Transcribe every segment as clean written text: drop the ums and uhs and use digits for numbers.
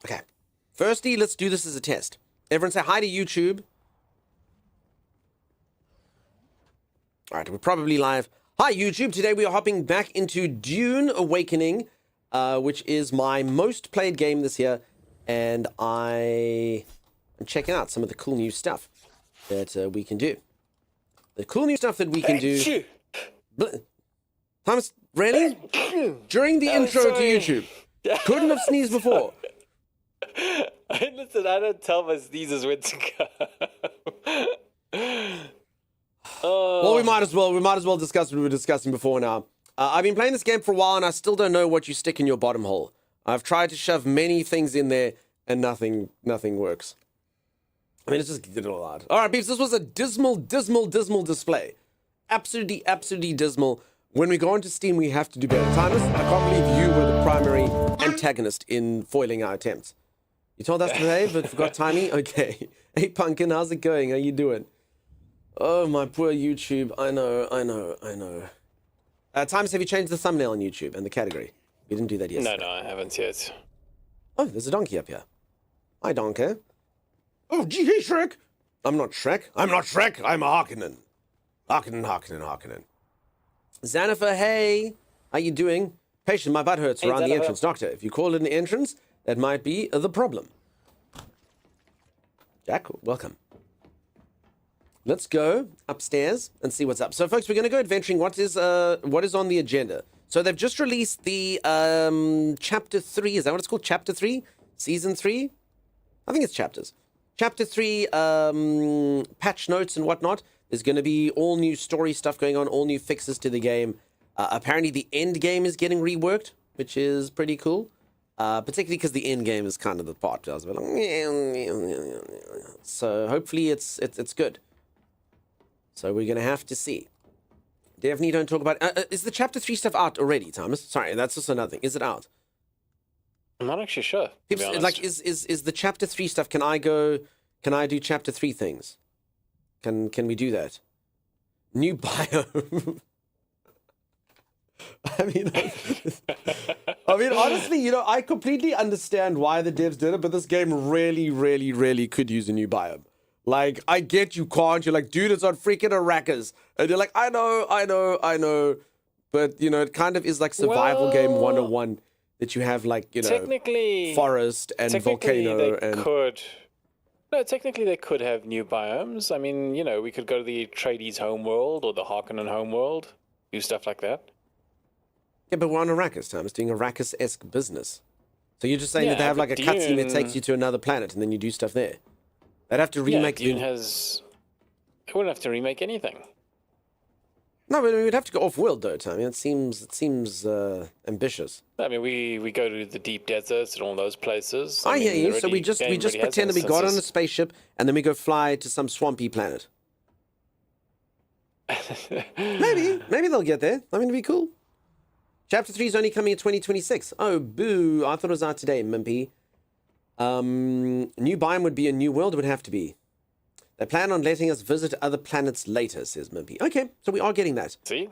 Okay. Firstly, let's do this as a test. Everyone say hi to YouTube. All right, we're probably live. Hi, YouTube. Today we are hopping back into Dune Awakening, which is my most played game this year. And I am checking out some of the cool new stuff that we can do. The cool new stuff that we can do. Thomas, really? During the intro to YouTube. Couldn't have sneezed before. Listen, I don't tell my sneezes when to go. Well, we might as well discuss what we were discussing before now. I've been playing this game for a while and I still don't know what you stick in your bottom hole. I've tried to shove many things in there and nothing works. I mean, it's just getting all hard. All right, peeps, this was a dismal display. Absolutely dismal. When we go into Steam, we have to do better. Timus, I can't believe you were the primary antagonist in foiling our attempts. You told us to behave, but forgot timing? Okay. Hey, Pumpkin, how's it going? How you doing? Oh, my poor YouTube. I know. Timus, have you changed the thumbnail on YouTube and the category? You didn't do that yesterday. No, I haven't yet. Oh, there's a donkey up here. Hi, donkey. Oh, gee, hey, Shrek. I'm not Shrek. I'm Harkonnen. Harkonnen. Xanafer, hey. How you doing? Patient, my butt hurts around the entrance. Doctor, if you call it an entrance, that might be the problem. Jack, welcome. Let's go upstairs and see what's up. So, folks, we're going to go adventuring. What is on the agenda? So, they've just released the Chapter 3. Is that what it's called? Chapter 3? Season 3? I think it's chapters. Chapter 3 patch notes and whatnot. There's going to be all new story stuff going on, all new fixes to the game. Apparently, the end game is getting reworked, which is pretty cool. Particularly because the end game is kind of the part I was like, so hopefully it's good. So we're gonna have to see. Definitely don't talk about. Is the chapter 3 stuff out already, Thomas? Sorry, that's also another thing. Is it out? I'm not actually sure. People, like, is the chapter 3 stuff? Can I do chapter 3 things? Can we do that? New biome. I mean, honestly, I completely understand why the devs did it, but this game really could use a new biome. Like, I get you can't. You're like, dude, it's on freaking Arrakis. And you're like, I know. But, it kind of is like survival game 101 that you have, like, technically, forest and volcano. Technically they could have new biomes. I mean, we could go to the Atreides homeworld or the Harkonnen homeworld, do stuff like that. Yeah, but we're on Arrakis, Tom. It's doing Arrakis-esque business. So you're just saying that they have like a cutscene that takes you to another planet and then you do stuff there. They'd have to remake. Dune has. They wouldn't have to remake anything. No, but we'd have to go off-world though, Tom. It seems ambitious. I mean, we go to the deep deserts and all those places. I hear you. So we just pretend that we got on a spaceship and then we go fly to some swampy planet. Maybe they'll get there. I mean, it'd be cool. Chapter 3 is only coming in 2026. Oh, boo. I thought it was out today, Mimpy. New biome would be a new world, it would have to be. They plan on letting us visit other planets later, says Mimpy. Okay, so we are getting that. See?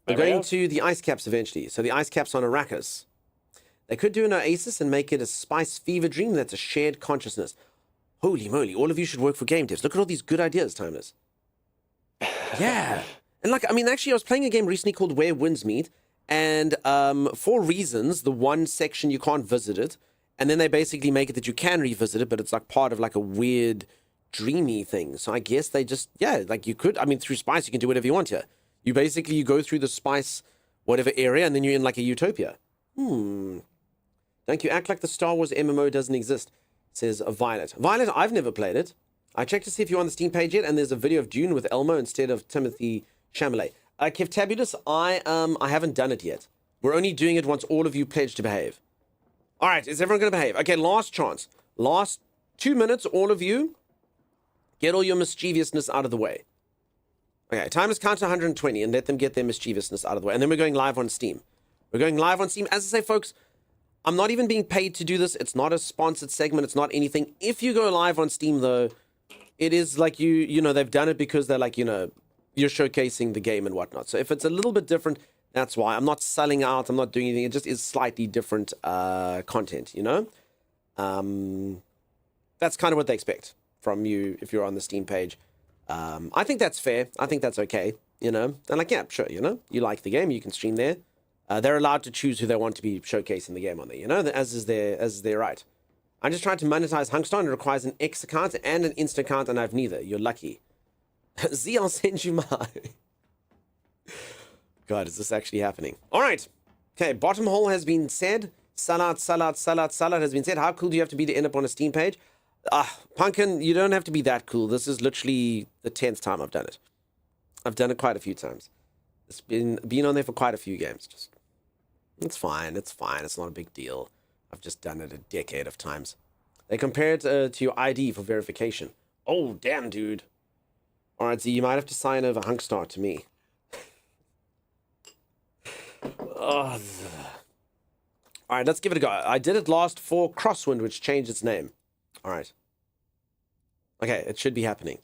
We're going to the ice caps eventually. So the ice caps on Arrakis. They could do an oasis and make it a spice fever dream that's a shared consciousness. Holy moly, all of you should work for game devs. Look at all these good ideas, Timeless. Yeah. And actually, I was playing a game recently called Where Winds Meet. And for reasons, the one section you can't visit it, and then they basically make it that you can revisit it, but it's like part of like a weird, dreamy thing. So I guess they just, you could, through Spice, you can do whatever you want here. You go through the Spice, whatever area, and then you're in like a utopia. Don't you act like the Star Wars MMO doesn't exist, says Violet. Violet, I've never played it. I checked to see if you're on the Steam page yet, and there's a video of Dune with Elmo instead of Timothy Chalamet. Kevtabulous, I haven't done it yet. We're only doing it once all of you pledge to behave. All right, is everyone going to behave? Okay, last chance. Last 2 minutes, all of you, get all your mischievousness out of the way. Okay, time is count to 120 and let them get their mischievousness out of the way. And then we're going live on Steam. We're going live on Steam. As I say, folks, I'm not even being paid to do this. It's not a sponsored segment. It's not anything. If you go live on Steam, though, it is like they've done it because they're like, you're showcasing the game and whatnot. So if it's a little bit different, that's why. I'm not selling out. I'm not doing anything. It just is slightly different content, That's kind of what they expect from you if you're on the Steam page. I think that's fair. I think that's okay, you know? And like, yeah, sure, you know, you like the game, you can stream there. They're allowed to choose who they want to be showcasing the game on there, you know, as is their right. I'm just trying to monetize Hunkstar, and it requires an X account and an Insta account, and I have neither. You're lucky. Z, I'll send you my... God, is this actually happening? All right. Okay, bottom hole has been said. Salat has been said. How cool do you have to be to end up on a Steam page? Pumpkin, you don't have to be that cool. This is literally the 10th time I've done it. I've done it quite a few times. It's been on there for quite a few games. Just, it's fine. It's fine. It's not a big deal. I've just done it a decade of times. They compare it to your ID for verification. Oh, damn, dude. All right, so you might have to sign over Hunkstar to me. All right, let's give it a go. I did it last for Crosswind, which changed its name. All right. Okay, it should be happening.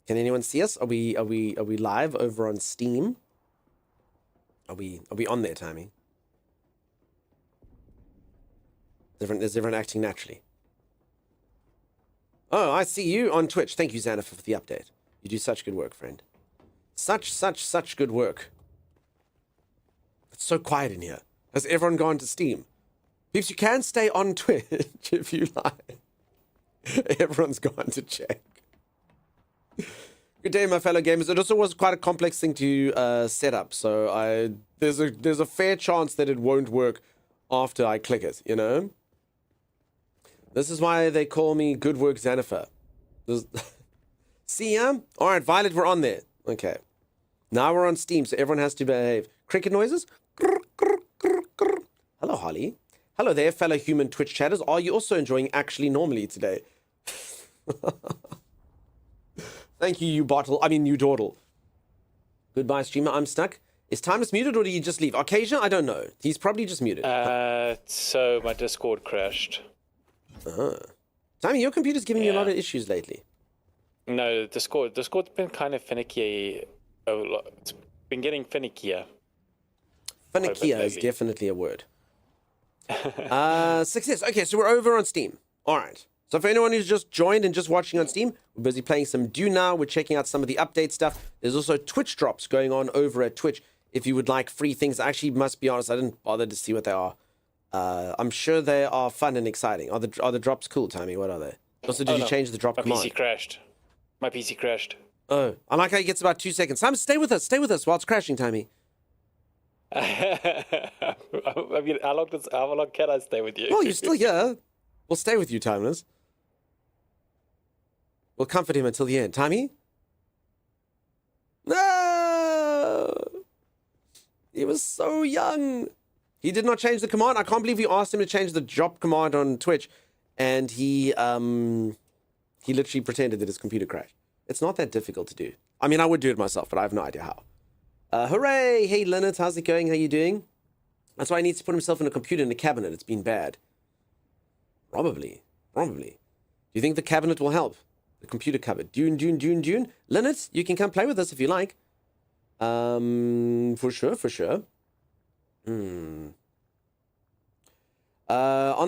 Can anyone see us? Are we live over on Steam? Are we on there, Tammy? Is everyone acting naturally? Oh, I see you on Twitch. Thank you, Xana, for the update. You do such good work, friend. Such good work. It's so quiet in here. Has everyone gone to Steam? Peeps, you can stay on Twitch if you like. Everyone's gone to check. Good day, my fellow gamers. It also was quite a complex thing to set up, so there's a fair chance that it won't work after I click it, you know? This is why they call me Good Work Xanifer. See ya? Alright, Violet, we're on there. Okay. Now we're on Steam, so everyone has to behave. Cricket noises? Hello, Holly. Hello there, fellow human Twitch chatters. Are you also enjoying actually normally today? Thank you, you dawdle. Goodbye, streamer. I'm stuck. Is Timeless muted, or do you just leave? Arcasia? I don't know. He's probably just muted. So my Discord crashed. Timmy, your computer's giving you a lot of issues lately. No, Discord's been kind of finicky. It's been getting finickier. Finickier is definitely a word. Success. Okay, so we're over on Steam. All right. So for anyone who's just joined and just watching on Steam, we're busy playing some Dune now. We're checking out some of the update stuff. There's also Twitch drops going on over at Twitch if you would like free things. I actually must be honest, I didn't bother to see what they are. I'm sure they are fun and exciting. Are the drops cool, Tammy? What are they? Also, did you change the drop command? My PC crashed. Oh, I like how he gets about 2 seconds. Simon, stay with us while it's crashing, Tammy. I mean, how long can I stay with you? Well, you're still here. We'll stay with you, Timeless. We'll comfort him until the end. Tammy? No! He was so young. He did not change the command. I can't believe we asked him to change the drop command on Twitch, and he literally pretended that his computer crashed. It's not that difficult to do. I mean, I would do it myself, but I have no idea how. Hooray! Hey, Leonard, how's it going? How you doing? That's why he needs to put himself in a computer in a cabinet. It's been bad. Probably. Do you think the cabinet will help? The computer cupboard. Dune. Leonard, you can come play with us if you like. For sure. On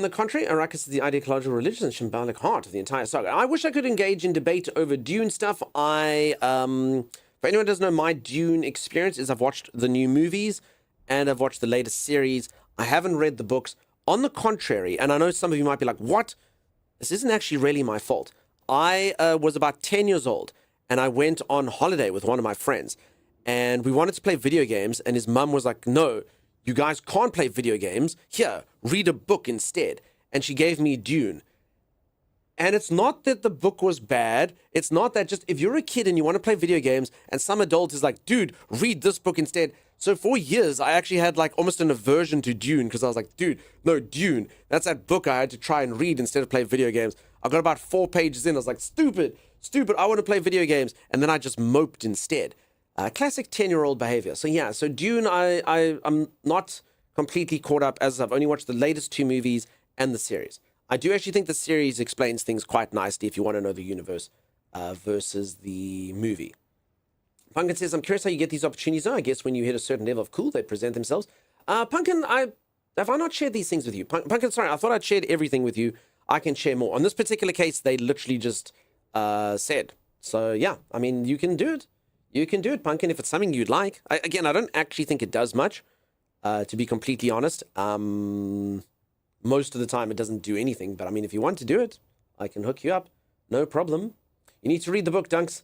the contrary, Arrakis is the ideological, religious, and symbolic heart of the entire saga. I wish I could engage in debate over Dune stuff. For anyone who doesn't know, my Dune experience is I've watched the new movies and I've watched the latest series. I haven't read the books. On the contrary, and I know some of you might be like, what? This isn't actually really my fault. I was about 10 years old and I went on holiday with one of my friends and we wanted to play video games, and his mum was like, no, you guys can't play video games. Here, read a book instead. And she gave me Dune. And it's not that the book was bad. It's not that just if you're a kid and you want to play video games and some adult is like, dude, read this book instead. So for years, I actually had like almost an aversion to Dune because I was like, dude, no, Dune. That's that book I had to try and read instead of play video games. I got about 4 pages in. I was like, stupid. I want to play video games. And then I just moped instead. Classic 10-year-old behavior. So yeah, so Dune, I'm not completely caught up as I've only watched the latest 2 movies and the series. I do actually think the series explains things quite nicely if you want to know the universe versus the movie. Pumpkin says, I'm curious how you get these opportunities. I guess when you hit a certain level of cool, they present themselves. Pumpkin, Have I not shared these things with you? Pumpkin, sorry, I thought I'd shared everything with you. I can share more. On this particular case, they literally just said. So, yeah, I mean, you can do it. You can do it, Pumpkin, if it's something you'd like. Again, I don't actually think it does much, to be completely honest. Most of the time, it doesn't do anything. But, I mean, if you want to do it, I can hook you up. No problem. You need to read the book, Dunks.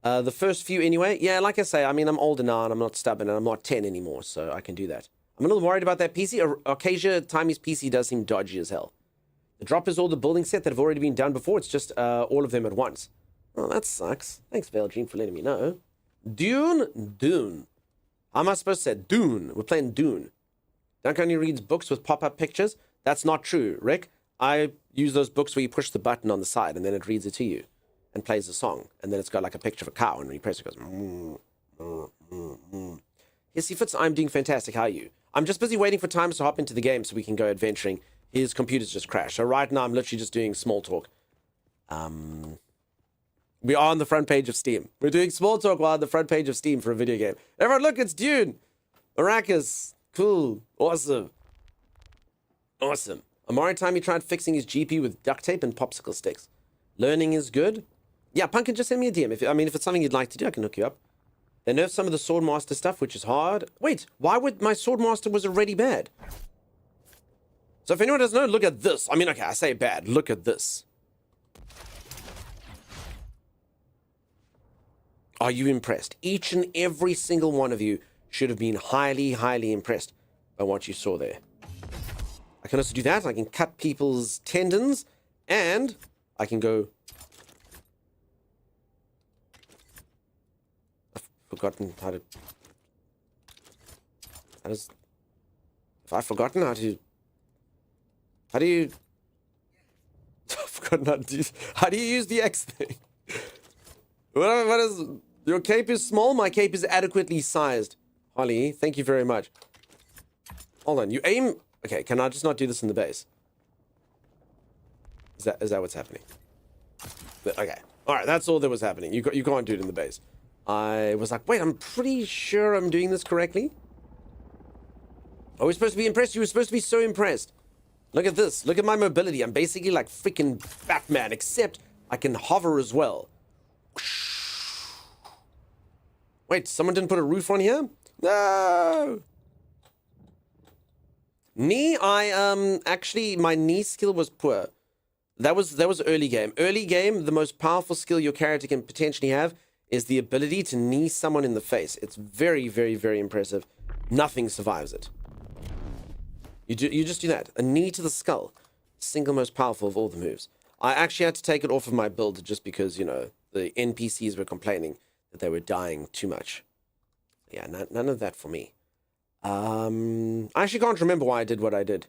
The first few anyway. Yeah, like I say, I mean, I'm older now, and I'm not stubborn, and I'm not 10 anymore, so I can do that. I'm a little worried about that PC. Acacia Timey's PC does seem dodgy as hell. The drop is all the building set that have already been done before. It's just all of them at once. Oh, that sucks. Thanks, Veil Dream, for letting me know. Dune. How am I supposed to say Dune? We're playing Dune. Dunk only reads books with pop-up pictures. That's not true, Rick. I use those books where you push the button on the side and then it reads it to you and plays a song. And then it's got like a picture of a cow, and when you press it, it goes... Yes, he fits. I'm doing fantastic. How are you? I'm just busy waiting for Times to hop into the game so we can go adventuring. His computer's just crashed. So right now I'm literally just doing small talk. We are on the front page of Steam. We're doing small talk while on the front page of Steam for a video game. Everyone, look, it's Dune. Arrakis. Cool. Awesome. Awesome. Amari Time, he tried fixing his GPU with duct tape and popsicle sticks. Learning is good. Yeah, Pumpkin, just send me a DM. If it's something you'd like to do, I can hook you up. They nerfed some of the Swordmaster stuff, which is hard. Wait, why would my Swordmaster was already bad? So if anyone doesn't know, look at this. I mean, okay, I say bad. Look at this. Are you impressed? Each and every single one of you should have been highly, highly impressed by what you saw there. I can also do that. I can cut people's tendons, and I can go... forgotten how to... Have I forgotten how to... How do you... I've forgotten how to do... How do you use the X thing? What is... Your cape is small, my cape is adequately sized. Holly, thank you very much. Hold on, you aim... Okay, can I just not do this in the base? Is that what's happening? Okay. Alright, that's all that was happening. You can't do it in the base. I was like, wait, I'm pretty sure I'm doing this correctly. Are we supposed to be impressed? You were supposed to be so impressed. Look at this. Look at my mobility. I'm basically like freaking Batman, except I can hover as well. Wait, someone didn't put a roof on here? No! Knee, actually, my knee skill was poor. That was early game. Early game, the most powerful skill your character can potentially have is the ability to knee someone in the face. It's very, very, very impressive. Nothing survives it. You just do that. A knee to the skull. Single most powerful of all the moves. I actually had to take it off of my build just because, you know, the NPCs were complaining that they were dying too much. Yeah, none of that for me. I actually can't remember why I did what I did.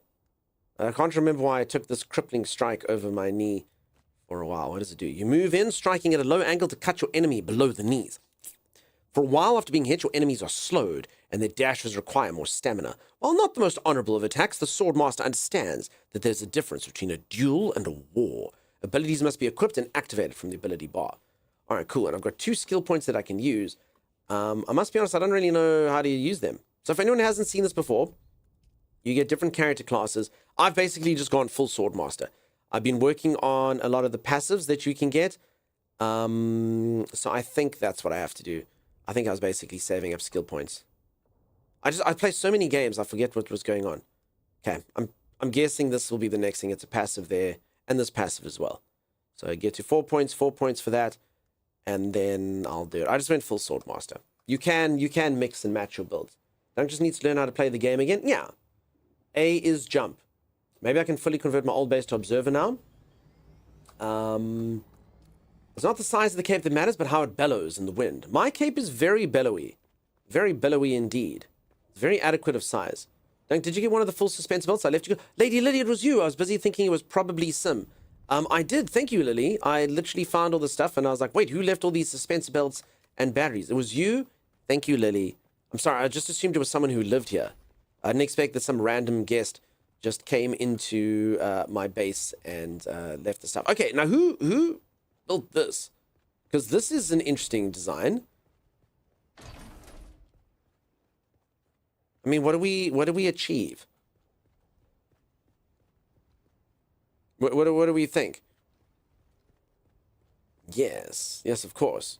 I can't remember why I took this crippling strike over my knee for a while. What does it do? You move in, striking at a low angle to cut your enemy below the knees. For a while after being hit, your enemies are slowed, and their dashes require more stamina. While not the most honorable of attacks, the Swordmaster understands that there's a difference between a duel and a war. Abilities must be equipped and activated from the ability bar. Alright, cool. And I've got 2 skill points that I can use. I must be honest, I don't really know how to use them. So if anyone hasn't seen this before, you get different character classes. I've basically just gone full Swordmaster. I've been working on a lot of the passives that you can get. So I think that's what I have to do. I think I was basically saving up skill points. I play so many games, I forget what was going on. Okay, I'm guessing this will be the next thing. It's a passive there, and this passive as well. So I get to 4 points for that, and then I'll do it. I just went full Swordmaster. You can mix and match your builds. Don't just need to learn how to play the game again. Yeah. A is jump. Maybe I can fully convert my old base to observer now. It's not the size of the cape that matters, but how it bellows in the wind. My cape is very bellowy. Very bellowy indeed. It's very adequate of size. Did you get one of the full suspense belts? I left you go. Lady Lily, it was you. I was busy thinking it was probably Sim. I did. Thank you, Lily. I literally found all the stuff, and I was like, wait, who left all these suspense belts and batteries? It was you? Thank you, Lily. I'm sorry, I just assumed it was someone who lived here. I didn't expect that some random guest just came into my base and left the stuff. Okay, now who built this? Because this is an interesting design. I mean, what do we achieve? What do we think? Yes, of course.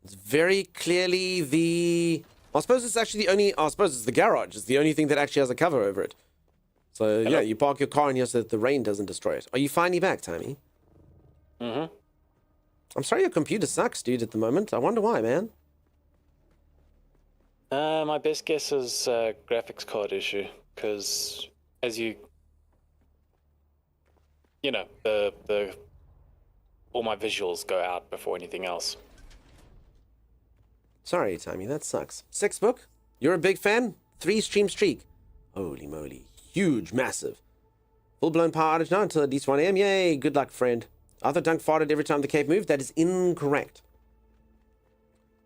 It's very clearly the. I suppose it's actually the only. I suppose it's the garage. It's the only thing that actually has a cover over it. So Hello? yeah, you park your car in here so that the rain doesn't destroy it. Are you finally back, Tammy? Mm-hmm. I'm sorry your computer sucks, dude, at the moment. I wonder why, man. My best guess is graphics card issue, because as you know, the all my visuals go out before anything else. Sorry, Tammy, that sucks. Six book, you're a big fan? 3-stream streak. Holy moly. Huge, massive. Full-blown power outage now until at least 1 a.m. Yay, good luck, friend. Arthur Dunk farted every time the cave moved. That is incorrect.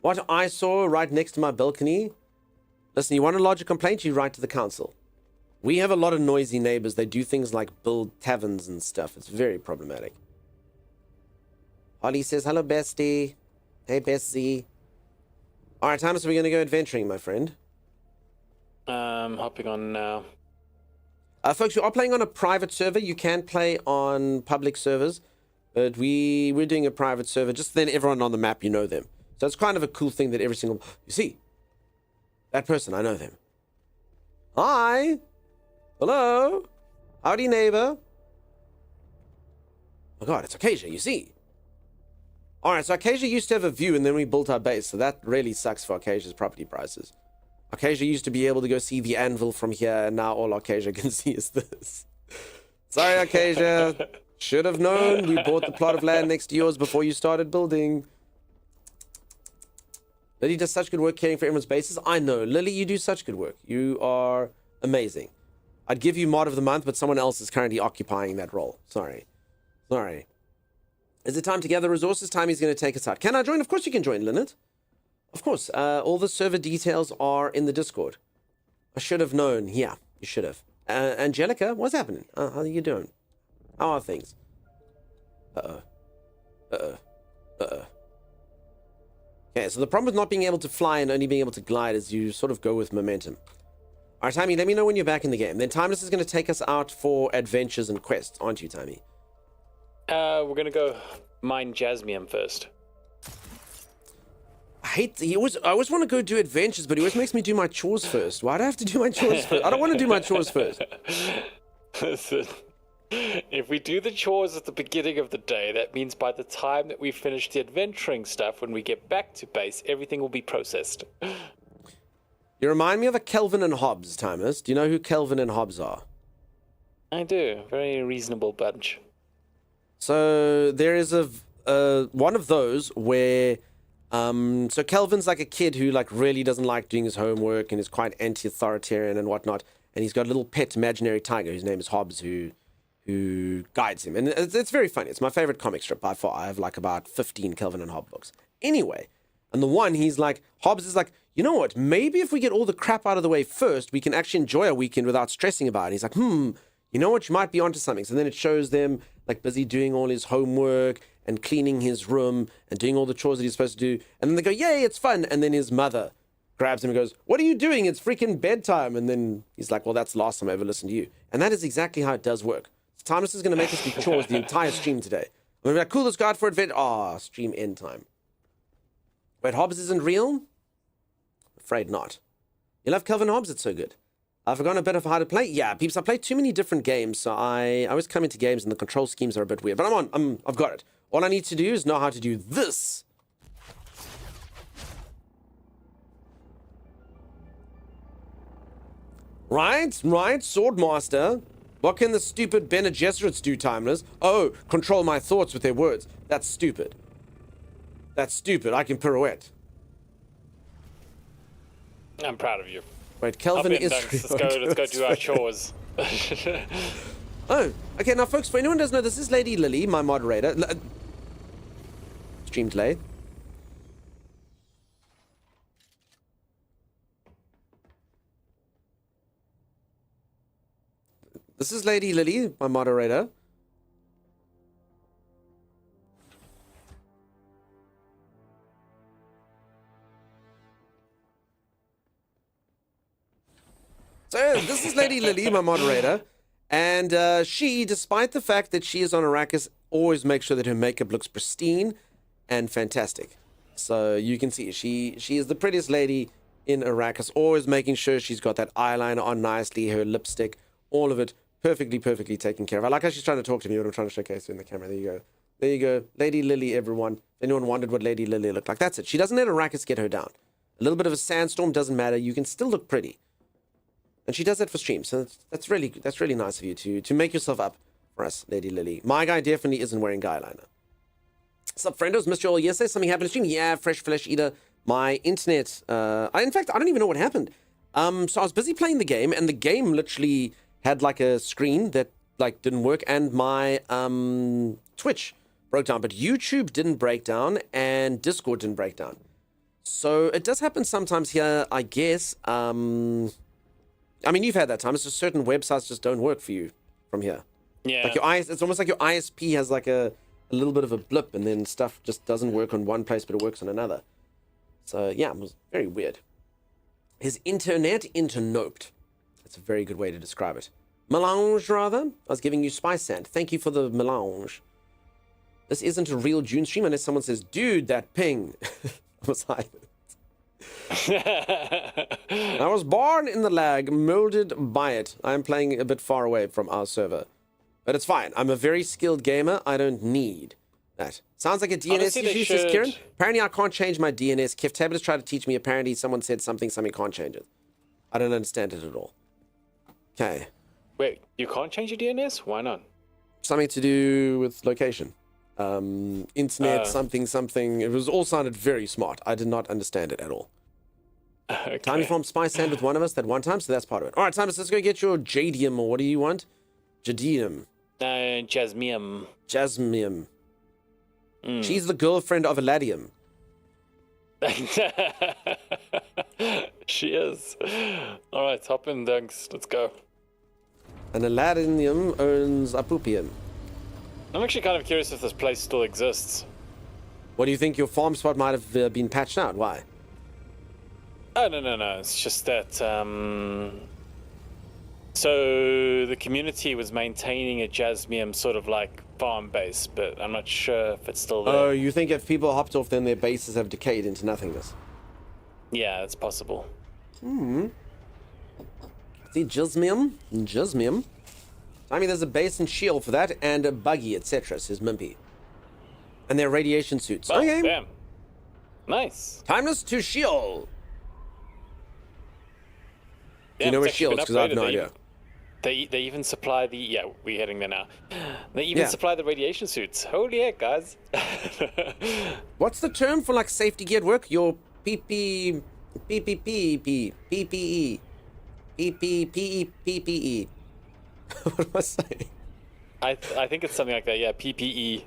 What I saw right next to my balcony. Listen, you want to lodge a complaint, you write to the council. We have a lot of noisy neighbors. They do things like build taverns and stuff. It's very problematic. Holly says, hello, bestie. Hey, bestie. All right, Thomas, we're going to go adventuring, my friend. Hopping on now. Folks, we are playing on a private server. You can play on public servers, but we're doing a private server. Just then everyone on the map, you know them. So it's kind of a cool thing that every single... You see, that person, I know them. Hi. Hello. Howdy, neighbor. Oh, God, it's Acacia, you see. All right, so Acacia used to have a view, and then we built our base, so that really sucks for Acacia's property prices. Acacia used to be able to go see the anvil from here, and now all Acacia can see is this. Sorry, Acacia. Should have known. We bought the plot of land next to yours before you started building. Lily does such good work caring for everyone's bases. I know. Lily, you do such good work. You are amazing. I'd give you mod of the month, but someone else is currently occupying that role. Sorry. Is it time to gather resources? Time is going to take us out. Can I join? Of course you can join, Lynette. Of course. All the server details are in the Discord. I should have known. Yeah, you should have. Angelica, what's happening? How are you doing? How are things? Okay, so the problem with not being able to fly and only being able to glide is you sort of go with momentum. All right, Tammy, let me know when you're back in the game. Then Timeless is going to take us out for adventures and quests, aren't you, Tammy? We're going to go mine Jasmium first. I always want to go do adventures, but he always makes me do my chores first. Why do I have to do my chores first? I don't want to do my chores first. Listen, if we do the chores at the beginning of the day, that means by the time that we finish the adventuring stuff, when we get back to base, everything will be processed. You remind me of a Kelvin and Hobbes, Timeless. Do you know who Kelvin and Hobbes are? I do. Very reasonable bunch. So there is one of those where... so Kelvin's like a kid who like really doesn't like doing his homework and is quite anti-authoritarian and whatnot. And he's got a little pet imaginary tiger whose name is Hobbes who guides him. And it's very funny. It's my favorite comic strip by far. I have like about 15 Kelvin and Hobbes books. Anyway, and the one Hobbes is like, you know what? Maybe if we get all the crap out of the way first, we can actually enjoy a weekend without stressing about it. He's like, you know what? You might be onto something. So then it shows them like busy doing all his homework and cleaning his room and doing all the chores that he's supposed to do. And then they go, yay, it's fun. And then his mother grabs him and goes, what are you doing? It's freaking bedtime. And then he's like, well, that's the last time I ever listened to you. And that is exactly how it does work. Timeless is going to make us do chores the entire stream today. I'm going to be like, cool, let's go out for adventure. Stream end time. Wait, Hobbes isn't real? Afraid not. You love Kelvin Hobbes? It's so good. I've forgotten a bit of how to play. Yeah, peeps, I play too many different games, so I always come into games and the control schemes are a bit weird. But I've got it. All I need to do is know how to do this. Right, Swordmaster. What can the stupid Bene Gesserits do, Timeless? Oh, control my thoughts with their words. That's stupid. I can pirouette. I'm proud of you. Wait, Kelvin is... Let's go do our chores. Oh, okay, now folks, for anyone who doesn't know, this is Lady Lily, my moderator. Stream delay. This is Lady Lily, my moderator. So, this is Lady Lily, my moderator. And she, despite the fact that she is on Arrakis, always makes sure that her makeup looks pristine and fantastic. So you can see she is the prettiest lady in Arrakis, always making sure she's got that eyeliner on nicely, her lipstick, all of it perfectly taken care of. I like how she's trying to talk to me when I'm trying to showcase her in the camera. There you go. There you go. Lady Lily, everyone. If anyone wondered what Lady Lily looked like, that's it. She doesn't let Arrakis get her down. A little bit of a sandstorm doesn't matter. You can still look pretty. And she does that for streams. So that's really nice of you to make yourself up for us, Lady Lily. My guy definitely isn't wearing guy eyeliner. Sup, friendos? Missed you all yesterday. Something happened to stream? Yeah, fresh flesh eater. My internet. In fact, I don't even know what happened. So I was busy playing the game, and the game literally had like a screen that like didn't work, and my Twitch broke down, but YouTube didn't break down, and Discord didn't break down. So it does happen sometimes here, I guess. I mean, you've had that time. It's just certain websites just don't work for you from here. Yeah. Like it's almost like your ISP has like a little bit of a blip, and then stuff just doesn't work on one place, but it works on another. So yeah, it was very weird. His internet internoped. That's a very good way to describe it. Melange, rather. I was giving you spice sand. Thank you for the melange. This isn't a real Dune stream unless someone says, dude, that ping. I was like, I was born in the lag, molded by it. I am playing a bit far away from our server. But it's fine. I'm a very skilled gamer. I don't need that. Sounds like a DNS Honestly, issue, says Kieran. Apparently, I can't change my DNS. Kev Tablet's tried to teach me. Apparently, someone said something can't change it. I don't understand it at all. Okay. Wait, you can't change your DNS? Why not? Something to do with location. Internet, something. It was all sounded very smart. I did not understand it at all. Okay. Time you formed Spice Sand with one of us that one time, so that's part of it. All right, Timus, let's go get your Jadium, or what do you want? Jadium. Jasmium. Jasmium. She's the girlfriend of Aladium. She is. All right, hop in, Dunks. Let's go. And Aladium owns Apupium. I'm actually kind of curious if this place still exists. What do you think? Your farm spot might have been patched out? Why? Oh, no. It's just that, so the community was maintaining a Jasmium sort of like farm base, but I'm not sure if it's still there. Oh, you think if people hopped off, then their bases have decayed into nothingness? Yeah, it's possible. See, Jasmium. I mean, there's a base and shield for that, and a buggy, etc., says Mimpy. And their radiation suits. Oh, okay. damn. Nice. Timeless to shield. Damn, You know where it's actually shields? been Because I have no upgraded. idea. They even supply the... Yeah, we're heading there now. They even supply the radiation suits. Holy heck, guys. What's the term for like safety gear at work? Your PPE. What am I saying? I think it's something like that. Yeah, PPE.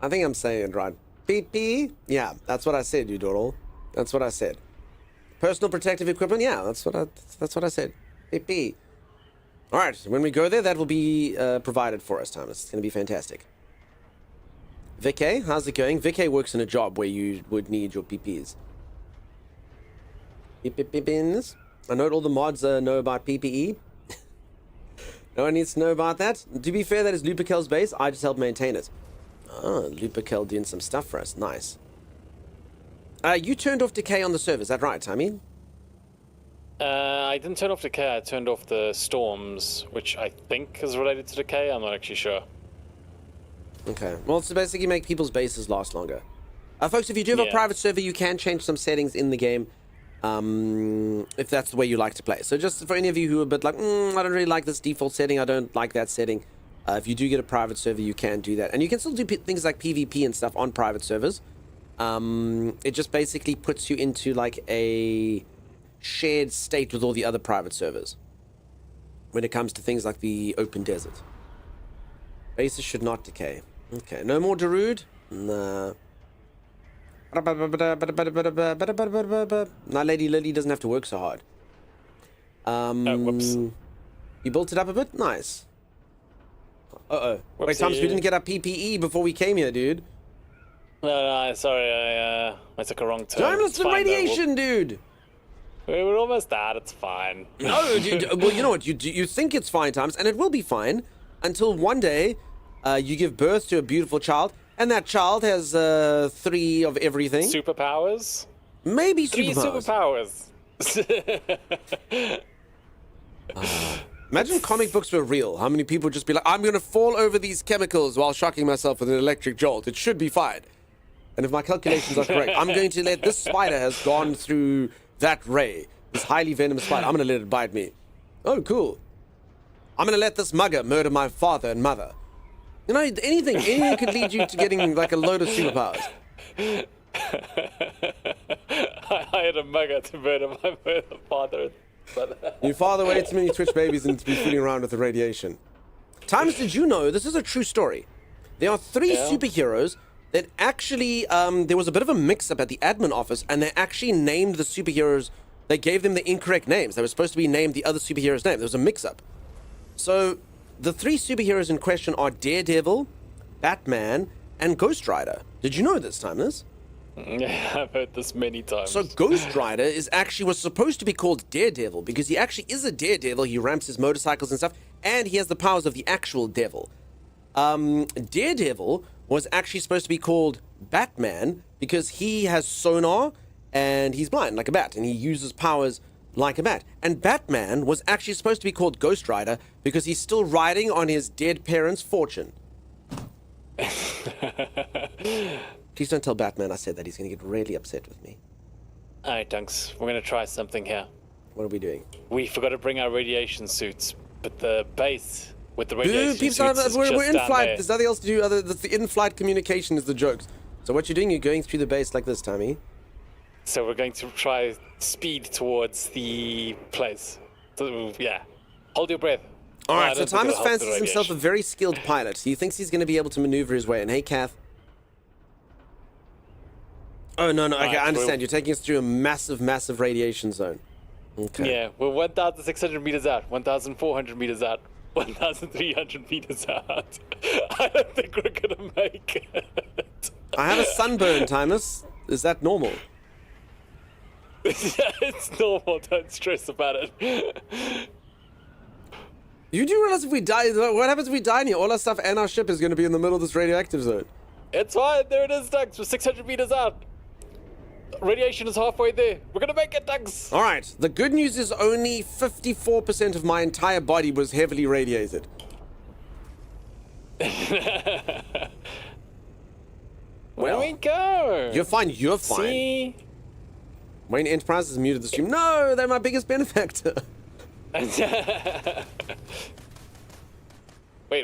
I think I'm saying it right. PPE? Yeah, that's what I said, you doodle. That's what I said. Personal protective equipment? Yeah, that's what I said. PPE. All right, when we go there, that will be provided for us, Thomas. It's going to be fantastic. Vicky, how's it going? Vicky works in a job where you would need your PPEs. PPEs. I know all the mods know about PPE. No one needs to know about that. To be fair, that is Luperkel's base. I just help maintain it. Oh, Luperkel doing some stuff for us. Nice. You turned off decay on the server, is that right, Tommy? I didn't turn off decay. I turned off the storms, which I think is related to decay. I'm not actually sure. Okay. Well, it's to basically make people's bases last longer. Folks, if you do have a private server, you can change some settings in the game. If that's the way you like to play. So just for any of you who are a bit like, I don't really like this default setting, I don't like that setting, if you do get a private server, you can do that. And you can still do things like PvP and stuff on private servers. It just basically puts you into like a shared state with all the other private servers when it comes to things like the open desert. Bases should not decay. Okay, no more Darude? Nah. Now Lady Lily doesn't have to work so hard. Whoops. You built it up a bit? Nice. Uh-oh. Wait, Whoopsie. Thomas, we didn't get our PPE before we came here, dude. No, sorry, I took a wrong turn. Timeless It's fine, though. radiation, dude! We're almost out. It's fine. No, well, you know what? You think it's fine times, and it will be fine until one day you give birth to a beautiful child, and that child has 3 of everything. Superpowers? Maybe 3 superpowers. superpowers. Imagine comic books were real. How many people would just be like, I'm going to fall over these chemicals while shocking myself with an electric jolt. It should be fine. And if my calculations are correct, I'm going to let this spider has gone through that ray. This highly venomous spider. I'm going to let it bite me. Oh, cool. I'm going to let this mugger murder my father and mother. You know, anything could lead you to getting like a load of superpowers. I hired a mugger to murder my father. Your father way too many Twitch babies and to be fooling around with the radiation. Times, did you know, this is a true story. There are 3 superheroes that actually, there was a bit of a mix-up at the admin office, and they actually named the superheroes, they gave them the incorrect names. They were supposed to be named the other superhero's name. There was a mix-up. So, the 3 superheroes in question are Daredevil, Batman, and Ghost Rider. Did you know this, Timeless? Yeah, I've heard this many times. So Ghost Rider was supposed to be called Daredevil because he actually is a daredevil. He ramps his motorcycles and stuff, and he has the powers of the actual devil. Daredevil was actually supposed to be called Batman because he has sonar and he's blind like a bat, and he uses powers like a bat. And Batman was actually supposed to be called Ghost Rider because he's still riding on his dead parents' fortune. Please don't tell Batman I said that. He's going to get really upset with me. Alright, Dunks. We're going to try something here. What are we doing? We forgot to bring our radiation suits, but the base with the radiation Dude, suits is we're just in down flight. there. There's nothing else to do other than the in-flight communication is the jokes. So what you're doing, you're going through the base like this, Tommy. So we're going to try speed towards the place. So, yeah. Hold your breath. All I right, so don't think Thomas it'll help the fancies himself a radiation. very skilled pilot. He thinks he's going to be able to maneuver his way in. Hey, Kath. Oh, no. Okay, Alright, I understand. well- You're taking us through a massive, massive radiation zone. Okay. Yeah, we're 1,600 meters out, 1,400 meters out, 1,300 meters out. I don't think we're gonna make it. I have a sunburn, Timus. Is that normal? Yeah, it's normal. Don't stress about it. You do realize if we die, what happens if we die in here? All our stuff and our ship is going to be in the middle of this radioactive zone. It's fine. There it is, Ducks. We're 600 meters out. Radiation is halfway there. We're gonna make it, Ducks. All right. The good news is only 54% of my entire body was heavily radiated. There we go. You're fine. You're fine. See? Wayne Enterprises muted the stream. No, they're my biggest benefactor. Wait,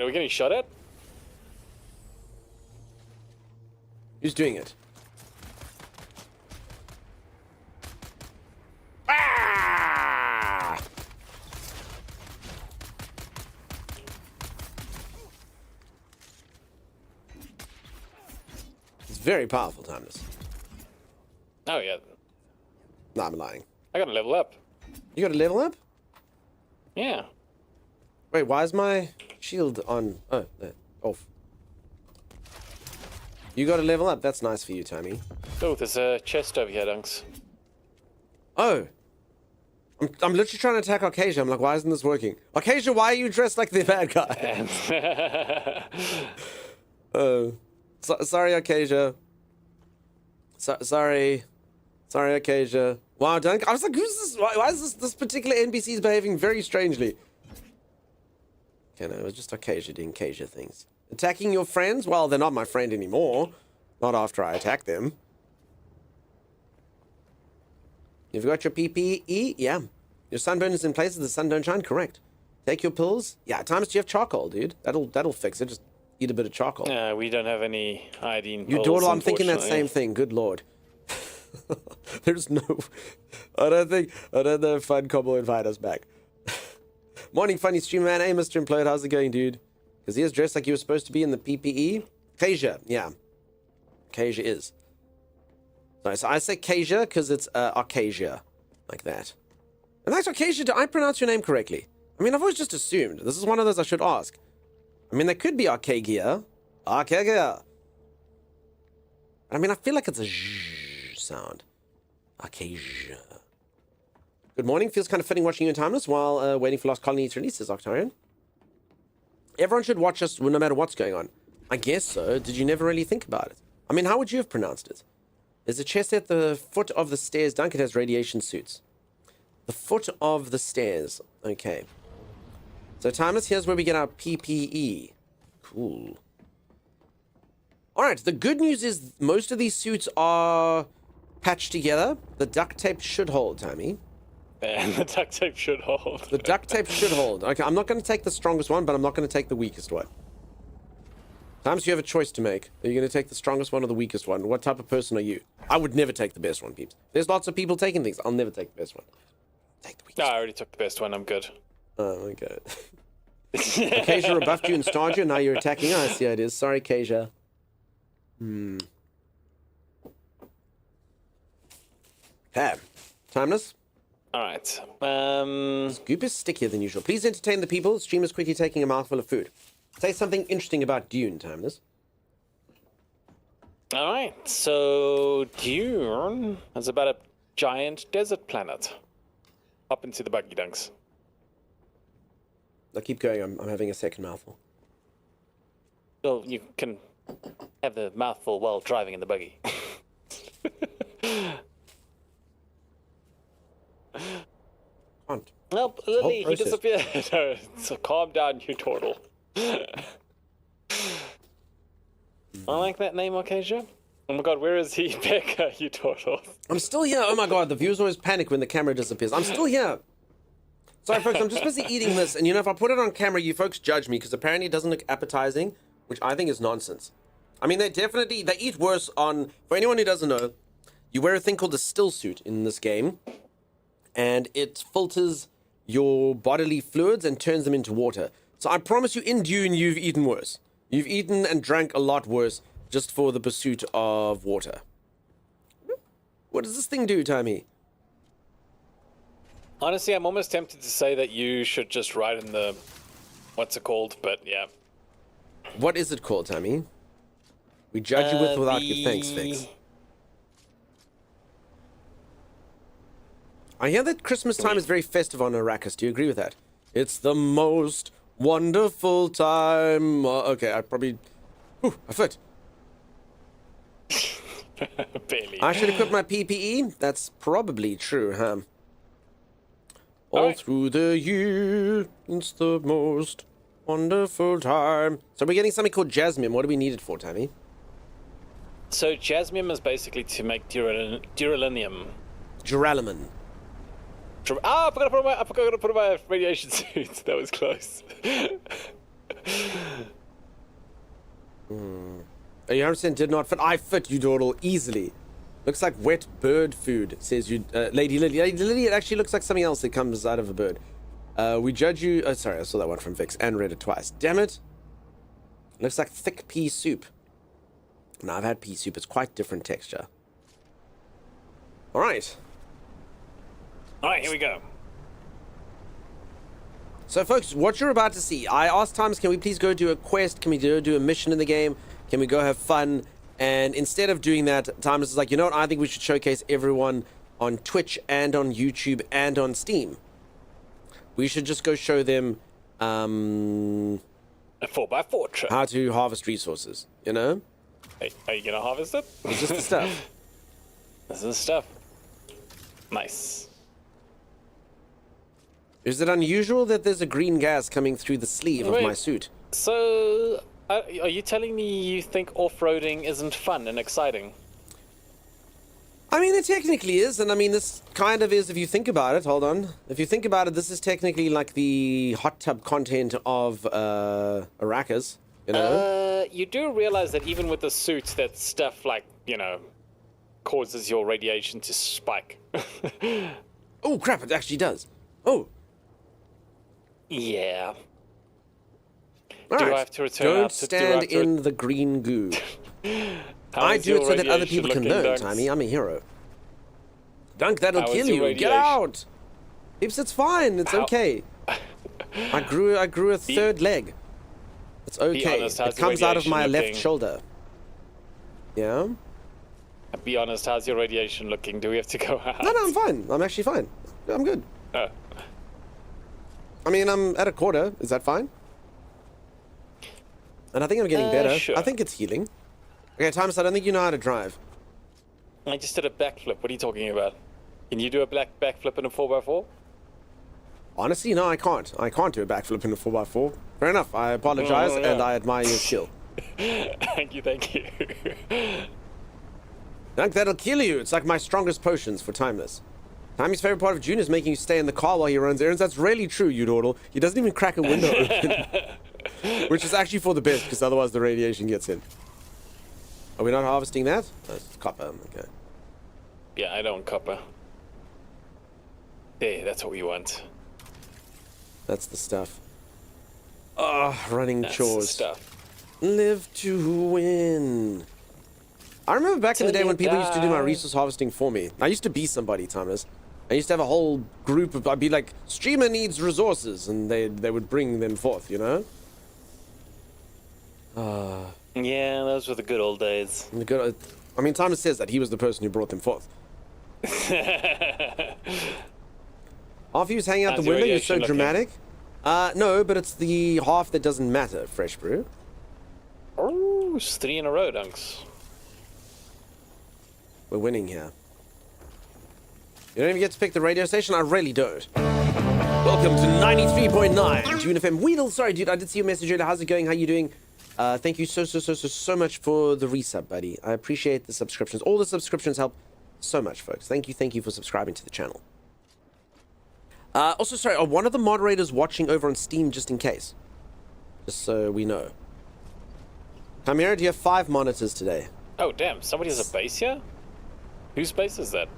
are we getting shot at? Who's doing it? Ah! It's very powerful, Timeless. Oh yeah. No, I'm lying. I gotta level up. You got a level up? Yeah. Wait, why is my shield on? Oh, there. Off. You got a level up. That's nice for you, Tommy. Oh, there's a chest over here, Dunks. Oh. I'm literally trying to attack Arcasia. I'm like, why isn't this working? Arcasia, why are you dressed like the bad guy? Sorry, Arcasia. Sorry, Arcasia. Wow, Dunk. I was like, who's this? Why is this particular NPC is behaving very strangely? Okay, no, it was just Arcasia doing Arcasia things. Attacking your friends? Well, they're not my friend anymore. Not after I attack them. You've got your PPE? Yeah. Your sunburn is in place, the sun don't shine? Correct. Take your pills? Yeah, at times do you have charcoal, dude? That'll fix it. Just eat a bit of charcoal. We don't have any iodine You pills, do. I'm thinking that same unfortunately. thing. Good lord. There's no. I don't know if Funcom will invite us back. Morning, funny stream man. Hey, Mr. Implode, how's it going, dude? Because he is dressed like you were supposed to be in the PPE. Kasia, yeah. Kasia is. So I say Kasia because it's Arcasia, like that. And that's Arcasia. Do I pronounce your name correctly? I mean, I've always just assumed. This is one of those I should ask. I mean, there could be Arcagia. Arcagia. I mean, I feel like it's a zh sound. Arcasia. Good morning. Feels kind of fitting watching you in Timeless while waiting for Lost Colony to release, says Octarian. Everyone should watch us no matter what's going on. I guess so. Did you never really think about it? I mean, how would you have pronounced it? There's a chest at the foot of the stairs. Duncan has radiation suits. The foot of the stairs. Okay. So, Timeless, here's where we get our PPE. Cool. Alright, the good news is most of these suits are patched together. The duct tape should hold, Timmy. And the duct tape should hold. The duct tape should hold. Okay, I'm not going to take the strongest one, but I'm not going to take the weakest one. Times you have a choice to make. Are you going to take the strongest one or the weakest one? What type of person are you? I would never take the best one, peeps. There's lots of people taking things. I'll never take the best one. Take the weakest No, I already took the best one. I'm good. Oh, okay. Acacia rebuffed you and starred you, and now you're attacking. I see how it is. Sorry, Acacia. Okay. Timeless. Alright. Scoop is stickier than usual. Please entertain the people. Stream is quickly taking a mouthful of food. Say something interesting about Dune, Timeless. Alright, so Dune is about a giant desert planet. Up into the buggy dunks. I'll keep going. I'm having a second mouthful. Well, you can have the mouthful while driving in the buggy. Can't. Well, Lily, he process. disappeared. No, so calm down, you turtle. I like that name, Acacia. Oh my god, where is he, Becca, you turtle? I'm still here. Oh my god, the viewers always panic when the camera disappears. I'm still here. Sorry, folks, I'm just busy eating this. And you know, if I put it on camera, you folks judge me because apparently it doesn't look appetizing, which I think is nonsense. I mean, they eat worse on... For anyone who doesn't know, you wear a thing called a still suit in this game. And it filters your bodily fluids and turns them into water. So I promise you, in Dune, you've eaten worse. You've eaten and drank a lot worse just for the pursuit of water. What does this thing do, Timmy? Honestly, I'm almost tempted to say that you should just write in the... What's it called? But yeah. What is it called, Timmy? We judge you with without your thanks, Fix. I hear that Christmas time is very festive on Arrakis. Do you agree with that? It's the most wonderful time. Okay, I probably... Ooh, I fit. Barely. I should equip my PPE? That's probably true, huh? All through the year, it's the most wonderful time. So we're getting something called Jasmine. What do we need it for, Tammy? So Jasmine is basically to make duralinium. Duralamin. I forgot to put on my radiation suit. That was close. You 100% did not fit. I fit, you dawdle, easily. Looks like wet bird food, says you, Lady Lily. Lady Lily, it actually looks like something else that comes out of a bird. We judge you... Oh, sorry, I saw that one from Vix and read it twice. Damn it. Looks like thick pea soup. Now, I've had pea soup. It's quite different texture. All right. All right, here we go. So, folks, what you're about to see, I asked Thomas, can we please go do a quest? Can we do a mission in the game? Can we go have fun? And instead of doing that, Thomas is like, you know what? I think we should showcase everyone on Twitch and on YouTube and on Steam. We should just go show them A 4x4 truck. how to harvest resources, you know? Hey, are you gonna harvest it? It's just the stuff. This is the stuff. Nice. Is it unusual that there's a green gas coming through the sleeve of Wait. my suit? So, are you telling me you think off-roading isn't fun and exciting? I mean, it technically is, and I mean, this kind of is if you think about it. Hold on. If you think about it, this is technically like the hot tub content of Arrakis, you know? You do realize that even with the suits, that stuff like, you know, causes your radiation to spike. Oh, crap, it actually does. Oh. Yeah. All Do right. I have to return Don't out to- stand do I have to- in the green goo. How I is do it your so that other radiation people can looking, learn, Dunks? Timmy. I'm a hero. Dunk, that'll How is kill your you. Get radiation? out. Peeps, it's fine. It's How- okay. I grew a third leg. It's okay. honest, It how's your comes out of my radiation left looking? shoulder. Yeah? Be honest, how's your radiation looking? Do we have to go out? No, I'm fine. I'm actually fine. I'm good. Oh. I mean, I'm at a quarter. Is that fine? And I think I'm getting better. Sure. I think it's healing. Okay, Thomas, I don't think you know how to drive. I just did a backflip. What are you talking about? Can you do a backflip in a 4x4? Honestly, no, I can't. I can't do a backflip in a 4x4. Fair enough. I apologize, and I admire your skill. Thank you, thank you. Dunk, that'll kill you. It's like my strongest potions for Timeless. Timmy's favorite part of June is making you stay in the car while he runs errands. That's really true, you dawdle. He doesn't even crack a window open. Which is actually for the best, because otherwise the radiation gets in. Are we not harvesting that? Oh, it's copper, okay. Yeah, I don't copper. There, that's what we want. That's the stuff. Running That's chores. the stuff. Live to win. I remember back in the day when people used to do my resource harvesting for me. I used to be somebody, Thomas. I used to have a whole group of, I'd be like, streamer needs resources, and they would bring them forth, you know? Yeah, those were the good old days. I mean, Thomas says that he was the person who brought them forth. Half of you's hanging out the window, you're so dramatic. No, but it's the half that doesn't matter, Fresh Brew. Oh, it's 3 in a row, Dunks. We're winning here. You don't even get to pick the radio station? I really don't. Welcome to 93.9 Dune FM. Weedle, sorry, dude, I did see your message earlier. How's it going? How you doing? Thank you so much for the resub, buddy. I appreciate the subscriptions. All the subscriptions help so much, folks. Thank you for subscribing to the channel. Also, sorry, are one of the moderators watching over on Steam just in case? Just so we know. Chimera, do you have 5 monitors today? Oh, damn, somebody has a base here? Whose base is that?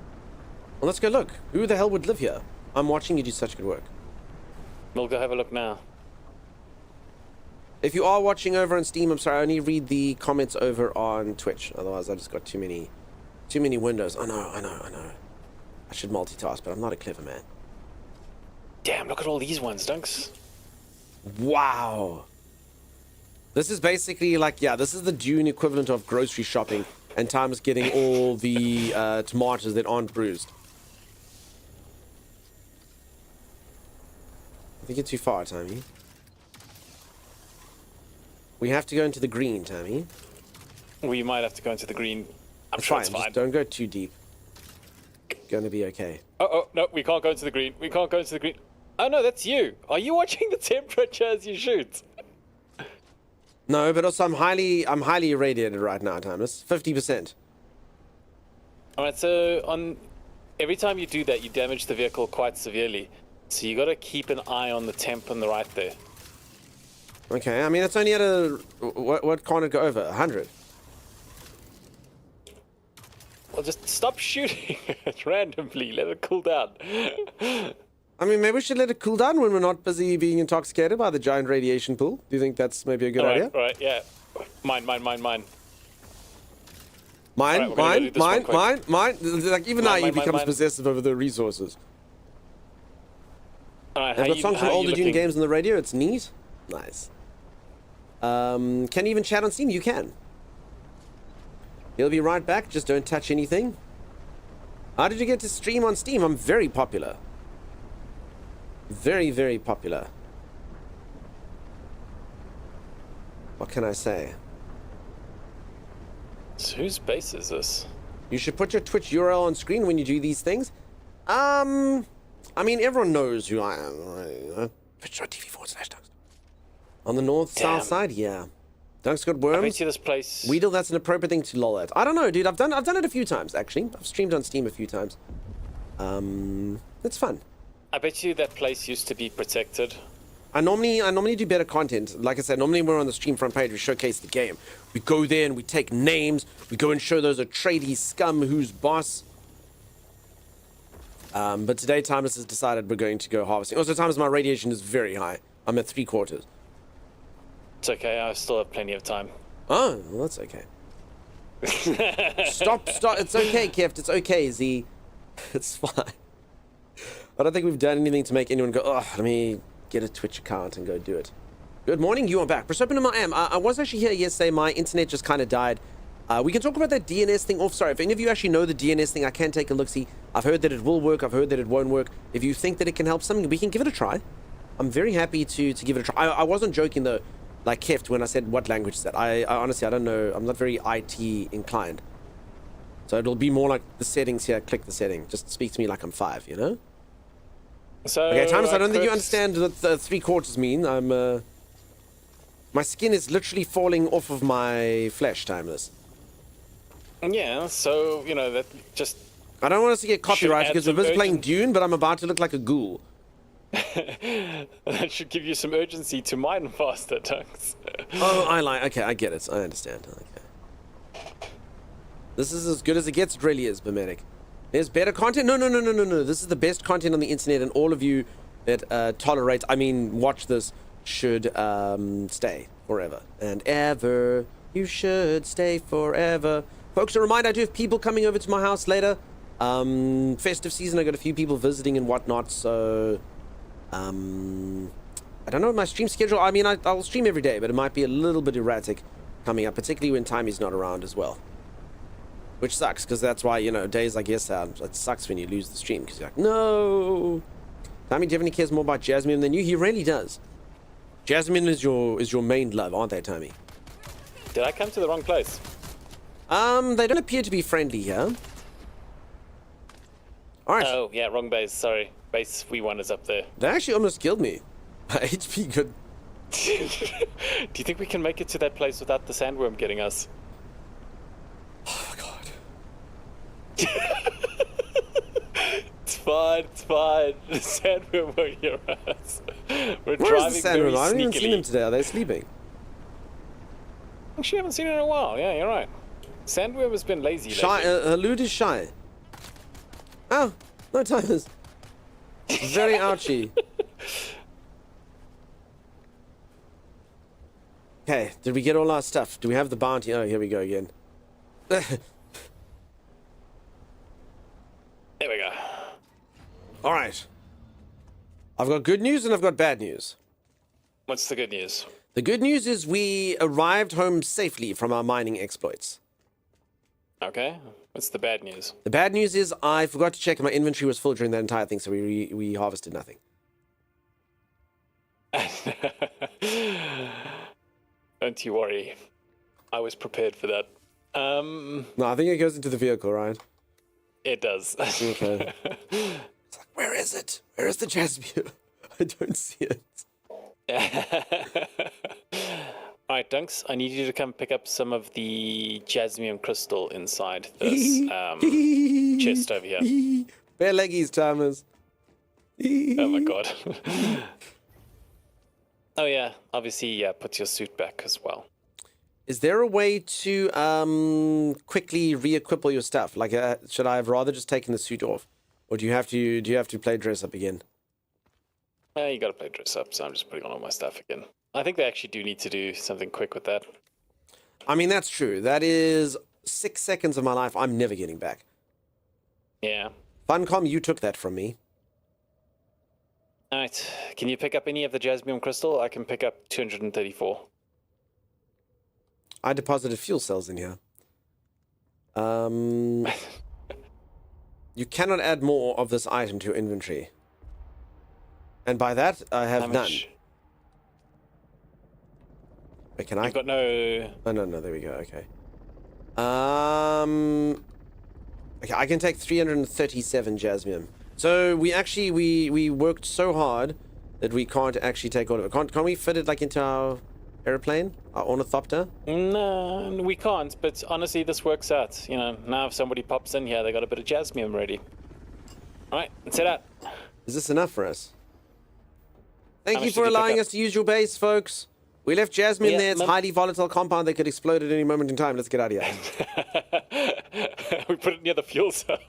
Well, let's go look. Who the hell would live here? I'm watching you do such good work. We'll go have a look now. If you are watching over on Steam, I'm sorry, I only read the comments over on Twitch. Otherwise, I just got too many windows. I know. I should multitask, but I'm not a clever man. Damn, look at all these ones, Dunks. Wow. This is basically like, yeah, this is the Dune equivalent of grocery shopping, and Time's getting all the tomatoes that aren't bruised. I think you're too far, Timmy. We have to go into the green, Tammy. We might have to go into the green. I'm It's sure fine. it's fine. Just don't go too deep. Gonna be okay. Oh, no, we can't go into the green. We can't go into the green. Oh, no, that's you. Are you watching the temperature as you shoot? No, but also I'm highly irradiated right now, Thomas. 50%. Alright, so every time you do that, you damage the vehicle quite severely. So you gotta keep an eye on the temp on the right there. Okay, I mean, it's only at a... What can't it go over? 100? Well, just stop shooting it randomly. Let it cool down. I mean, maybe we should let it cool down when we're not busy being intoxicated by the giant radiation pool. Do you think that's maybe a good idea? Alright, yeah. Mine. Mine. Alright, Like, even now he becomes mine. possessive over the resources. Alright, They've got songs from older Dune games on the radio. It's neat. Nice. Can you even chat on Steam? You can. He'll be right back. Just don't touch anything. How did you get to stream on Steam? I'm very popular. Very, very popular. What can I say? So whose base is this? You should put your Twitch URL on screen when you do these things. I mean, everyone knows who I am. Twitch.tv/Dunks. On the north-south side, yeah. Dunks got I worms. bet you this place... Weedle, that's an appropriate thing to lol at. I don't know, dude. I've done it a few times, actually. I've streamed on Steam a few times. It's fun. I bet you that place used to be protected. I normally do better content. Like I said, normally we're on the stream front page, we showcase the game. We go there and we take names. We go and show those Atreides scum who's boss. But today, Thomas has decided we're going to go harvesting. Also, Thomas, my radiation is very high. I'm at 3/4. It's okay, I still have plenty of time. Oh, well, that's okay. Stop. It's okay, Keft. It's okay, Z. It's fine. I don't think we've done anything to make anyone go, oh, let me get a Twitch account and go do it. Good morning, you are back. Prosopen I am. I was actually here yesterday. My internet just kind of died. We can talk about that DNS thing off. Sorry, if any of you actually know the DNS thing, I can take a look-see. I've heard that it will work. I've heard that it won't work. If you think that it can help something, we can give it a try. I'm very happy to give it a try. I wasn't joking, though, like Keft, when I said what language is that. I honestly, I don't know. I'm not very IT inclined. So it'll be more like the settings here. Click the setting. Just speak to me like I'm 5, you know? So Okay, Thomas, I don't think you understand what the 3/4 mean. My skin is literally falling off of my flesh, Timeless. Yeah, so, you know, that just... I don't want us to get copyrighted because we're some busy playing Dune, but I'm about to look like a ghoul. that should give you some urgency to mine faster, Tunks. Oh, I like. Okay, I get it. I understand. Okay. This is as good as it gets. It really is, Bermedic. There's better content. No. This is the best content on the internet, and all of you that tolerate, I mean, watch this, should stay forever and ever. You should stay forever. Folks, a reminder, I do have people coming over to my house later. Festive season, I got a few people visiting and whatnot, so I don't know my stream schedule. I mean, I'll stream every day, but it might be a little bit erratic coming up, particularly when Timmy's not around as well. Which sucks, because that's why, you know, days like yesterday, it sucks when you lose the stream, because you're like, no! Timmy definitely cares more about Jasmine than you. He really does. Jasmine is your main love, aren't they, Timmy? Did I come to the wrong place? They don't appear to be friendly here. Alright. Oh, yeah, wrong base, sorry. Base V1 is up there. They actually almost killed me. My HP good. Do you think we can make it to that place without the sandworm getting us? Oh my god. It's fine. The sandworm won't hear us. We're Where is driving the sandworm? I haven't even sneakily. seen them today. Are they sleeping? Actually, I haven't seen it in a while. Yeah, you're right. Sandworm has been lazy Shy. lately. Halud is shy. Oh, no timers. Very ouchy. Okay, did we get all our stuff? Do we have the bounty? Oh, here we go again. There we go. All right. I've got good news and I've got bad news. What's the good news? The good news is we arrived home safely from our mining exploits. Okay. What's the bad news? The bad news is I forgot to check if my inventory was full during that entire thing, so we harvested nothing. Don't you worry. I was prepared for that. No, I think it goes into the vehicle, right? It does. Okay. It's like, where is it? Where is the Jasmine? I don't see it. Alright, Dunks, I need you to come pick up some of the jasmium crystal inside this chest over here. Bare leggies, Thomas. Oh my god. Oh yeah, obviously, yeah, put your suit back as well. Is there a way to quickly re-equip all your stuff? Like, should I have rather just taken the suit off, or do you have to play dress up again? You gotta play dress up, so I'm just putting on all my stuff again. I think they actually do need to do something quick with that. I mean, that's true. That is 6 seconds of my life I'm never getting back. Yeah. Funcom, you took that from me. Alright, can you pick up any of the jasmium crystal? I can pick up 234. I deposited fuel cells in here. You cannot add more of this item to your inventory. And by that, I have none. Wait, can I? I've got no... Oh, no, there we go, okay. Okay, I can take 337 jasmium. So we actually, we worked so hard that we can't actually take all of it. Can't we fit it, like, into our airplane? Our ornithopter? No, we can't, but honestly, this works out. You know, now if somebody pops in here, they got a bit of jasmium ready. Alright, let's head out. Is this enough for us? Thank How you much for did you pick allowing up? us to use your base, folks. We left jasmine Yeah, there. It's highly volatile compound that could explode at any moment in time. Let's get out of here. We put it near the fuel cells.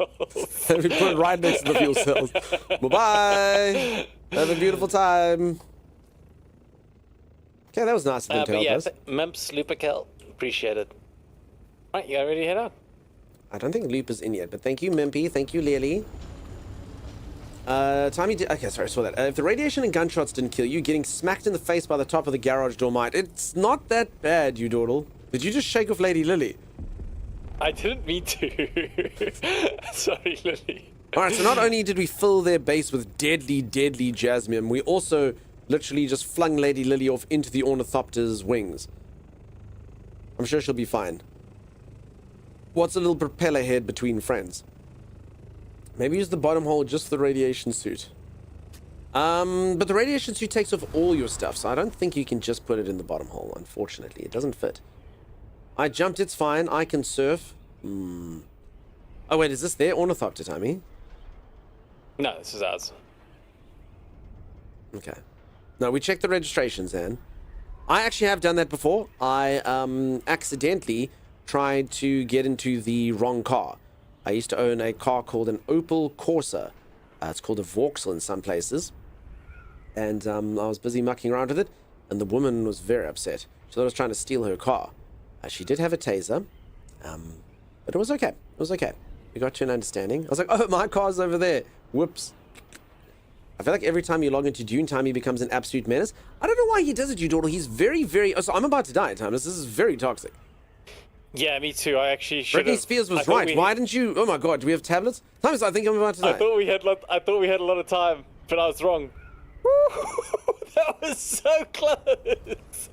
We put it right next to the fuel cells. Bye-bye. Have a beautiful time. Okay, that was nice of them to But help yeah, us. Mimps, Lupercal, appreciate it. Alright, you ready to head out? I don't think Loop is in yet, but thank you, Mimpy. Thank you, Lily. Tommy did... Okay, sorry, I saw that. If the radiation and gunshots didn't kill you, getting smacked in the face by the top of the garage door might. It's not that bad, you dawdle. Did you just shake off Lady Lily? I didn't mean to. Sorry, Lily. All right, so not only did we fill their base with deadly, deadly jasmium, we also literally just flung Lady Lily off into the ornithopter's wings. I'm sure she'll be fine. What's a little propeller head between friends? Maybe use the bottom hole just for the radiation suit. But the radiation suit takes off all your stuff, so I don't think you can just put it in the bottom hole, unfortunately. It doesn't fit. I jumped, it's fine. I can surf. Oh, wait, is this their ornithopter, Tommy? No, this is ours. Okay. No, we checked the registrations, then. I actually have done that before. I accidentally tried to get into the wrong car. I used to own a car called an Opel Corsa. It's called a Vauxhall in some places. And I was busy mucking around with it, and the woman was very upset. She thought I was trying to steal her car. She did have a taser, but it was okay. It was okay. We got to an understanding. I was like, oh, my car's over there. Whoops. I feel like every time you log into Dune, Time he becomes an absolute menace. I don't know why he does it, you Dawdle. He's very, very... Oh, so I'm about to die, Timeless. This is very toxic. Yeah, me too. I actually should Britney Spears was right. Why didn't you... Oh, my God. Do we have tablets? Timeless, I think I'm about to die. I thought we had a lot of time, but I was wrong. That was so close.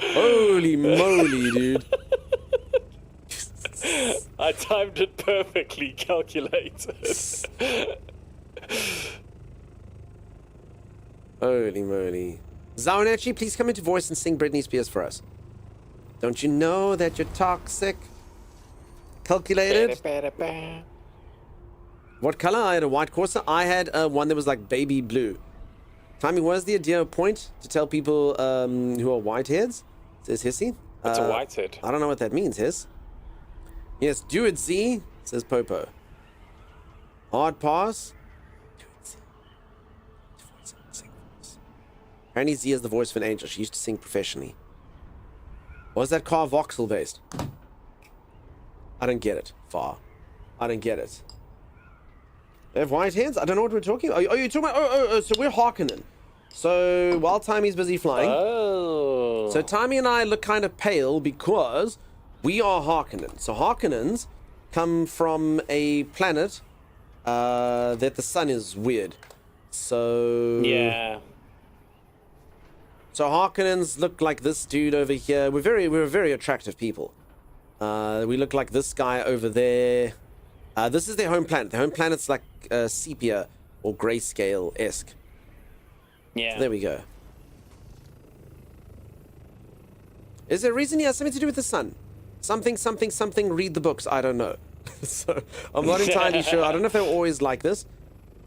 Holy moly, dude. I timed it perfectly calculated. Holy moly. Zaonachi, please come into voice and sing Britney Spears for us. Don't you know that you're toxic? Calculated? What color? I had a white Corsa. I had one that was like baby blue. Timmy, what is the idea of point to tell people who are whiteheads? Says Hissy. What's a whitehead? I don't know what that means, Hiss. Yes, do it, Z, says Popo. Hard pass. Do it, Z. Sing voice. Apparently Z is the voice of an angel. She used to sing professionally. Was that car Vauxhall based? I don't get it. Far. I don't get it. They have white hands? I don't know what we're talking about. Are you talking about... Oh, so we're Harkonnen. So, while Timey's busy flying... Oh. So, Timey and I look kind of pale because we are Harkonnen. So, Harkonnens come from a planet that the sun is weird. So... Yeah. So, Harkonnens look like this dude over here. We're very attractive people. We look like this guy over there. This is their home planet. Their home planet's like sepia or grayscale-esque. Yeah. So there we go. Is there a reason he has something to do with the sun? Something, read the books. I don't know. So I'm not entirely sure. I don't know if they were always like this.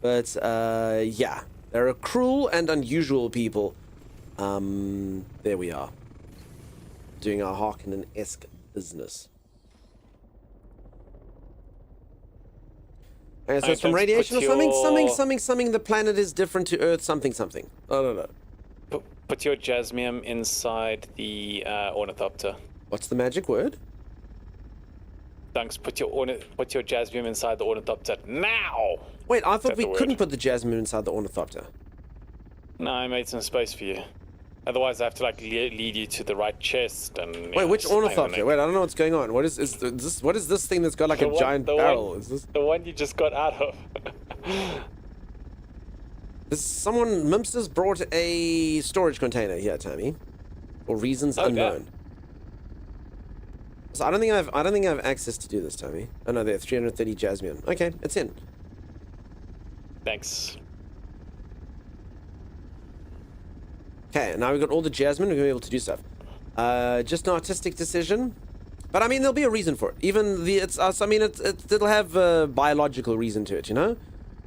But, yeah. They're a cruel and unusual people. There we are. Doing our Harkonnen-esque business. Okay, so it's from radiation or something. The planet is different to Earth, something. I don't know. Put your jasmium inside the ornithopter. What's the magic word? Dunks, put your jasmium inside the ornithopter now! Wait, I thought we couldn't put the jasmine inside the ornithopter. No, I made some space for you. Otherwise, I have to like lead you to the right chest and. Wait, which ornithopter? Wait, I don't know what's going on. What is this? What is this thing that's got like a giant barrel? Is this the one you just got out of? Someone Mimpsters brought a storage container here, Tammy, for reasons unknown. Yeah. So I don't think I have access to do this, Tammy. Oh no, there 330 jasmium. Okay, it's in. Thanks. Okay, now we've got all the jasmine, we're going to be able to do stuff. Just an artistic decision. But, I mean, there'll be a reason for it. Even it'll have a biological reason to it, you know?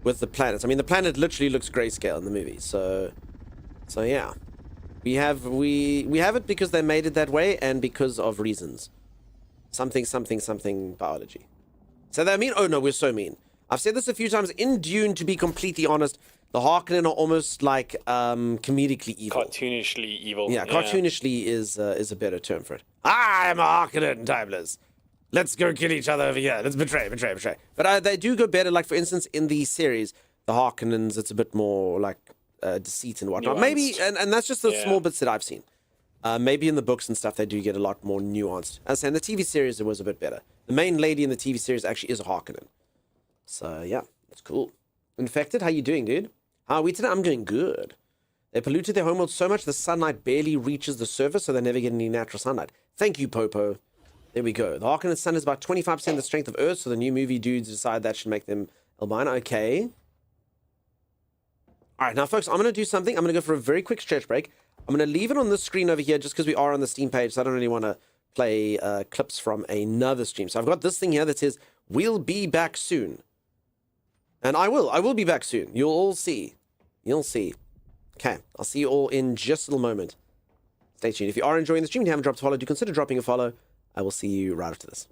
With the planets. I mean, the planet literally looks grayscale in the movie, so yeah. We have it because they made it that way and because of reasons. Something biology. So they mean? Oh, no, we're so mean. I've said this a few times. In Dune, to be completely honest, the Harkonnen are almost like comedically evil. Cartoonishly evil. Yeah, cartoonishly is a better term for it. I'm a Harkonnen, Timeless. Let's go kill each other over here. Let's betray. But they do go better. Like, for instance, in the series, the Harkonnens, it's a bit more like deceit and whatnot. Nuanced. Maybe, and that's just the small bits that I've seen. Maybe in the books and stuff, they do get a lot more nuanced. As I say, in the TV series, it was a bit better. The main lady in the TV series actually is a Harkonnen. So, yeah, that's cool. Infected, how you doing, dude? How are we today? I'm doing good. They polluted their homeworld so much the sunlight barely reaches the surface, so they never get any natural sunlight. Thank you, Popo. There we go. The Harkonnen sun is about 25% the strength of Earth, so the new movie dudes decide that should make them albino. Okay. All right, now, folks, I'm going to do something. I'm going to go for a very quick stretch break. I'm going to leave it on this screen over here just because we are on the Steam page, so I don't really want to play clips from another stream. So I've got this thing here that says, we'll be back soon. And I will be back soon. You'll all see. You'll see. Okay, I'll see you all in just a little moment. Stay tuned. If you are enjoying the stream and you haven't dropped a follow, do consider dropping a follow. I will see you right after this.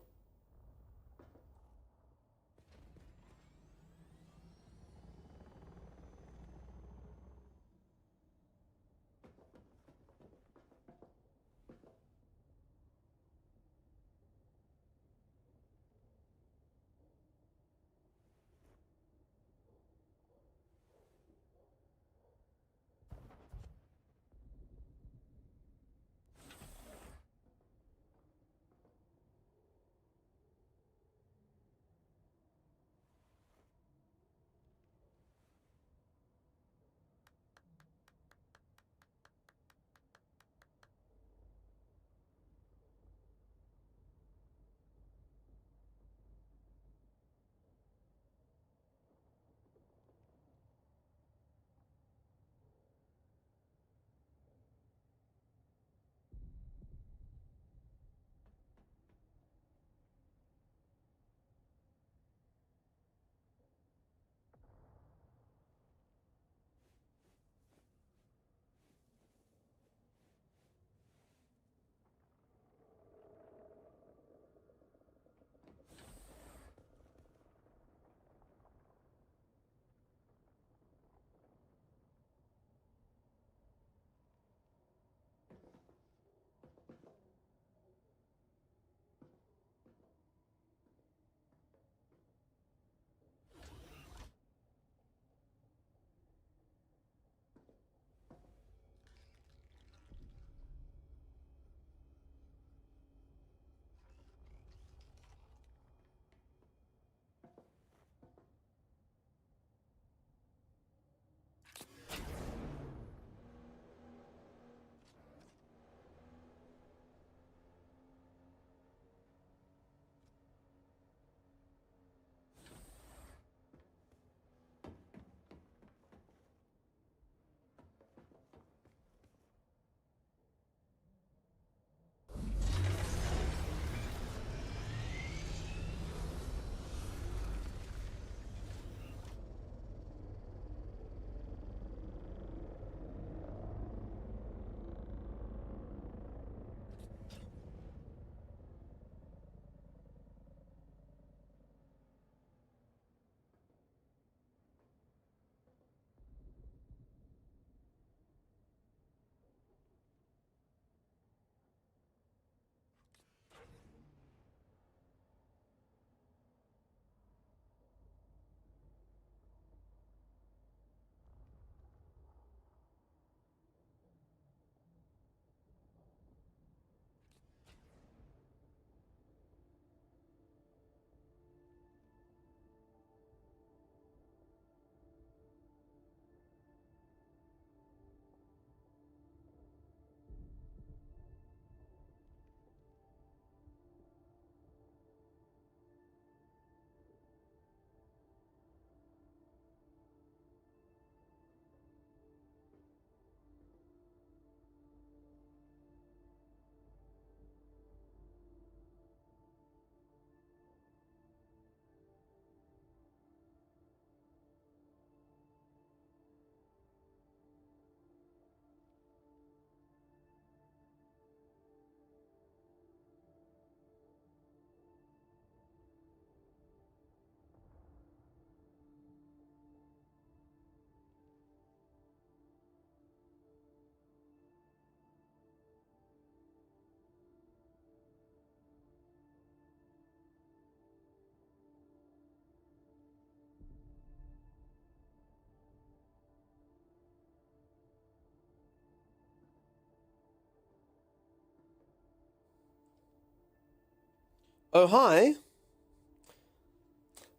Oh, hi.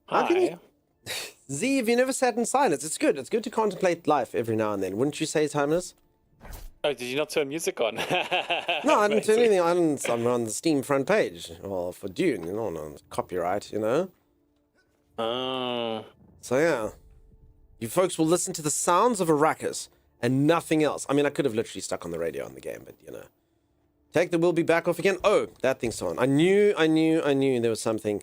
How can you... Hi. Z, have you never sat in silence? It's good. It's good to contemplate life every now and then. Wouldn't you say, Timeless? Oh, did you not turn music on? No, I didn't turn Amazing. anything on. I'm on the Steam front page. Well, for Dune, no copyright, Oh. So, yeah. You folks will listen to the sounds of Arrakis and nothing else. I mean, I could have literally stuck on the radio in the game, but, Take the Will Be Back off again. Oh, that thing's on. I knew there was something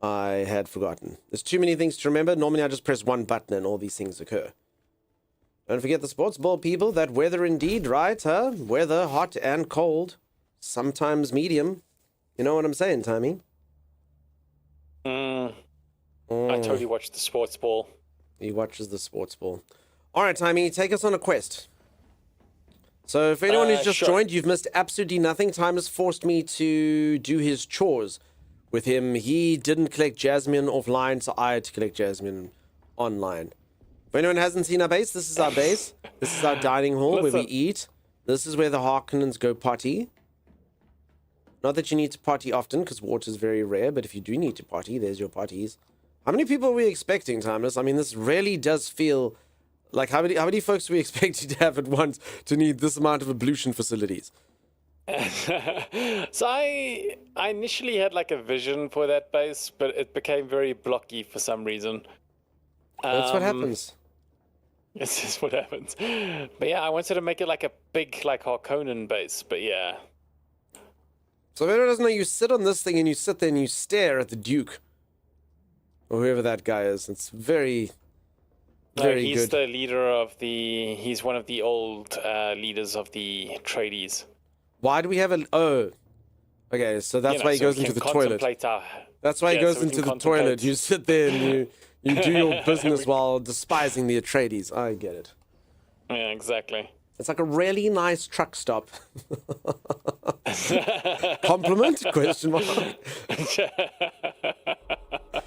I had forgotten. There's too many things to remember. Normally, I just press one button and all these things occur. Don't forget the sports ball, people. That weather indeed, right, huh? Weather, hot and cold. Sometimes medium. You know what I'm saying, Tommy? I totally watched the sports ball. He watches the sports ball. All right, Tommy, take us on a quest. So if anyone who's just sure. joined, you've missed absolutely nothing. Time has forced me to do his chores with him. He didn't collect Jasmine offline, so I had to collect Jasmine online. If anyone hasn't seen our base, this is our base. This is our dining hall where we Listen. eat. This is where the Harkonnens go potty. Not that you need to potty often, because water is very rare, but if you do need to potty, there's your potties. How many people are we expecting, Timeless? I mean, this really does feel like how many folks are we expecting to have at once to need this amount of ablution facilities? So I initially had like a vision for that base, but it became very blocky for some reason. That's what happens. This is what happens. But yeah, I wanted to make it like a big like Harkonnen base, but yeah. So if anyone doesn't know, you sit on this thing and you sit there and you stare at the Duke. Or whoever that guy is. It's very, very he's good. the leader of he's one of the old leaders of the Atreides. Why do we have a... Oh. Okay, so that's why he goes into the toilet. That's why he goes into the toilet. You sit there and you do your business while despising the Atreides. I get it. Yeah, exactly. It's like a really nice truck stop. Compliment? Question mark.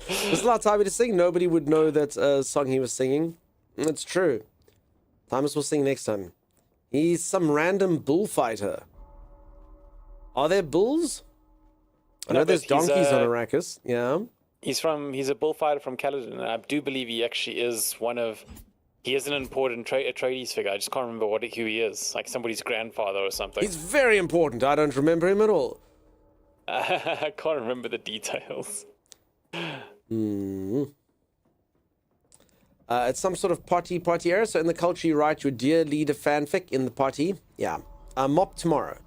There's a lot of time to sing. Nobody would know that song he was singing. It's true. Thomas will sing next time. He's some random bullfighter. Are there bulls? I know there's donkeys on Arrakis. Yeah. He's a bullfighter from Caledon, and I do believe he actually is he is an important Atreides figure. I just can't remember who he is. Like somebody's grandfather or something. He's very important. I don't remember him at all. I can't remember the details. It's some sort of party area. So in the culture, you write your dear leader fanfic in the party. Yeah. Mop tomorrow.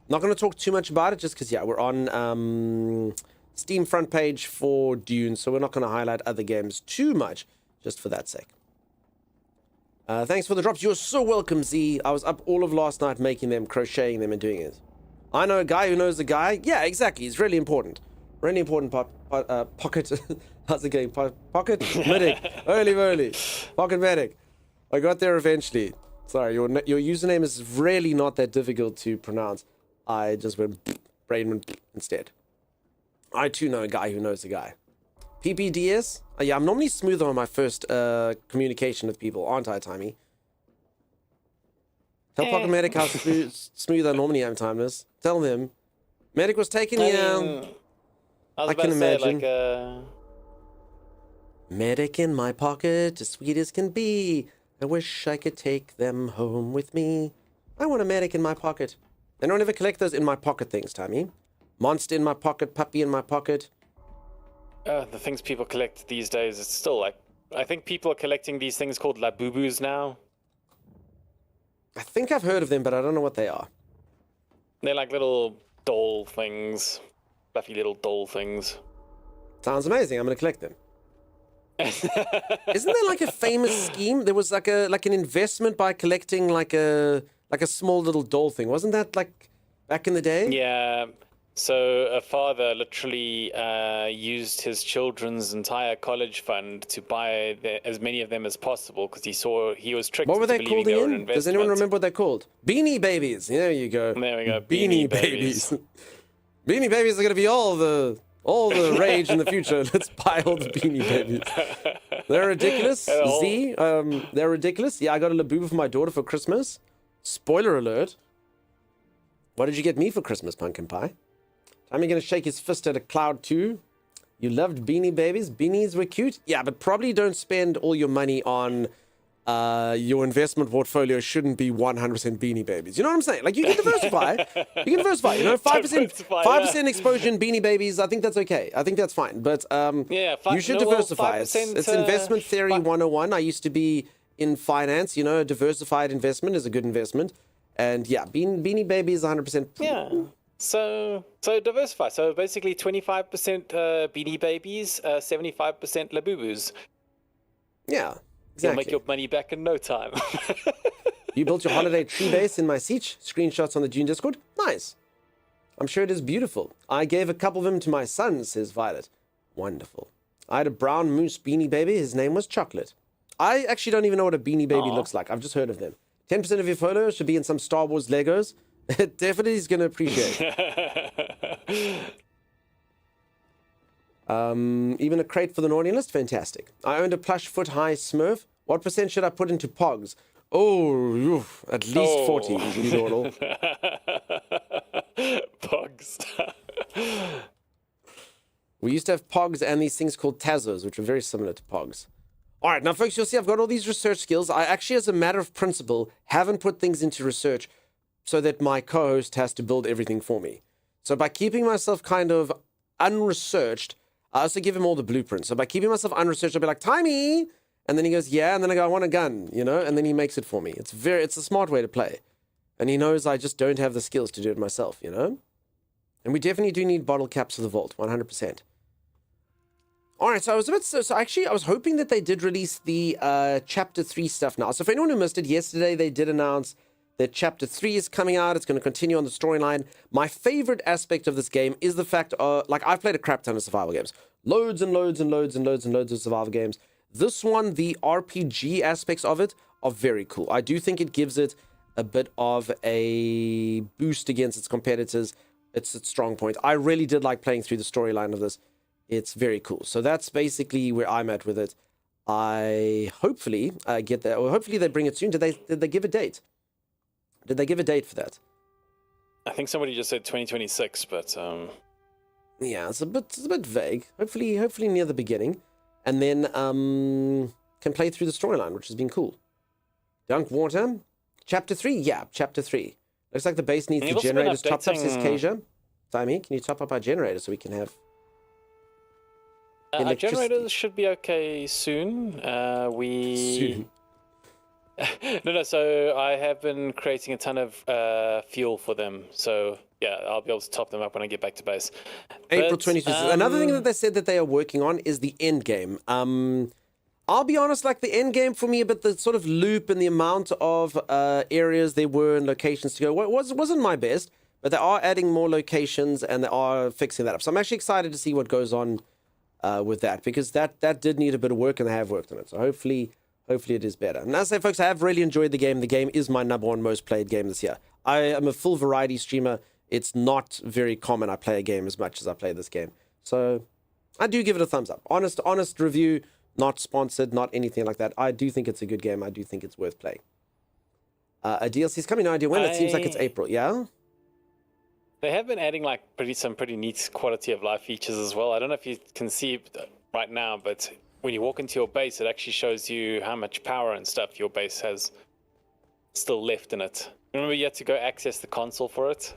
Not going to talk too much about it just because, we're on Steam front page for Dune. So we're not going to highlight other games too much just for that sake. Thanks for the drops. You're so welcome, Z. I was up all of last night making them, crocheting them and doing it. I know a guy who knows a guy. Yeah, exactly. It's really important. Really important pocket. How's it going? Pocket medic. Holy. Pocket medic. I got there eventually. Sorry, your username is really not that difficult to pronounce. I just went brain went instead. I too know a guy who knows a guy. PPDS? Yeah, I'm normally smoother on my first communication with people, aren't I, Timey? Tell Pocket Medic how smooth I normally am, Timeless. Tell him. Medic was taken, I can imagine. Medic in my pocket, as sweet as can be. I wish I could take them home with me. I want a medic in my pocket. They don't ever collect those in my pocket things, Timey. Monster in my pocket, puppy in my pocket. The things people collect these days, it's still like... I think people are collecting these things called labubus now. I think I've heard of them, but I don't know what they are. They're like little doll things. Fluffy little doll things. Sounds amazing. I'm going to collect them. Isn't there like a famous scheme? There was like an investment by collecting like a small little doll thing. Wasn't that like back in the day? Yeah. So a father literally used his children's entire college fund to buy as many of them as possible because he was tricked. What were they into called believing again? Does anyone remember what they're called? Beanie Babies. There you go. There we go. Beanie Babies. Beanie Babies are going to be all the rage in the future. Let's buy all the Beanie Babies. They're ridiculous. Z, they're ridiculous. Yeah, I got a Labubu for my daughter for Christmas. Spoiler alert. What did you get me for Christmas, Pumpkin Pie? I'm going to shake his fist at a cloud too. You loved Beanie Babies. Beanies were cute. Yeah, but probably don't spend all your money on your investment portfolio shouldn't be 100% Beanie Babies. You know what I'm saying? Like, you can diversify. You can diversify. You know, 5% exposure in Beanie Babies, I think that's okay. I think that's fine. But you should diversify. It's investment theory 101. I used to be in finance. You know, a diversified investment is a good investment. And yeah, Beanie Babies 100%. Yeah. So diversify. So basically 25% Beanie Babies, 75% Labubus. Yeah, exactly. You'll make your money back in no time. You built your holiday tree base in my siege. Screenshots on the Dune Discord. Nice. I'm sure it is beautiful. I gave a couple of them to my son, says Violet. Wonderful. I had a brown moose Beanie Baby. His name was Chocolate. I actually don't even know what a Beanie Baby looks like. I've just heard of them. 10% of your photos should be in some Star Wars Legos. Definitely is going to appreciate it. Even a crate for the naughty list? Fantastic. I owned a plush foot-high Smurf. What percent should I put into Pogs? Oh, at least 40. Pogs. We used to have Pogs and these things called Tazos, which were very similar to Pogs. All right, now, folks, you'll see I've got all these research skills. I actually, as a matter of principle, haven't put things into research so that my co-host has to build everything for me. So by keeping myself kind of unresearched, I also give him all the blueprints. So by keeping myself unresearched, I'll be like, Timey! And then he goes, yeah. And then I go, I want a gun, you know? And then he makes it for me. It's a smart way to play. And he knows I just don't have the skills to do it myself, you know? And we definitely do need bottle caps for the vault, 100%. All right, so I was actually, I was hoping that they did release the Chapter 3 stuff now. So for anyone who missed it, yesterday they did announce that Chapter 3 is coming out. It's going to continue on the storyline. My favorite aspect of this game is the fact, like, I've played a crap ton of survival games. Loads and loads and loads and loads and loads of survival games. This one, the RPG aspects of it are very cool. I do think it gives it a bit of a boost against its competitors. It's its strong point. I really did like playing through the storyline of this. It's very cool. So that's basically where I'm at with it. I hopefully get that, or hopefully they bring it soon. Did they give a date? Did they give a date for that? I think somebody just said 2026, but yeah, it's a bit vague. Hopefully near the beginning, and then can play through the storyline, which has been cool. Dunk water, Chapter 3. Yeah, Chapter 3. Looks like the base needs the generators topped up. Says Kasia. Timey, can you top up our generator so we can have? Our generators should be okay soon. Soon. No, so I have been creating a ton of fuel for them. So, yeah, I'll be able to top them up when I get back to base. April 26th. Another thing that they said that they are working on is the end game. I'll be honest, like, the end game for me, but the sort of loop and the amount of areas there were and locations to go wasn't my best, but they are adding more locations and they are fixing that up. So I'm actually excited to see what goes on with that, because that did need a bit of work and they have worked on it. So hopefully it is better. And as I say, folks, I have really enjoyed the game. The game is my #1 most played game this year. I am a full variety streamer. It's not very common I play a game as much as I play this game. So I do give it a thumbs up. Honest review, not sponsored, not anything like that. I do think it's a good game. I do think it's worth playing. A DLC is coming, no idea when. It seems like it's April, yeah? They have been adding like some pretty neat quality of life features as well. I don't know if you can see right now, but when you walk into your base, it actually shows you how much power and stuff your base has still left in it. Remember, you had to go access the console for it?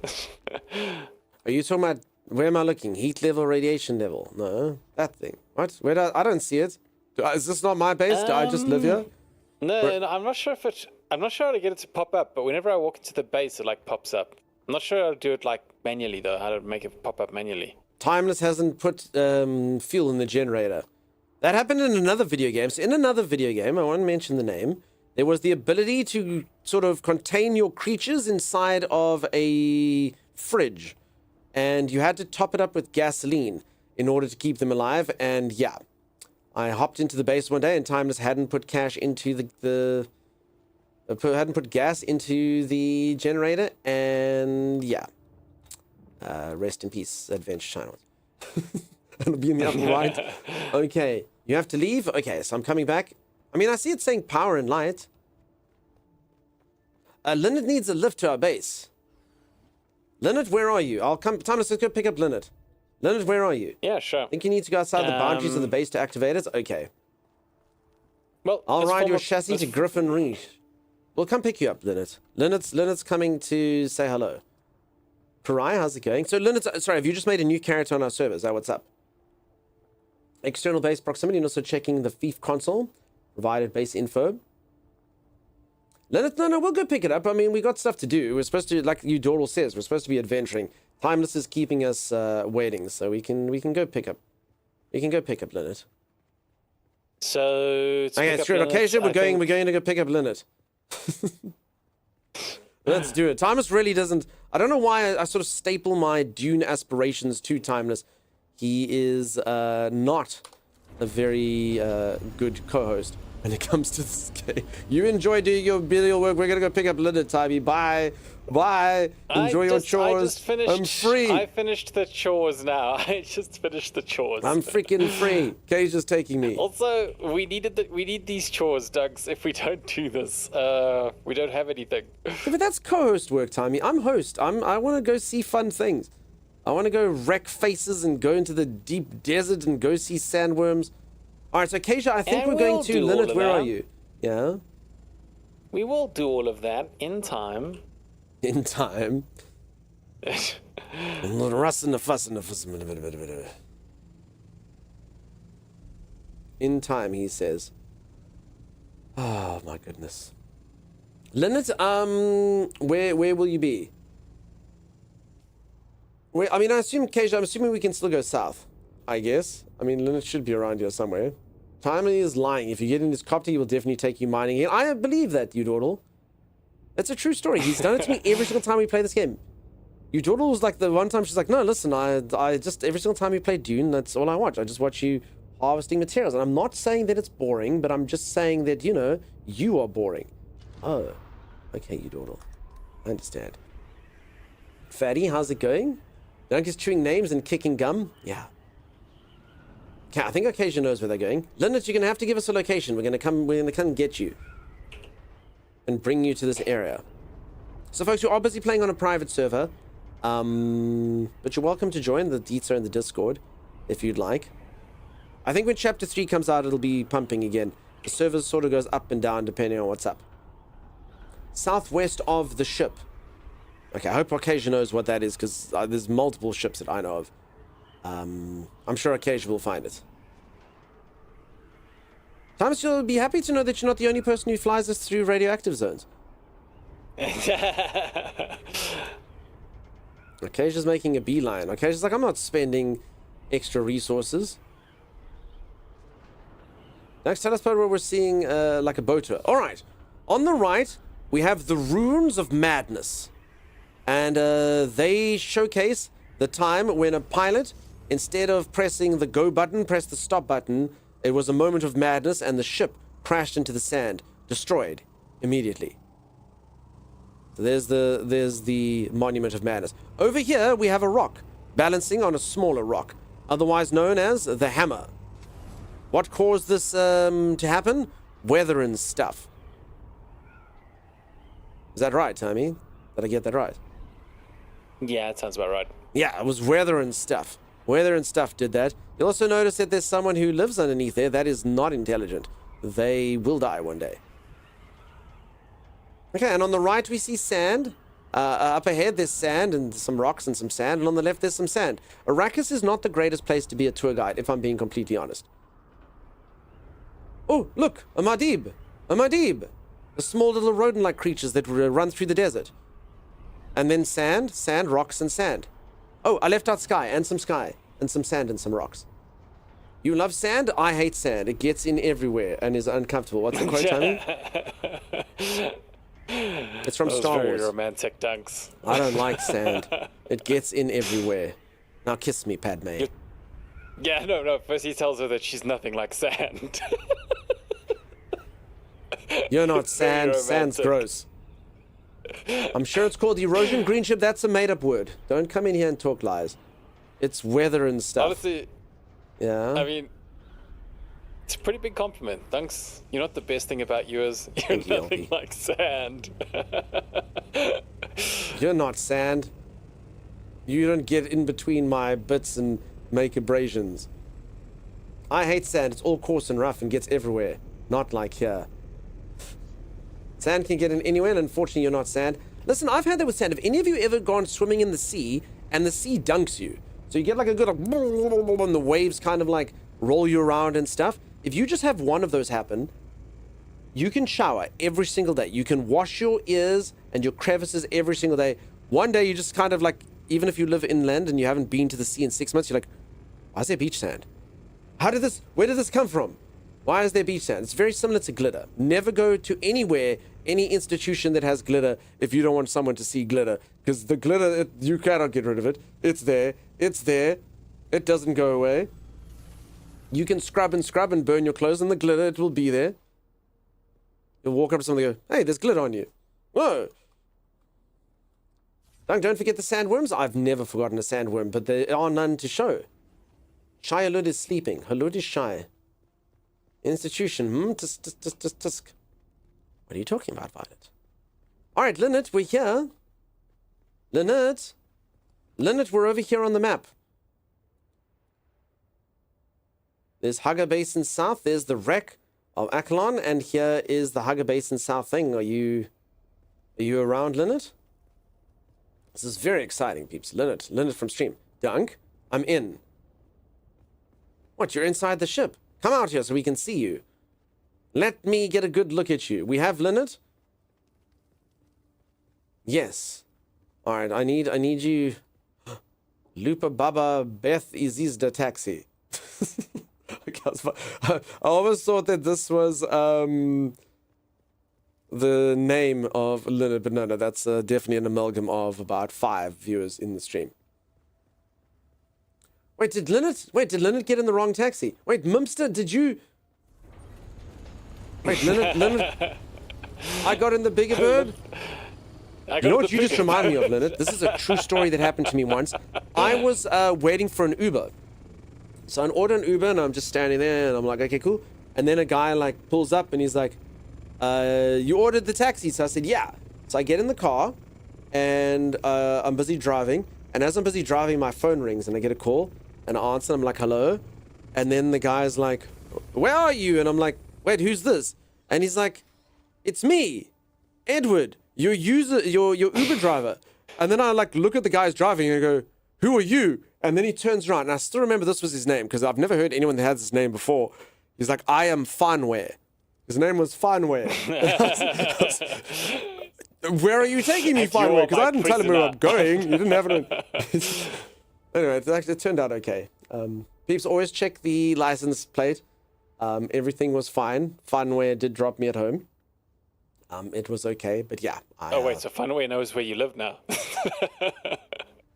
Are you talking about, where am I looking? Heat level, radiation level? No, that thing. What? I don't see it. Is this not my base? Do I just live here? No, I'm not sure I'm not sure how to get it to pop up, but whenever I walk into the base, it like pops up. I'm not sure how to do it like manually though, how to make it pop up manually. Timeless hasn't put fuel in the generator. That happened in another video game. So in another video game, I won't mention the name, there was the ability to sort of contain your creatures inside of a fridge. And you had to top it up with gasoline in order to keep them alive. And yeah, I hopped into the base one day and Timeless hadn't put cash into hadn't put gas into the generator. And yeah, rest in peace, Adventure Channel. It'll be in the upper right. Okay, you have to leave. Okay, so I'm coming back. I mean, I see it saying power and light. Lynette needs a lift to our base. Leonard, where are you? I'll come. Thomas, let's go pick up Leonard. Leonard, where are you? Yeah, sure. I think you need to go outside the boundaries of the base to activate it. Okay. Well, I'll ride your chassis to Griffin Reach. We'll come pick you up, Leonard. Leonard's coming to say hello. Karai, how's it going? So, Leonard, sorry, have you just made a new character on our server? Is that what's up? External base proximity and also checking the Thief console. Provided base info. Leonard, no, we'll go pick it up. I mean, we got stuff to do. We're supposed to, like Doral says, we're supposed to be adventuring. Timeless is keeping us waiting, so we can go pick up. We can go pick up Leonard. So, okay, screw it. Occasion, we're going to go pick up Leonard. Let's do it. Timeless really doesn't. I don't know why I sort of staple my Dune aspirations to Timeless. He is not a very good co-host when it comes to this game. You enjoy doing your video work. We're gonna go pick up Leonard, Tybee. Bye. Enjoy your chores. I'm free. I finished the chores now. I just finished the chores. I'm freaking free. Kay's just taking me. Also, we need these chores, Dougs. If we don't do this, we don't have anything. Yeah, but that's co-host work, Timey. I'm host. I want to go see fun things. I want to go wreck faces and go into the deep desert and go see sandworms. All right, so Keisha, I think we're going to Leonard. Where are you? Yeah. We will do all of that in time. In time. In time, he says. Oh my goodness. Leonard, where will you be? I mean, I assume, Keisha, I'm assuming we can still go south, I guess. I mean, Leonard should be around here somewhere. Timely is lying. If you get in his copter, he will definitely take you mining. And I believe that, Udordle. That's a true story. He's done it to me every single time we play this game. Udordle was like the one time she's like, no, listen, I just, every single time we play Dune, that's all I watch. I just watch you harvesting materials. And I'm not saying that it's boring, but I'm just saying that, you know, you are boring. Oh, okay, Udordle. I understand. Fatty, how's it going? Duncan's chewing names and kicking gum? Yeah. Okay, I think Occasion knows where they're going. Leonard, you're going to have to give us a location. We're going to come get you. And bring you to this area. So, folks, you are busy playing on a private server. But you're welcome to join. The deets are in the Discord, if you'd like. I think when Chapter 3 comes out, it'll be pumping again. The server sort of goes up and down depending on what's up. Southwest of the ship. Okay, I hope Occasion knows what that is, because there's multiple ships that I know of. I'm sure Occasion will find it. Thomas, you'll be happy to know that you're not the only person who flies us through radioactive zones. Occasion's making a beeline. Occasion's like, I'm not spending extra resources. Next, tell us about where we're seeing like a boat tour. All right. On the right, we have the Runes of Madness. And they showcase the time when a pilot, instead of pressing the go button, pressed the stop button. It was a moment of madness, and the ship crashed into the sand, destroyed immediately. So there's the Monument of Madness. Over here, we have a rock, balancing on a smaller rock, otherwise known as the Hammer. What caused this to happen? Weather and stuff. Is that right, Tommy? Did I get that right? Yeah, that sounds about right. Yeah, it was weather and stuff. Weather and stuff did that. You'll also notice that there's someone who lives underneath there that is not intelligent. They will die one day. Okay, and on the right we see sand. Up ahead there's sand and some rocks and some sand, and on the left there's some sand. Arrakis is not the greatest place to be a tour guide, if I'm being completely honest. Oh, look, a Madib. A Madib. The small little rodent-like creatures that run through the desert. And then sand, rocks, and sand. Oh, I left out sky, and some sand and some rocks. You love sand? I hate sand. It gets in everywhere and is uncomfortable. What's the quote, Tommy? It's from Star Wars. Very romantic, Dunks. I don't like sand. It gets in everywhere. Now kiss me, Padme. Yeah, no. First he tells her that she's nothing like sand. You're not sand. Sand's gross. I'm sure it's called erosion. Green ship, that's a made-up word. Don't come in here and talk lies. It's weather and stuff. Honestly, yeah. I mean, it's a pretty big compliment. Thanks. You know what the best thing about you is? You're nothing like sand. You're not sand. You don't get in between my bits and make abrasions. I hate sand. It's all coarse and rough and gets everywhere. Not like here. Sand can get in anywhere, and unfortunately you're not sand. Listen, I've had that with sand. Have any of you ever gone swimming in the sea and the sea dunks you? So you get like a good, like, and the waves kind of like roll you around and stuff. If you just have one of those happen, you can shower every single day. You can wash your ears and your crevices every single day. One day you just kind of like, even if you live inland and you haven't been to the sea in 6 months, you're like, why is there beach sand? Where did this come from? Why is there beach sand? It's very similar to glitter. Never go to anywhere, any institution that has glitter if you don't want someone to see glitter. Because the glitter, you cannot get rid of it. It's there. It's there. It doesn't go away. You can scrub and burn your clothes and the glitter, it will be there. You'll walk up to someone and go, hey, there's glitter on you. Whoa. Don't forget the sandworms. I've never forgotten a sandworm, but there are none to show. Shy Alud is sleeping. Alud is shy. Institution. Tisk. What are you talking about, Violet? All right, Lynette, we're here. Lynette, we're over here on the map. There's Hugger Basin South. There's the wreck of Akalon, and here is the Hugger Basin South thing. Are you around, Lynette? This is very exciting, peeps. Lynette from stream. Dunk, I'm in. What, you're inside the ship? Come out here so we can see you. Let me get a good look at you. We have Lynette? Yes. All right, I need you. Lupa Baba Beth Izizda Taxi. I always thought that this was the name of Lynette, but no, that's definitely an amalgam of about 5 viewers in the stream. Wait, did Lynette get in the wrong taxi? Wait, Mumster, did you... Wait, Lynette, I got in the bigger bird? You know what you just reminded me of, Lynette? This is a true story that happened to me once. I was waiting for an Uber. So I ordered an Uber, and I'm just standing there, and I'm like, okay, cool. And then a guy, like, pulls up, and he's like, you ordered the taxi? So I said, yeah. So I get in the car, and I'm busy driving. And as I'm busy driving, my phone rings, and I get a call. And I answer, I'm like, hello? And then the guy's like, where are you? And I'm like, wait, who's this? And he's like, it's me, Edward, your Uber driver. And then I like look at the guys driving and I go, who are you? And then he turns around, and I still remember this was his name because I've never heard anyone that had this name before. He's like, I am Fanware. His name was Fanware. Where are you taking me, Fanware? Because I didn't tell him where I'm going. You didn't have it. Anyway, it turned out okay. Peeps, always check the license plate. Everything was fine. Funware did drop me at home. It was okay, but yeah. Oh wait, so Funware knows where you live now.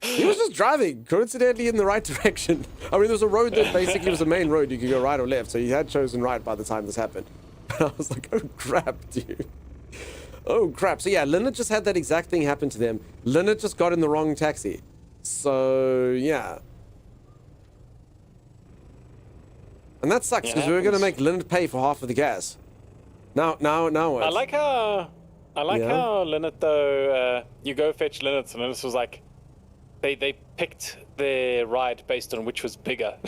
He was just driving, coincidentally, in the right direction. I mean, there's a road that basically was a main road. You could go right or left, so he had chosen right by the time this happened. And I was like, oh crap, dude. Oh crap. So yeah, Lynette just had that exact thing happen to them. Lynette just got in the wrong taxi. So yeah. And that sucks because we were going to make Lynette pay for half of the gas. Now what? I like how Lynette though. You go fetch Lynette, and Lynette was like, they picked their ride based on which was bigger.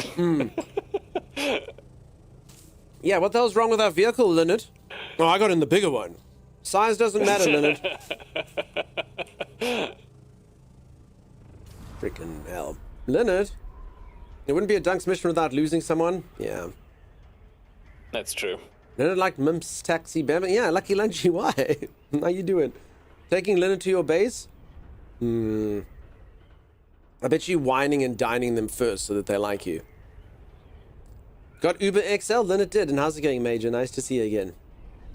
Yeah, what the hell's wrong with our vehicle, Lynette? Oh, I got in the bigger one. Size doesn't matter, Lynette. Freaking hell, Lynette. It wouldn't be a Dunk's mission without losing someone. Yeah. That's true. Lynette like Mimps Taxi Bam. Yeah, Lucky Lunchy, why? How you doing? Taking Lynette to your base? I bet you whining and dining them first so that they like you. Got Uber XL? Lynette did. And how's it going, Major? Nice to see you again.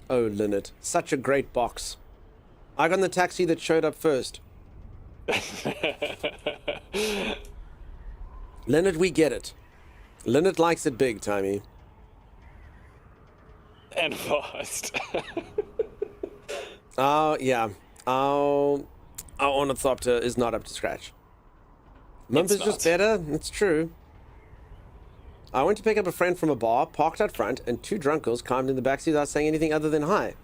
Oh, Lynette. Such a great box. I got in the taxi that showed up first. Lynette, we get it. Lynette likes it big, Timey. And fast. Yeah. Our Ornithopter is not up to scratch. Mump is just better. It's true. I went to pick up a friend from a bar, parked out front, and 2 drunkles climbed in the backseat without saying anything other than hi.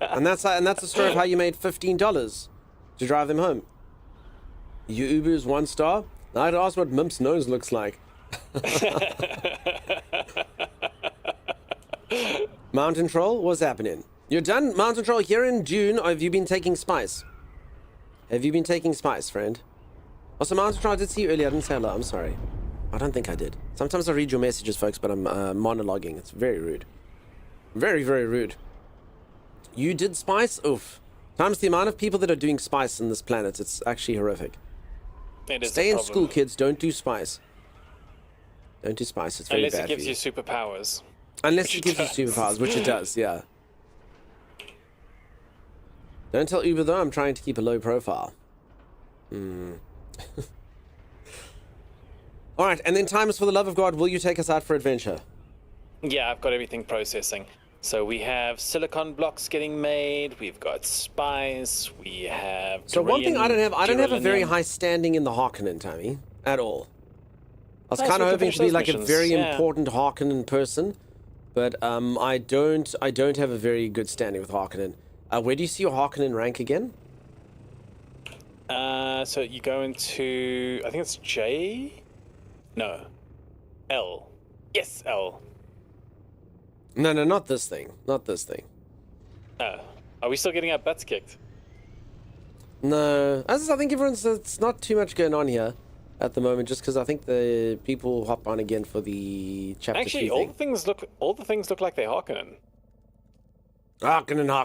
And that's the story of how you made $15 to drive them home. Your Uber's 1 star? I'd ask what Mimp's nose looks like. Mountain Troll, what's happening? You're done, Mountain Troll, here in Dune, or have you been taking spice? Have you been taking spice, friend? Also, Mountain Troll, I did see you earlier. I didn't say hello. I'm sorry. I don't think I did. Sometimes I read your messages, folks, but I'm monologuing. It's very rude. Very, very rude. You did spice? Oof. Times the amount of people that are doing spice on this planet, it's actually horrific. Stay in school, kids. Don't do spice. Don't do spice. It's very bad. Unless it gives you superpowers. Unless it gives you superpowers, which it does, yeah. Don't tell Uber, though. I'm trying to keep a low profile. Alright, and then Times, for the love of God, will you take us out for adventure? Yeah, I've got everything processing. So we have silicon blocks getting made, we've got spice, we have... So one thing I don't have a very high standing in the Harkonnen, Tammy, at all. I was kind of hoping to be like a very important Harkonnen person, but I don't have a very good standing with Harkonnen. Where do you see your Harkonnen rank again? So you go into, I think it's J? No. L. Yes, L. No, not this thing. Not this thing. Are we still getting our butts kicked? No. I think it's not too much going on here at the moment, just because I think the people hop on again for the chapter 3 Actually, thing. all the things look like they're Harkonnen. Harkonnen.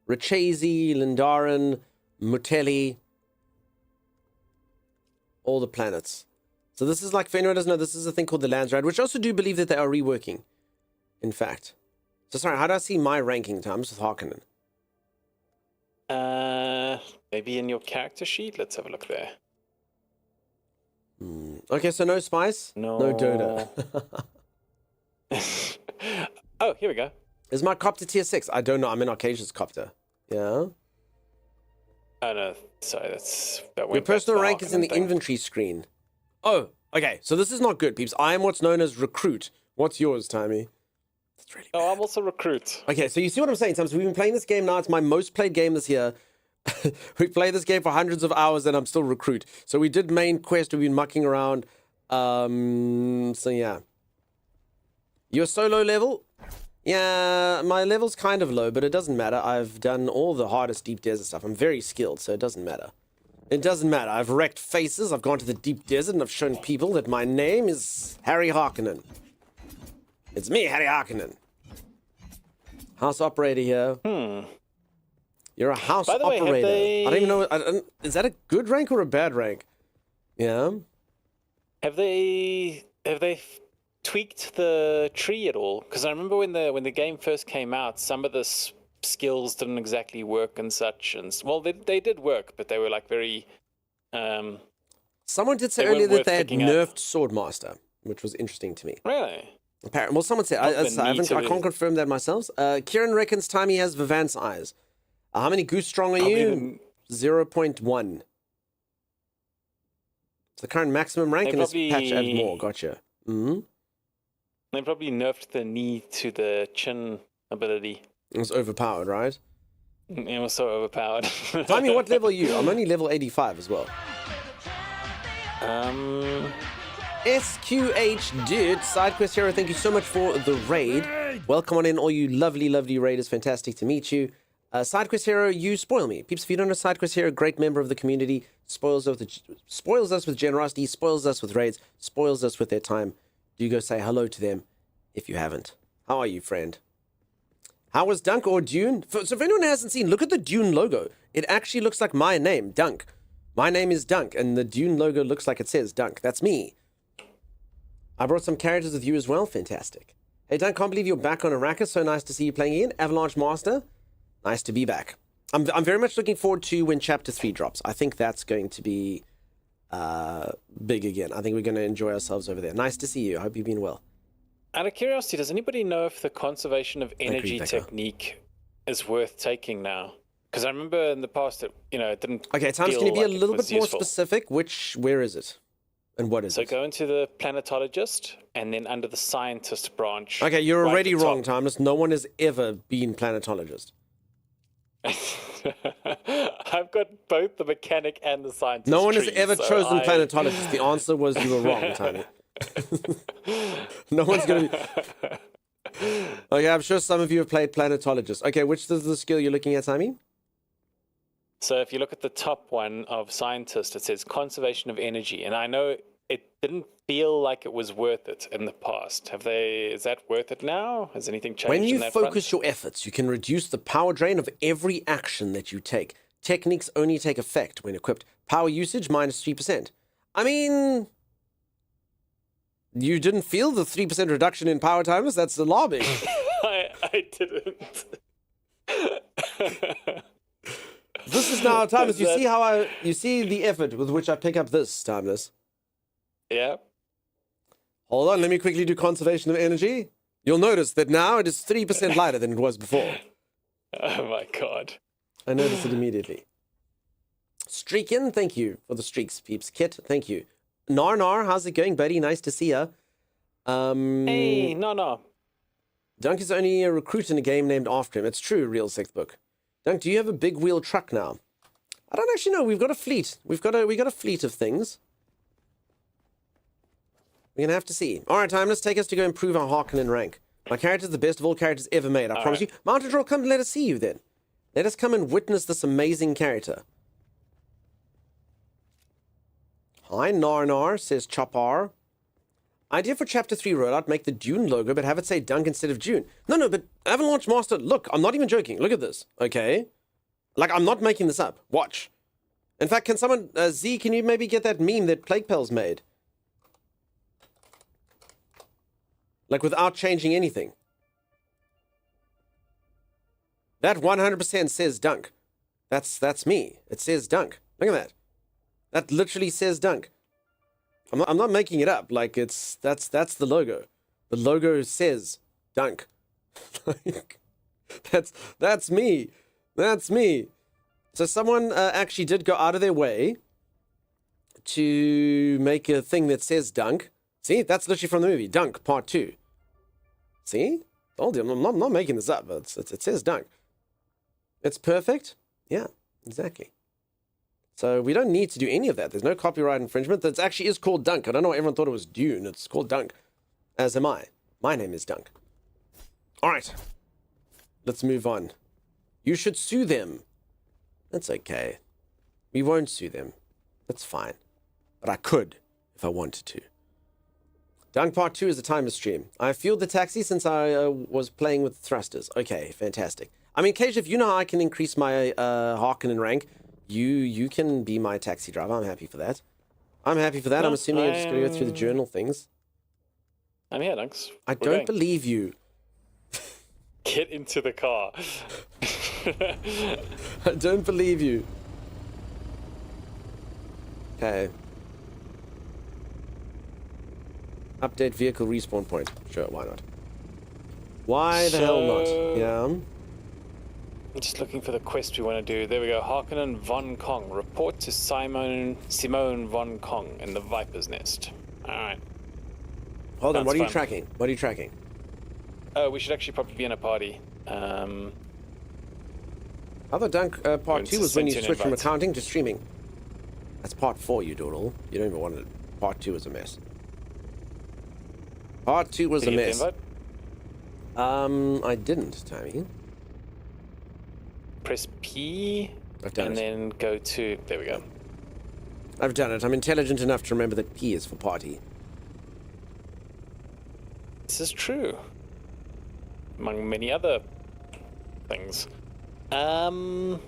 Richese, Lindaran, Mutelli. All the planets. So this is like, for anyone who doesn't know, this is a thing called the Landsrad, which I also do believe that they are reworking, in fact. So sorry, how do I see my ranking times with Harkonnen? Maybe in your character sheet? Let's have a look there. Okay, so no spice? No. No Dota. Oh, here we go. Is my copter tier 6? I don't know, I'm in Arcasia's copter. Yeah? Oh no, sorry, that went Your personal rank is in the thing. inventory screen. Oh, okay, so this is not good, peeps. I am what's known as recruit. What's yours, Timmy? That's really bad. Oh, I'm also recruit. Okay, so you see what I'm saying, Tom? So we've been playing this game now. It's my most played game this year. We've played this game for hundreds of hours and I'm still recruit. So we did main quest. We've been mucking around. So yeah. You're so low level? Yeah, my level's kind of low, but it doesn't matter. I've done all the hardest deep desert stuff. I'm very skilled, so it doesn't matter. It doesn't matter. I've wrecked faces. I've gone to the deep desert and I've shown people that my name is Harry Harkonnen. It's me, Harry Harkonnen. House operator here. You're a house By the way, operator. have I don't even know. Is that a good rank or a bad rank? Yeah. Have they tweaked the tree at all? Because I remember when the game first came out, some of the skills didn't exactly work and such. And well, they did work, but they were like very. Someone did say they earlier weren't that they had worth picking up. nerfed Swordmaster, which was interesting to me. Really? Apparently, well, someone said. I can't confirm that myself. Kieran reckons Timey has Vivant's eyes. How many goose strong are you? 0.1. It's the current maximum rank in this patch. Add more. Gotcha. Mm-hmm. They probably nerfed the knee to the chin ability. It was overpowered, right? It was so overpowered. Timey, what level are you? I'm only level 85 as well. SQH dude, side quest hero, thank you so much for the raid. Welcome on in, all you lovely, lovely raiders. Fantastic to meet you. Side quest hero, you spoil me. Peeps, if you don't know Side quest hero, great member of the community, spoils us with generosity, spoils us with raids, spoils us with their time. Do go say hello to them if you haven't. How are you, friend? How was Dunk or Dune? So if anyone hasn't seen, look at the Dune logo. It actually looks like my name, Dunk. My name is Dunk, and the Dune logo looks like it says Dunk. That's me. I brought some characters with you as well. Fantastic. Hey, Dunk, can't believe you're back on Arrakis. So nice to see you playing again. Avalanche Master, nice to be back. I'm very much looking forward to when Chapter 3 drops. I think that's going to be big again. I think we're going to enjoy ourselves over there. Nice to see you. I hope you've been well. Out of curiosity, does anybody know if the conservation of energy technique is worth taking now? Because I remember in the past it didn't. Okay, Times, can you be a little bit more specific? Where is it? And what is it? So go into the planetologist and then under the scientist branch. Okay, you're already wrong, Timeless. No one has ever been planetologist. I've got both the mechanic and the scientist. No one has trees, ever so chosen planetologist. The answer was you were wrong, Tiny. No one's going to be... Okay, I'm sure some of you have played planetologist. Okay, which is the skill you're looking at, Timmy? So if you look at the top one of scientist, it says conservation of energy. And I know it didn't feel like it was worth it in the past. Is that worth it now? Has anything changed When you in that focus front? your efforts, you can reduce the power drain of every action that you take. Techniques only take effect when equipped. Power usage minus 3%. I mean, you didn't feel the 3% reduction in power timers? That's alarming. I didn't. This is now Timeless. You see the effort with which I pick up this, Timeless. Yeah. Hold on, let me quickly do conservation of energy. You'll notice that now it is 3% lighter than it was before. Oh my god. I noticed it immediately. Streakin, thank you for the streaks, peeps. Kit, thank you. Nar, how's it going, buddy? Nice to see ya. Hey, no. Dunk is only a recruit in a game named after him. It's true, real sixth book. Dunk, do you have a big wheel truck now? I don't actually know. We've got a fleet. We got a fleet of things. We're going to have to see. All right, time. Let's take us to go improve our Harkonnen rank. My character's the best of all characters ever made. I promise you. Mountain Troll, come let us see you then. Let us come and witness this amazing character. Hi, Narnar, says Chopar. Idea for Chapter 3 rollout, make the Dune logo, but have it say Dunk instead of Dune. No, but Avalanche Master, look, I'm not even joking. Look at this, okay? Like, I'm not making this up. Watch. In fact, can someone, Z, can you maybe get that meme that Plague Pell's made? Like, without changing anything. That 100% says Dunk. That's me. It says Dunk. Look at that. That literally says Dunk. I'm not making it up. Like, that's the logo. The logo says Dunk. Like, that's me. That's me. So someone actually did go out of their way to make a thing that says Dunk. See, that's literally from the movie Dunk Part 2. See, told you, I'm not making this up. It says Dunk. It's perfect. Yeah, exactly. So we don't need to do any of that. There's no copyright infringement. That actually is called Dunk. I don't know why everyone thought it was Dune. It's called Dunk. As am I. My name is Dunk. All right. Let's move on. You should sue them. That's okay. We won't sue them. That's fine. But I could if I wanted to. Dunk Part 2 is a timer stream. I fueled the taxi since I was playing with thrusters. Okay, fantastic. I mean, Cage, if you know how I can increase my Harkonnen rank, you can be my taxi driver. I'm happy for that. I'm assuming you're just going to go through the journal things. I'm here, Dunks. I don't believe you. Get into the car. I don't believe you. Okay. Update vehicle respawn point. Sure, why not? Why the hell not? Yeah. I'm just looking for the quest we want to do. There we go. Harkonnen von Kong. Report to Simone von Kong in the Viper's Nest. Alright. Hold on, what are you tracking? What are you tracking? Oh, we should actually probably be in a party. I thought Dunk Part 2 was when you switched from accounting to streaming. That's Part 4, you doodle. You don't even want it. Part 2 was a mess. Part 2 was a mess. I didn't, Tammy. Press P I've done and it. then go to... There we go. I've done it. I'm intelligent enough to remember that P is for party. This is true. Among many other things. Right,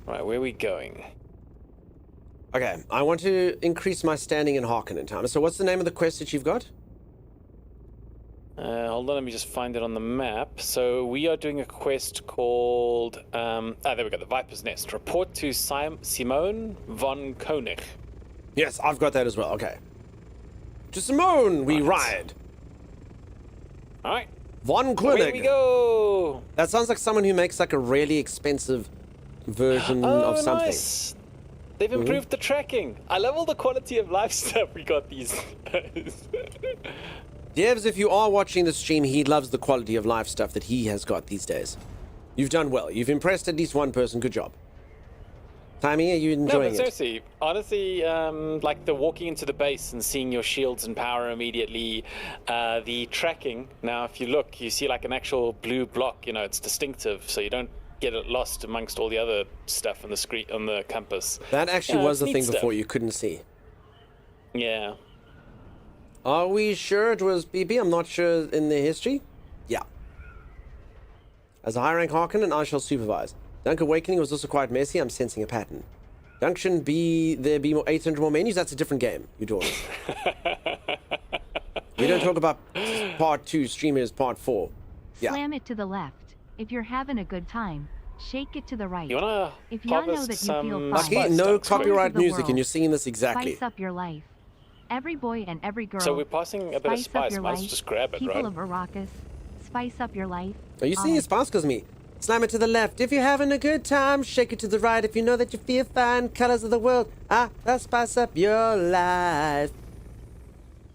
where are we going? Okay, I want to increase my standing in Harkonnen time. So what's the name of the quest that you've got? Hold on, let me just find it on the map. So we are doing a quest called... there we go, the Viper's Nest. Report to Simone von Koenig. Yes, I've got that as well. Okay. To Simone, we ride. All right. Von Koenig. Away we go. That sounds like someone who makes like a really expensive version of something. Nice. They've improved the tracking. I love all the quality of life stuff we got these days. Devs, if you are watching the stream, he loves the quality of life stuff that he has got these days. You've done well. You've impressed at least one person. Good job. Timmy, are you No, enjoying but seriously, honestly, like the walking into the base and seeing your shields and power immediately, the tracking. Now, if you look, you see like an actual blue block. You know, it's distinctive, so you don't get it lost amongst all the other stuff on the screen on the compass. That actually was the it's thing neat stuff. before you couldn't see. Yeah. Are we sure it was BB? I'm not sure in the history. Yeah. As a high rank Harkonnen, I shall supervise. Dunk Awakening was also quite messy. I'm sensing a pattern. Dunk shouldn't be there be more 800 more menus. That's a different game, you doing. We don't talk about part 2, streamers part 4. Yeah. Slam it to the left. If you're having a good time, shake it to the right. You wanna If y'all know harvest that you some feel spice fine, Okay, no dunks, right? copyright the music, world. and you're singing this exactly. Spice up your life. Every boy and every girl. So we're passing a bit of spice up spice. your Might as well life. just grab it, People right? of Arrakis, spice up your life. Are you singing as fast as me? Slam it to the left. If you're having a good time, shake it to the right. If you know that you feel fine, colors of the world. That'll spice up your life.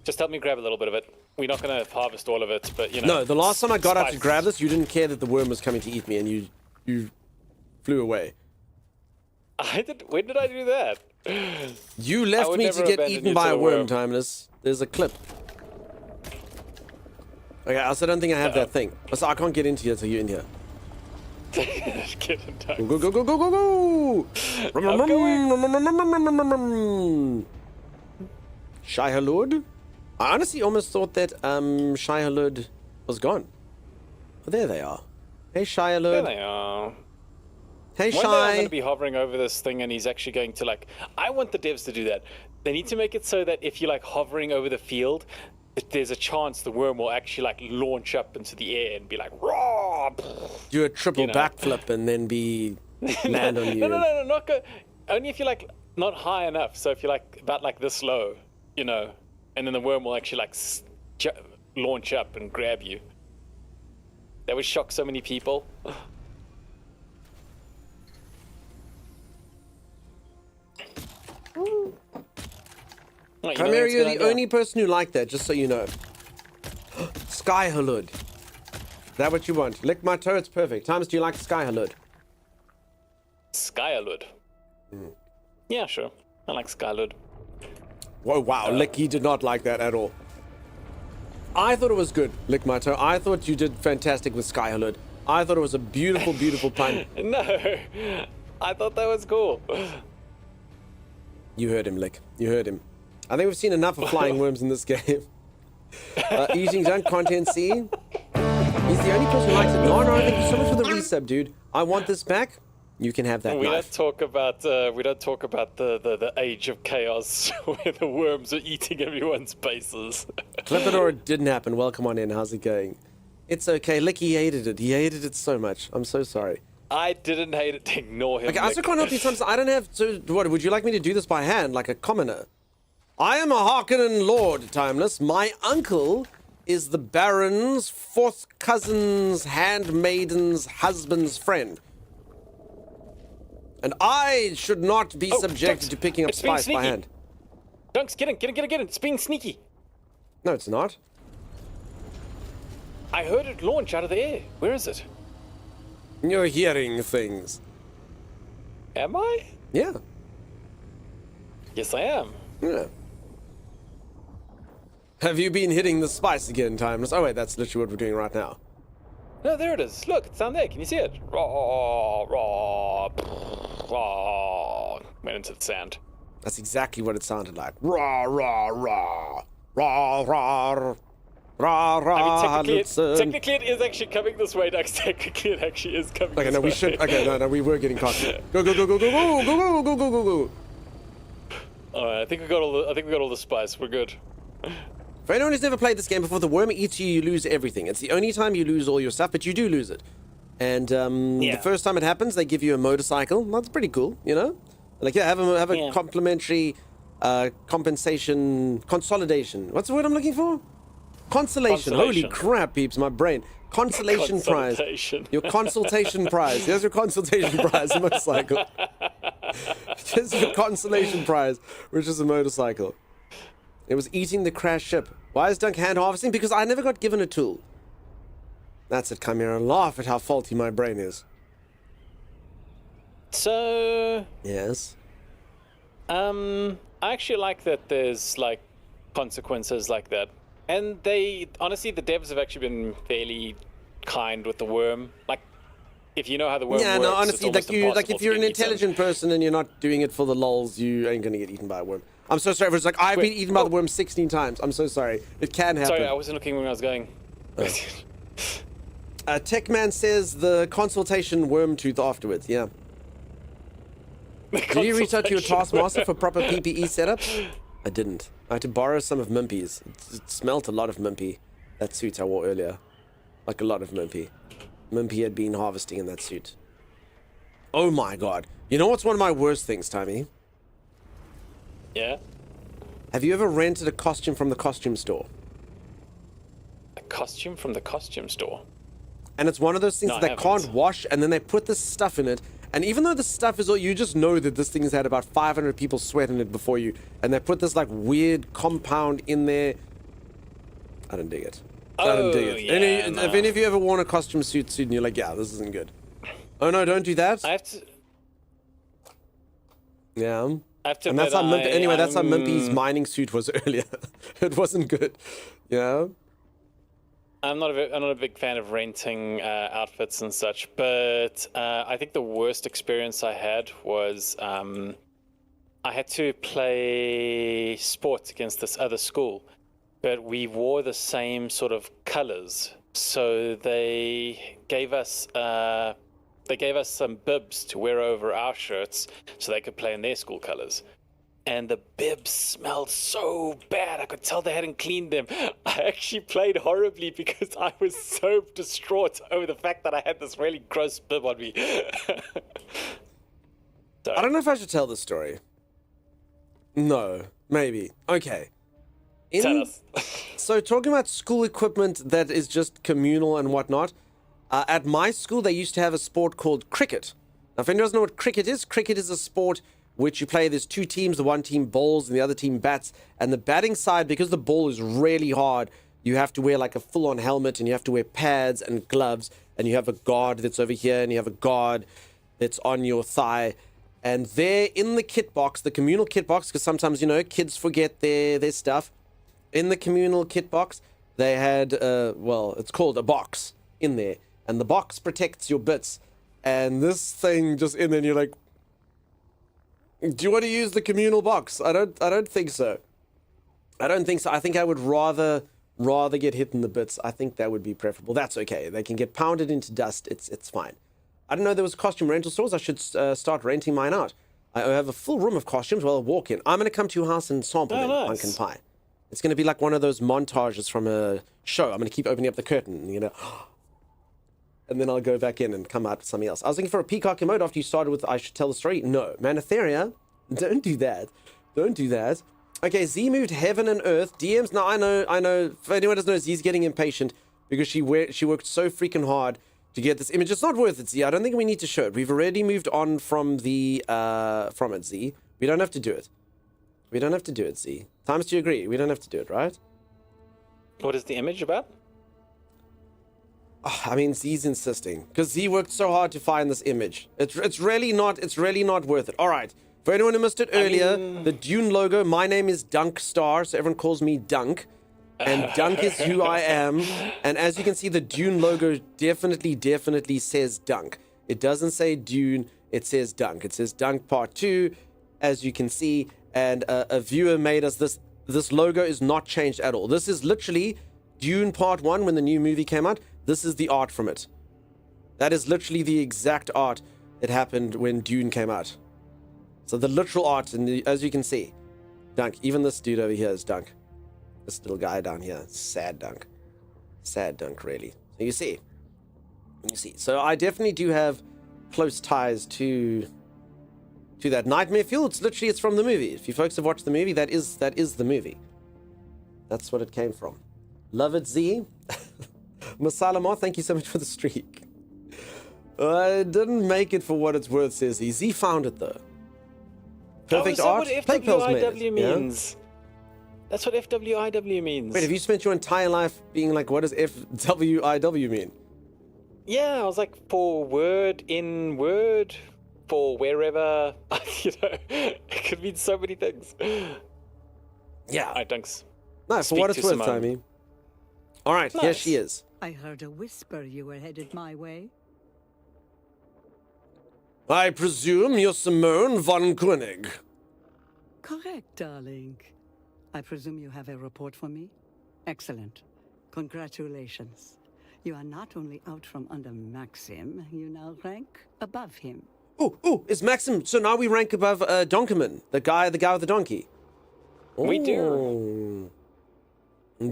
Just help me grab a little bit of it. We're not gonna harvest all of it, but you know. No, the last time I got out to spice. grab this, you didn't care that the worm was coming to eat me, and you flew away. I did. When did I do that? You left would me to never get abandon eaten you by to a a worm, worm. Timeless. There's a clip. Okay, I also don't think I have that thing. So I can't get into here till you're in here. Get in touch. Go, go, go, go, go, go! Shai-Hulud? I honestly almost thought that Shai-Hulud was gone. Oh, there they are. Hey, There Shai-Hulud. they are. Hey, One day I'm going Shai. to be hovering over this thing, and he's actually going to like. I want the devs to do that. They need to make it so that if you're like hovering over the field, that there's a chance the worm will actually like launch up into the air and be like, raw. Do a triple you know. backflip and then be land on you. No, not go. Only if you're like not high enough. So if you're like about like this low, you know, and then the worm will actually like launch up and grab you. That would shock so many people. Oh, you know, Chimera, that's a you're good the idea. only person who liked that, just so you know. Sky-Hulud. Is that what you want? Lick my toe, it's perfect. Times, do you like Sky-Hulud? Skylud. Yeah, sure. I like Skylud. Whoa, wow, Lick, he did not like that at all. I thought it was good, Lick my toe. I thought you did fantastic with Sky-Hulud. I thought it was a beautiful, beautiful pun. No, I thought that was cool. You heard him, Lick. You heard him. I think we've seen enough of flying worms in this game. Eating junk content, see? He's the only person who likes it. No, thank you so much for the resub, dude. I want this back. You can have that We knife. don't talk about the age of chaos where the worms are eating everyone's bases. Clip it or it didn't happen. Welcome on in. How's it going? It's okay. Licky hated it. He hated it so much. I'm so sorry. I didn't hate it. Ignore him. Okay, I still can't help you sometimes. I don't have to. What, would you like me to do this by hand, like a commoner? I am a Harkonnen lord, Timeless. My uncle is the Baron's fourth cousin's handmaiden's husband's friend. And I should not be subjected Dunks, to picking up it's being spice by sneaky. hand. Dunks, get in. It's being sneaky. No, it's not. I heard it launch out of the air. Where is it? You're hearing things. Am I? Yeah. Yes, I am. Yeah. Have you been hitting the spice again, Timeless? Oh, wait, that's literally what we're doing right now. No, there it is. Look, it's down there. Can you see it? Raw, raw, raw. Went into the sand. That's exactly what it sounded like. Rah, rah, rah. Rah, rah. Rah, rah. I mean, Listen. technically it is actually coming this way, Dux. Technically it actually is coming Okay, this no, way. we should. Okay, no, we were getting caught. Go, go, go, go, go, go, go, go, go, go, go, go. Alright, I think we got all the spice. We're good. For anyone who's never played this game before, the worm eats you, you lose everything. It's the only time you lose all your stuff, but you do lose it. And Yeah. the first time it happens, they give you a motorcycle. That's pretty cool, you know? Like, yeah, have a Yeah. complimentary compensation, consolidation. What's the word I'm looking for? Consolation. Holy Consolation. crap, peeps, my brain. Consolation prize. Consultation. Your consultation prize. Here's your consultation prize, a motorcycle. Here's your consolation prize, which is a motorcycle. It was eating the crash ship. Why is Dunk hand harvesting? Because I never got given a tool. That's it, Chimera. Laugh at how faulty my brain is. So, Yes. I actually like that there's like consequences like that. And they, honestly, the devs have actually been fairly kind with the worm. Like, if you know how the worm Yeah, works, no, it's honestly, almost if impossible you're to an get eaten. intelligent person and you're not doing it for the lols, you ain't gonna get eaten by a worm. I'm so sorry if it's like, I've been eaten by the worm 16 times. I'm so sorry. It can happen. Sorry, I wasn't looking where I was going. Techman says the consultation worm tooth afterwards, yeah. Did you reach out to your taskmaster for proper PPE setups? I didn't. I had to borrow some of Mimpy's. It smelt a lot of Mimpy, that suit I wore earlier. Like a lot of Mimpy. Mimpy had been harvesting in that suit. Oh my god. You know what's one of my worst things, Timmy? Yeah? Have you ever rented a costume from the costume store? A costume from the costume store? And it's one of those things No, that I they can't haven't. wash, and then they put this stuff in it. And even though the stuff is all, you just know that this thing has had about 500 people sweat in it before you. And they put this like weird compound in there. I don't dig it. I don't dig it. Yeah, If any of you ever worn a costume suit and you're like, yeah, this isn't good. Oh no, don't do that. I have to. Yeah. I have to. And that's how admit, anyway, that's how I'm- Mimpy's mining suit was earlier. It wasn't good. Yeah. I'm not a big fan of renting outfits and such, but I think the worst experience I had was I had to play sports against this other school, but we wore the same sort of colors, so they gave us some bibs to wear over our shirts so they could play in their school colors. And the bibs smelled so bad. I could tell they hadn't cleaned them. I actually played horribly because I was so distraught over the fact that I had this really gross bib on me. I don't know if I should tell this story. No, maybe. Okay. Tell us. So talking about school equipment that is just communal and whatnot, at my school they used to have a sport called cricket. Now if anyone doesn't know what cricket is a sport which you play, there's two teams, the one team bowls and the other team bats, and the batting side, because the ball is really hard, you have to wear like a full-on helmet, and you have to wear pads and gloves, and you have a guard that's over here, and you have a guard that's on your thigh. And there in the kit box, the communal kit box, because sometimes, you know, kids forget their stuff. In the communal kit box, they had, well, it's called a box in there. And the box protects your bits. And this thing just in there, and you're like, do you want to use the communal box? I don't think so. I don't think so. I think I would rather get hit in the bits. I think that would be preferable. That's okay. They can get pounded into dust. It's fine. I didn't know there was costume rental stores. I should start renting mine out. I have a full room of costumes. Well, I'll walk in. I'm going to come to your house and sample them, nice. pumpkin pie. It's going to be like one of those montages from a show. I'm going to keep opening up the curtain, you know, and then I'll go back in and come out with something else. I was looking for a peacock emote after you started with I should tell the story. No, Manatheria, don't do that. Don't do that. Okay, Z moved heaven and earth. DMs, now I know. If anyone doesn't know, Z's getting impatient because she worked so freaking hard to get this image. It's not worth it, Z. I don't think we need to show it. We've already moved on from it, Z. We don't have to do it. We don't have to do it, Z. Times do you agree? We don't have to do it, right? What is the image about? Oh, I mean, Z's insisting because Z worked so hard to find this image. It's really not worth it. All right. For anyone who missed it earlier, the Dune logo. My name is Dunk Star, so everyone calls me Dunk, and Dunk is who I am. And as you can see, the Dune logo definitely says Dunk. It doesn't say Dune. It says Dunk. It says Dunk Part 2, as you can see. And a viewer made us this. This logo is not changed at all. This is literally Dune Part 1 when the new movie came out. This is the art from it. That is literally the exact art that happened when Dune came out. So the literal art, and as you can see, Dunk. Even this dude over here is Dunk. This little guy down here, sad Dunk. Sad Dunk, really. So you see. So I definitely do have close ties to that Nightmare Fuel. It's from the movie. If you folks have watched the movie, that is the movie. That's what it came from. Love it, Z. Masalama, thank you so much for the streak. I didn't make it for what it's worth, says he. Z found it though. Perfect art. What Plague Pals made it, FWIW means? Yeah? That's what FWIW means. Wait, have you spent your entire life being like, what does FWIW mean? Yeah, I was like, for word in word. for wherever. It could mean so many things. Yeah. All right, Dunks. No, for what it's worth, Timey. All right, here she is. I heard a whisper you were headed my way. I presume you're Simone von Koenig. Correct, darling. I presume you have a report for me? Excellent. Congratulations. You are not only out from under Maxim, you now rank above him. Oh, it's Maxim. So now we rank above Donkerman, the guy with the donkey. We do.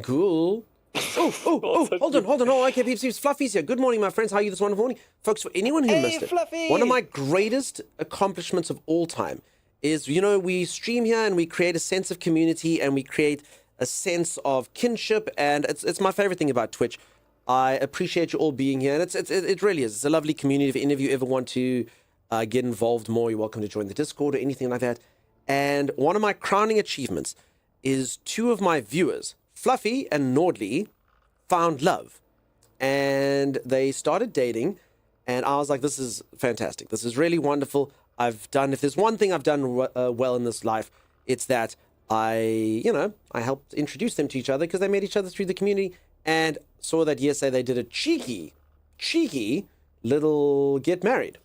Cool. Hold on. Oh, okay, peeps. Fluffy's here. Good morning, my friends. How are you this wonderful morning? Folks, for anyone who missed it, Fluffy! one of my greatest accomplishments of all time is, we stream here and we create a sense of community and we create a sense of kinship, and it's my favorite thing about Twitch. I appreciate you all being here, and it really is. It's a lovely community. If any of you ever want to get involved more, you're welcome to join the Discord or anything like that. And one of my crowning achievements is 2 of my viewers, Fluffy and Nordley, found love. And they started dating, and I was like, this is fantastic. This is really wonderful. If there's one thing I've done well in this life, it's that I helped introduce them to each other because they met each other through the community, and saw that yesterday they did a cheeky little get married.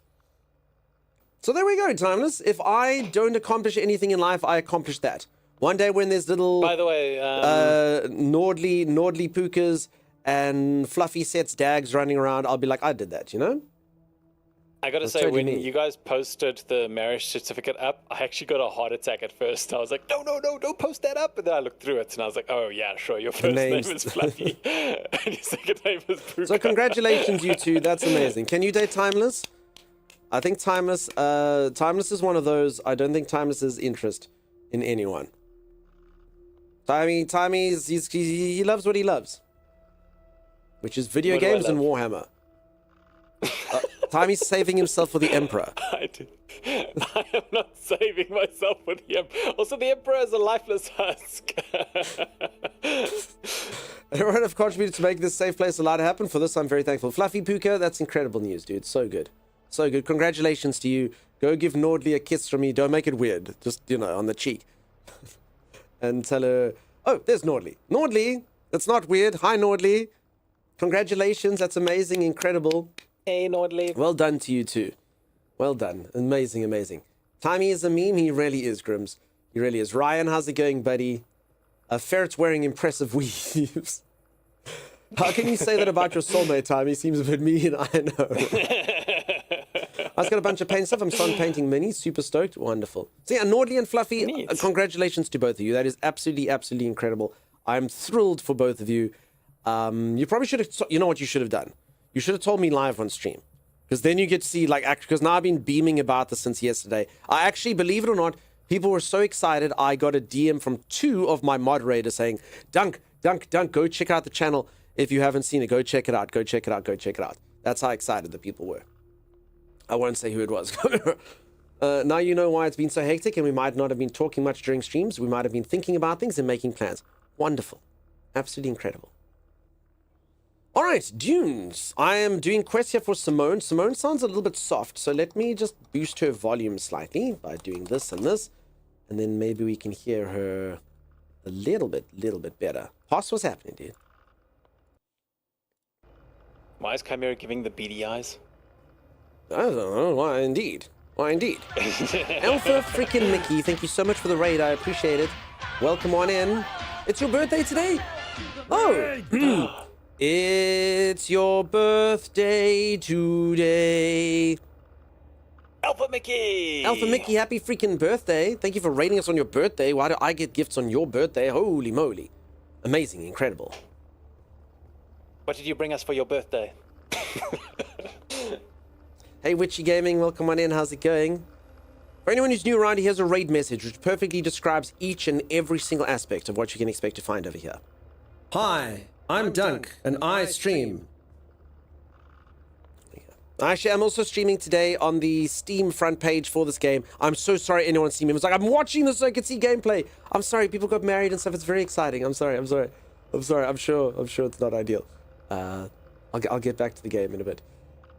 So there we go, Timeless. If I don't accomplish anything in life, I accomplish that. One day when there's little... By the way... Nordley Pukas and Fluffy Sets Dags running around, I'll be like, I did that, I gotta say, when you guys posted the marriage certificate up, I actually got a heart attack at first. I was like, no, don't post that up. And then I looked through it and I was like, oh yeah, sure, your first name is Fluffy and your second name is Puka. So congratulations, you two. That's amazing. Can you date Timeless? I think Timeless is one of those. I don't think Timeless is interest in anyone. Timey, he loves what he loves, which is video games and Warhammer. Timey's saving himself for the Emperor. I am not saving myself for the Emperor. Also, the Emperor is a lifeless husk. Everyone have contributed to make this safe place allowed to happen. For this, I'm very thankful. Fluffy Puka, that's incredible news, dude. So good. So good. Congratulations to you. Go give Nordley a kiss from me. Don't make it weird. Just, on the cheek. And tell her, oh, there's Nordley. Nordley, that's not weird. Hi, Nordley. Congratulations. That's amazing. Incredible. Hey, Nordley. Well done to you, too. Well done. Amazing. Timey is a meme. He really is, Grims. He really is. Ryan, how's it going, buddy? A ferret's wearing impressive weaves. How can you say that about your soulmate, Timey? Seems a bit mean, I know. I've got a bunch of paint stuff. I'm starting painting minis. Super stoked. Wonderful. So yeah, Nordley and Fluffy, congratulations to both of you. That is absolutely incredible. I'm thrilled for both of you. You probably should have... You know what you should have done? You should have told me live on stream. Because then you get to see, because now I've been beaming about this since yesterday. I actually, believe it or not, people were so excited. I got a DM from 2 of my moderators saying, Dunk, go check out the channel. If you haven't seen it, go check it out. That's how excited the people were. I won't say who it was. Now you know why it's been so hectic, and we might not have been talking much during streams. We might have been thinking about things and making plans. Wonderful. Absolutely incredible. All right, Dunes. I am doing quests here for Simone. Simone sounds a little bit soft, so let me just boost her volume slightly by doing this and this, and then maybe we can hear her a little bit better. Hoss, what's happening, dude? Why is Chimera giving the beady eyes? I don't know. Why indeed. Alpha freaking Mickey, thank you so much for the raid. I appreciate it. Welcome on in. It's your birthday today? Oh! It's your birthday today. Alpha Mickey! Alpha Mickey, happy freaking birthday. Thank you for rating us on your birthday. Why do I get gifts on your birthday? Holy moly. Amazing, incredible. What did you bring us for your birthday? Hey, Witchy Gaming, welcome on in. How's it going? For anyone who's new around, here's a raid message which perfectly describes each and every single aspect of what you can expect to find over here. Hi, I'm Dunk, and I stream. Actually, I'm also streaming today on the Steam front page for this game. I'm so sorry anyone's seen me. It was like, I'm watching this so I can see gameplay. I'm sorry, people got married and stuff. It's very exciting. I'm sorry. I'm sure it's not ideal. I'll get back to the game in a bit.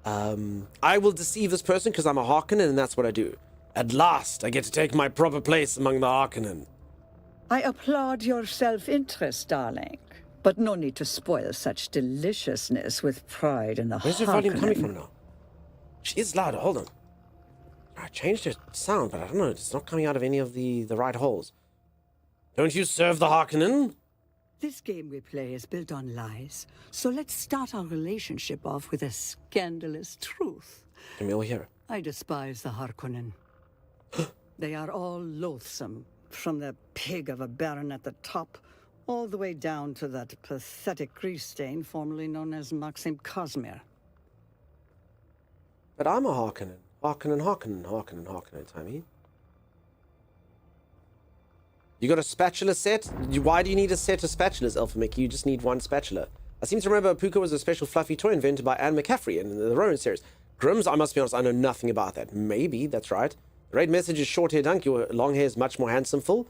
I will deceive this person because I'm a Harkonnen, and that's what I do. At last, I get to take my proper place among the Harkonnen. I applaud your self-interest, darling. But no need to spoil such deliciousness with pride in the Where's your volume coming Harkonnen. from now? She is louder. Hold on. I changed her sound, but I don't know. It's not coming out of any of the right holes. Don't you serve the Harkonnen? This game we play is built on lies, so let's start our relationship off with a scandalous truth. Can we all hear it? I despise the Harkonnen. They are all loathsome, from the pig of a baron at the top, all the way down to that pathetic grease stain formerly known as Maxim Kazmir. But I'm a Harkonnen. Harkonnen, Timmy. You got a spatula set? Why do you need a set of spatulas, Alpha Mickey? You just need one spatula. I seem to remember Puka was a special fluffy toy invented by Anne McCaffrey in the Ronin series. Grimm's, I must be honest, I know nothing about that. Maybe, that's right. The raid message is short hair dunk, your long hair is much more handsome, Phil.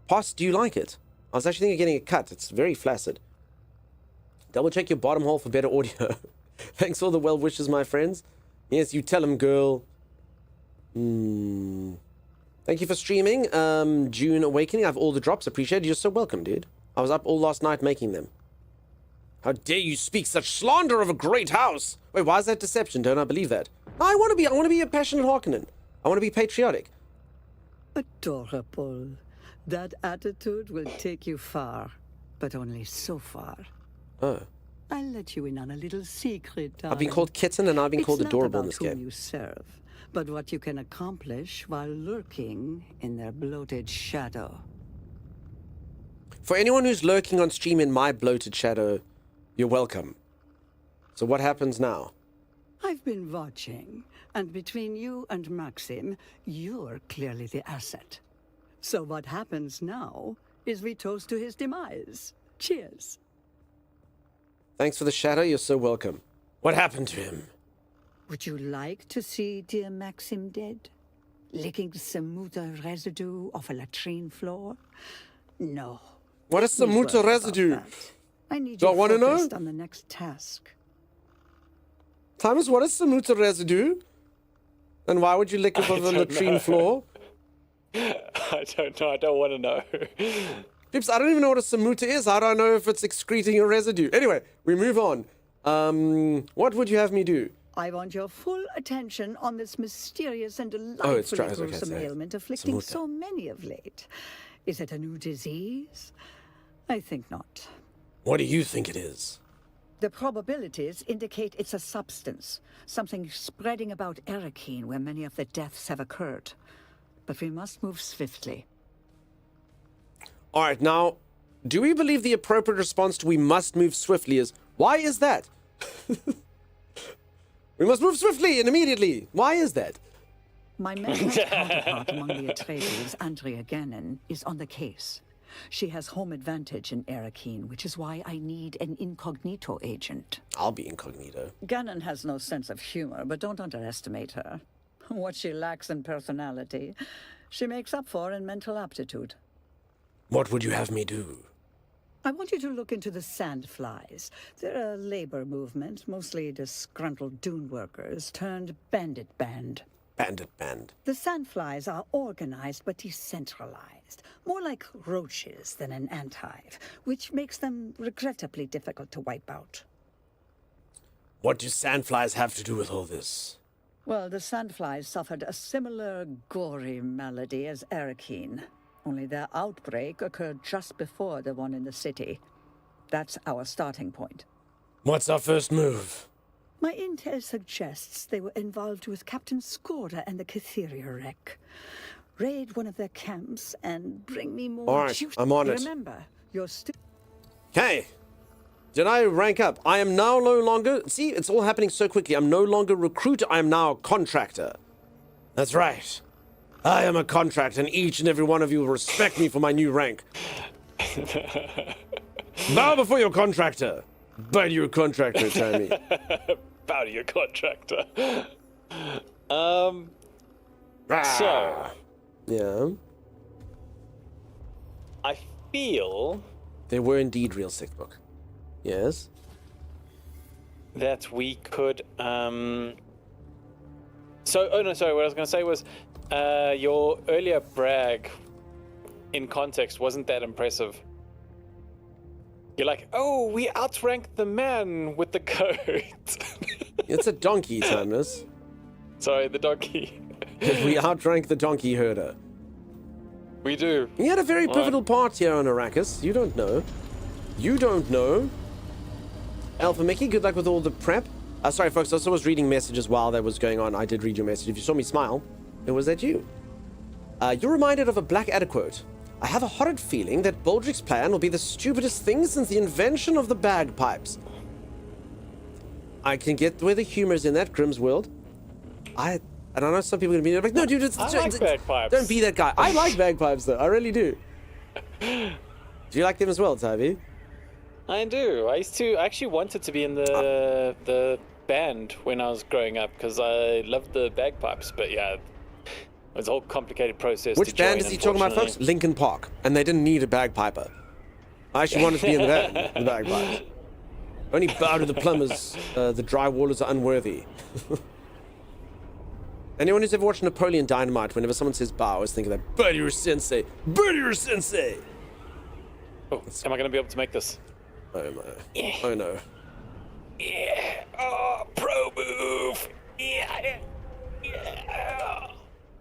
Poss, do you like it? I was actually thinking of getting it cut. It's very flaccid. Double check your bottom hole for better audio. Thanks for all the well wishes, my friends. Yes, you tell him, girl. Thank you for streaming. Dune Awakening. I have all the drops. Appreciate it. You're so welcome, dude. I was up all last night making them. How dare you speak such slander of a great house? Wait, why is that deception? Don't I believe that? I want to be a passionate Harkonnen. I want to be patriotic. Adorable. That attitude will take you far, but only so far. Oh. I'll let you in on a little secret, darling. I've been called kitten and I've been called adorable in this It's not about game. whom you serve, but what you can accomplish while lurking in their bloated shadow. For anyone who's lurking on stream in my bloated shadow, you're welcome. So what happens now? I've been watching, and between you and Maxim, you're clearly the asset. So what happens now is we toast to his demise. Cheers. Thanks for the shadow, you're so welcome. What happened to him? Would you like to see dear Maxim dead? Licking Samuta residue off a latrine floor? No. What is Let me Samuta worry about residue? that. I need Do you I wanna know? focused on the next task. Thomas, what is Samuta residue? And why would you lick it off the latrine floor? I don't know. I don't want to know. Pips, I don't even know what a Samuta is. How do I know if it's excreting a residue? Anyway, we move on. What would you have me do? I want your full attention on this mysterious and it's delightfully dry, okay, gruesome sorry. ailment afflicting Samuta. so many of late. Is it a new disease? I think not. What do you think it is? The probabilities indicate it's a substance, something spreading about Erekine where many of the deaths have occurred. But we must move swiftly. All right, now, do we believe the appropriate response to we must move swiftly is, why is that? We must move swiftly and immediately. Why is that? My mental counterpart among the Atreides, Andrea Gannon, is on the case. She has home advantage in Erekine, which is why I need an incognito agent. I'll be incognito. Gannon has no sense of humor, but don't underestimate her. What she lacks in personality, she makes up for in mental aptitude. What would you have me do? I want you to look into the Sandflies. They're a labor movement, mostly disgruntled Dune workers turned bandit band. Bandit band. The Sandflies are organized but decentralized, more like roaches than an anthive, which makes them regrettably difficult to wipe out. What do sandflies have to do with all this? Well, the Sandflies suffered a similar gory malady as Erekine, only their outbreak occurred just before the one in the city. That's our starting point. What's our first move? My intel suggests they were involved with Captain Skorda and the Catheria wreck. Raid one of their camps and bring me more All right, juice. I'm on it. Remember, you're still... Okay. Did I rank up? I am now no longer... See, it's all happening so quickly. I'm no longer recruiter. I am now contractor. That's right. I am a contractor, and each and every one of you will respect me for my new rank. Bow before your contractor. Bow to your contractor, Tammy. Bow to your contractor. So, Yeah. I feel They were indeed real sick book. Yes. that we could. Oh no, sorry. What I was going to say was, your earlier brag, in context, wasn't that impressive. You're like, oh, we outranked the man with the coat. It's a donkey, Timeless. Sorry, the donkey. We outrank the donkey herder. We do. He had a very pivotal part here on Arrakis. You don't know. You don't know. Alpha Mickey, good luck with all the prep. Sorry, folks, I also was reading messages while that was going on. I did read your message. If you saw me smile, it was at you. You're reminded of a Blackadder quote. I have a horrid feeling that Baldric's plan will be the stupidest thing since the invention of the bagpipes. I can get where the humor's in that, Grimm's world. I don't know, some people are going to be like, no, dude, I like bagpipes. Don't be that guy. I like bagpipes, though. I really do. Do you like them as well, Tybee? I do. I actually wanted to be in the band when I was growing up because I loved the bagpipes. But yeah, it was a whole complicated process. Which band is he talking about, folks? Linkin Park. And they didn't need a bagpiper. I actually wanted to be in the band, the bagpipes. Only bow to the plumbers. The drywallers are unworthy. Anyone who's ever watched Napoleon Dynamite, whenever someone says bow, I always think of that. Butter sensei! Butter sensei! Oh, am I going to be able to make this? Oh no. Yeah. Oh no. Yeah. Oh, pro move. Yeah. Yeah.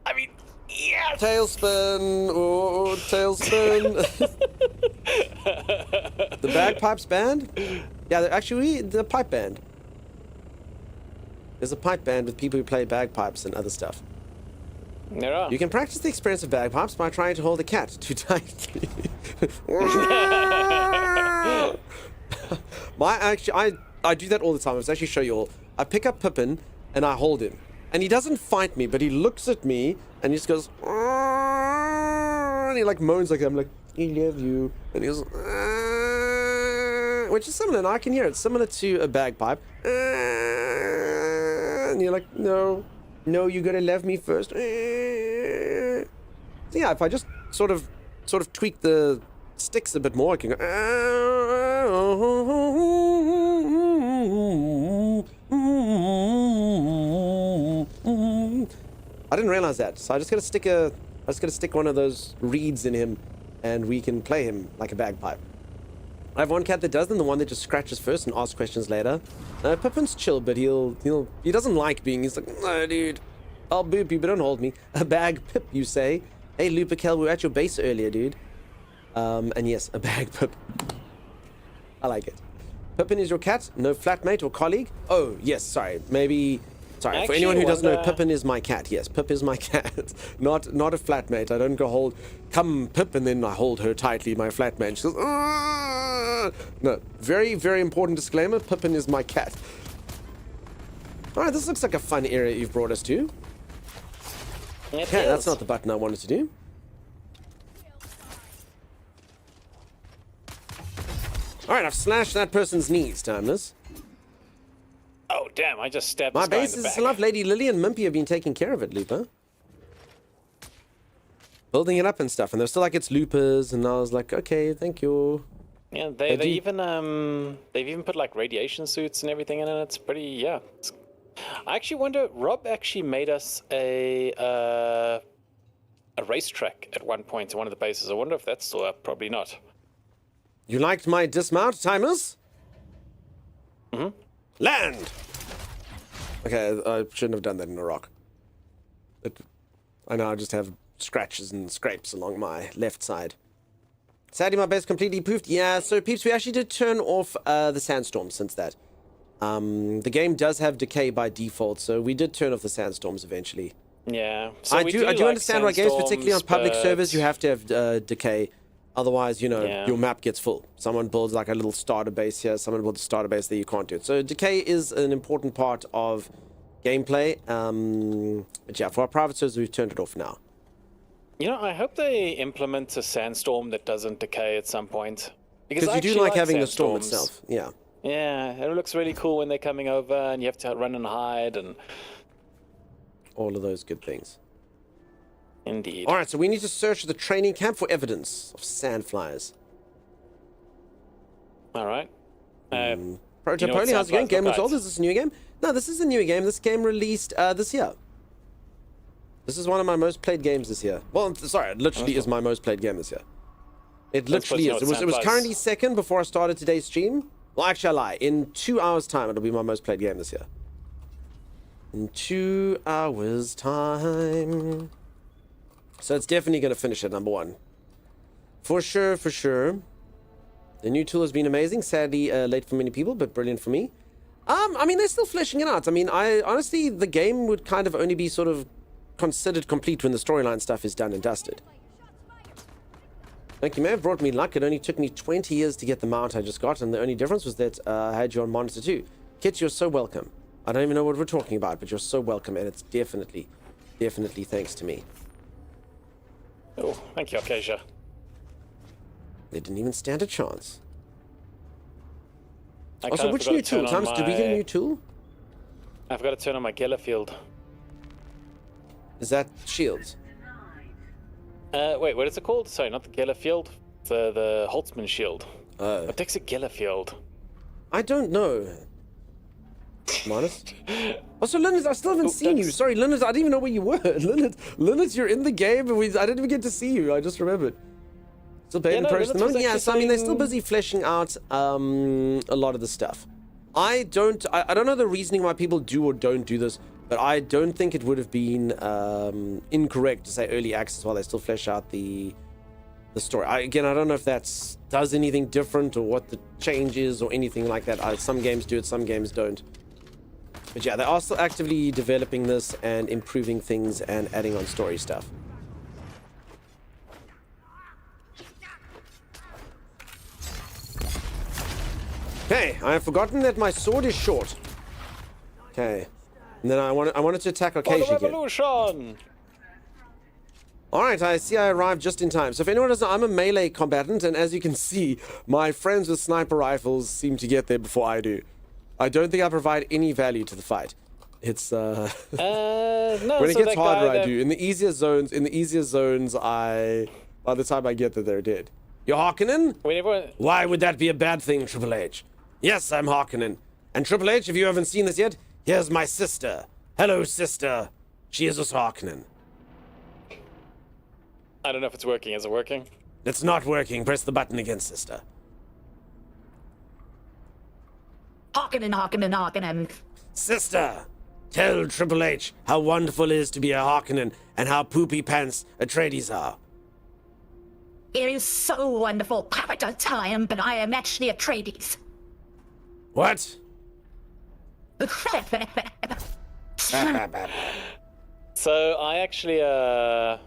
I mean, yes. Tailspin. Oh, tailspin. The bagpipes band? Yeah, actually, the pipe band. There's a pipe band with people who play bagpipes and other stuff. There are. You can practice the experience of bagpipes by trying to hold a cat too tightly. I do that all the time. I was actually show you all. I pick up Pippin and I hold him, and he doesn't fight me, but he looks at me and he just goes, and he like moans like that. I'm like, I love you, and he goes, which is similar. And I can hear it, similar to a bagpipe. And you're like, no, you gotta love me first. So yeah, if I just sort of tweak the sticks a bit more, I can go. I didn't realize that, so I just gotta stick one of those reeds in him, and we can play him like a bagpipe. I have one cat that does them, the one that just scratches first and asks questions later. Pippin's chill, but he doesn't like being. He's like, no, dude, I'll boop you, but don't hold me. A bag pip, you say? Hey, Lupercal, we were at your base earlier, dude. And yes, a bag pip. I like it. Pippin is your cat, no flatmate or colleague? Oh, yes, sorry. Maybe... Sorry, Actually, for anyone who doesn't know, Pippin is my cat. Yes, Pip is my cat. Not a flatmate. I don't go come Pip, and then I hold her tightly, my flatmate. She goes, Aah! No, very, very important disclaimer. Pippin is my cat. Alright, this looks like a fun area you've brought us to. Okay, that's not the button I wanted to do. Alright, I've slashed that person's knees, Timeless. Oh, damn, I just stabbed My this guy base in the is back. love. Lady Lily and Mimpy have been taking care of it, Looper. Building it up and stuff, and they're still like, it's Loopers, and I was like, okay, thank you. Yeah, they've even put like radiation suits and everything in it. It's pretty, yeah. I actually wonder, Rob actually made us a racetrack at one point in one of the bases. I wonder if that's still up. Probably not. You liked my dismount, Timers? Mm-hmm. Land! Okay, I shouldn't have done that in Iraq. I now just have scratches and scrapes along my left side. Sadly, my base completely poofed. Yeah, so peeps, we actually did turn off the sandstorm since that. The game does have decay by default, so we did turn off the sandstorms eventually. Yeah. So I we do like understand why games, particularly on public but- servers, you have to have decay. Otherwise, you know, Yeah. your map gets full. Someone builds like a little starter base here, someone builds a starter base there, you can't do it. So decay is an important part of gameplay. But yeah, for our private servers, we've turned it off now. You know, I hope they implement a sandstorm that doesn't decay at some point. Because I you do actually like having the storm sandstorms. itself. Yeah. Yeah, it looks really cool when they're coming over and you have to run and hide and... All of those good things. Indeed. Alright, so we need to search the training camp for evidence of sandflies. Alright. You know what Poli, how's it going? soundclouds Game look was old. like? Is this a new game? No, this is a new game. This game released this year. This is one of my most played games this year. Well, sorry, it literally is my most played game this year. It literally is. It was currently second before I started today's stream. Well, actually, I lie. In 2 hours' time, it'll be my most played game this year. In 2 hours' time. So it's definitely going to finish at number 1. For sure, for sure. The new tool has been amazing. Sadly, late for many people, but brilliant for me. I mean, they're still fleshing it out. I mean, honestly, the game would kind of only be sort of considered complete when the storyline stuff is done and dusted. Like, you may have brought me luck. It only took me 20 years to get the mount I just got, and the only difference was that I had you on monitor too. Kit, you're so welcome. I don't even know what we're talking about, but you're so welcome, and it's definitely thanks to me. Oh, thank you, Acacia. They didn't even stand a chance. I Also, kinda which forgot new to turn tool? on Tums, did we get a my- new tool? I forgot to turn on my Geller field. Is that shields? Wait, what is it called? Sorry, not the Geller field. The Holtzman shield. Oh. What takes a Geller field? I don't know. I'm honest. Also, Linus, I still haven't seen you. Sorry, Linus, I didn't even know where you were. Linus, you're in the game, and I didn't even get to see you. I just remembered. Still playing in progress at the moment. Yeah, so I mean, they're still busy fleshing out a lot of the stuff. I don't know the reasoning why people do or don't do this, but I don't think it would have been incorrect to say early access while they still flesh out the story. I don't know if that does anything different or what the change is or anything like that. Some games do it, some games don't. But yeah, they are still actively developing this and improving things and adding on story stuff. Okay, I have forgotten that my sword is short. Okay. And then I wanted to attack Acacia again. Revolution! Alright, I see I arrived just in time. So if anyone doesn't know, I'm a melee combatant, and as you can see, my friends with sniper rifles seem to get there before I do. I don't think I provide any value to the fight. It's No, when it gets harder, I do. In the easier zones, by the time I get there, they're dead. You're Harkonnen? Whenever... Why would that be a bad thing, Triple H? Yes, I'm Harkonnen. And Triple H, if you haven't seen this yet, here's my sister. Hello, sister. She is also Harkonnen. I don't know if it's working. Is it working? It's not working. Press the button again, sister. Harkonnen. Sister, tell Triple H how wonderful it is to be a Harkonnen and how poopy pants Atreides are. It is so wonderful, Papa time, but I am actually Atreides. What? So I actually I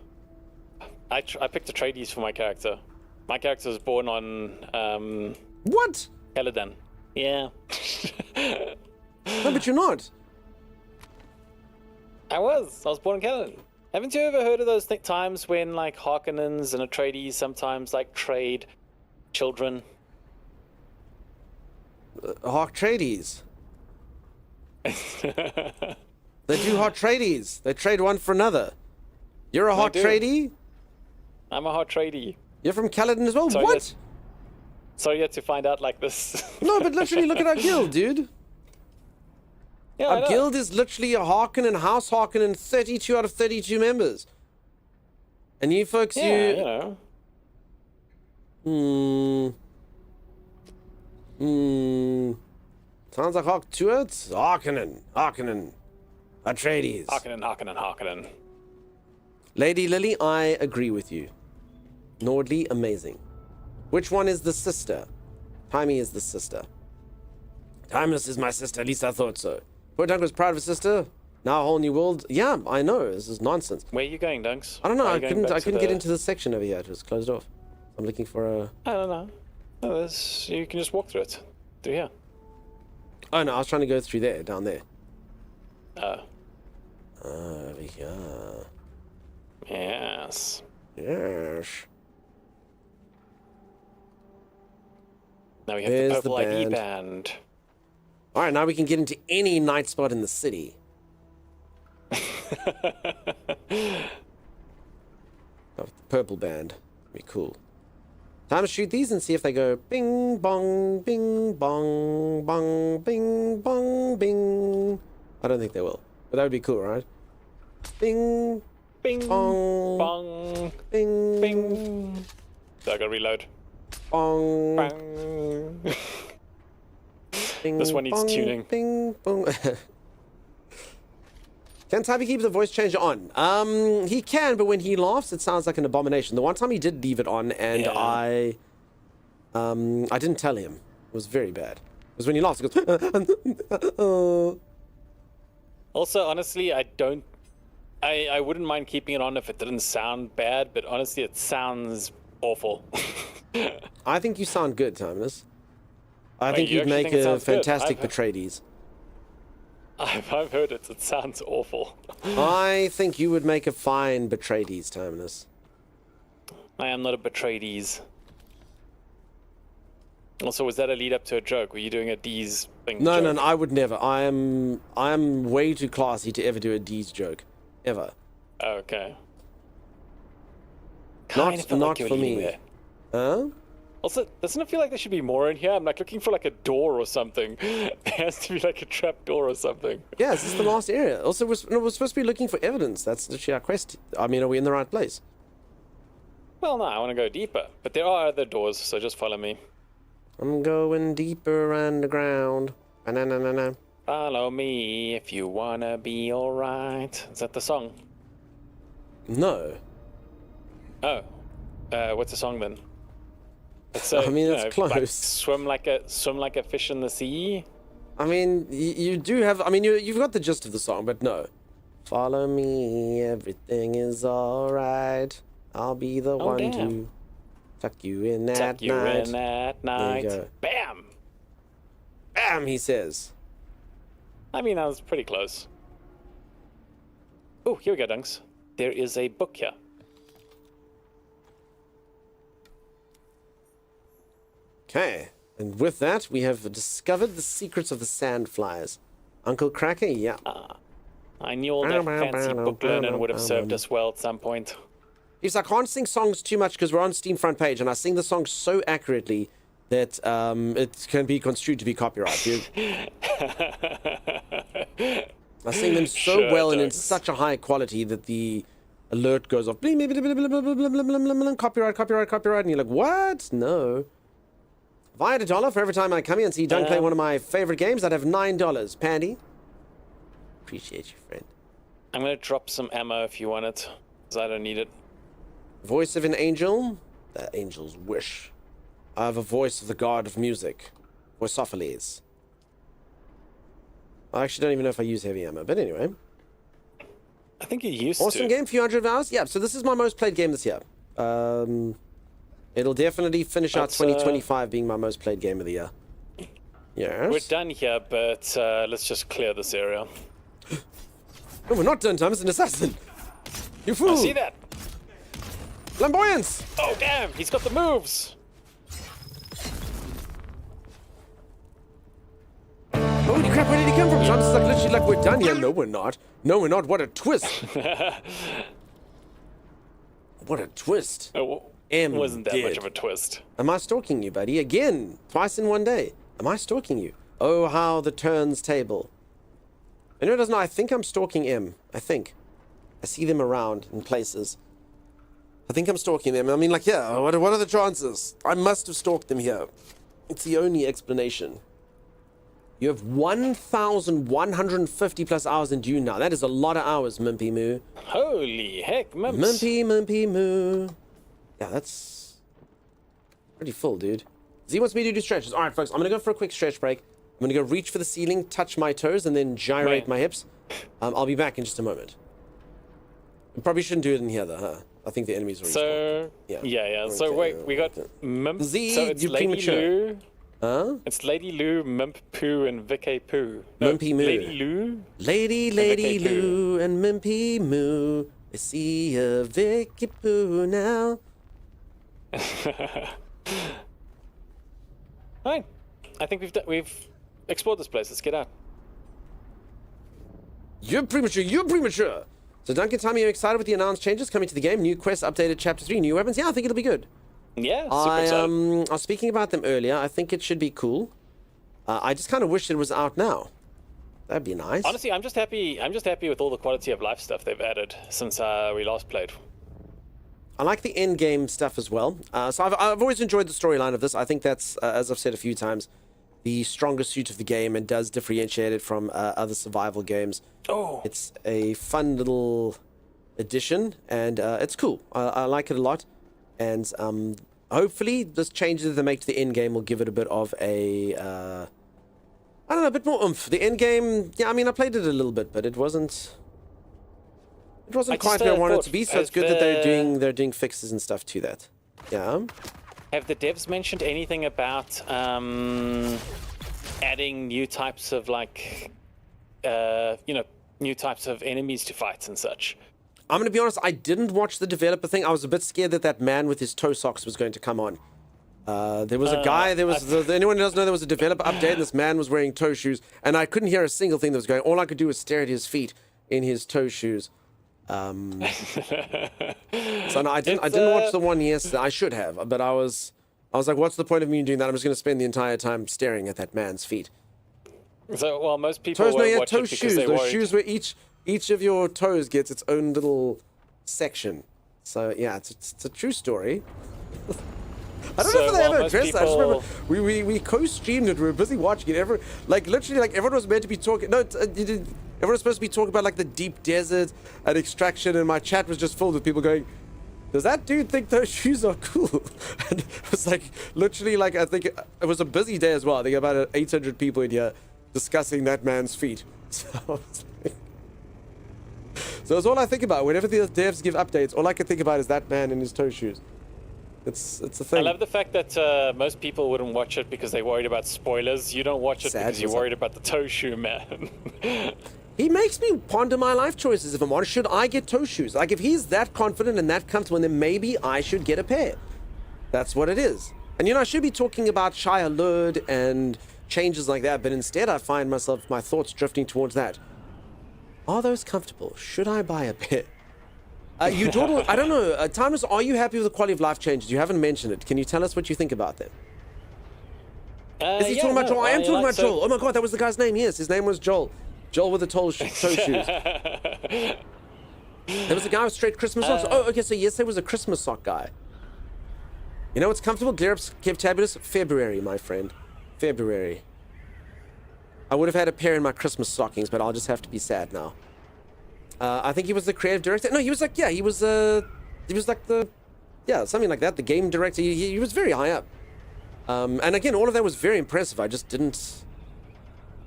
picked Atreides for my character. My character was born on What? Caladan. Yeah. No, but you're not. I was born in Caladan. Haven't you ever heard of those times when like Harkonnens and Atreides sometimes like trade children? Hartrades. They do Hartrades. They trade one for another. You're a They do. Hartrade? I'm a Hartrade. You're from Caladan as well? Sorry, What? yes. Sorry yet to find out like this. No, but literally look at our guild, dude. Yeah, I Our know. guild is literally a Harkonnen, House Harkonnen, 32 out of 32 members. And you folks, Yeah, you know. Sounds like Hawk Tuert? Harkonnen. Atreides. Harkonnen. Lady Lily, I agree with you. Nordly, amazing. Which one is the sister? Timey is the sister. Timeless is my sister, at least I thought so. Poor Dunk was proud of his sister. Now a whole new world. Yeah, I know. This is nonsense. Where are you going, Dunks? I don't know. Are I you going couldn't. back I to couldn't get the- into this section over here. It was closed off. I'm looking for a. I don't know. No, you can just walk through it. Through here. Oh no, I was trying to go through there, down there. Over here. Yes. Yes. Now we have There's the the purple ID band. band. All right, now we can get into any night spot in the city. Oh, the purple band. Be cool. Time to shoot these and see if they go bing, bong, bing, bong, bong, bing, bong, bing. I don't think they will, but that would be cool, right? Bing, Bing, bong, bong, bing, bing. So I gotta reload. bong, Bang. bing, This one needs bong, tuning. Bing, bong. Can Tyby keep the voice changer on? He can, but when he laughs, it sounds like an abomination. The one time he did leave it on, and Yeah. I didn't tell him. It was very bad. Because when he laughs, it goes. Also, honestly, I wouldn't mind keeping it on if it didn't sound bad, but honestly, it sounds awful. I think you sound good, Timeless. I think you you'd actually make think it a sounds good? fantastic I've- Betraydes. I've heard it. It sounds awful. I think you would make a fine Betraydes, Timeless. I am not a Betraydes. Also, was that a lead up to a joke? Were you doing a D's thing? No, joke? no, no, I would never. I am way too classy to ever do a D's joke. Ever. Okay. Not, Kinda felt not like you were for leading me. there. Huh? Also, doesn't it feel like there should be more in here? I'm like looking for like a door or something. There has to be like a trap door or something. Yeah, this is the last area. Also, we're supposed to be looking for evidence. That's literally our quest. I mean, are we in the right place? Well, no, I want to go deeper. But there are other doors, so just follow me. I'm going deeper underground. Na-na-na-na. Follow me if you wanna be alright. Is that the song? No. Oh. What's the song then? It's, I mean, you it's know, like close. swim like a fish in the sea. I mean, you do have. I mean, you've got the gist of the song, but no. Follow me, everything is alright. I'll be the one damn. to tuck you in at Tuck you night. in at night. go. Bam! Bam, he says. I mean, I was pretty close. Oh, here we go, Dunks. There is a book here. Okay, and with that, we have discovered the secrets of the sandflies. Uncle Cracker, yeah. I knew all that fancy book learning would have served us well at some point. Yes, I can't sing songs too much because we're on Steam front page, and I sing the songs so accurately that it can be construed to be copyright, dude. I sing them so Sure, well and in Dunks. such a high quality that the alert goes off. Bling, bling, bling, bling, bling, bling, bling, bling, bling, bling, copyright, copyright, copyright, and you're like, what? No. If I had $1 for every time I come here and see Dunk play one of my favorite games, I'd have $9. Pandy. Appreciate you, friend. I'm gonna drop some ammo if you want it, because I don't need it. Voice of an angel? The angel's wish. I have a voice of the god of music. Voiceophiles. I actually don't even know if I use heavy ammo, but anyway. I think you used Awesome to. game, few hundred hours. Yeah, so this is my most played game this year. It'll definitely finish out That's, 2025 being my most played game of the year. Yes. We're done here, but let's just clear this area. No, we're not done, Tom. It's an assassin. You fool. I see that. Flamboyance. Oh, damn, he's got the moves. Holy crap, where did he come from? John's like literally like, we're done here. No, we're not. No, we're not. What a twist. What a twist. It wasn't that dead. much of a twist. Am I stalking you, buddy? Again, twice in one day. Am I stalking you? Oh, how the turns table. You know, it doesn't. I think I'm stalking M. I think. I see them around in places. I think I'm stalking them. I mean, like, yeah, what are the chances? I must have stalked them here. It's the only explanation. You have 1,150 plus hours in Dune now. That is a lot of hours, Mimpy Moo. Holy heck, Mimps. Mimpy, Mimpy Moo. Yeah, that's pretty full, dude. Z wants me to do stretches. All right, folks, I'm going to go for a quick stretch break. I'm going to go reach for the ceiling, touch my toes, and then gyrate my hips. I'll be back in just a moment. I probably shouldn't do it in here, though, huh? I think the enemies already spawned. So, Yeah. yeah. So, Okay, wait, we got okay. Mimp. Z, so it's you're Lady premature. Lou. Huh? It's Lady Lou, Mimp Poo, and Vicky Poo. No, Mimpy Moo. Lady Lou. Lady Vicky Lou, and Mimpy Moo. I see a Vicky Poo now. Fine. I think we've explored this place. Let's get out. You're premature. You're premature. So Duncan, tell me, you're excited with the announced changes coming to the game? New quests, updated chapter 3, new weapons? Yeah, I think it'll be good. Yeah, super excited. I was speaking about them earlier. I think it should be cool. I just kind of wish it was out now. That'd be nice. Honestly, I'm just happy. I'm just happy with all the quality of life stuff they've added since we last played. I like the end game stuff as well. So I've always enjoyed the storyline of this. I think that's, as I've said a few times, the strongest suit of the game and does differentiate it from other survival games. Oh, It's a fun little addition, and it's cool. I like it a lot. And hopefully this changes that they make to the end game will give it a bit of a, I don't know, a bit more oomph. The end game, yeah, I mean, I played it a little bit, but it wasn't quite where I wanted it to be, so it's good that they're doing fixes and stuff to that. Yeah. have the devs mentioned anything about adding new types of new types of enemies to fight and such? I'm going to be honest, I didn't watch the developer thing. I was a bit scared that man with his toe socks was going to come on. There was a guy, anyone who doesn't know, there was a developer update, and this man was wearing toe shoes, and I couldn't hear a single thing that was going. All I could do was stare at his feet in his toe shoes. So no, I didn't watch the one yesterday. I should have, but I was like, what's the point of me doing that? I'm just going to spend the entire time staring at that man's feet. So, well, most people Toes, no, won't yeah, watch toe it because shoes. they're Those worried. shoes where each of your toes gets its own little section. So yeah, it's a true story. I don't know if they ever addressed that. I just remember we co-streamed it. We were busy watching it. Literally, everyone was meant to be talking. No, everyone was supposed to be talking about like the deep desert and extraction, and my chat was just filled with people going, "Does that dude think those shoes are cool?" And it was like literally like I think it was a busy day as well. I think about 800 people in here discussing that man's feet. So that's all I think about whenever the devs give updates. All I can think about is that man in his toe shoes. It's a thing. I love the fact that most people wouldn't watch it because they're worried about spoilers. You don't watch it because you're worried about the toe shoe man. He makes me ponder my life choices, if I'm honest. Should I get toe shoes? Like, if he's that confident and that comfortable, then maybe I should get a pair. That's what it is. And, I should be talking about Shia Lud and changes like that, but instead I find my thoughts drifting towards that. Are those comfortable? Should I buy a pair? Jordan, I don't know. Timeless, are you happy with the quality of life changes? You haven't mentioned it. Can you tell us what you think about them? Is he talking about Joel? I am talking about Joel. Oh my god, that was the guy's name. Yes, his name was Joel. Joel with the toe shoes. There was a guy with straight Christmas socks. Oh, okay, so yes, there was a Christmas sock guy. You know what's comfortable? Glare-ups, Kevtabulous? February, my friend. February. I would have had a pair in my Christmas stockings, but I'll just have to be sad now. I think he was the creative director. No, he was like, yeah, he was like the, yeah, something like that. The game director. He was very high up. And again, all of that was very impressive. I just didn't.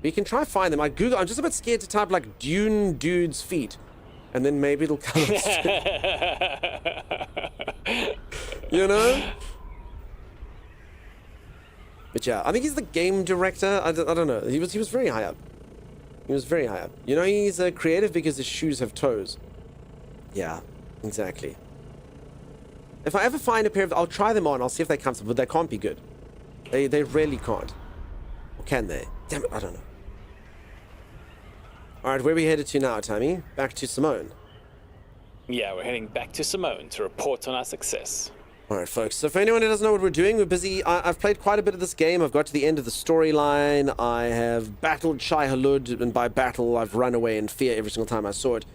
We can try find them. I'm just a bit scared to type like Dune dude's feet, and then maybe it'll come up. But yeah, I think he's the game director. I don't know. He was very high up. He was very high up. He's creative because his shoes have toes. Yeah, exactly. If I ever find a pair of, I'll try them on. I'll see if they're comfortable, but they can't be good. They really can't. Or can they? Damn it, I don't know. All right, where are we headed to now, Tammy? Back to Simone. Yeah, we're heading back to Simone to report on our success. All right, folks. So for anyone who doesn't know what we're doing, we're busy. I've played quite a bit of this game. I've got to the end of the storyline. I have battled Shai Hulud, and by battle, I've run away in fear every single time I saw it.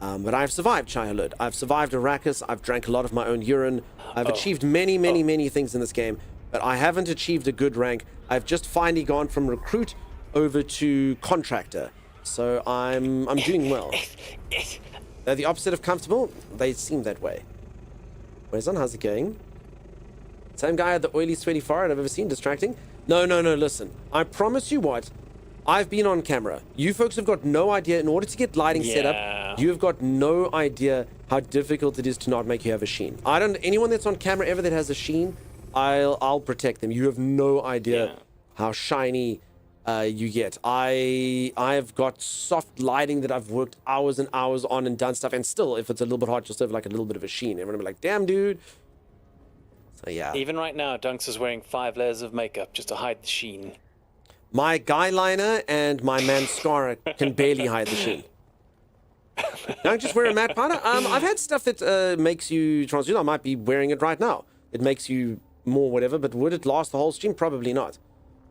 But I've survived Shai Hulud. I've survived Arrakis. I've drank a lot of my own urine. I've achieved many, many, many things in this game, but I haven't achieved a good rank. I've just finally gone from recruit over to contractor. So I'm doing well. They're the opposite of comfortable. They seem that way. Where's on? How's it going? Same guy at the oily, sweaty forehead I've ever seen. Distracting? No, listen. I promise you what. I've been on camera. You folks have got no idea. In order to get lighting set up, you have got no idea how difficult it is to not make you have a sheen. Anyone that's on camera ever that has a sheen, I'll protect them. You have no idea how shiny you get. I've got soft lighting that I've worked hours and hours on and done stuff, and still, if it's a little bit hot, just have like a little bit of a sheen. Everyone will be like, damn, dude. So yeah. Even right now, Dunks is wearing 5 layers of makeup just to hide the sheen. My guy liner and my mascara can barely hide the sheen. Don't just wear a matte powder. I've had stuff that makes you translucent. I might be wearing it right now. it makes you more whatever, but would it last the whole stream? Probably not.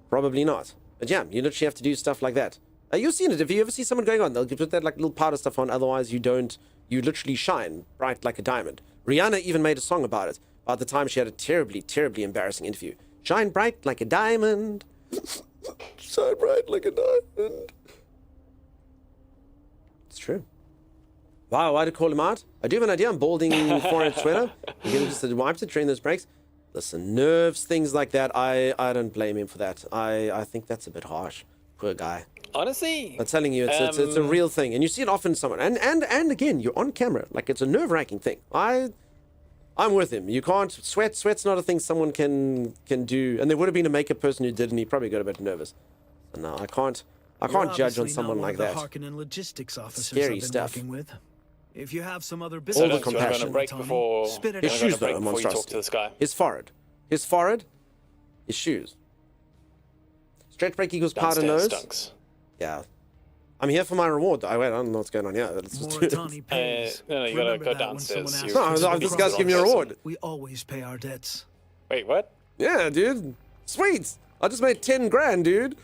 Probably not. But yeah, you literally have to do stuff like that. You've seen it. If you ever see someone going on, they'll put that like little powder stuff on, otherwise you don't, you literally shine bright like a diamond. Rihanna even made a song about it, about the time she had a terribly, terribly embarrassing interview. Shine bright like a diamond. Shine bright like a diamond. It's true. Wow, why to call him out? I do have an idea. I'm balding 400 sweater. I'm getting just wiped it during those breaks. Listen, nerves, things like that, I don't blame him for that. I think that's a bit harsh. Poor guy. Honestly, I'm telling you, it's a real thing. And you see it often in someone. And again, you're on camera. Like, it's a nerve-wracking thing. I'm with him. You can't sweat. Sweat's not a thing someone can do. And there would have been a makeup person who did, and he probably got a bit nervous. So no, I can't judge on someone like that. Harkonnen logistics officers Scary I've been stuff. working with. If you have some other All business, the compassion. Going to break before, Spit it His out. shoes, though, break are before you talk monstrosity. to this guy. His forehead, his shoes. Stretch break equals powder Downstairs nose. stunks. Yeah. I'm here for my reward. I don't know what's going on here. Let's just do it. Moritani pays. no, you gotta Remember go that when downstairs. someone You- asks No, for this something guy's giving me a from us. reward. We always pay our debts. Wait, what? Yeah, dude. Sweet. I just made 10 grand, dude.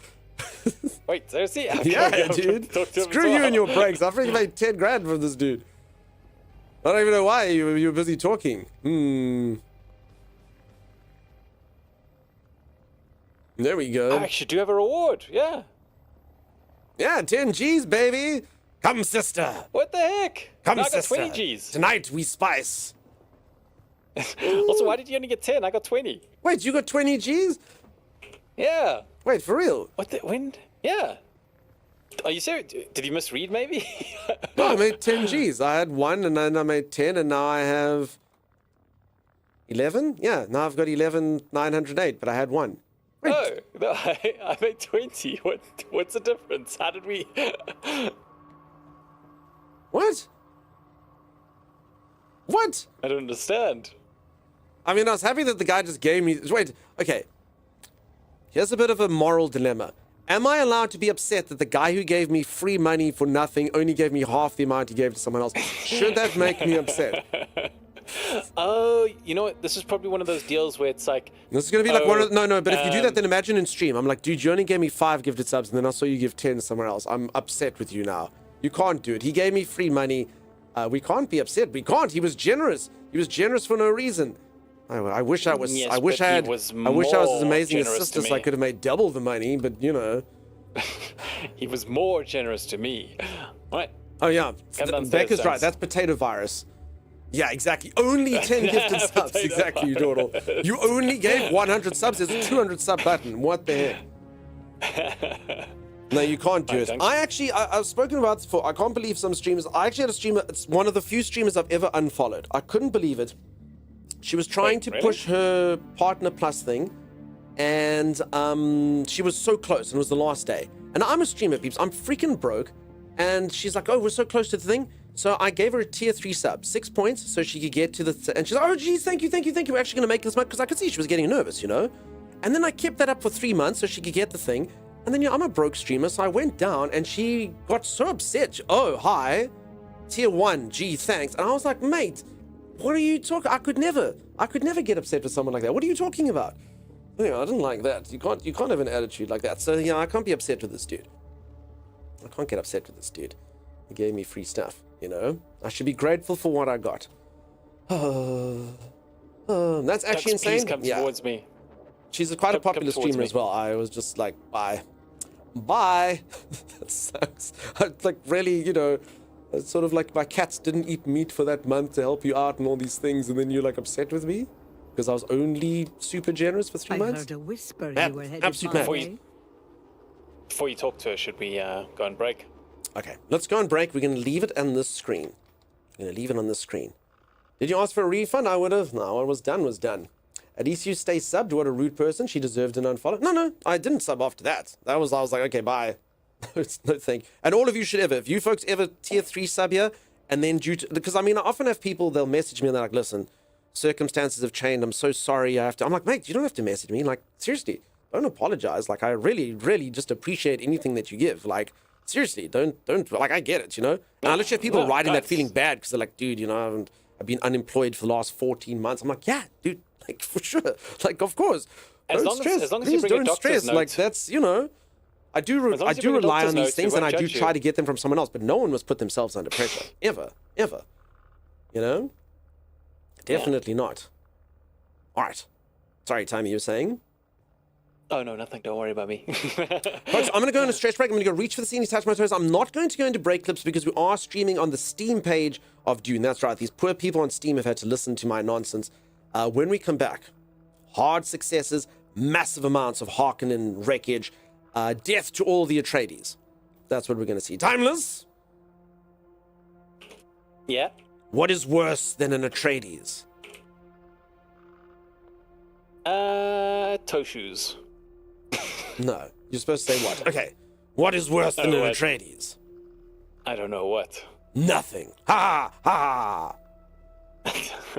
Wait, seriously? Yeah, dude. Talk to him Screw as you well. and your breaks. I freaking made 10 grand from this dude. I don't even know why you were busy talking. There we go. I actually do have a reward. Yeah. Yeah, 10 G's, baby. Come, sister. What the heck? Come, No, I got sister. 20 G's. Tonight we spice. Also, why did you only get 10? I got 20. Wait, you got 20 G's? Yeah. Wait, for real? What the? When? Yeah. Are you serious? Did you misread maybe? No, I made 10 G's. I had 1, and then I made 10, and now I have 11? Yeah, now I've got 11,908, but I had 1. Wait. No, I made 20. What's the difference? How did we? What? What? I don't understand. I mean, I was happy that the guy just gave me... Wait, okay. Here's a bit of a moral dilemma. Am I allowed to be upset that the guy who gave me free money for nothing only gave me half the amount he gave to someone else? Should that make me upset? Oh, you know what? This is probably one of those deals where it's like, This is going to be like one of... No, but if you do that, then imagine in stream. I'm like, dude, you only gave me 5 gifted subs, and then I saw you give 10 somewhere else. I'm upset with you now. You can't do it. He gave me free money. We can't be upset. We can't. He was generous. He was generous for no reason. I wish I was. Yes, I wish but I he had. was I wish I was as more amazing as generous to sister, so I me. could have made double the money. But you know. he was more generous to me. Right. Oh yeah, Come downstairs, Becca's right. thanks. That's potato virus. Yeah, exactly. Only 10 gifted subs. Potato Exactly, you Dawdle. You only gave 100 subs. There's a 200 sub button. What the heck? No, you can't do it. thanks. I've spoken about this before. I can't believe some streamers. I actually had a streamer. It's one of the few streamers I've ever unfollowed. I couldn't believe it. She was trying Wait, to really? push her partner plus thing, and she was so close, and it was the last day. And I'm a streamer, peeps. I'm freaking broke, and she's like, "Oh, we're so close to the thing." So I gave her a tier 3 sub, 6 points, so she could get to the. And she's like, "Oh, geez, thank you. We're actually gonna make this much," because I could see she was getting nervous, you know. And then I kept that up for 3 months so she could get the thing. And then, I'm a broke streamer, so I went down, and she got so upset. Oh, hi, tier 1, gee, thanks. And I was like, mate, what are you talking? I could never get upset with someone like that. What are you talking about? Anyway, I didn't like that. You can't have an attitude like that. So yeah, I can't be upset with this dude. I can't get upset with this dude. He gave me free stuff, you know. I should be grateful for what I got. That's actually Tux, insane. please come Yeah. towards me. She's quite a Come popular towards streamer me. as well. I was just like, bye. That sucks. It's like really, it's sort of like my cats didn't eat meat for that month to help you out and all these things, and then you're like upset with me because I was only super generous for 3 I months. heard a whisper Mad, you were headed absolute my mad. way. Before you talk to her, should we go and break? Okay, let's go on break. We're going to leave it on this screen. We're going to leave it on this screen. Did you ask for a refund? I would have. No, what was done was done. At least you stay subbed. What a rude person. She deserved an unfollow. No, I didn't sub after that. I was like, okay, bye. It's no thing. And all of you should ever, if you folks ever tier 3 sub here, and then because I often have people, they'll message me and they're like, listen, circumstances have changed. I'm so sorry. I'm like, mate, you don't have to message me. Like, seriously, don't apologize. Like, I really, really just appreciate anything that you give. Like, seriously, don't, like, I get it, And I literally have people No, writing that guys. feeling bad because they're like, dude, I've been unemployed for the last 14 months. I'm like, yeah, dude, Like, for sure. Like, of course. As Don't long as- stress. as long as you Please bring a don't doctor's stress. Like, note. that's, you know, I do As long I as you do bring a rely on doctor's these note, we things, and I won't do judge try you. to get them from someone else, but no one must put themselves under pressure. Ever. Ever. You know? Definitely not. All right. Sorry, Timmy, you were saying? Oh, no, nothing. Don't worry about me. Folks, I'm going to go on a stretch break. I'm going to go reach for the scene, touch my toes. I'm not going to go into break clips because we are streaming on the Steam page of Dune. That's right. These poor people on Steam have had to listen to my nonsense. When we come back, hard successes, massive amounts of Harkonnen wreckage, death to all the Atreides. That's what we're going to see. Timeless! Yeah. What is worse than an Atreides? Toe shoes. No. You're supposed to say what? Okay. What is worse than an what? Atreides? I don't know what. Nothing. Ha ha ha!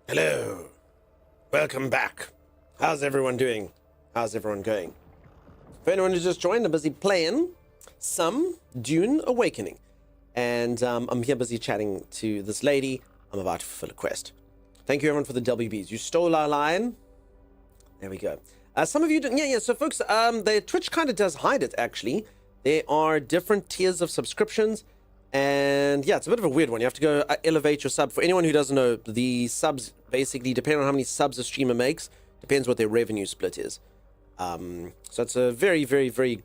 Hello. Welcome back. How's everyone doing? How's everyone going? For anyone who just joined, I'm busy playing some Dune Awakening. And I'm here busy chatting to this lady. I'm about to fulfill a quest. Thank you, everyone, for the WBs. You stole our line. There we go. Some of you didn't. Yeah. So, folks, the Twitch kind of does hide it, actually. There are different tiers of subscriptions. And yeah, it's a bit of a weird one. You have to go elevate your sub. For anyone who doesn't know, the subs basically depend on how many subs a streamer makes. Depends what their revenue split is. So it's a very, very, very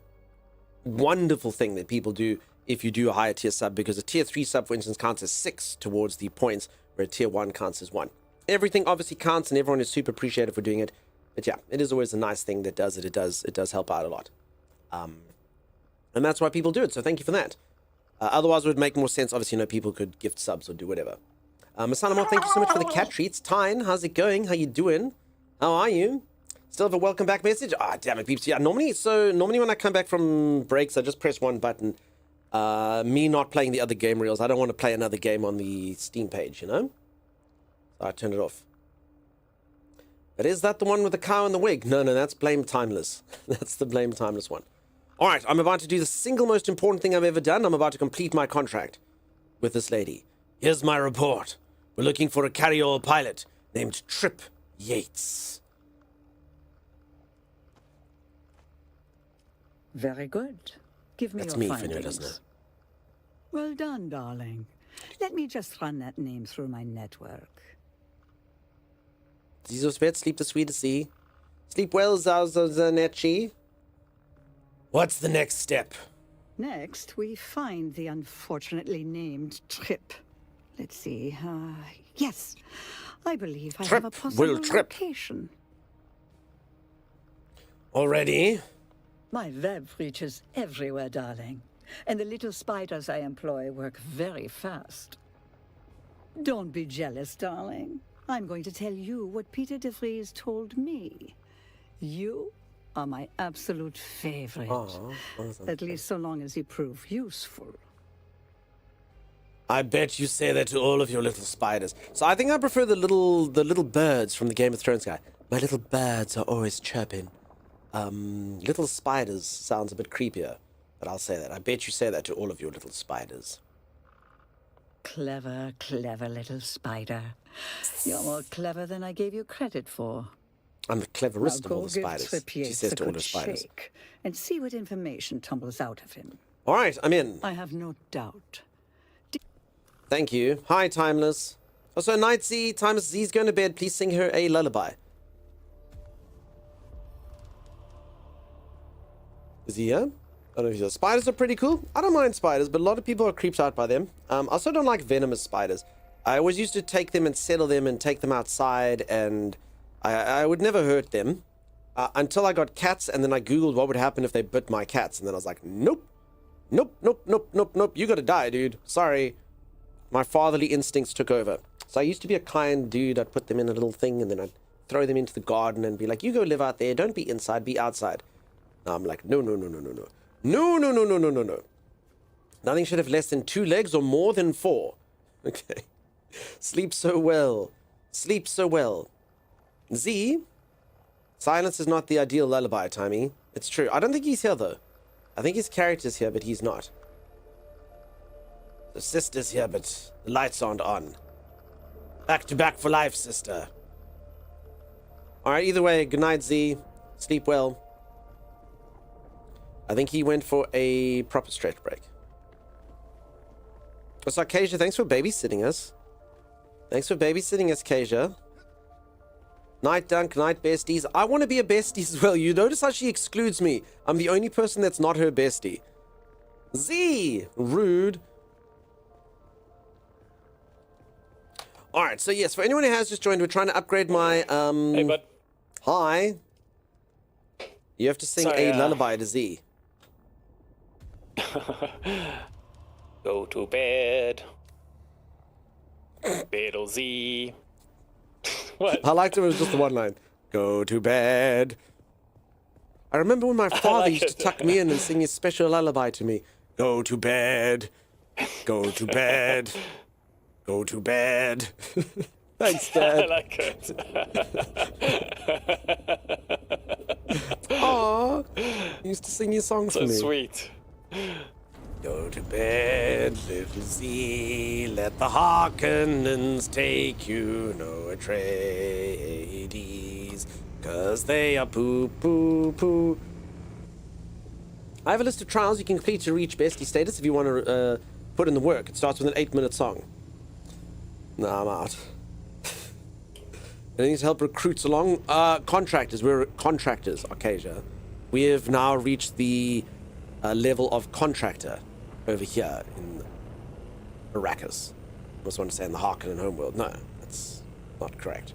wonderful thing that people do if you do a higher tier sub, because a tier 3 sub, for instance, counts as 6 towards the points, where a tier 1 counts as 1. Everything obviously counts, and everyone is super appreciative for doing it. But yeah, it is always a nice thing that does it. It does help out a lot. And that's why people do it. So thank you for that. Otherwise, it would make more sense. Obviously, you know, people could gift subs or do whatever. Masanamo, thank you so much for the cat treats. Tyne, how's it going? How you doing? How are you? Still have a welcome back message? Ah, damn it, peeps. Yeah, normally when I come back from breaks, I just press one button. Me not playing the other game reels. I don't want to play another game on the Steam page, you know? So I turn it off. But is that the one with the cow and the wig? No, that's Blame Timeless. That's the Blame Timeless one. All right, I'm about to do the single most important thing I've ever done. I'm about to complete my contract with this lady. Here's my report. We're looking for a carryall pilot named Trip Yates. Very good. Give me That's your me, findings. Finnew, doesn't it? Well done, darling. Let me just run that name through my network. Dieses Bett, sleep the sweetest sea. Sleep well, Zanechi. What's the next step? Next, we find the unfortunately named Trip. Let's see. Yes, I believe I have a Trip possible will trip. location. Already? My web reaches everywhere, darling. And the little spiders I employ work very fast. Don't be jealous, darling. I'm going to tell you what Peter de Vries told me. You are my absolute favorite. At least so long as you prove useful. I bet you say that to all of your little spiders. So I think I prefer the little birds from the Game of Thrones guy. My little birds are always chirping. Little spiders sounds a bit creepier, but I'll say that. I bet you say that to all of your little spiders. Clever, clever little spider. You're more clever than I gave you credit for. I'm the cleverest of Now all go the give spiders. Trip She Yates says a to all good her spiders. shake and see what information tumbles out of him. All right, I'm in. I have no doubt. Thank you. Hi, Timeless. Also, Night Z, Timeless Z's going to bed. Please sing her a lullaby. Is he here? I don't know if he's here. Spiders are pretty cool. I don't mind spiders, but a lot of people are creeped out by them. I also don't like venomous spiders. I always used to take them and settle them and take them outside, and I would never hurt them until I got cats, and then I Googled what would happen if they bit my cats, and then I was like, nope. Nope, nope, nope, nope, nope. You gotta die, dude. Sorry. My fatherly instincts took over. So I used to be a kind dude. I'd put them in a little thing, and then I'd throw them into the garden and be like, you go live out there. Don't be inside, be outside. Now I'm like, no, no, no, no, no, no. No, no, no, no, no, no, no. Nothing should have less than 2 legs or more than 4. Okay. Sleep so well. Sleep so well. Z? Silence is not the ideal lullaby, Timey. It's true. I don't think he's here, though. I think his character's here, but he's not. The sister's here, but the lights aren't on. Back to back for life, sister. Alright, either way, good night, Z. Sleep well. I think he went for a proper stretch break. So, Kasia, thanks for babysitting us. Thanks for babysitting us, Kasia. Night Dunk, night besties. I want to be a bestie as well. You notice how she excludes me. I'm the only person that's not her bestie. Z! Rude. Alright, so yes, for anyone who has just joined, we're trying to upgrade my, Hey, bud. Hi. You have to sing Sorry, a lullaby to Z. Go to bed. Beetle Z. What? I liked it. It was just the one line. Go to bed. I remember when my father like used to it. tuck me in and sing his special lullaby to me. Go to bed. Go to bed. Go to bed. Thanks, I Dad. like it. Aww. He used to sing your songs So for me. sweet. Go to bed, little Z. Let the Harkonnens take you. No Atreides. 'Cause they are poo poo poo. I have a list of trials you can complete to reach bestie status if you want to put in the work. It starts with an 8-minute song. Nah, I'm out. Anything to help recruits along? Contractors. We're contractors, Arcasia. We have now reached the level of contractor over here in Arrakis. I was want to say in the Harkonnen homeworld. No, that's not correct.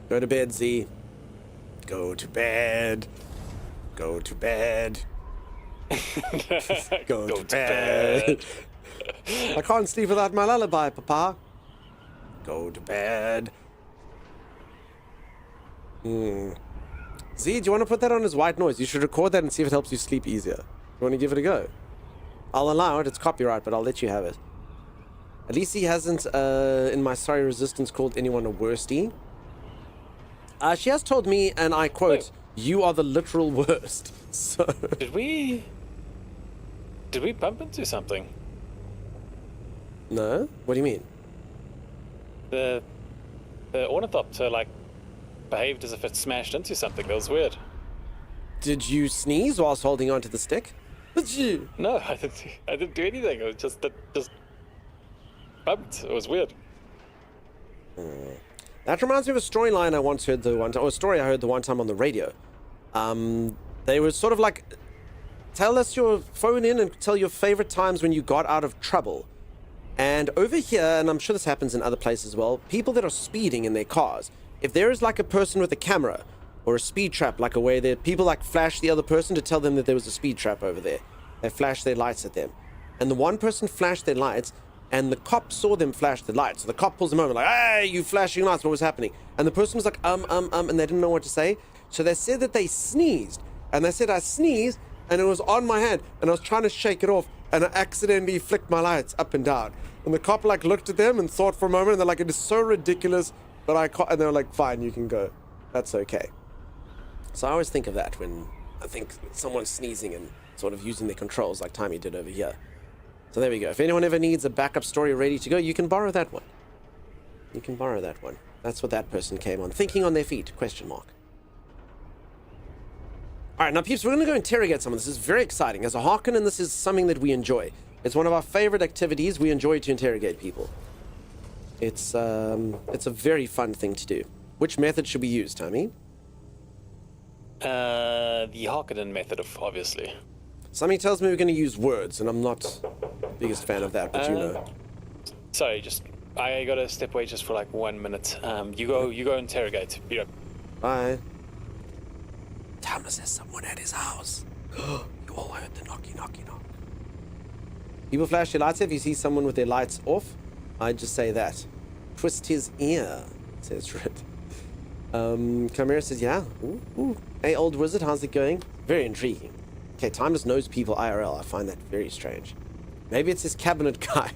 Go to bed, Z. Go to bed. Go to bed. Go to bed. I can't sleep without my lullaby, Papa. Go to bed. Z, do you want to put that on as white noise? You should record that and see if it helps you sleep easier. You want to give it a go? I'll allow it. It's copyright, but I'll let you have it. At least he hasn't, in my Sorry Resistance, called anyone a worstie. She has told me, and I quote, "You are the literal worst." So Did we bump into something? No? What do you mean? The ornithopter like behaved as if it smashed into something. That was weird. Did you sneeze whilst holding onto the stick? Achoo. No, I didn't do anything. It was just bumped. It was weird. That reminds me of a storyline I once heard or a story I heard the one time on the radio. They were sort of like, phone in and tell your favorite times when you got out of trouble. And over here, and I'm sure this happens in other places as well, people that are speeding in their cars, if there is like a person with a camera or a speed trap, like a way that people like flash the other person to tell them that there was a speed trap over there. They flash their lights at them. And the one person flashed their lights, and the cop saw them flash the lights. So the cop pulls them over, like, hey, you flashing lights, what was happening? And the person was like, and they didn't know what to say. So they said that they sneezed. And they said, I sneezed, and it was on my hand, and I was trying to shake it off, and I accidentally flicked my lights up and down. And the cop like looked at them and thought for a moment, and they're like, it is so ridiculous, but I can't. And they were like, fine, you can go. That's okay. So I always think of that when I think someone's sneezing and sort of using their controls like Timey did over here. So there we go. If anyone ever needs a backup story ready to go, you can borrow that one. You can borrow that one. That's what that person came on. Thinking on their feet, question mark. All right, now peeps, we're going to go interrogate someone. This is very exciting. As a Harkonnen, this is something that we enjoy. It's one of our favorite activities. We enjoy to interrogate people. It's a very fun thing to do. Which method should we use, Timey? The Harkonnen method, obviously. Something tells me we're going to use words, and I'm not the biggest fan of that, but you know. Sorry, I gotta step away just for like 1 minute. You go interrogate. Be right. Bye. Thomas has someone at his house. You all heard the knocky. People flash their lights if you see someone with their lights off. I'd just say that. Twist his ear, says Rit. Chimera says, yeah. Ooh. Hey, old wizard, how's it going? Very intriguing. Okay, Timeless knows people IRL. I find that very strange. Maybe it's his cabinet guy.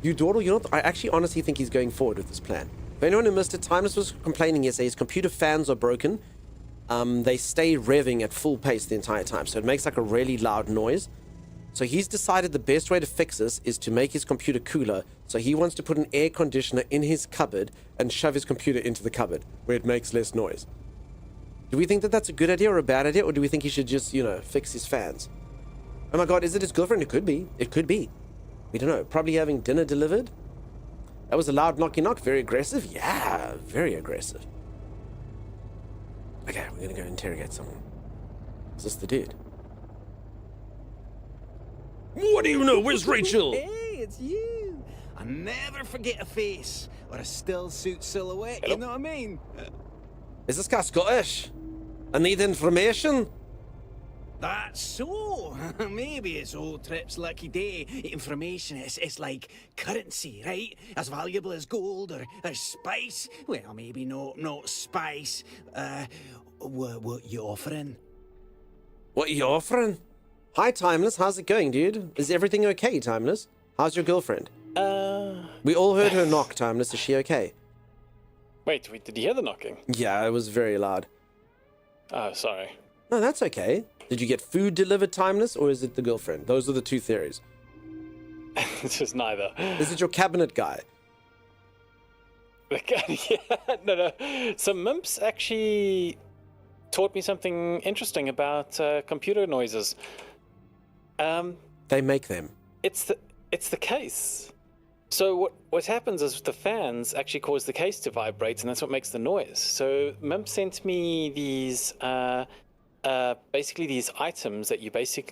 You dawdle, I actually honestly think he's going forward with this plan. For anyone who missed it, Timeless was complaining yesterday his computer fans are broken. They stay revving at full pace the entire time, so it makes like a really loud noise. So he's decided the best way to fix this is to make his computer cooler. So he wants to put an air conditioner in his cupboard and shove his computer into the cupboard where it makes less noise. Do we think that that's a good idea or a bad idea, or do we think he should just, fix his fans? Oh my god, is it his girlfriend? It could be. It could be. We don't know. Probably having dinner delivered? That was a loud knock. Very aggressive? Yeah, very aggressive. Okay, we're gonna go interrogate someone. Is this the dude? What do you know? Where's Rachel? Hey, it's you. I never forget a face or a still suit silhouette, Hello? you know what I mean? Is this guy Scottish? I need information. That's so. Maybe it's old Trip's lucky day. Information is like currency, right? As valuable as gold or spice. Well, maybe not spice. What you offering? What are you offering? Hi, Timeless. How's it going, dude? Is everything okay, Timeless? How's your girlfriend? We all heard her knock, Timeless. Is she okay? Wait, did you hear the knocking? Yeah, it was very loud. Oh, sorry. No, that's okay. Did you get food delivered, Timeless, or is it the girlfriend? Those are the two theories. It's just neither. Is it your cabinet guy? Yeah, no. So Mimps actually taught me something interesting about computer noises. They make them. It's the case. So what happens is the fans actually cause the case to vibrate, and that's what makes the noise. So Mimp sent me these basically these items that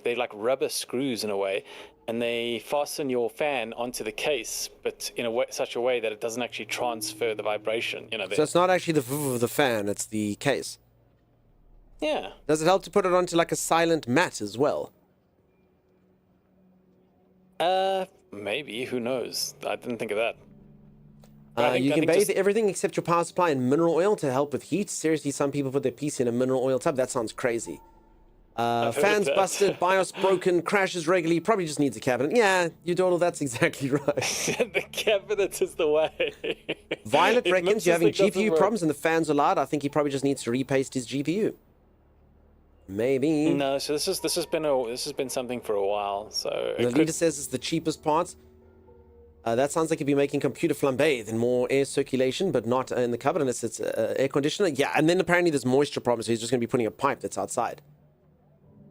they're like rubber screws in a way, and they fasten your fan onto the case, but in such a way that it doesn't actually transfer the vibration. So it's not actually the v of the fan; it's the case. Yeah. Does it help to put it onto like a silent mat as well? Maybe. Who knows? I didn't think of that. But You I can think bathe everything except your power supply in mineral oil to help with heat. Seriously, some people put their PC in a mineral oil tub. That sounds crazy. heard Fans that. busted, BIOS broken, crashes regularly. Probably just needs a cabinet. Yeah, you dawdle. That's exactly right. The cabinet is the way. Violet If reckons Mimps you're having doesn't GPU work- problems and the fans are loud. I think he probably just needs to repaste his GPU. Maybe. No, so this has been something for a while. So The leader says it's the cheapest parts. That sounds like you'd be making computer flambe, then more air circulation, but not in the cupboard unless it's air conditioner. Yeah, and then apparently there's moisture problems, so he's just going to be putting a pipe that's outside.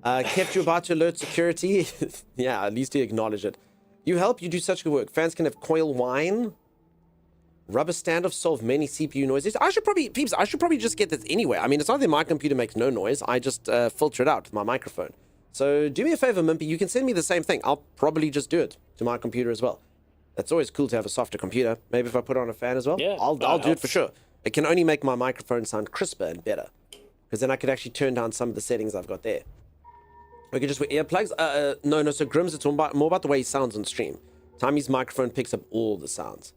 Kept you about to alert security. Yeah, at least he acknowledged it. You help, you do such good work. Fans can have coil wine. Rubber standoffs solve many CPU noises. I should probably just get this anyway. I mean, it's not that my computer makes no noise. I just filter it out with my microphone. So do me a favor, Mimpy. You can send me the same thing. I'll probably just do it to my computer as well. That's always cool to have a softer computer. Maybe if I put on a fan as well. Yeah, I'll do it for sure. It can only make my microphone sound crisper and better. Because then I could actually turn down some of the settings I've got there. We could just wear earplugs. No. So Grims, it's more about the way he sounds on stream. Timmy's microphone picks up all the sounds.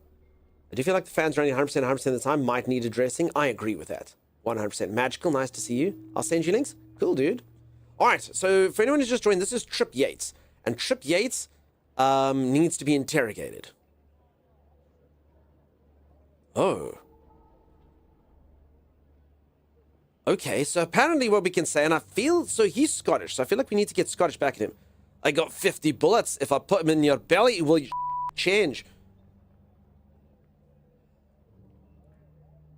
I do feel like the fans running 100% of the time might need addressing. I agree with that. 100%. Magical, nice to see you. I'll send you links. Cool, dude. All right, so for anyone who's just joined, this is Trip Yates. And Trip Yates needs to be interrogated. Oh. Okay, so apparently what we can say, and I feel, so he's Scottish, so I feel like we need to get Scottish back at him. I got 50 bullets. If I put them in your belly, will you change?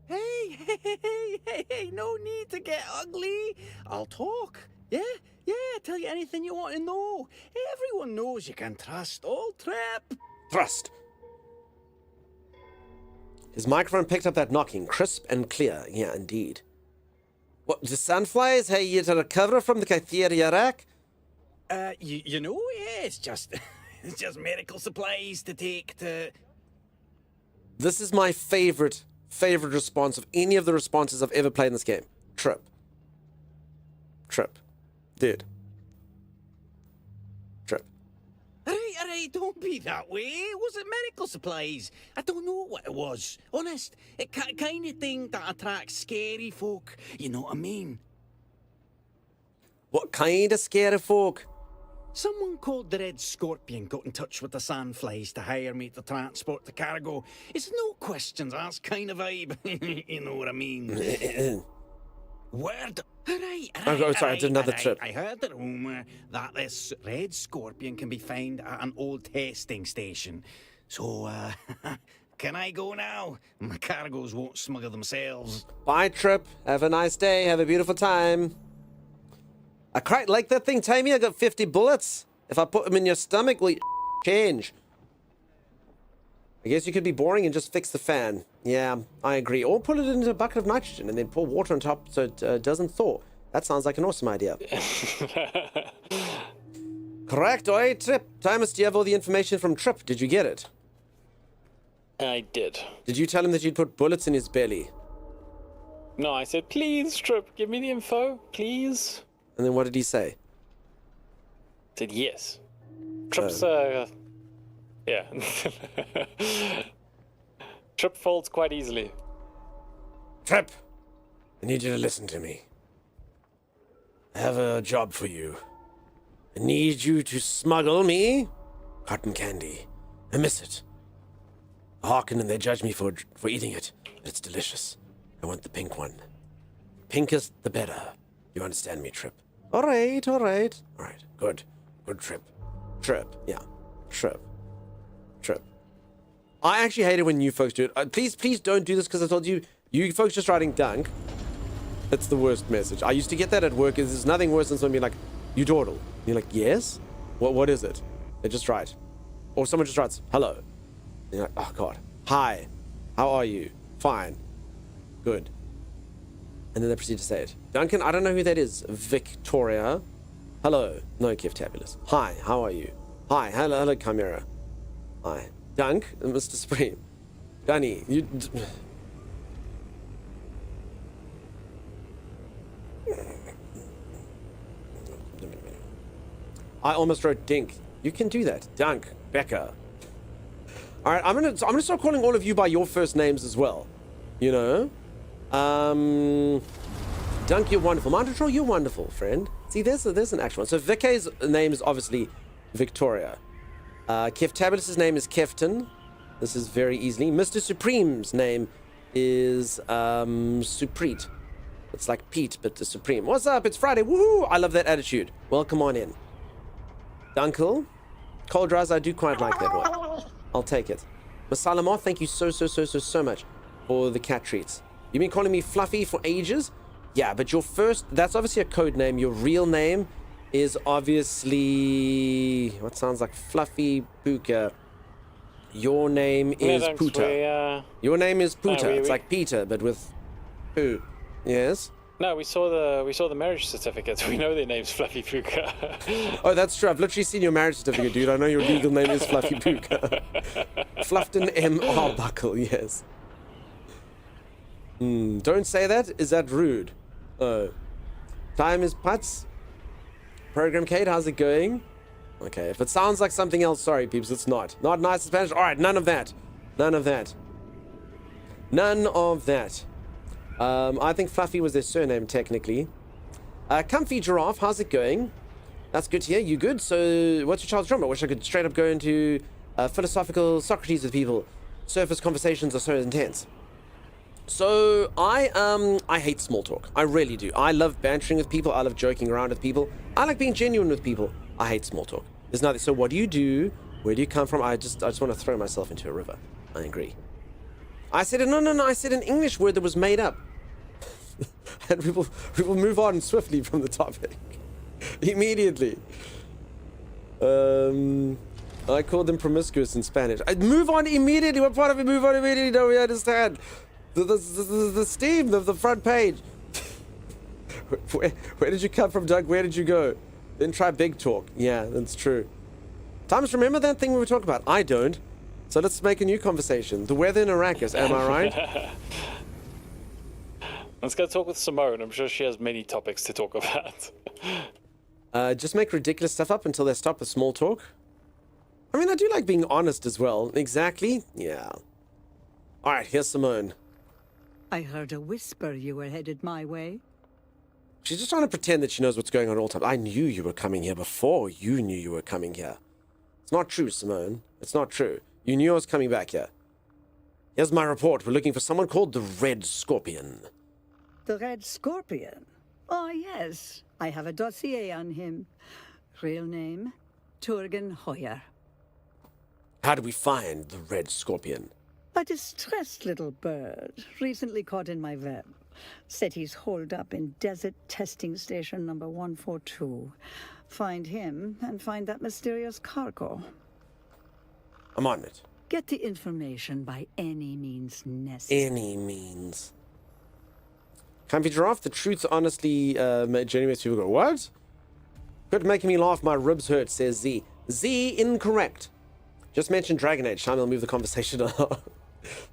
Hey, no need to get ugly. I'll talk. Yeah, tell you anything you want to know. Everyone knows you can trust old Trip. Thrust. His microphone picked up that knocking, crisp and clear. Yeah, indeed. What, the Sunflies? Hey, you to recover from the Kytheria rack? Yeah, it's just it's just medical supplies to take to... This is my favorite response of any of the responses I've ever played in this game. Trip. Dude. Trip. Alright, don't be that way. Was it medical supplies? I don't know what it was. Honest, it kind of thing that attracts scary folk. You know what I mean? What kind of scary folk? Someone called the Red Scorpion got in touch with the Sandflies to hire me to transport the cargo. It's no questions asked kind of vibe. You know what I mean? Word. Oh, sorry, I did another trip. I heard the rumour that this Red Scorpion can be found at an old testing station. So, can I go now? My cargoes won't smuggle themselves. Bye, Trip. Have a nice day. Have a beautiful time. I quite like that thing, Tammy. I got 50 bullets. If I put them in your stomach, will you change? I guess you could be boring and just fix the fan. Yeah, I agree. Or put it into a bucket of nitrogen and then pour water on top so it doesn't thaw. That sounds like an awesome idea. Correct, oi, Trip. Timus, do you have all the information from Trip? Did you get it? I did. Did you tell him that you'd put bullets in his belly? No, I said, please, Trip, give me the info, please. And then what did he say? I said, yes. Trip's, yeah. Trip folds quite easily. Trip, I need you to listen to me. I have a job for you. I need you to smuggle me cotton candy. I miss it. I hearken and they judge me for eating it, but it's delicious. I want the pink one. Pinkest, the better. You understand me, Trip? All right. Good, Trip. Yeah. Trip. I actually hate it when you folks do it. Please don't do this because I told you, you folks just writing dunk. That's the worst message. I used to get that at work. There's nothing worse than someone being like, you dawdle. And you're like, yes? What is it? They just write. Or someone just writes, hello. And you're like, oh God. Hi. How are you? Fine. Good. And then they proceed to say it. Duncan, I don't know who that is. Victoria. Hello. No, Kiftabulous. Hi, how are you? Hi, hello, Chimera. Hi. Dunk, Mr. Supreme. Dunny, you... I almost wrote Dink. You can do that. Dunk. Becca. Alright, I'm gonna start calling all of you by your first names as well. You know? Dunk, you're wonderful. Montatrol, you're wonderful, friend. See, there's an actual one. So Vicky's name is obviously Victoria. Keftabulus's name is Kefton. This is very easily. Mr. Supreme's name is Supreet. It's like Pete, but the Supreme. What's up? It's Friday. Woohoo! I love that attitude. Welcome on in. Dunkel. Cold Rise, I do quite like that one. I'll take it. Masalamar, thank you so much for the cat treats. You've been calling me Fluffy for ages? Yeah, but your first, that's obviously a code name. Your real name is obviously, what sounds like Fluffy Puka. Your name is Puta. Your name is Puta. It's like Peter, but with poo. Yes? No, we saw the marriage certificates. We know their name's Fluffy Puka. Oh, that's true. I've literally seen your marriage certificate, dude. I know your legal name is Fluffy Puka. Fluffton M. Arbuckle, yes. Don't say that. Is that rude? Oh. Time is putts. Program Kate, how's it going? Okay, if it sounds like something else, sorry, peeps, it's not. Not nice in Spanish. All right, none of that. None of that. None of that. I think Fluffy was their surname, technically. Comfy Giraffe, how's it going? That's good to hear. You good? So, what's your child's drama? I wish I could straight up go into philosophical Socrates with people. Surface conversations are so intense. So, I hate small talk. I really do. I love bantering with people. I love joking around with people. I like being genuine with people. I hate small talk. There's nothing. So, what do you do? Where do you come from? I just want to throw myself into a river. I agree. I said, no. I said an English word that was made up. And we will move on swiftly from the topic. Immediately. I called them promiscuous in Spanish. I move on immediately. What part of it move on immediately? Don't we understand? The steam of the front page. Where did you come from, Doug? Where did you go? Then try big talk. Yeah, that's true. Thomas, remember that thing we were talking about? I don't. So let's make a new conversation. The weather in Arrakis, am I right? Let's go talk with Simone. I'm sure she has many topics to talk about. Just make ridiculous stuff up until they stop the small talk. I mean, I do like being honest as well. Exactly. Yeah. All right, here's Simone. I heard a whisper you were headed my way. She's just trying to pretend that she knows what's going on at all times. I knew you were coming here before you knew you were coming here. It's not true, Simone. It's not true. You knew I was coming back here. Here's my report. We're looking for someone called the Red Scorpion. The Red Scorpion? Oh, yes. I have a dossier on him. Real name, Turgen Hoyer. How do we find the Red Scorpion? A distressed little bird, recently caught in my web. Said he's holed up in Desert Testing Station number 142. Find him and find that mysterious cargo. I'm on it. Get the information by any means necessary. Any means. Comfy Giraffe, the truth honestly genuinely makes people go, what? Quit making me laugh, my ribs hurt, says Z. Z, incorrect. Just mentioned Dragon Age. Time will move the conversation on.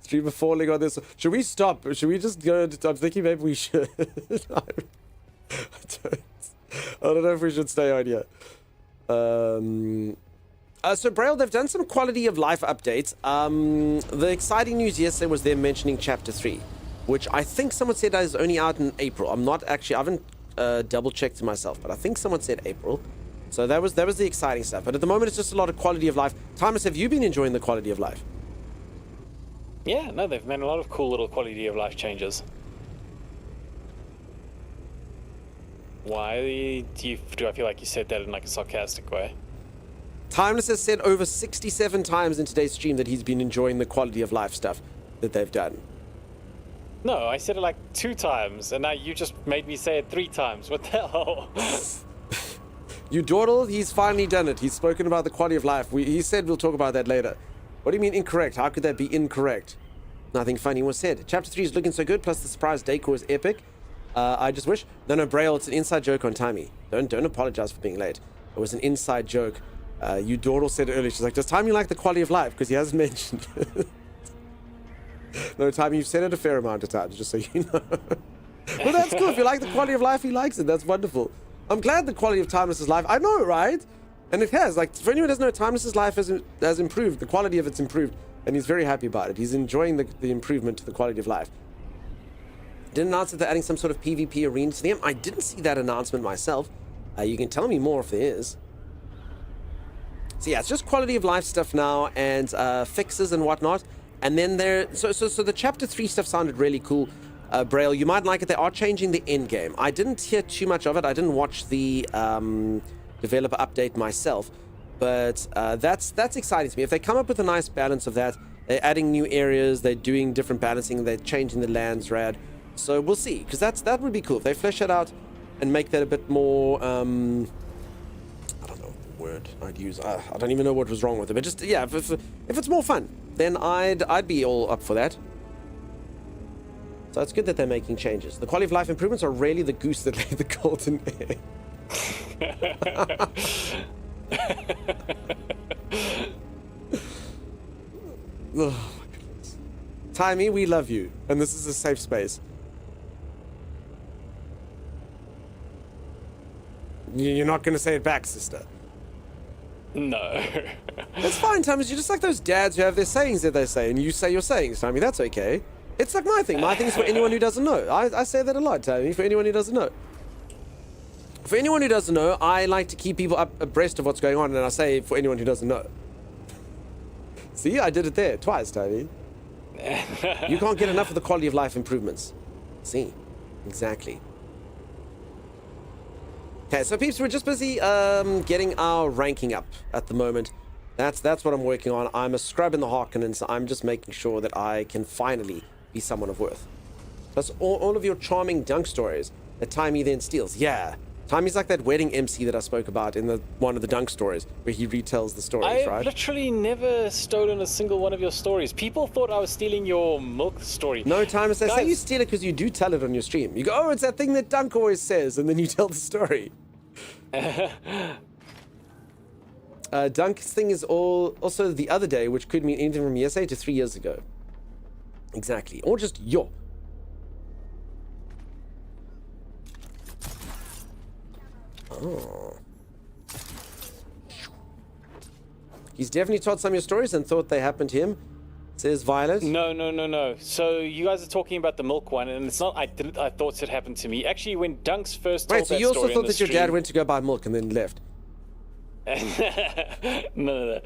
Streamer falling on this. Should we stop? Should we just go? I'm thinking maybe we should. I don't know if we should stay on here. So Braille, they've done some quality of life updates. The exciting news yesterday was them mentioning Chapter 3, which I think someone said is only out in April. I'm not actually, I haven't double checked myself, but I think someone said April. So that was the exciting stuff. But at the moment, it's just a lot of quality of life. Thomas, have you been enjoying the quality of life? Yeah, no, they've made a lot of cool little quality of life changes. Why do I feel like you said that in like a sarcastic way? Timeless has said over 67 times in today's stream that he's been enjoying the quality of life stuff that they've done. No, I said it like 2 times, and now you just made me say it 3 times. What the hell? You dawdle, he's finally done it. He's spoken about the quality of life. He said we'll talk about that later. What do you mean incorrect? How could that be incorrect? Nothing funny was said. Chapter 3 is looking so good, plus the surprise decor is epic. I just wish... No, Braille, it's an inside joke on Timey. Don't apologize for being late. It was an inside joke. You dawdle said earlier, she's like, does Timey like the quality of life? Because he hasn't mentioned it. No, Timey, you've said it a fair amount of times, just so you know. Well, that's cool. If you like the quality of life, he likes it. That's wonderful. I'm glad the quality of Timeless's life... I know, right? And it has. Like, for anyone who doesn't know, Timeless's life has improved. The quality of it's improved. And he's very happy about it. He's enjoying the improvement to the quality of life. Didn't announce that they're adding some sort of PvP arena to the game. I didn't see that announcement myself. You can tell me more if there is. So yeah, it's just quality of life stuff now and fixes and whatnot. And then so the Chapter 3 stuff sounded really cool. Braille, you might like it. They are changing the end game. I didn't hear too much of it. I didn't watch the developer update myself. But that's exciting to me. If they come up with a nice balance of that, they're adding new areas, they're doing different balancing, they're changing the lands rad. So we'll see, because that would be cool if they flesh it out and make that a bit more. I don't know the word I'd use. I don't even know what was wrong with it. But just yeah, if it's more fun, then I'd be all up for that. So it's good that they're making changes. The quality of life improvements are really the goose that laid the golden egg. Oh my goodness. Timey, we love you, and this is a safe space. You're not going to say it back, sister. No. It's fine, Thomas. You're just like those dads who have their sayings that they say, and you say your sayings, Timey. That's okay. It's like my thing. My thing is for anyone who doesn't know. I say that a lot, Timey, for anyone who doesn't know. For anyone who doesn't know, I like to keep people abreast of what's going on, and I say for anyone who doesn't know. See, I did it there twice, Timey. You can't get enough of the quality of life improvements. See, exactly. Okay, so peeps, we're just busy getting our ranking up at the moment. That's what I'm working on. I'm a scrub in the Harkonnen, so I'm just making sure that I can finally be someone of worth. Plus all of your charming dunk stories that Timey then steals. Yeah, Timey's like that wedding MC that I spoke about in one of the dunk stories, where he retells the stories, right? I've literally never stolen a single one of your stories. People thought I was stealing your milk story. No, Timey, they say Guys. you steal it because you do tell it on your stream. You go, oh, it's that thing that Dunk always says, and then you tell the story. Dunk's thing is also the other day, which could mean anything from yesterday to 3 years ago. Exactly. Or just yo. Oh. He's definitely told some of your stories and thought they happened to him, says Violet. No. So you guys are talking about the milk one, and it's not. I thought it happened to me. Actually, when Dunks first told Right, so that you also story thought in the that your dad stream- went to go buy milk and then left. No,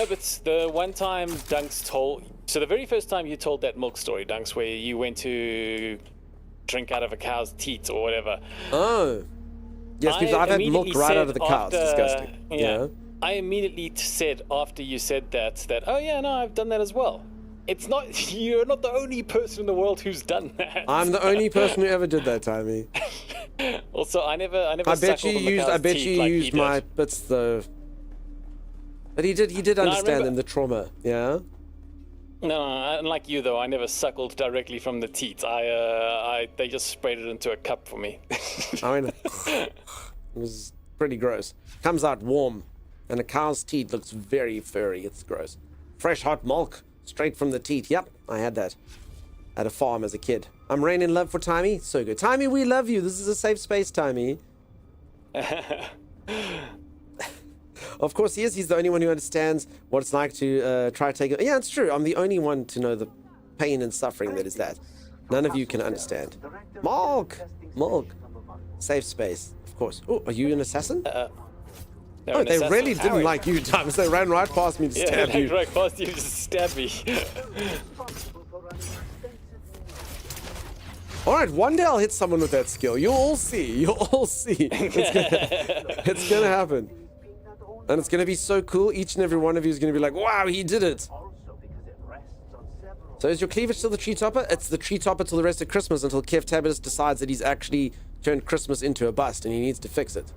but the one time Dunks told. So the very first time you told that milk story, Dunks, where you went to drink out of a cow's teat or whatever. Oh. Yes, because I've had milk immediately right out said of the cow. It's after- disgusting. Yeah. I immediately said after you said that, oh yeah, no, I've done that as well. It's not, you're not the only person in the world who's done that. I'm the only person who ever did that, Timey. Also, I never I bet you suckled on the used. cow's I bet teeth you like he used did. my bits though. But he did. He did understand remember- them, the trauma. Yeah. No, unlike you though, I never suckled directly from the teat. They just sprayed it into a cup for me. I mean, it was pretty gross. Comes out warm, and a cow's teat looks very furry. It's gross. Fresh hot milk straight from the teat. Yep, I had that at a farm as a kid. I'm raining love for Timey. So good, Timey. We love you. This is a safe space, Timey. Of course he is. He's the only one who understands what it's like to try to take it. Yeah, it's true. I'm the only one to know the pain and suffering that is that. None of you can understand. Milk! Safe space, of course. Oh, are you an assassin? Oh, they really didn't like you, Thomas. They ran right past me to stab they you. right past you to stab me. All right, one day I'll hit someone with that skill. You'll all see. It's gonna happen. And it's gonna be so cool. Each and every one of you is gonna be like, wow, he did it. So is your cleavage still the tree topper? It's the tree topper till the rest of Christmas, until Kev Tabitus decides that he's actually turned Christmas into a bust and he needs to fix it.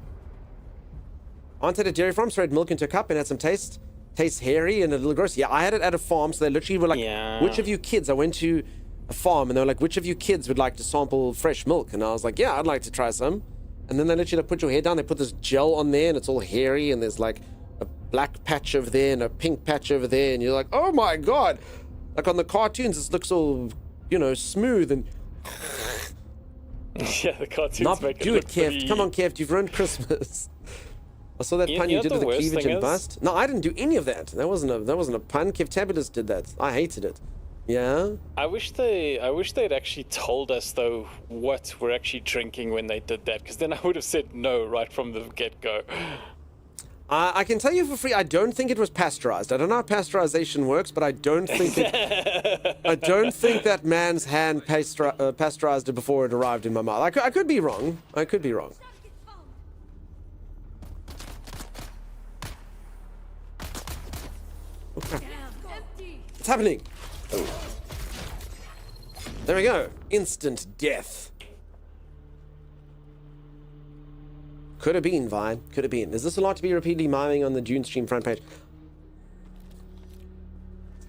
Aunt had a dairy farm, sprayed milk into a cup and had some taste. Tastes hairy and a little gross. Yeah, I had it at a farm, so they literally were like, Yeah. which of you kids? I went to a farm and they were like, which of you kids would like to sample fresh milk? And I was like, yeah, I'd like to try some. And then they literally put your hair down, they put this gel on there and it's all hairy and there's like a black patch over there and a pink patch over there and you're like, oh my god. Like on the cartoons, it looks all, smooth and... Yeah, the cartoons Not make do it it, look Kev. pretty... Come on, Kev. You've ruined Christmas. I saw that pun you you know did what with the the worst cleavage thing and is? bust. No, I didn't do any of that. That wasn't a pun. Kev Tabulus did that. I hated it. Yeah. I wish they'd actually told us though what we're actually drinking when they did that, because then I would have said no right from the get-go. I can tell you for free. I don't think it was pasteurized. I don't know how pasteurization works, but I don't think I don't think that man's hand pasteurized it before it arrived in my mouth. I could be wrong. What's happening? Oh. There we go. Instant death. Could have been, Vine. Could have been. Is this a lot to be repeatedly miming on the Dune stream front page?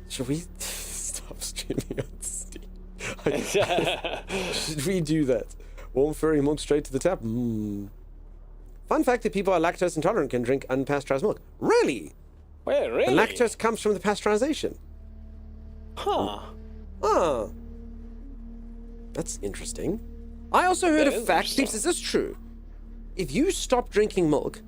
Should we stop streaming on Steam? Should we do that? Warm furry milk straight to the tap? Fun fact that people are lactose intolerant can drink unpasteurized milk. Really? Wait, really? The lactose comes from the pasteurization. Huh. Oh. That's interesting. I also heard That a is fact. interesting. Peeps, is this true? If you stop drinking milk,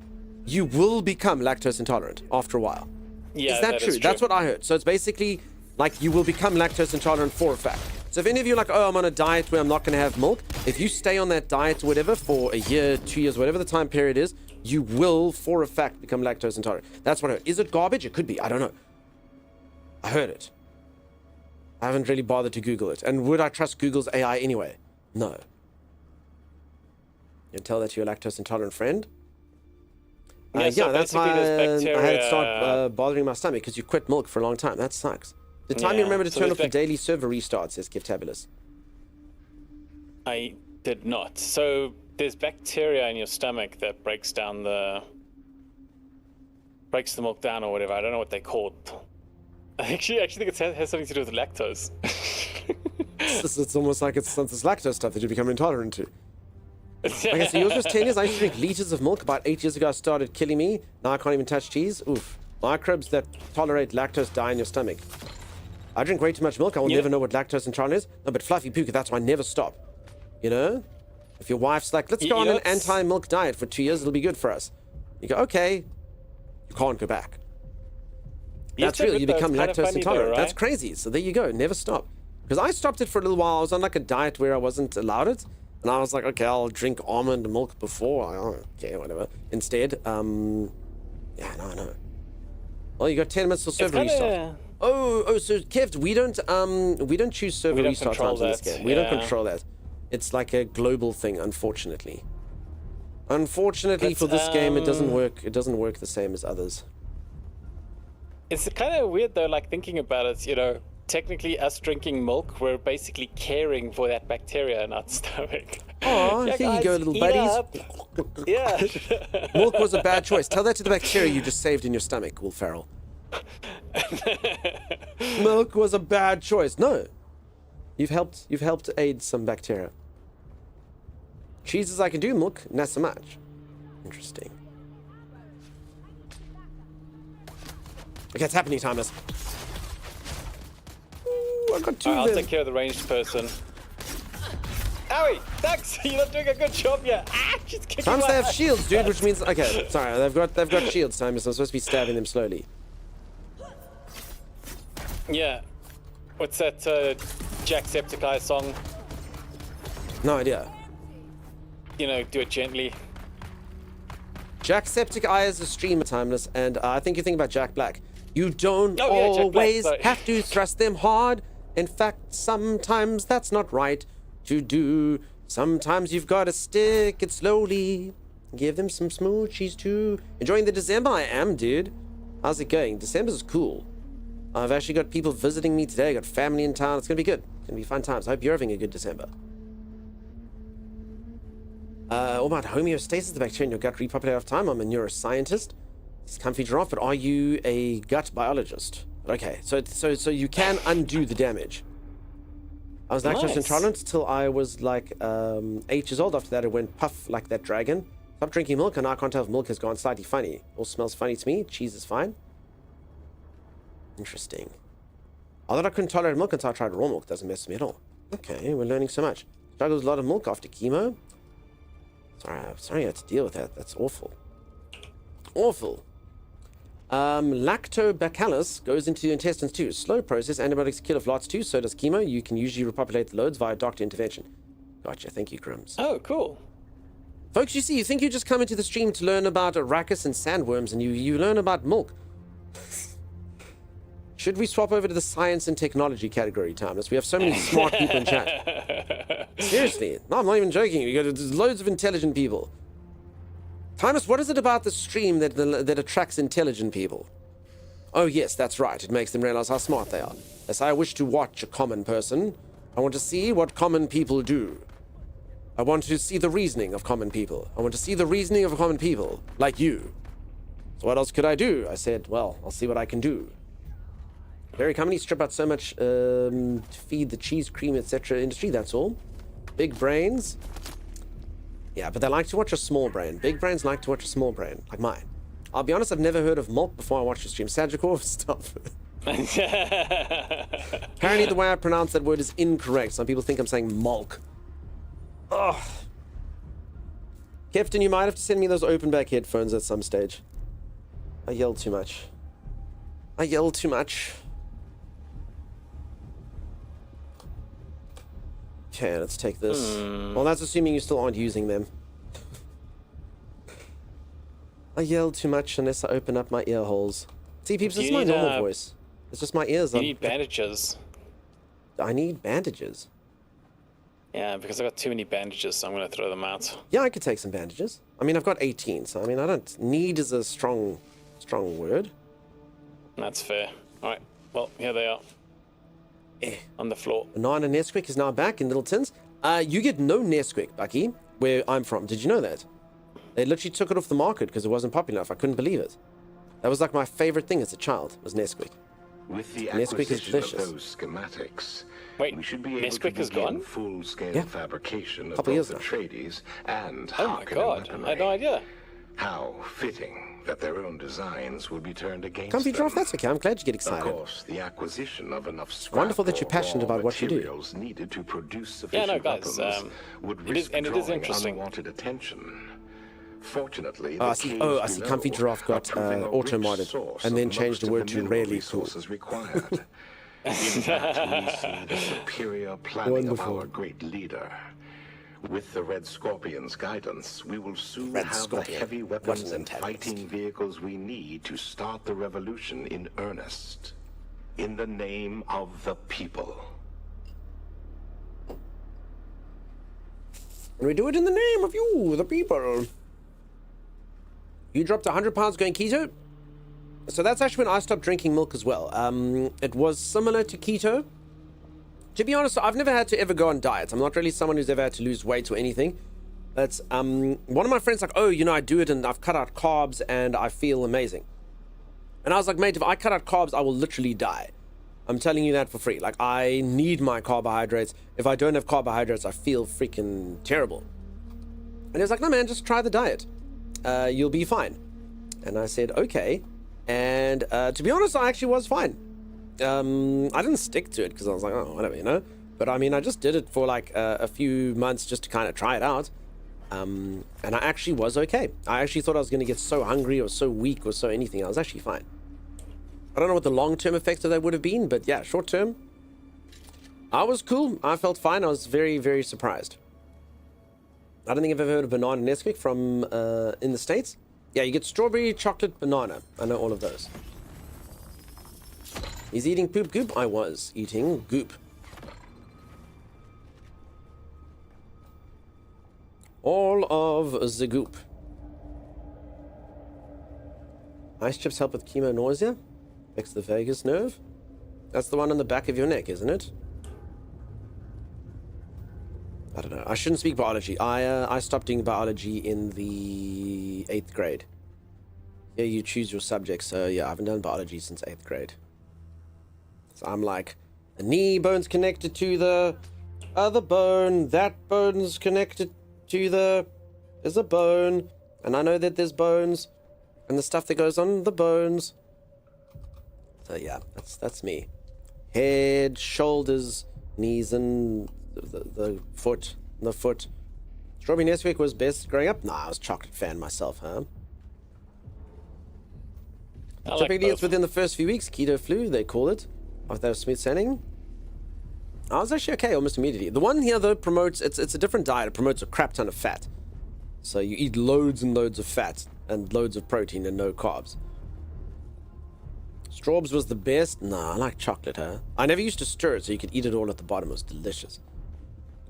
you will become lactose intolerant after a while. Yeah, Is that true? That's what I heard. So it's basically like you will become lactose intolerant for a fact. So if any of you are like, oh, I'm on a diet where I'm not going to have milk, if you stay on that diet or whatever for a year, 2 years, whatever the time period is, you will, for a fact, become lactose intolerant. That's what I heard. Is it garbage? It could be. I don't know. I heard it. I haven't really bothered to Google it. And would I trust Google's AI anyway? No. You tell that to your lactose intolerant friend? Yeah, so that's how basically there's I had it bacteria- start bothering my stomach because you quit milk for a long time. That sucks. The time you Yeah, remember to so turn there's off the daily server restart, says Giftabulous. I did not. So there's bacteria in your stomach that breaks the milk down or whatever. I don't know what they're called. I actually think it has something to do with lactose. It's almost like it's this lactose stuff that you become intolerant to. Okay, so yours was 10 years. I used to drink liters of milk. About 8 years ago, I started killing me. Now I can't even touch cheese. Oof. Microbes that tolerate lactose die in your stomach. I drink way too much milk. I will never know what lactose intolerant is. No, but Fluffy Puka, that's why I never stop. You know? If your wife's like, let's go on an anti-milk diet for 2 years, it'll be good for us. You go, okay. You can't go back. That's real. You become lactose intolerant. Right? That's crazy. So there you go. Never stop. Because I stopped it for a little while. I was on like a diet where I wasn't allowed it. And I was like, okay, I'll drink almond milk before. I don't care, whatever. Instead, yeah, no, I know. Well, you got 10 minutes till server restart. Oh, so Kev, we don't choose server restart times in this game. We don't control that. It's like a global thing, unfortunately. Unfortunately for this game, it doesn't work. It doesn't work the same as others. It's kind of weird though, like thinking about it, you know, technically us drinking milk, we're basically caring for that bacteria in our stomach. Oh, Yeah, here you guys, go, little eat buddies. up. Yeah. Milk was a bad choice. Tell that to the bacteria you just saved in your stomach, Will Ferrell. Milk was a bad choice. No. You've helped aid some bacteria. Cheeses I can do, milk, not so much. Interesting. Okay, it's happening, Timeless. Ooh, I got two I'll of them. take care of the ranged person. Owie! Thanks! You're not doing a good job yet. Ah, she's kicking Timeless, my they have ass. shields, dude, which means okay. Sorry, they've got shields, Timeless. I'm supposed to be stabbing them slowly. Yeah. What's that Jacksepticeye song? No idea. You know, do it gently. Jacksepticeye is a streamer, Timeless, and I think you're thinking about Jack Black. You don't Oh, yeah, Jack Black, always sorry. have to thrust them hard. In fact, sometimes that's not right to do. Sometimes you've got to stick it slowly. Give them some smoochies too. Enjoying the December? I am, dude. How's it going? December's cool. I've actually got people visiting me today. I got family in town. It's gonna be good. It's gonna be fun times. I hope you're having a good December. What about homeostasis, the bacteria in your gut repopulate over time? I'm a neuroscientist. It's comfy giraffe, but are you a gut biologist? Okay, so you can undo the damage. I was lactose Nice. intolerant till I was like 8 years old. After that, it went puff like that dragon. Stopped drinking milk, and now I can't tell if milk has gone slightly funny. All smells funny to me. Cheese is fine. Interesting. I thought I couldn't tolerate milk until I tried raw milk. Doesn't mess with me at all. Okay, we're learning so much. Struggled with a lot of milk after chemo. Sorry I had to deal with that. That's awful. Awful. Lactobacillus goes into your intestines too. Slow process. Antibiotics kill off lots too. So does chemo. You can usually repopulate the loads via doctor intervention. Gotcha. Thank you, Grims. Oh, cool. Folks, you see, you think you just come into the stream to learn about arachis and sandworms, and you learn about milk. Should we swap over to the science and technology category, Thomas? We have so many smart people in chat. Seriously. No, I'm not even joking. We got loads of intelligent people. Thomas, what is it about the stream that attracts intelligent people? Oh yes, that's right. It makes them realize how smart they are. Yes, I wish to watch a common person. I want to see what common people do. I want to see the reasoning of common people. I want to see the reasoning of common people, like you. So what else could I do? I said, well, I'll see what I can do. Very company strip out so much to feed the cheese, cream, etc. industry, that's all. Big brains. Yeah, but they like to watch a small brain. Big brains like to watch a small brain, like mine. I'll be honest, I've never heard of Milk before I watched the stream. Sajikov stuff. Apparently the way I pronounce that word is incorrect. Some people think I'm saying Mulk. Ugh. Captain, you might have to send me those open back headphones at some stage. I yell too much. I yell too much. Okay, let's take this. Well, that's assuming you still aren't using them. I yell too much unless I open up my ear holes. See, peeps, this is my normal voice. It's just my ears. You need bandages. I need bandages. Yeah, because I got too many bandages, so I'm going to throw them out. Yeah, I could take some bandages. I mean, I've got 18, so I mean, I don't need is a strong word. That's fair. All right. Well, here they are. On the floor. Banana Nesquik is now back in little tins. You get no Nesquik, Bucky, where I'm from. Did you know that? They literally took it off the market because it wasn't popular enough. I couldn't believe it. That was like my favorite thing as a child, was Nesquik. With the Nesquik is acquisition of delicious. those schematics, Wait, we should be able Nesquik to is begin gone? full-scale Yeah. fabrication of Couple both years now. Atreides and Oh my Harkonnen god, I had no weaponry. idea. How fitting that their own designs will be turned against Comfy them. Giraffe, that's okay. I'm glad you get Of excited. course, the acquisition of enough scrap wonderful that you're or passionate raw about what you do. materials needed to produce Yeah, no, sufficient guys, weapons would it is- risk and it is drawing interesting. unwanted attention. Fortunately, Oh, I the see. caves Oh, I see. below Comfy Giraffe got, are proving a auto-modded rich source and of then changed most the word of to mineral rarely cool. resources required. In that, we see the superior planning of Wonderful. our great leader. With the Red Scorpion's guidance, we will soon Red have Scorpion. the heavy What weapons an and antagonist. fighting vehicles we need to start the revolution in earnest. In the name of the people. And we do it in the name of you, the people. You dropped 100 pounds going keto? So that's actually when I stopped drinking milk as well. It was similar to keto. To be honest, I've never had to ever go on diets. I'm not really someone who's ever had to lose weight or anything. But one of my friends like, oh, you know, I do it and I've cut out carbs and I feel amazing. And I was like, mate, if I cut out carbs, I will literally die. I'm telling you that for free. Like, I need my carbohydrates. If I don't have carbohydrates, I feel freaking terrible. And he was like, no, man, just try the diet. You'll be fine. And I said, okay. And to be honest, I actually was fine. I didn't stick to it because I was like, oh, whatever, you know. But I mean, I just did it for like a few months just to kind of try it out. And I actually was okay. I actually thought I was going to get so hungry or so weak or so anything. I was actually fine. I don't know what the long-term effects of that would have been, but yeah, short-term, I was cool. I felt fine. I was very, very surprised. I don't think I've ever heard of banana Nesquik from in the States. Yeah, you get strawberry, chocolate, banana. I know all of those. He's eating poop goop. I was eating goop. All of the goop. Ice chips help with chemo nausea. Fix the vagus nerve. That's the one on the back of your neck, isn't it? I don't know. I shouldn't speak biology. I stopped doing biology in the 8th grade. Yeah, you choose your subject. So yeah, I haven't done biology since 8th grade. So I'm like, the knee bone's connected to the other bone. That bone's connected to the... There's a bone. And I know that there's bones. And the stuff that goes on the bones. So yeah, that's me. Head, shoulders, knees, and the foot. The foot. Strawberry Nesquik was best growing up? Nah, I was a chocolate fan myself, huh? Typically, it's within the first few weeks. Keto flu, they call it. After that smooth sailing. I was actually okay almost immediately. The one here, though, promotes... It's a different diet. It promotes a crap ton of fat. So you eat loads and loads of fat and loads of protein and no carbs. Straubs was the best. Nah, I like chocolate, huh? I never used to stir it, so you could eat it all at the bottom. It was delicious.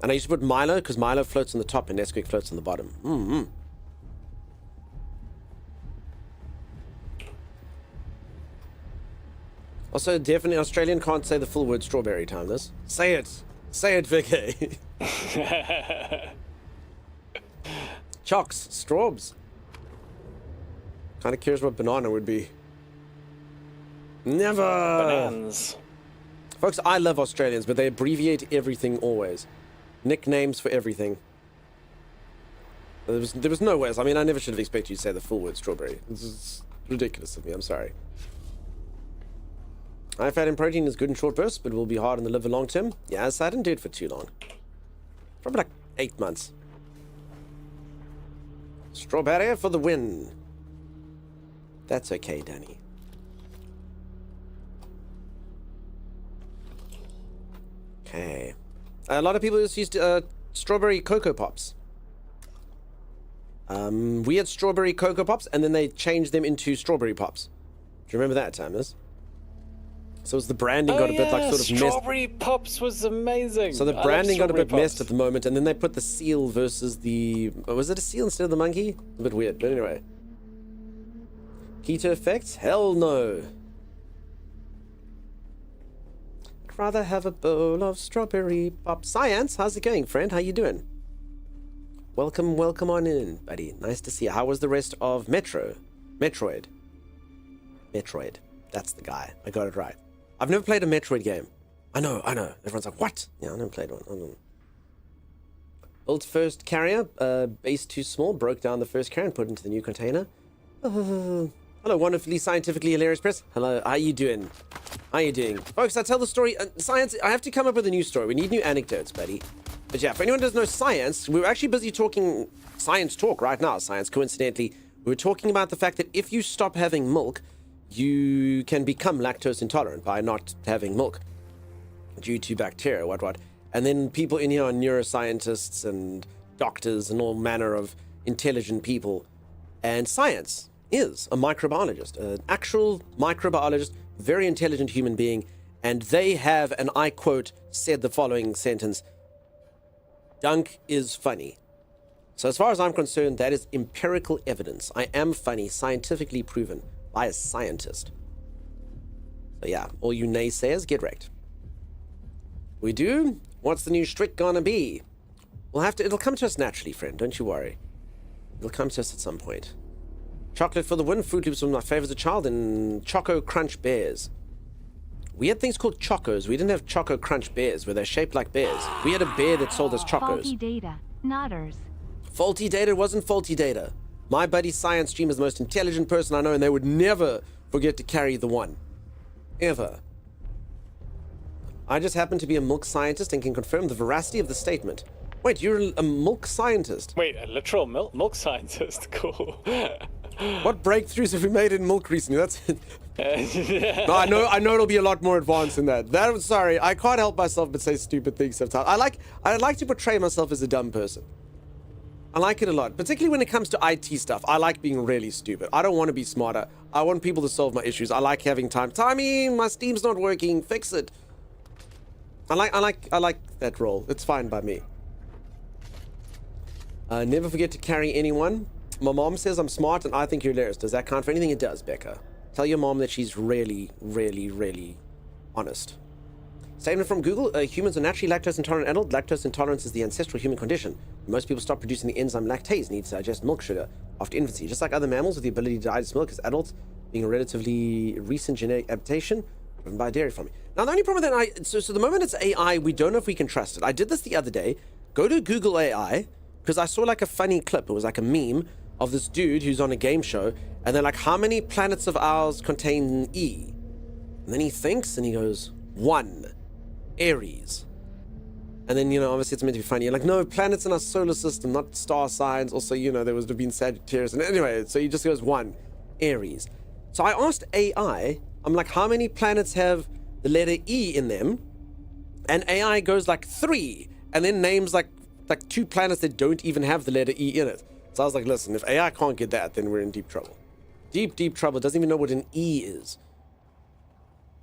And I used to put Milo, because Milo floats on the top and Nesquik floats on the bottom. Mm-hmm. Also, definitely Australian can't say the full word strawberry time this. Say it. Say it, Vicky. Chocks, straws. Kind of curious what banana would be. Never. Bananas. Folks, I love Australians, but they abbreviate everything always. Nicknames for everything. There was no way. I mean, I never should have expected you to say the full word strawberry. This is ridiculous of me. I'm sorry. High fat and protein is good in short bursts, but will be hard in the liver long term. Yeah, so I didn't do it for too long. Probably like 8 months. Strawberry for the win. That's okay, Danny. Okay. A lot of people just used strawberry Cocoa Pops. We had strawberry Cocoa Pops, and then they changed them into strawberry pops. Do you remember that, Timers? So as the branding got a bit like sort of messed. Strawberry Pops was amazing. So the branding got a bit messed at the moment, and then they put the seal versus the... was it a seal instead of the monkey? A bit weird, but anyway. Keto effects? Hell no. I'd rather have a bowl of strawberry pop. Science, how's it going, friend? How you doing? Welcome on in, buddy. Nice to see you. How was the rest of Metroid. That's the guy. I got it right. I've never played a Metroid game. I know. Everyone's like, what? Yeah, I never played one. Built first carrier, base too small, broke down the first carrier and put it into the new container. Hello, wonderfully scientifically hilarious press. Hello, how you doing? Folks, I tell the story. Science, I have to come up with a new story. We need new anecdotes, buddy. But yeah, if anyone doesn't know science, we're actually busy talking science talk right now, science, coincidentally. We were talking about the fact that if you stop having milk, you can become lactose intolerant by not having milk due to bacteria, what. And then people in here are neuroscientists and doctors and all manner of intelligent people. And science is a microbiologist, an actual microbiologist, very intelligent human being. And they have, and I quote, said the following sentence, Dunk is funny. So as far as I'm concerned, that is empirical evidence. I am funny, scientifically proven by a scientist. So yeah, all you naysayers, get wrecked. We do? What's the new strict gonna be? It'll come to us naturally, friend, don't you worry. It'll come to us at some point. Chocolate for the win, Fruit Loops were my favorite as a child, and Choco Crunch Bears. We had things called Chocos. We didn't have Choco Crunch Bears, where they're shaped like bears. We had a bear that sold us Chocos. Faulty data. Nodders. Faulty data? It wasn't faulty data. My buddy Science Stream is the most intelligent person I know, and they would never forget to carry the one. Ever. I just happen to be a milk scientist and can confirm the veracity of the statement. Wait, you're a milk scientist? Wait, a literal milk scientist? Cool. What breakthroughs have we made in milk recently? That's it. No, I know it'll be a lot more advanced than that. Sorry, I can't help myself but say stupid things sometimes. I like to portray myself as a dumb person. I like it a lot, particularly when it comes to IT stuff. I like being really stupid. I don't want to be smarter. I want people to solve my issues. I like having time. Timey, my Steam's not working. Fix it. I like that role. It's fine by me. Never forget to carry anyone. My mom says I'm smart and I think you're hilarious. Does that count for anything? It does, Becca. Tell your mom that she's really, really, really honest. Statement from Google, humans are naturally lactose intolerant adult. Lactose intolerance is the ancestral human condition. Most people stop producing the enzyme lactase needs to digest milk sugar after infancy. Just like other mammals with the ability to digest milk as adults, being a relatively recent genetic adaptation driven by dairy farming. Now, the only problem that so the moment it's AI, we don't know if we can trust it. I did this the other day. Go to Google AI, because I saw like a funny clip. It was like a meme of this dude who's on a game show, and they're like, how many planets of ours contain E? And then he thinks, and he goes, 1. Aries. And then, obviously it's meant to be funny. You're like, no, planets in our solar system, not star signs. Also, there would have been Sagittarius. And anyway, so he just goes 1. Aries. So I asked AI, I'm like, how many planets have the letter E in them? And AI goes like 3, and then names like 2 planets that don't even have the letter E in it. So I was like, listen, if AI can't get that, then we're in deep trouble. Deep, deep trouble. Doesn't even know what an E is.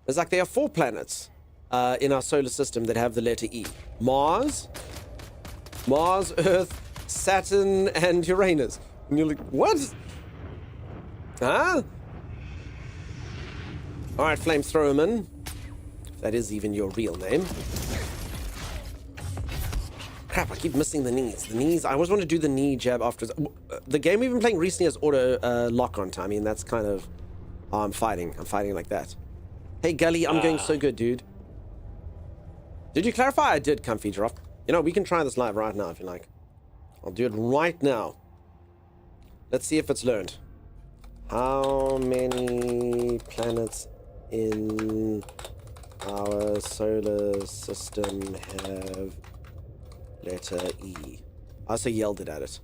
It's like there are 4 planets in our solar system that have the letter E. Mars, Earth, Saturn, and Uranus. And you're like, what? Huh? All right, Flamethrowerman. If that is even your real name. Crap, I keep missing the knees. The knees, I always want to do the knee jab after. The game we've been playing recently has auto lock on time. I mean, that's kind of how I'm fighting. I'm fighting like that. Hey, Gully, I'm going so good, dude. Did you clarify? I did, Comfy Drop. You know, we can try this live right now if you like. I'll do it right now. Let's see if it's learned. How many planets in our solar system have letter E? I also yelled it at it.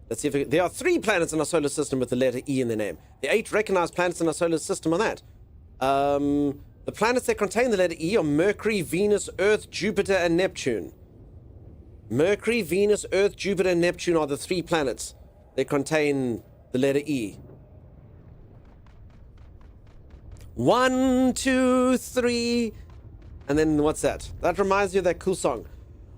Let's see if there are 3 planets in our solar system with the letter E in their name. The 8 recognized planets in our solar system are that. The planets that contain the letter E are Mercury, Venus, Earth, Jupiter, and Neptune. Mercury, Venus, Earth, Jupiter, and Neptune are the 3 planets that contain the letter E. 1, 2, 3. And then what's that? That reminds me of that cool song.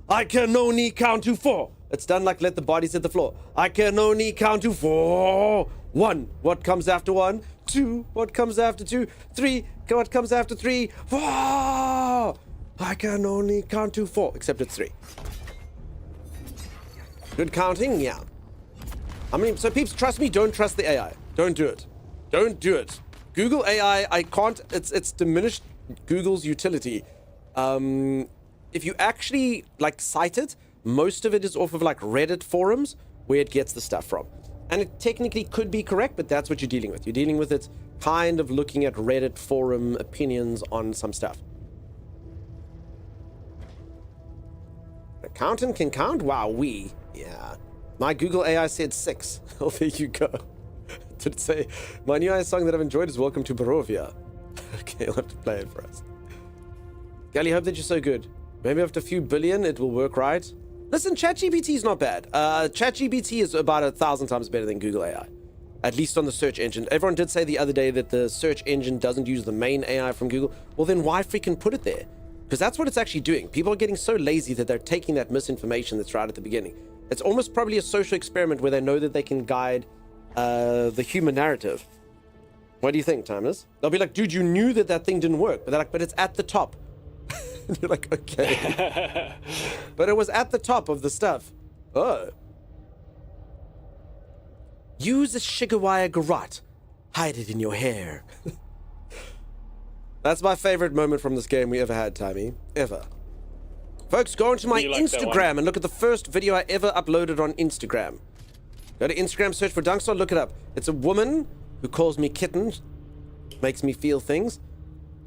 I can only count to 4. It's done like Let the Bodies Hit the Floor. I can only count to 4. 1. What comes after 1? 2. What comes after 2? 3. What comes after 3? 4. I can only count to 4. Except it's 3. Good counting? Yeah. I mean, so peeps, trust me, don't trust the AI. Don't do it. Don't do it. Google AI, I can't, it's diminished Google's utility. If you actually, like, cite it, most of it is off of, like, Reddit forums where it gets the stuff from. And it technically could be correct, but that's what you're dealing with. You're dealing with it kind of looking at Reddit forum opinions on some stuff. Accountant can count? Wow, yeah. My Google AI said 6. Oh, there you go. Did it say, my new AI song that I've enjoyed is Welcome to Barovia. Okay, I'll have to play it for us. Gally, hope that you're so good. Maybe after a few billion, it will work right. Listen, ChatGPT is not bad. ChatGPT is about 1,000 times better than Google AI. At least on the search engine. Everyone did say the other day that the search engine doesn't use the main AI from Google. Well, then why freaking put it there? Because that's what it's actually doing. People are getting so lazy that they're taking that misinformation that's right at the beginning. It's almost probably a social experiment where they know that they can guide the human narrative. What do you think, Timeless? They'll be like, dude, you knew that that thing didn't work. But they're like, but it's at the top. And you're like, okay. But it was at the top of the stuff. Oh. Use a Shigawaya garrote. Hide it in your hair. That's my favorite moment from this game we ever had, Timmy. Ever. Folks, go onto my Instagram and look at the first video I ever uploaded on Instagram. Go to Instagram, search for Dunkstar, look it up. It's a woman who calls me kitten, makes me feel things,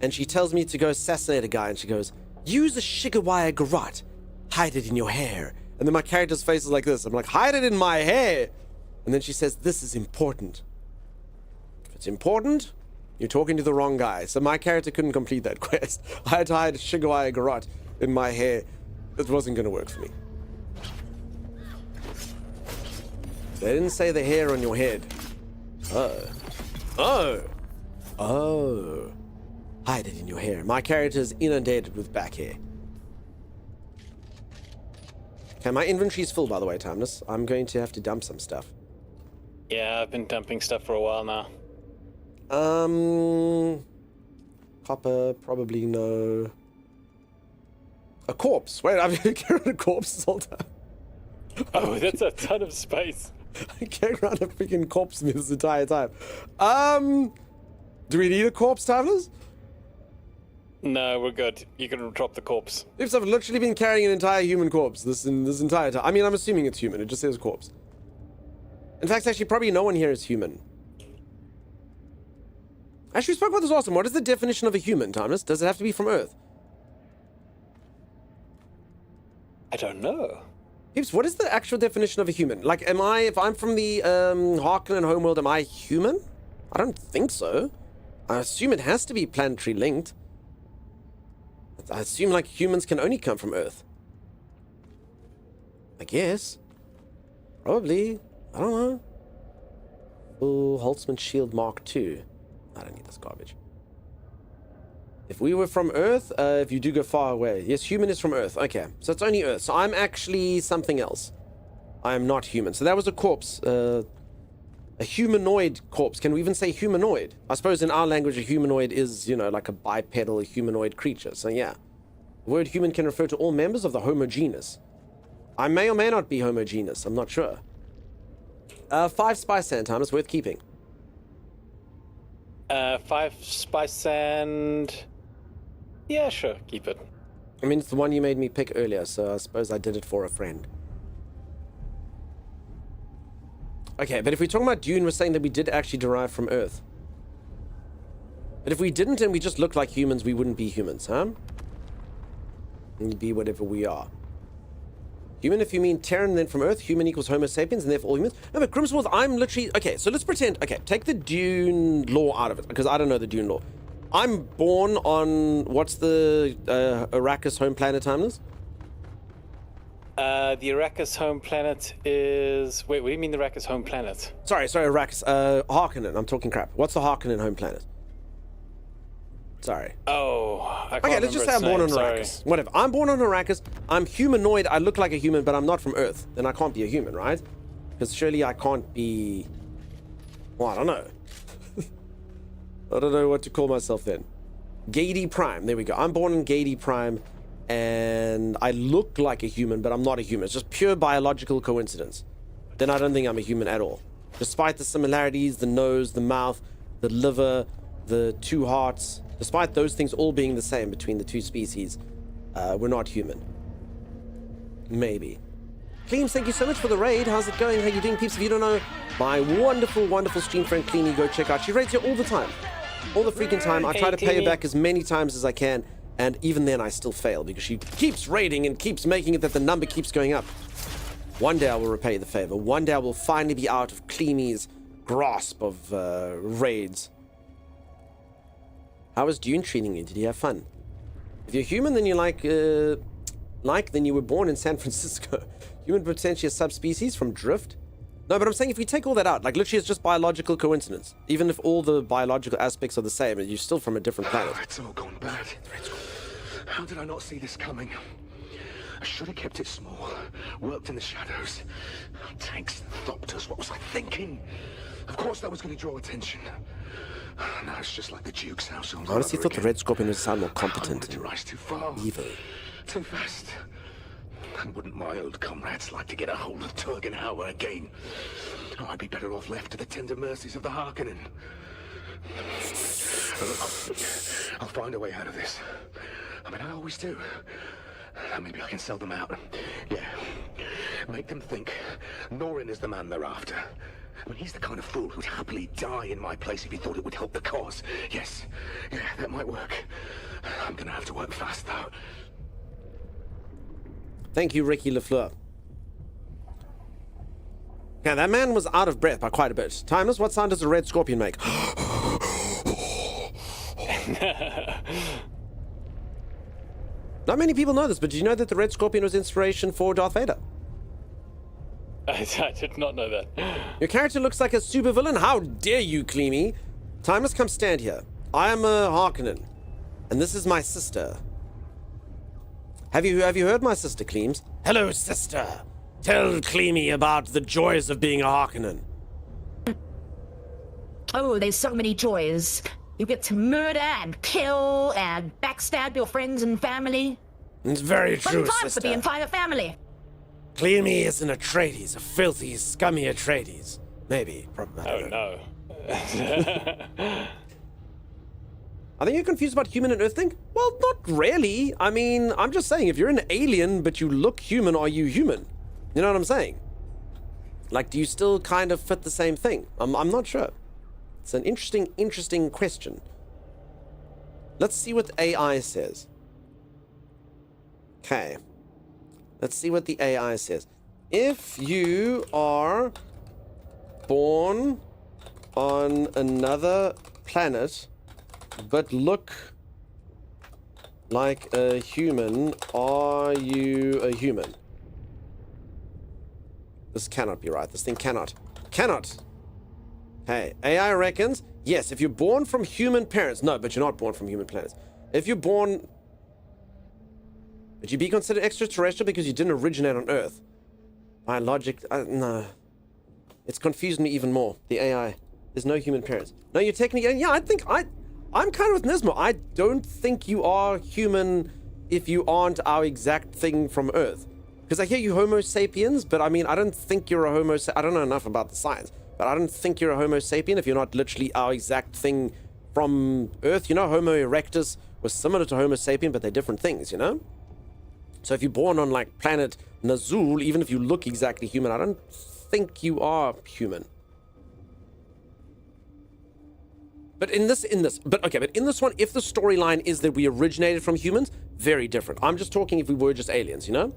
and she tells me to go assassinate a guy, and she goes, use a Shigawaya garrote. Hide it in your hair. And then my character's face is like this. I'm like, hide it in my hair. And then she says, this is important. If it's important, you're talking to the wrong guy. So my character couldn't complete that quest. I had to hide a Shigawaya garrote in my hair. It wasn't going to work for me. They didn't say the hair on your head. Oh. Hide it in your hair. My character is inundated with back hair. Okay, my inventory's full, by the way, Timeless. I'm going to have to dump some stuff. Yeah, I've been dumping stuff for a while now. Copper, probably no. A corpse. Wait, I've been carrying a corpse this whole time. Oh, that's a ton of space. I carried around a freaking corpse this entire time. Do we need a corpse, Timeless? No, we're good. You can drop the corpse. I've literally been carrying an entire human corpse this entire time. I mean, I'm assuming it's human. It just says corpse. In fact, actually, probably no one here is human. Actually, we spoke about this awesome. What is the definition of a human, Timeless? Does it have to be from Earth? I don't know. Peeps, what is the actual definition of a human? Like, if I'm from the Harkonnen homeworld, am I human? I don't think so. I assume it has to be planetary linked. I assume, like, humans can only come from Earth. I guess. Probably. I don't know. Full Holtzman Shield Mark II. I don't need this garbage. If we were from Earth, if you do go far away. Yes, human is from Earth. Okay, so it's only Earth. So I'm actually something else. I am not human. So that was a corpse. A A humanoid corpse. Can we even say humanoid? I suppose in our language, a humanoid is, you know, like a bipedal humanoid creature. So yeah. The word human can refer to all members of the Homo genus. I may or may not be Homo genus. I'm not sure. 5 spice sand time is worth keeping. 5 spice sand. Yeah, sure, keep it. I mean, it's the one you made me pick earlier, so I suppose I did it for a friend. Okay, but if we're talking about Dune, we're saying that we did actually derive from Earth. But if we didn't and we just looked like humans, we wouldn't be humans, huh? We'd be whatever we are. Human, if you mean Terran, then from Earth, human equals Homo sapiens, and therefore all humans. No, but Grimsworth, I'm literally... Okay, so let's pretend... Okay, take the Dune law out of it, because I don't know the Dune law. I'm born on... What's the Arrakis home planet timeless? The Arrakis home planet is... Wait, what do you mean the Arrakis home planet? Sorry, Arrakis. Harkonnen, I'm talking crap. What's the Harkonnen home planet? Sorry. Oh, I can't Okay, let's just say I'm born on Arrakis. Whatever. I'm born on Arrakis. I'm humanoid. I look like a human, but I'm not from Earth. Then I can't be a human, right? Because surely I can't be... Well, I don't know. I don't know what to call myself then. Gady Prime. There we go. I'm born in Gady Prime, and I look like a human, but I'm not a human. It's just pure biological coincidence. Then I don't think I'm a human at all. Despite the similarities, the nose, the mouth, the liver, the 2 hearts... Despite those things all being the same between the 2 species, we're not human. Maybe. Cleems, thank you so much for the raid. How's it going? How you doing, peeps? If you don't know, my wonderful, wonderful stream friend Cleany, go check out. She raids here all the time. All the freaking time. I try to pay her back as many times as I can, and even then I still fail because she keeps raiding and keeps making it that the number keeps going up. One day I will repay the favor. One day I will finally be out of Cleany's grasp of raids. How was Dune treating you? Did you have fun? If you're human, then you're then you were born in San Francisco. Human potentially a subspecies from Drift? No, but I'm saying if we take all that out, like literally it's just biological coincidence. Even if all the biological aspects are the same, you're still from a different planet. It's all gone bad. How did I not see this coming? I should have kept it small. Worked in the shadows. Tanks and thopters, what was I thinking? Of course that was going to draw attention. Now it's just like the Duke's house. I honestly thought the Red Scorpion would sound more competent to rise too far. Evil. Too fast. And wouldn't my old comrades like to get a hold of Turgenhauer again? Oh, I'd be better off left to the tender mercies of the Harkonnen. I'll find a way out of this. I mean, I always do. Maybe I can sell them out. Yeah. Make them think Norin is the man they're after. I mean, he's the kind of fool who'd happily die in my place if he thought it would help the cause. Yes. Yeah, that might work. I'm gonna have to work fast, though. Thank you, Ricky Lafleur. Yeah, that man was out of breath by quite a bit. Timeless, what sound does a red scorpion make? Not many people know this, but do you know that the red scorpion was inspiration for Darth Vader? I did not know that. Your character looks like a supervillain. How dare you, Cleamy? Timeless, come stand here. I am a Harkonnen, and this is my sister. Have you heard my sister, Cleems? Hello, sister. Tell Cleamy about the joys of being a Harkonnen. Oh, there's so many joys. You get to murder and kill and backstab your friends and family. It's very true, Fun times sister. for the entire family. Cleamy is an Atreides, a filthy, scummy Atreides. Maybe, probably. Oh no. I think you're confused about human and Earth thing? Well, not really. I mean, I'm just saying, if you're an alien but you look human, are you human? You know what I'm saying? Like, do you still kind of fit the same thing? I'm not sure. It's an interesting question. Let's see what the AI says. Okay. Let's see what the AI says. If you are born on another planet but look like a human, are you a human? This cannot be right. This thing cannot. Hey, AI reckons, yes, if you're born from human parents. No, but you're not born from human planets. If you're born... Would you be considered extraterrestrial because you didn't originate on Earth? By logic, no. It's confused me even more. The AI. There's no human parents. No, you're technically... Yeah, I'm kind of with Nismo. I don't think you are human if you aren't our exact thing from Earth. Because I hear you Homo sapiens, but I mean, I don't think you're a Homo... I don't know enough about the science, but I don't think you're a Homo sapien if you're not literally our exact thing from Earth. You know, Homo erectus was similar to Homo sapien, but they're different things, you know? So if you're born on, like, planet Nazul, even if you look exactly human, I don't think you are human. But in this one, if the storyline is that we originated from humans, very different. I'm just talking if we were just aliens, you know?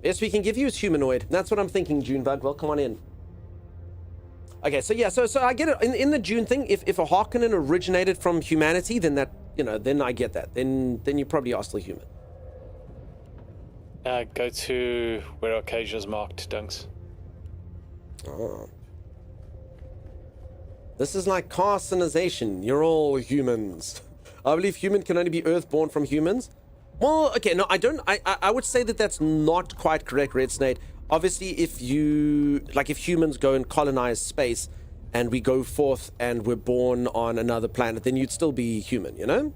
Best we can give you is humanoid. That's what I'm thinking, Junebug. Welcome on in. Okay, so yeah, so I get it. In the Dune thing, if a Harkonnen originated from humanity, then that, you know, then I get that. Then you probably are still human. Go to where Ocasia's marked, Dunks. Oh. This is like carcinization. You're all humans. I believe human can only be earthborn from humans. Well, okay, no, I don't. I would say that that's not quite correct, Red Snake. Obviously, if humans go and colonize space and we go forth and we're born on another planet, then you'd still be human, you know?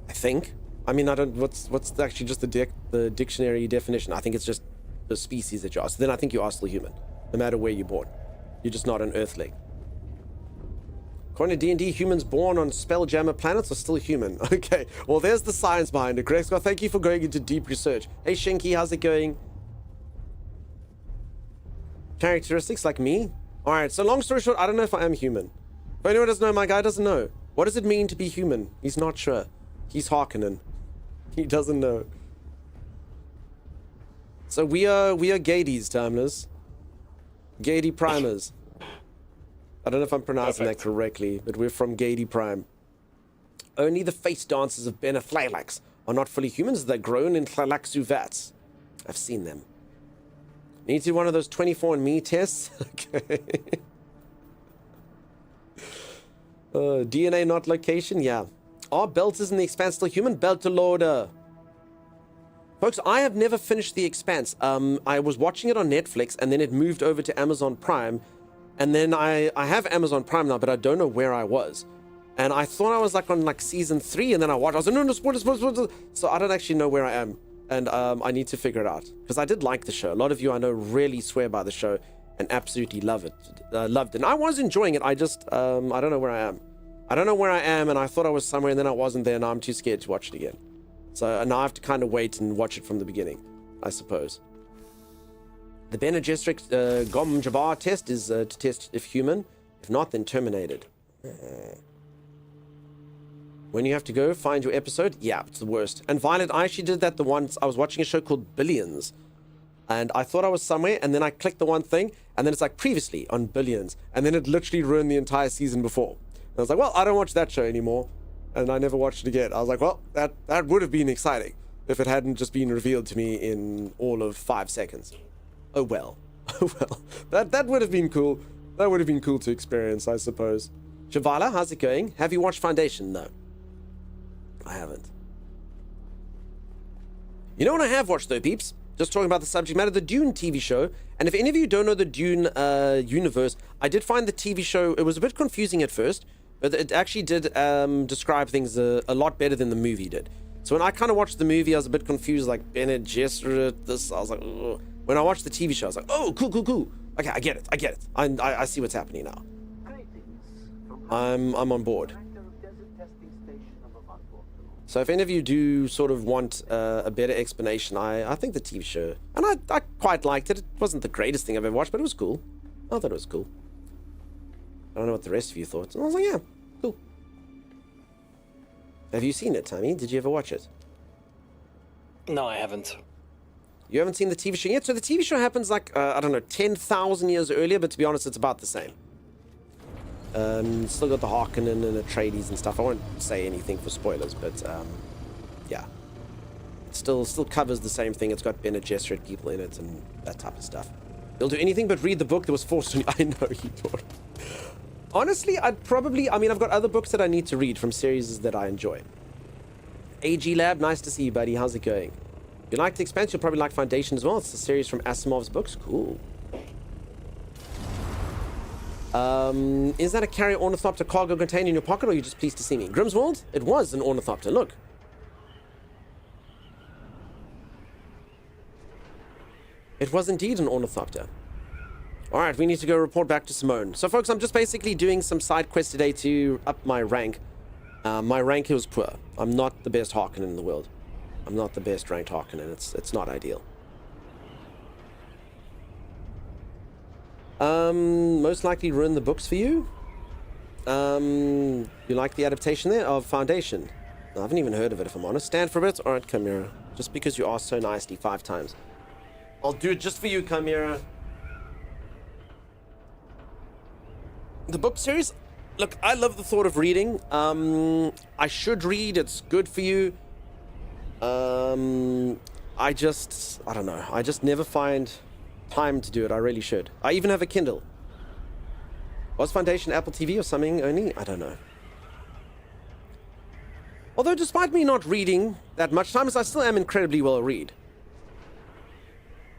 I think. I mean, I don't. What's actually just the dictionary definition? I think it's just the species that you are. So then I think you are still human, no matter where you're born. You're just not an Earthling. According to D&D, humans born on Spelljammer planets are still human. Okay, well, there's the science behind it. Greg Scott, thank you for going into deep research. Hey, Shinky, how's it going? Characteristics like me? All right, so long story short, I don't know if I am human. If anyone doesn't know, my guy doesn't know. What does it mean to be human? He's not sure. He's Harkonnen. He doesn't know. So we are Gades, Timeless. Gady Primers. I don't know if I'm pronouncing that correctly, but we're from Gady Prime. Only the face dancers of Beneflalax are not fully humans. They're grown in Tlalaxu vats. I've seen them. Need to do one of those 24andMe tests? Okay. DNA not location? Yeah. Are Belters in the Expanse still human? Beltalorder. Folks, I have never finished The Expanse. I was watching it on Netflix, and then it moved over to Amazon Prime. And then I have Amazon Prime now, but I don't know where I was. And I thought I was like on like season 3, and then I watched. I was like, no, spoilers. So I don't actually know where I am. And I need to figure it out. Because I did like the show. A lot of you I know really swear by the show and absolutely love it. Loved it. And I was enjoying it. I just, I don't know where I am. I don't know where I am, and I thought I was somewhere, and then I wasn't there, and now I'm too scared to watch it again. So now I have to kind of wait and watch it from the beginning, I suppose. The Bene Gesserit Gom Jabbar test is to test if human. If not, then terminated. When you have to go find your episode, yeah, it's the worst. And Violet, I actually did that the once. I was watching a show called Billions, and I thought I was somewhere, and then I clicked the one thing, and then it's like previously on Billions, and then it literally ruined the entire season before. And I was like, well, I don't watch that show anymore, and I never watched it again. I was like, well, that would have been exciting if it hadn't just been revealed to me in all of 5 seconds. Oh well. Oh well. That would have been cool. That would have been cool to experience, I suppose. Javala, how's it going? Have you watched Foundation? No. I haven't. You know what I have watched though, peeps? Just talking about the subject matter, the Dune TV show. And if any of you don't know the Dune universe, I did find the TV show, it was a bit confusing at first, but it actually did describe things a lot better than the movie did. So when I kind of watched the movie, I was a bit confused, like Bene Gesserit, this, I was like, ugh. When I watched the TV show, I was like, oh, cool. Okay, I get it. I see what's happening now. I'm on board. So if any of you do sort of want a better explanation, I think the TV show, and I quite liked it. It wasn't the greatest thing I've ever watched, but it was cool. I thought it was cool. I don't know what the rest of you thought. And I was like, yeah, cool. Have you seen it, Tommy? Did you ever watch it? No, I haven't. You haven't seen the TV show yet? So the TV show happens like, I don't know, 10,000 years earlier, but to be honest, it's about the same. Still got the Harkonnen and Atreides and stuff. I won't say anything for spoilers, but yeah. It still covers the same thing. It's got Bene Gesserit people in it and that type of stuff. You'll do anything but read the book that was forced on you. I know you thought. Honestly, I've got other books that I need to read from series that I enjoy. AG Lab, nice to see you, buddy. How's it going? you like The Expanse, you'll probably like Foundation as well. It's a series from Asimov's books. Cool. Is that a carrier ornithopter cargo contained in your pocket, or are you just pleased to see me? Grimswald? It was an ornithopter. Look. It was indeed an ornithopter. Alright, we need to go report back to Simone. So, folks, I'm just basically doing some side quests today to up my rank. My rank was poor. I'm not the best Harkonnen in the world. I'm not the best ranked Harkonnen. It's not ideal. Most likely ruin the books for you. You like the adaptation there of Foundation? I haven't even heard of it, if I'm honest. Stand for a bit. Alright, Chimera. Just because you asked so nicely 5 times. I'll do it just for you, Chimera. The book series, look, I love the thought of reading. I should read. It's good for you. I don't know. I just never find time to do it. I really should. I even have a Kindle. Was Foundation Apple TV or something only? I don't know. Although, despite me not reading that much time, I still am incredibly well read.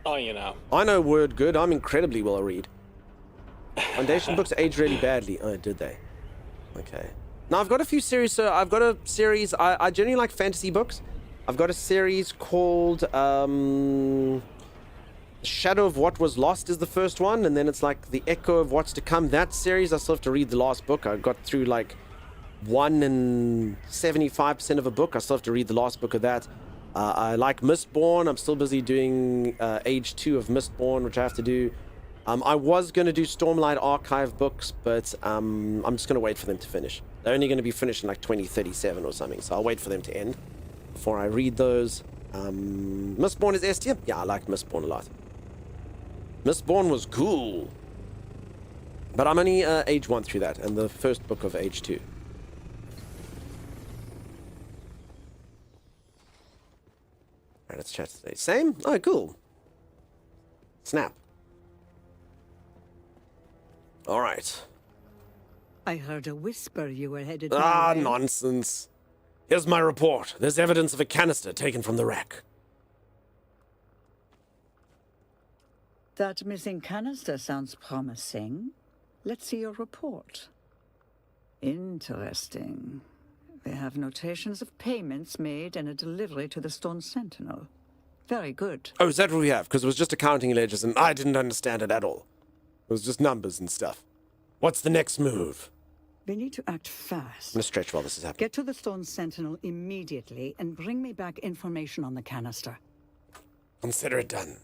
Oh, you know. I know word good. I'm incredibly well read. Foundation books age really badly. Oh, did they? Okay. Now, I've got a few series. So I've got a series. I generally like fantasy books. I've got a series called Shadow of What Was Lost is the first one. And then it's like The Echo of What's to Come. That series, I still have to read the last book. I got through like 1 and 75% of a book. I still have to read the last book of that. I like Mistborn. I'm still busy doing Age 2 of Mistborn, which I have to do. I was going to do Stormlight Archive books, but I'm just going to wait for them to finish. They're only going to be finished in like 2037 or something, so I'll wait for them to end before I read those. Mistborn is S tier? Yeah, I liked Mistborn a lot. Mistborn was cool. But I'm only Age 1 through that, and the first book of Age 2. Alright, let's chat today. Same? Oh, cool. Snap. Alright. I heard a whisper you were headed Ah, my way. nonsense. Here's my report. There's evidence of a canister taken from the wreck. That missing canister sounds promising. Let's see your report. Interesting. They have notations of payments made and a delivery to the Stone Sentinel. Very good. Oh, is that what we have? Because it was just accounting ledgers and I didn't understand it at all. It was just numbers and stuff. What's the next move? We need to act fast. I'm gonna stretch while this is happening. Get to the Stone Sentinel immediately and bring me back information on the canister. Consider it done.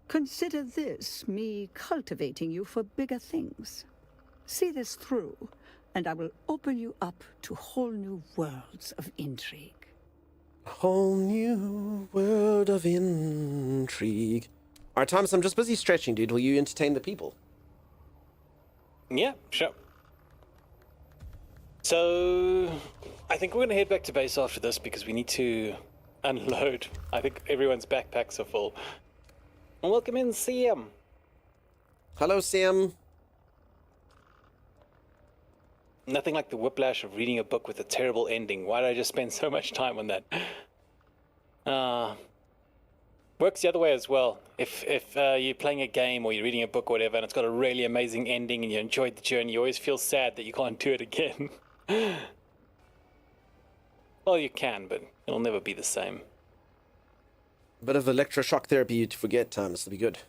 Consider this me cultivating you for bigger things. See this through, and I will open you up to whole new worlds of intrigue. A whole new world of intrigue. Alright, Thomas, I'm just busy stretching, dude. Will you entertain the people? Yeah, sure. So, I think we're going to head back to base after this because we need to unload. I think everyone's backpacks are full. And welcome in, Sam. Hello, Sam. Nothing like the whiplash of reading a book with a terrible ending. Why did I just spend so much time on that? Works the other way as well. If you're playing a game or you're reading a book or whatever and it's got a really amazing ending and you enjoyed the journey, you always feel sad that you can't do it again. Well, you can, but it'll never be the same. Bit of electroshock therapy to forget, Thomas. It'll be good.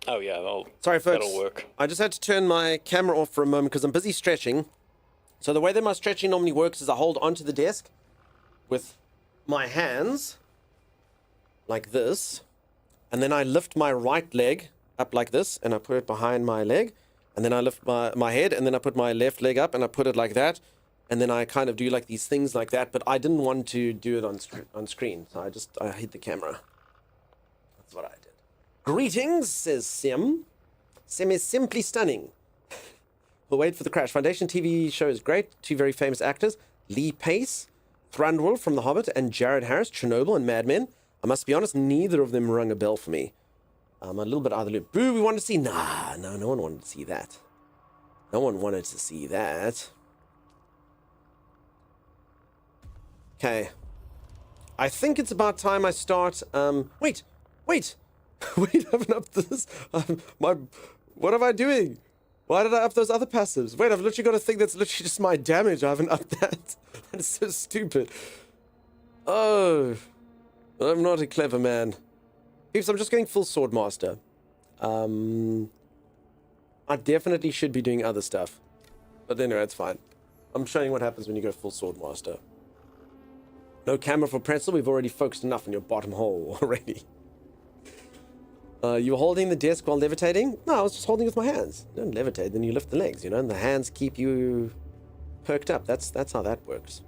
Oh yeah, Sorry, folks. that'll work. I just had to turn my camera off for a moment because I'm busy stretching. So the way that my stretching normally works is I hold onto the desk with my hands like this, and then I lift my right leg up like this, and I put it behind my leg, and then I lift my head, and then I put my left leg up, and I put it like that, and then I kind of do like these things like that, but I didn't want to do it on screen, so I hid the camera. That's what I did. Greetings, says Sim. Sim is simply stunning. We'll wait for the crash. Foundation TV show is great. 2 very famous actors, Lee Pace, Thranduil from The Hobbit, and Jared Harris, Chernobyl and Mad Men. I must be honest, neither of them rung a bell for me. I'm a little bit out of the loop. Boo, we wanted to see... Nah, no one wanted to see that. No one wanted to see that. Okay. I think it's about time I start. Wait. Wait, I haven't upped this. What am I doing? Why did I up those other passives? Wait, I've literally got a thing that's literally just my damage. I haven't upped that. That's so stupid. Oh, I'm not a clever man. Peeps, I'm just going full sword master. I definitely should be doing other stuff. But anyway, it's fine. I'm showing you what happens when you go full sword master. No camera for pretzel. We've already focused enough on your bottom hole already. You were holding the desk while levitating? No, I was just holding with my hands. You don't levitate, then you lift the legs, you know, and the hands keep you perked up. That's how that works.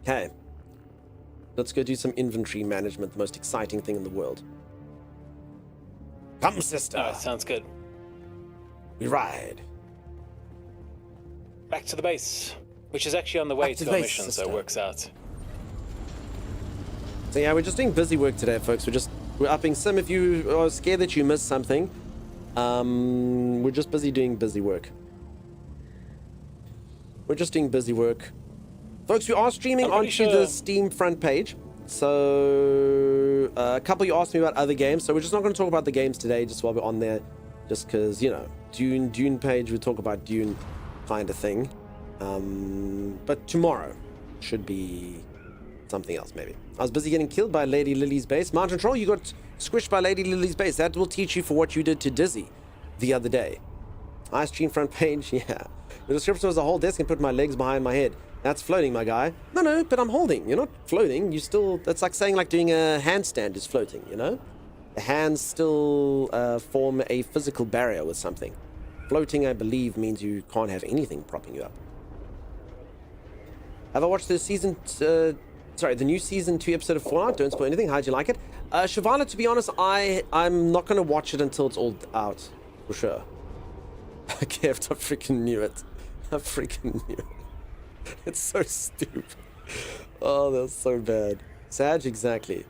Okay. Let's go do some inventory management, the most exciting thing in the world. Come, sister. Oh, sounds good. We ride. Back to the base, which is actually on the way Back to to the our base, mission, so sister. it works out. So yeah, we're just doing busy work today, folks. We're upping sim. If you are scared that you missed something, we're just busy doing busy work. We're just doing busy work. Folks, we are streaming onto the Steam front page. So a couple of you asked me about other games, so we're just not going to talk about the games today, just while we're on there. Just because, you know, Dune page, we talk about Dune kind of thing. But tomorrow should be something else, maybe. I was busy getting killed by Lady Lily's base. Mountain Troll, you got squished by Lady Lily's base. That will teach you for what you did to Dizzy the other day. I stream front page, yeah. The description was a whole desk and put my legs behind my head. That's floating, my guy. No, but I'm holding. You're not floating. You still... That's like saying like doing a handstand is floating, you know? The hands still form a physical barrier with something. Floating, I believe, means you can't have anything propping you up. Have I watched the the new season 2 episode of Fallout? Don't spoil anything. How'd you like it? Shivala, to be honest, I'm not going to watch it until it's all out. For sure. Kev, I freaking knew it. I freaking knew it. It's so stupid. Oh, that's so bad. Sag, exactly.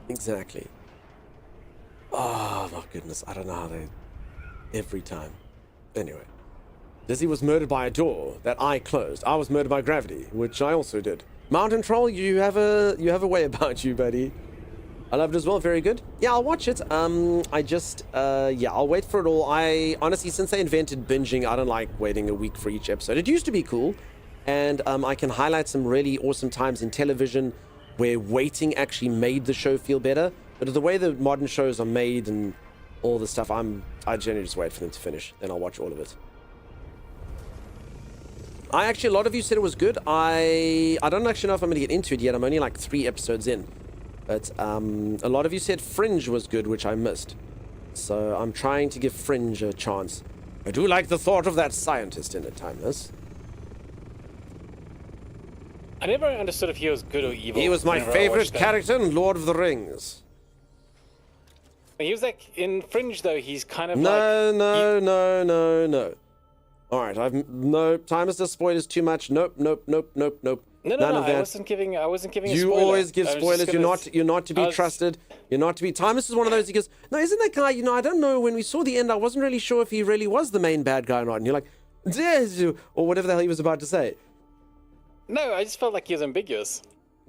Exactly. Oh, my goodness. I don't know how they... Every time. Anyway. Dizzy was murdered by a door that I closed. I was murdered by gravity, which I also did. Mountain Troll, you have a way about you, buddy. I love it as well. Very good. Yeah, I'll watch it. I'll wait for it all. I honestly, since they invented binging, I don't like waiting a week for each episode. It used to be cool, and I can highlight some really awesome times in television where waiting actually made the show feel better. But the way the modern shows are made and all the stuff, I generally just wait for them to finish, then I'll watch all of it. A lot of you said it was good. I don't actually know if I'm going to get into it yet. I'm only like 3 episodes in. But a lot of you said Fringe was good, which I missed. So I'm trying to give Fringe a chance. I do like the thought of that scientist in it, Timeless. I never understood if he was good or evil. He was my favorite character in Lord of the Rings. He was like, in Fringe though, he's kind of No. Alright, no, Timeless does spoilers too much. Nope. No, None of that. I wasn't giving a spoiler. You always give spoilers. You're not to be trusted. You're not to be. Timeless is one of those. He goes, no, isn't that guy? You know, I don't know. When we saw the end, I wasn't really sure if he really was the main bad guy or not. And you're like, yes, or whatever the hell he was about to say. No, I just felt like he was ambiguous.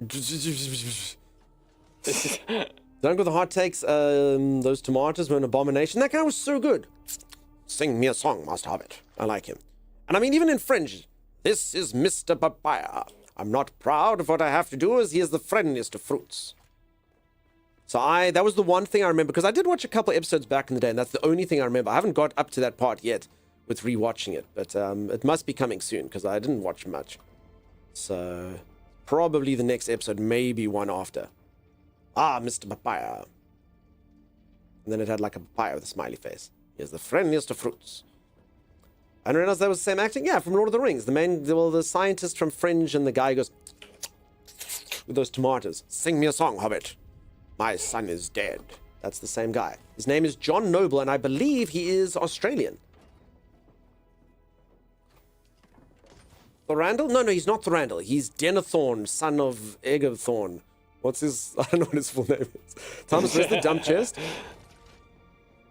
Don't go the hot takes. Those tomatoes were an abomination. That guy was so good. Sing me a song, Master Hobbit. I like him. And I mean, even in Fringe, this is Mr. Papaya. I'm not proud of what I have to do, as he is the friendliest of fruits. So that was the one thing I remember, because I did watch a couple episodes back in the day, and that's the only thing I remember. I haven't got up to that part yet with rewatching it, but it must be coming soon, because I didn't watch much. So probably the next episode, maybe one after. Ah, Mr. Papaya. And then it had like a papaya with a smiley face. He is the friendliest of fruits. I didn't realize that was the same acting. Yeah, from Lord of the Rings. The scientist from Fringe, and the guy goes with those tomatoes. Sing me a song, Hobbit. My son is dead. That's the same guy. His name is John Noble, and I believe he is Australian. Thorandal? No, he's not Thorandal. He's Denethorn, son of Egerthorn. What's his... I don't know what his full name is. Thomas, where's the dump chest?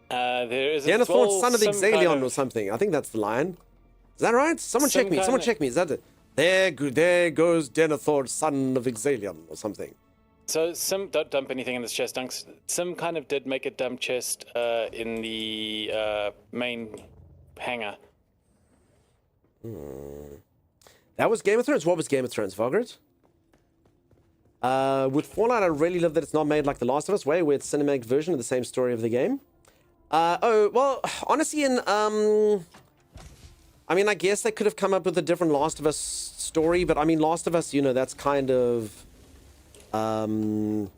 There is Denethorn, son of Exalion or something. I think that's the line. Is that right? Someone check me. Is that it? There goes Denethor, son of Ixalion, or something. So Sim, don't dump anything in this chest, Dunks. Sim kind of did make a dump chest in the main hangar. That was Game of Thrones. What was Game of Thrones, Vogert? With Fallout, I really love that it's not made like The Last of Us way, where it's a cinematic version of the same story of the game. Oh, well, honestly, I mean, I guess they could have come up with a different Last of Us story, but I mean, Last of Us, you know, that's kind of, you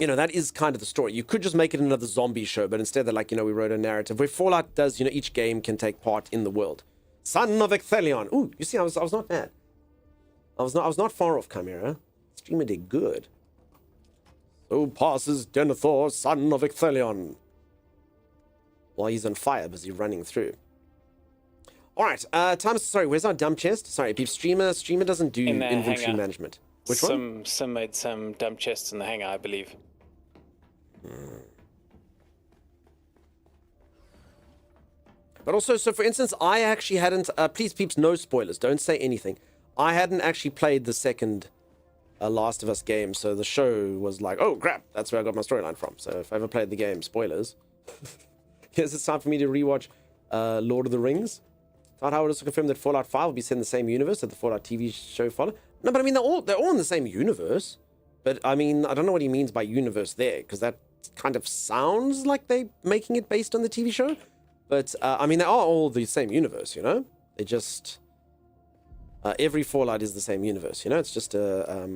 know, that is kind of the story. You could just make it another zombie show, but instead they're like, you know, we wrote a narrative. Where Fallout does, you know, each game can take part in the world. Son of Ixalion. Ooh, you see, I was not bad. I was not far off, Chimera. Streamer did good. So passes Denethor, son of Ixalion. While he's on fire, busy running through. Alright, Thomas, sorry, where's our dump chest? Sorry, Beef Streamer doesn't do In the inventory hangar. management. Which one? Sim made some dump chests in the hangar, I believe. But also, so for instance, I actually hadn't, please peeps, no spoilers, don't say anything. I hadn't actually played the second Last of Us game, so the show was like, oh crap, that's where I got my storyline from. So if I ever played the game, spoilers. Guess it's time for me to rewatch Lord of the Rings. Todd Howard also confirmed that Fallout 5 will be set in the same universe that the Fallout TV show followed. No, but I mean, they're all in the same universe. But I mean, I don't know what he means by universe there, because that kind of sounds like they're making it based on the TV show. But, I mean, they are all the same universe, you know? They just... every Fallout is the same universe, you know? It's just a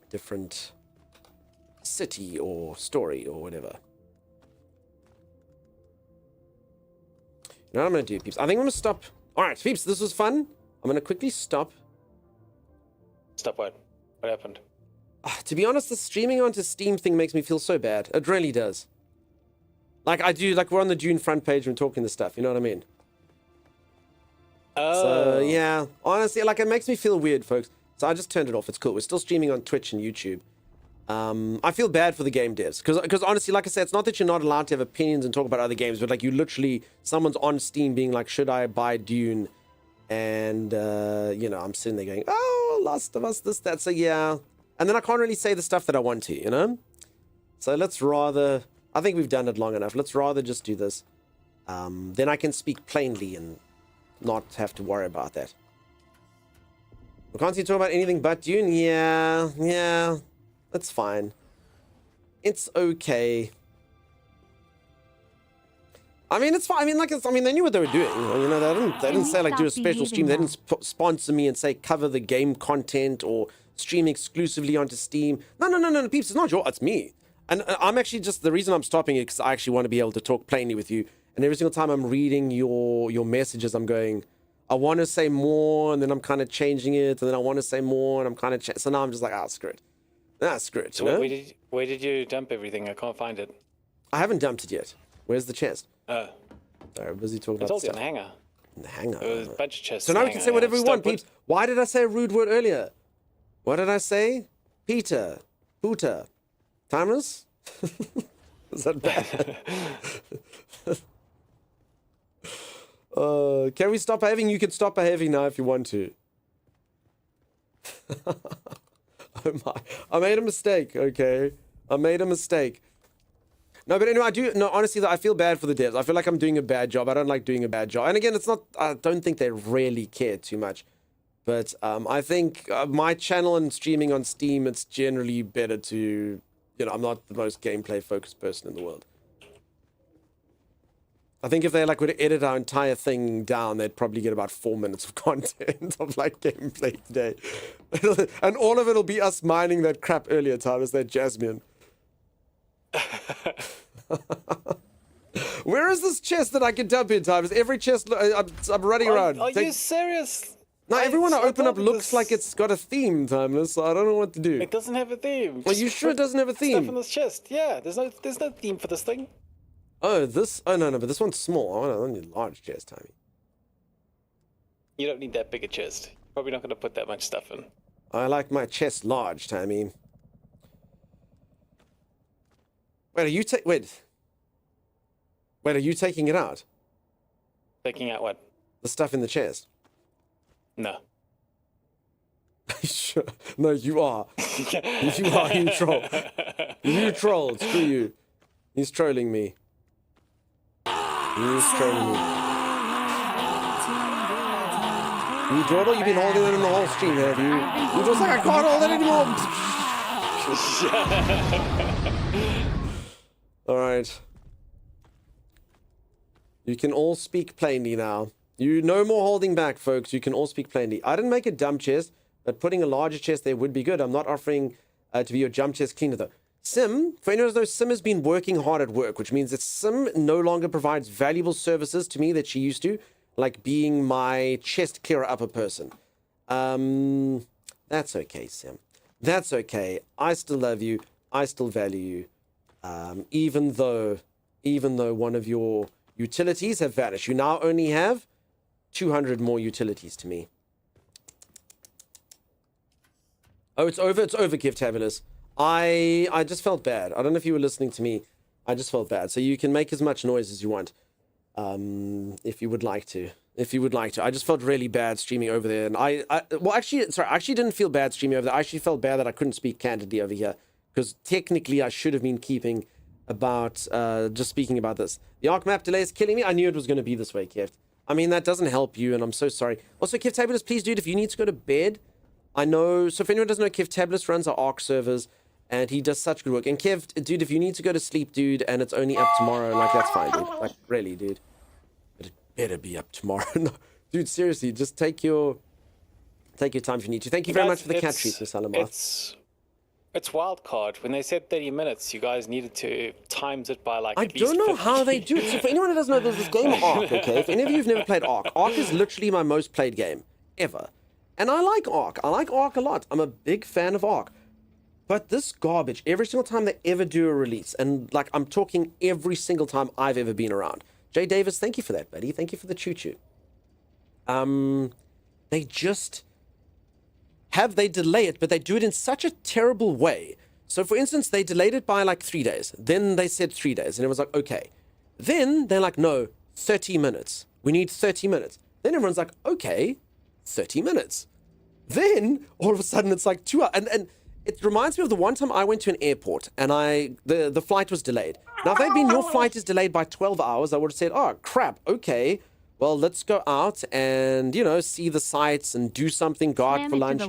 different city or story or whatever. You know what I'm going to do, peeps? I think I'm going to stop. All right, peeps, this was fun. I'm going to quickly stop. Stop what? What happened? To be honest, the streaming onto Steam thing makes me feel so bad. It really does. Like, I do, like, we're on the Dune front page and talking this stuff, you know what I mean? Oh. So, yeah. Honestly, like, it makes me feel weird, folks. So I just turned it off. It's cool. We're still streaming on Twitch and YouTube. I feel bad for the game devs. Because honestly, like I said, it's not that you're not allowed to have opinions and talk about other games, but, like, you literally... Someone's on Steam being like, should I buy Dune? And, you know, I'm sitting there going, oh, Last of Us, this, that. So, yeah. And then I can't really say the stuff that I want to, you know? So let's rather... I think we've done it long enough. Let's rather just do this. Then I can speak plainly and not have to worry about that. We can't see talk about anything but Dune? Yeah. That's fine. It's okay. I mean, it's fine. I mean, like, I mean, they knew what they were doing. You know, they didn't say, like, do a special stream. They didn't sponsor me and say cover the game content or stream exclusively onto Steam. No, peeps, it's not your, it's me. And I'm actually just, the reason I'm stopping it because I actually want to be able to talk plainly with you. And every single time I'm reading your messages, I'm going, I want to say more, and then I'm kind of changing it, and then I want to say more, and I'm kind of so now I'm just like, screw it. Screw it, you know? Where did you dump everything? I can't find it. I haven't dumped it yet. Where's the chest? Oh. Sorry, I'm busy talking I about told you stuff. in the hangar. In the hangar. There was a bunch of chests. So in now the we can hangar, say whatever we Stop want, with- peeps. Why did I say a rude word earlier? What did I say? Peter. Pooter. Timeless? Is that bad? Can we stop behaving? You can stop behaving now if you want to. Oh my. I made a mistake, okay? I made a mistake. No, but anyway, honestly, though, I feel bad for the devs. I feel like I'm doing a bad job. I don't like doing a bad job. And again, it's not, I don't think they really care too much. But I think my channel and streaming on Steam, it's generally better to, you know, I'm not the most gameplay-focused person in the world. I think if they like would edit our entire thing down, they'd probably get about 4 minutes of content of like gameplay today. And all of it'll be us mining that crap earlier time as that Jasmine. Where is this chest that I can dump in time? Is every chest I'm running around? Are you serious? No, everyone I open up thought looks this- like it's got a theme, Timeless, so I don't know what to do. It doesn't have a theme. Are you Just sure it put doesn't have a Stuff in theme? this chest. Yeah, there's no theme for this thing. Oh, this? Oh, no, but this one's small. I don't need a large chest, Timey. You don't need that big a chest. Probably not going to put that much stuff in. I like my chest large, Timey. Wait, are you Wait, are you taking it out? Taking out what? The stuff in the chest? No. Sure. No, you are. You are, you troll. You troll. Screw you. He's trolling me. He's trolling me. You Jordal, you've been holding it in the whole stream, have you? You're just like, I can't hold it anymore. Alright. You can all speak plainly now. You no more holding back, folks. You can all speak plainly. I didn't make a dumb chest, but putting a larger chest there would be good. I'm not offering to be your jump chest cleaner, though. Sim, for anyone who knows, Sim has been working hard at work, which means that Sim no longer provides valuable services to me that she used to, like being my chest clearer upper person. That's okay, Sim. That's okay. I still love you. I still value you. Even though one of your utilities have vanished. You now only have 200 more utilities to me. Oh, it's over, Gift Tabulous. I just felt bad. I don't know if you were listening to me. I just felt bad. So you can make as much noise as you want. If you would like to. I just felt really bad streaming over there. And I actually didn't feel bad streaming over there. I actually felt bad that I couldn't speak candidly over here. Because technically I should have been keeping about, just speaking about this. The Arc map delay is killing me. I knew it was going to be this way, Kift. I mean, that doesn't help you, and I'm so sorry. Also, Kift Tabulous, please, dude, if you need to go to bed, I know, so if anyone doesn't know, Kift Tabulous runs our Arc servers, and he does such good work. And Kev, dude, if you need to go to sleep, dude, and it's only up tomorrow, like, that's fine, dude. Like, really, dude. But it better be up tomorrow. No, dude, seriously, just take your time if you need to. Thank you very much for the cat treats, Miss Alamoth. It's wild card. When they said 30 minutes, you guys needed to times it by like I at least don't know 50. how they do it. So for anyone who doesn't know, there's this game Ark, okay? If any of you have never played Ark, Ark is literally my most played game ever. And I like Ark. I like Ark a lot. I'm a big fan of Ark. But this garbage, every single time they ever do a release, and like I'm talking every single time I've ever been around. Jay Davis, thank you for that, buddy. Thank you for the choo-choo. They just... they delay it, but they do it in such a terrible way. So for instance, they delayed it by like 3 days. Then they said 3 days, and it was like, okay. Then they're like, no, 30 minutes. We need 30 minutes. Then everyone's like, okay, 30 minutes. Then all of a sudden it's like 2 hours. And it reminds me of the one time I went to an airport and the flight was delayed. Now, if they'd been your flight is delayed by 12 hours, I would have said, oh, crap, okay. Well, let's go out and, you know, see the sights and do something, go out for lunch,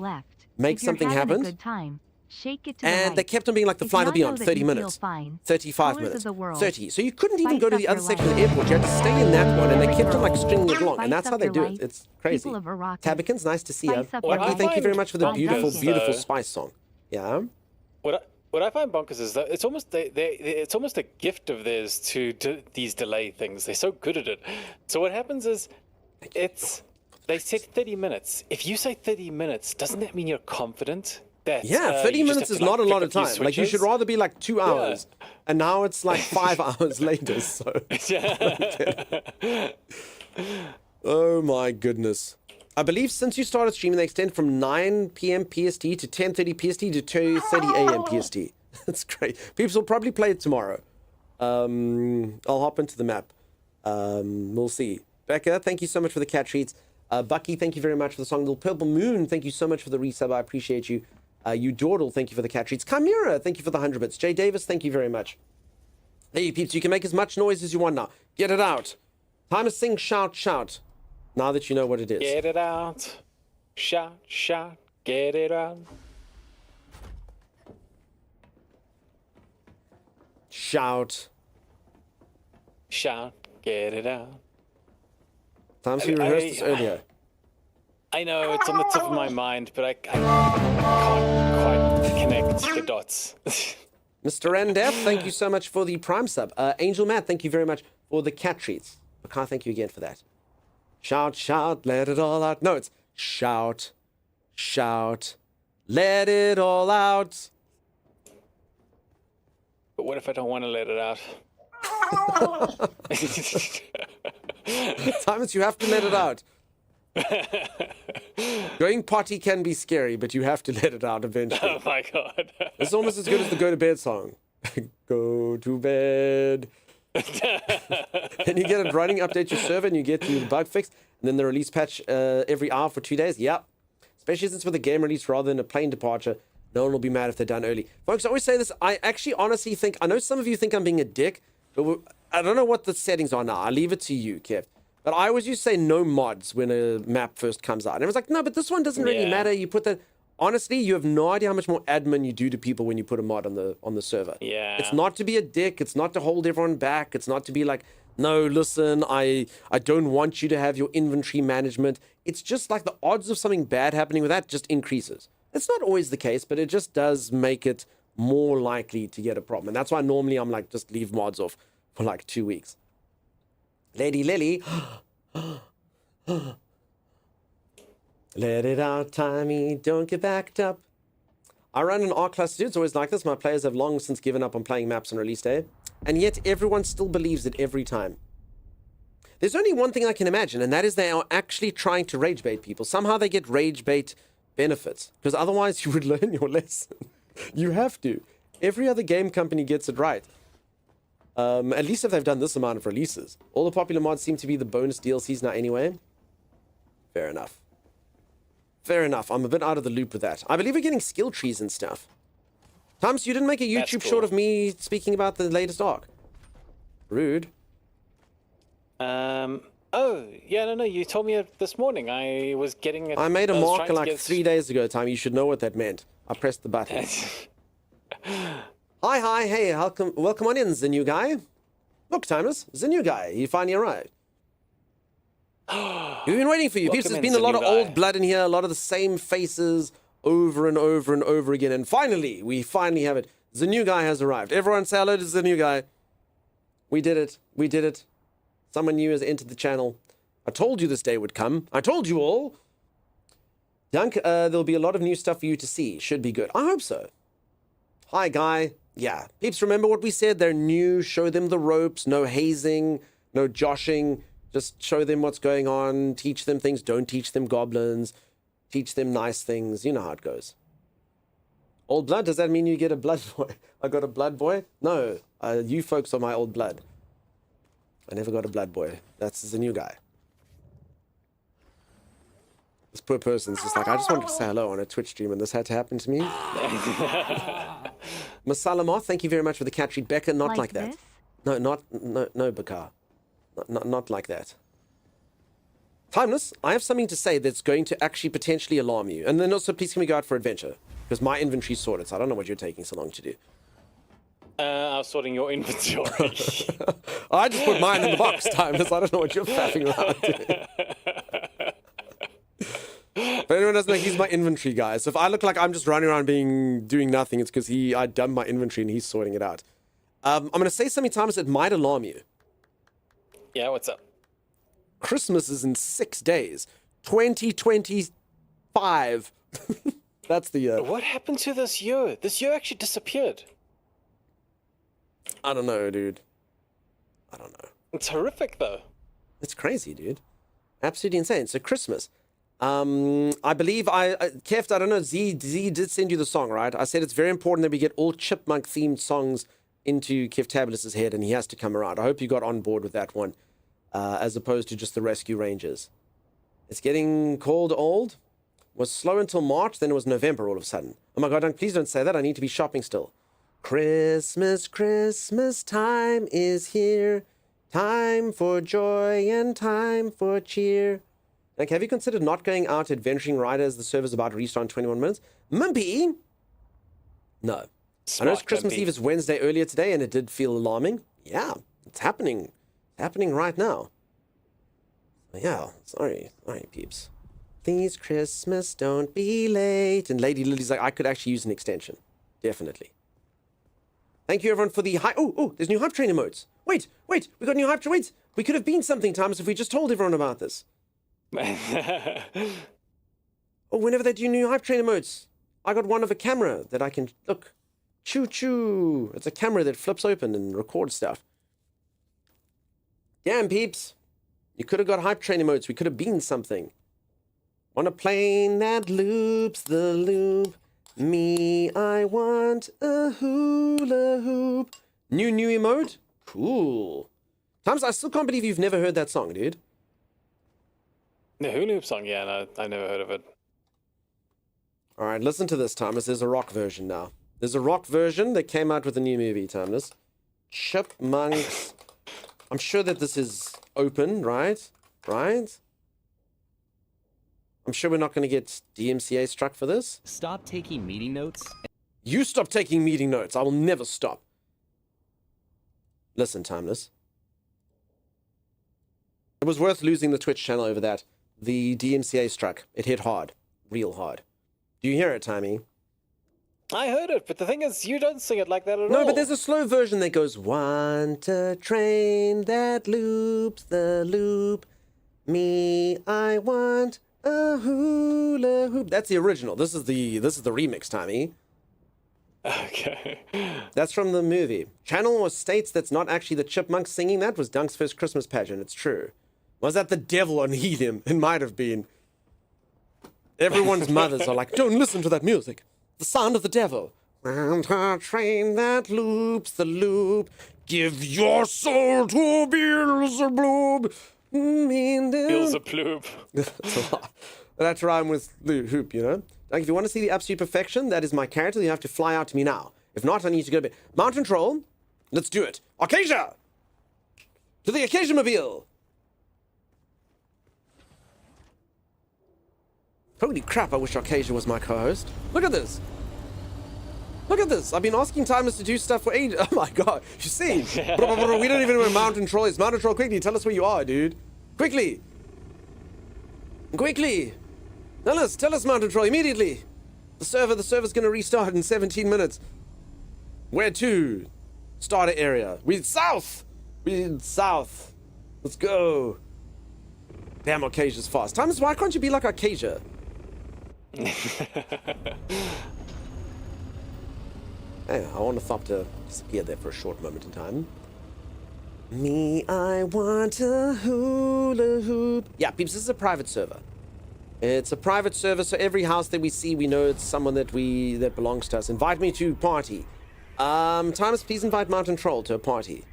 make something happen. A good time, shake it to and the right. they kept on being like, the flight will be on 30 minutes, 35 minutes, 30. So you couldn't even go to the other section of the airport. You had to stay in that one, and they kept on like stringing it along. And that's how they do it. It's crazy. Tabikins, nice to see you. Lucky, thank you very much for the beautiful, beautiful Spice song. Yeah. What I find bonkers is that it's almost it's almost a gift of theirs to do these delay things. They're so good at it. So what happens is, they said 30 minutes. If you say 30 minutes, doesn't that mean you're confident? That, 30 minutes is not a lot of time. Like, you should rather be like 2 hours. Yeah. And now it's like 5 hours later, so... Oh my goodness. I believe since you started streaming, they extend from 9 p.m. PST to 10:30 PST to 2:30 a.m. PST. That's great. People will probably play it tomorrow. I'll hop into the map. We'll see. Becca, thank you so much for the cat treats. Bucky, thank you very much for the song. Little Purple Moon, thank you so much for the resub. I appreciate you. You Dordle, thank you for the cat treats. Chimera, thank you for the 100 bits. Jay Davis, thank you very much. Hey, peeps, you can make as much noise as you want now. Get it out. Time to sing, shout, shout. Now that you know what it is. Get it out. Shout, shout, get it out. Shout. Shout, get it out. Times we rehearsed this earlier. I know, it's on the tip of my mind, but I can't quite connect the dots. Mr. Randef, thank you so much for the Prime sub. Angel Matt, thank you very much for the cat treats. I can't thank you again for that. Shout, shout, let it all out. No, it's shout, shout, let it all out. But what if I don't want to let it out? Times you have to let it out. Going potty can be scary, but you have to let it out eventually. Oh my god. It's almost as good as the go to bed song. Go to bed. And you get a running update your server and you get the bug fixed, and then the release patch every hour for 2 days. Yep. Especially since with a game release rather than a plane departure, no one will be mad if they're done early. Folks, I always say this. I actually honestly think, I know some of you think I'm being a dick, but I don't know what the settings are now. I leave it to you, Kev. But I always used to say no mods when a map first comes out. And I was like, no, but this one doesn't really matter. You put that. Honestly, you have no idea how much more admin you do to people when you put a mod on the server. Yeah. It's not to be a dick. It's not to hold everyone back. It's not to be like, no, listen, I don't want you to have your inventory management. It's just like the odds of something bad happening with that just increases. It's not always the case, but it just does make it more likely to get a problem. And that's why normally I'm like, just leave mods off for like 2 weeks. Lady Lily. Let it out, Timey. Don't get backed up. I run an R-class dude. It's always like this. My players have long since given up on playing maps on release day. And yet everyone still believes it every time. There's only one thing I can imagine, and that is they are actually trying to rage bait people. Somehow they get rage bait benefits, because otherwise you would learn your lesson. You have to. Every other game company gets it right. At least if they've done this amount of releases. All the popular mods seem to be the bonus DLCs now anyway. Fair enough. Fair enough. I'm a bit out of the loop with that. I believe we're getting skill trees and stuff. Thomas, you didn't make a YouTube short of me speaking about the latest arc. Rude. Oh, yeah, no, you told me it this morning. I was getting it. I made a marker like 3 days ago, Tom. You should know what that meant. I pressed the button. Hi, hey, welcome on in, the new guy. Look, Timeless, the new guy. He finally arrived. We've been waiting for you. Peeps, there's been a lot of old blood in here, a lot of the same faces over and over and over again. And finally, we finally have it. The new guy has arrived. Everyone say hello to the new guy. We did it. We did it. Someone new has entered the channel. I told you this day would come. I told you all. Dunk, there'll be a lot of new stuff for you to see. Should be good. I hope so. Hi, guy. Yeah. Peeps, remember what we said? They're new. Show them the ropes. No hazing. No joshing. Just show them what's going on. Teach them things. Don't teach them goblins. Teach them nice things. You know how it goes. Old blood? Does that mean you get a blood boy? I got a blood boy? No. You folks are my old blood. I never got a blood boy. That's the new guy. This poor person's just like, I just wanted to say hello on a Twitch stream and this had to happen to me. Masalama, thank you very much for the cat treat. Becca, not like that. This? No, Bakar. Not like that. Timeless, I have something to say that's going to actually potentially alarm you. And then also, please can we go out for adventure? Because my inventory's sorted, so I don't know what you're taking so long to do. I was sorting your inventory. I just put mine in the box, Timeless. I don't know what you're faffing around doing. If anyone doesn't know, he's my inventory guy. So if I look like I'm just running around doing nothing, it's because I dumped my inventory and he's sorting it out. I'm going to say something, Thomas, that might alarm you. Yeah, what's up? Christmas is in 6 days. 2025. That's the year. What happened to this year? This year actually disappeared. I don't know, dude. I don't know. It's horrific, though. It's crazy, dude. Absolutely insane. So Christmas. I believe Keft, I don't know, Z did send you the song, right? I said it's very important that we get all chipmunk themed songs into Keftabulus's head and he has to come around. I hope you got on board with that one, as opposed to just the Rescue Rangers. It's getting cold old. Was slow until March, then it was November all of a sudden. Oh my God, please don't say that. I need to be shopping still. Christmas, Christmas time is here. Time for joy and time for cheer. Okay, have you considered not going out adventuring right as the server's about to restart in 21 minutes? Mimpy? No. I know it's Christmas Eve is Wednesday earlier today, and it did feel alarming. Yeah, it's happening. It's happening right now. Yeah, sorry, peeps. Please, Christmas, don't be late. And Lady Lily's like, I could actually use an extension. Definitely. Thank you, everyone, for the hype. Oh, there's new hype train emotes. Wait, we got new hype train. Wait, we could have been something, Thomas, if we just told everyone about this. Oh, whenever they do new hype train emotes, I got one of a camera that I can look. Choo. It's a camera that flips open and records stuff. Damn, peeps. You could have got hype train emotes. We could have been something. Want a plane that loops the loop. Me, I want a hula hoop. New emote? Cool. Thomas, I still can't believe you've never heard that song, dude. The hula hoop song? Yeah, no, I never heard of it. All right, listen to this, Timeless. There's a rock version now. There's a rock version that came out with a new movie, Timeless. Chipmunks. I'm sure that this is open, right? Right? I'm sure we're not going to get DMCA struck for this. Stop taking meeting notes. You stop taking meeting notes. I will never stop. Listen, Timeless. It was worth losing the Twitch channel over that. The DMCA struck. It hit hard. Real hard. Do you hear it, Timey? I heard it, but the thing is, you don't sing it like that at all. No, but there's a slow version that goes, want a train that loops the loop. Me, I want a hula hoop. That's the original. This is the remix, Timey. Okay. That's from the movie. Channel states that's not actually the chipmunks singing. That was Dunk's first Christmas pageant. It's true. Was that the devil on helium? It might have been. Everyone's mothers are like, don't listen to that music. The sound of the devil. And a train that loops the loop. Give your soul to Beelzebub. Beelzebub. That's a lot. That's rhyme with the hoop, you know? Like, if you want to see the absolute perfection, that is my character. You have to fly out to me now. If not, I need to go to bed. Mountain Troll, let's do it. Acacia! To the Acacia Mobile! Holy crap, I wish Acacia was my co-host. Look at this. Look at this. I've been asking Timeless to do stuff for ages. Oh my god. You see? We don't even know where Mountain Troll is. Mountain Troll, quickly, tell us where you are, dude. Quickly. Quickly. Tell us, Mountain Troll, immediately. The server's gonna restart in 17 minutes. Where to? Starter area. We're south. Let's go. Damn, Acacia's fast. Timeless, why can't you be like Acacia? Hey, I want the Thop to disappear there for a short moment in time. Me, I want a hula hoop. Yeah, peeps, this is a private server. It's a private server, so every house that we see, we know it's someone that belongs to us. Invite me to party. Timeless, please invite Mountain Troll to a party.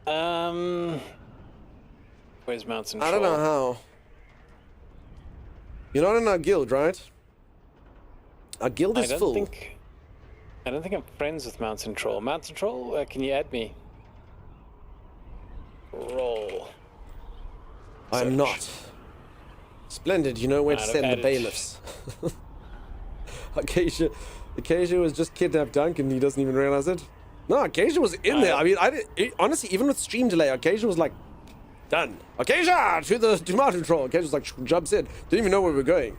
Where's Mountain Troll? I don't know how. You're not in our guild, right? Our guild is full. I don't think I'm friends with Mountain Troll. Mountain Troll, can you add me? Roll. I'm not. Splendid, you know where to send the bailiffs. Acacia was just kidnapped Dunk and he doesn't even realize it. No, Acacia was in there. I mean, honestly, even with stream delay, Acacia was like, done. Acacia to Mountain Troll. Acacia was like, jumps in. Didn't even know where we were going.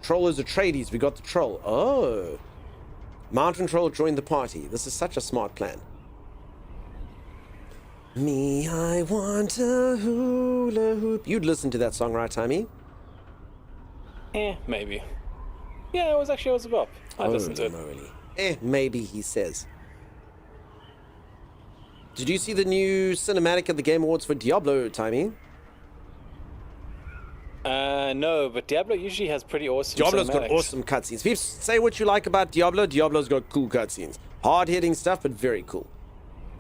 Trollers are tradies. We got the troll. Oh. Mountain Troll joined the party. This is such a smart plan. Me, I want a hula hoop. You'd listen to that song, right, Timey? Maybe. Yeah, it was a bop. I listened to it. Really. Maybe, he says. Did you see the new cinematic at the Game Awards for Diablo, Timey? No, but Diablo usually has pretty awesome Diablo's cinematics. got awesome cutscenes. People say what you like about Diablo. Diablo's got cool cutscenes. Hard-hitting stuff, but very cool.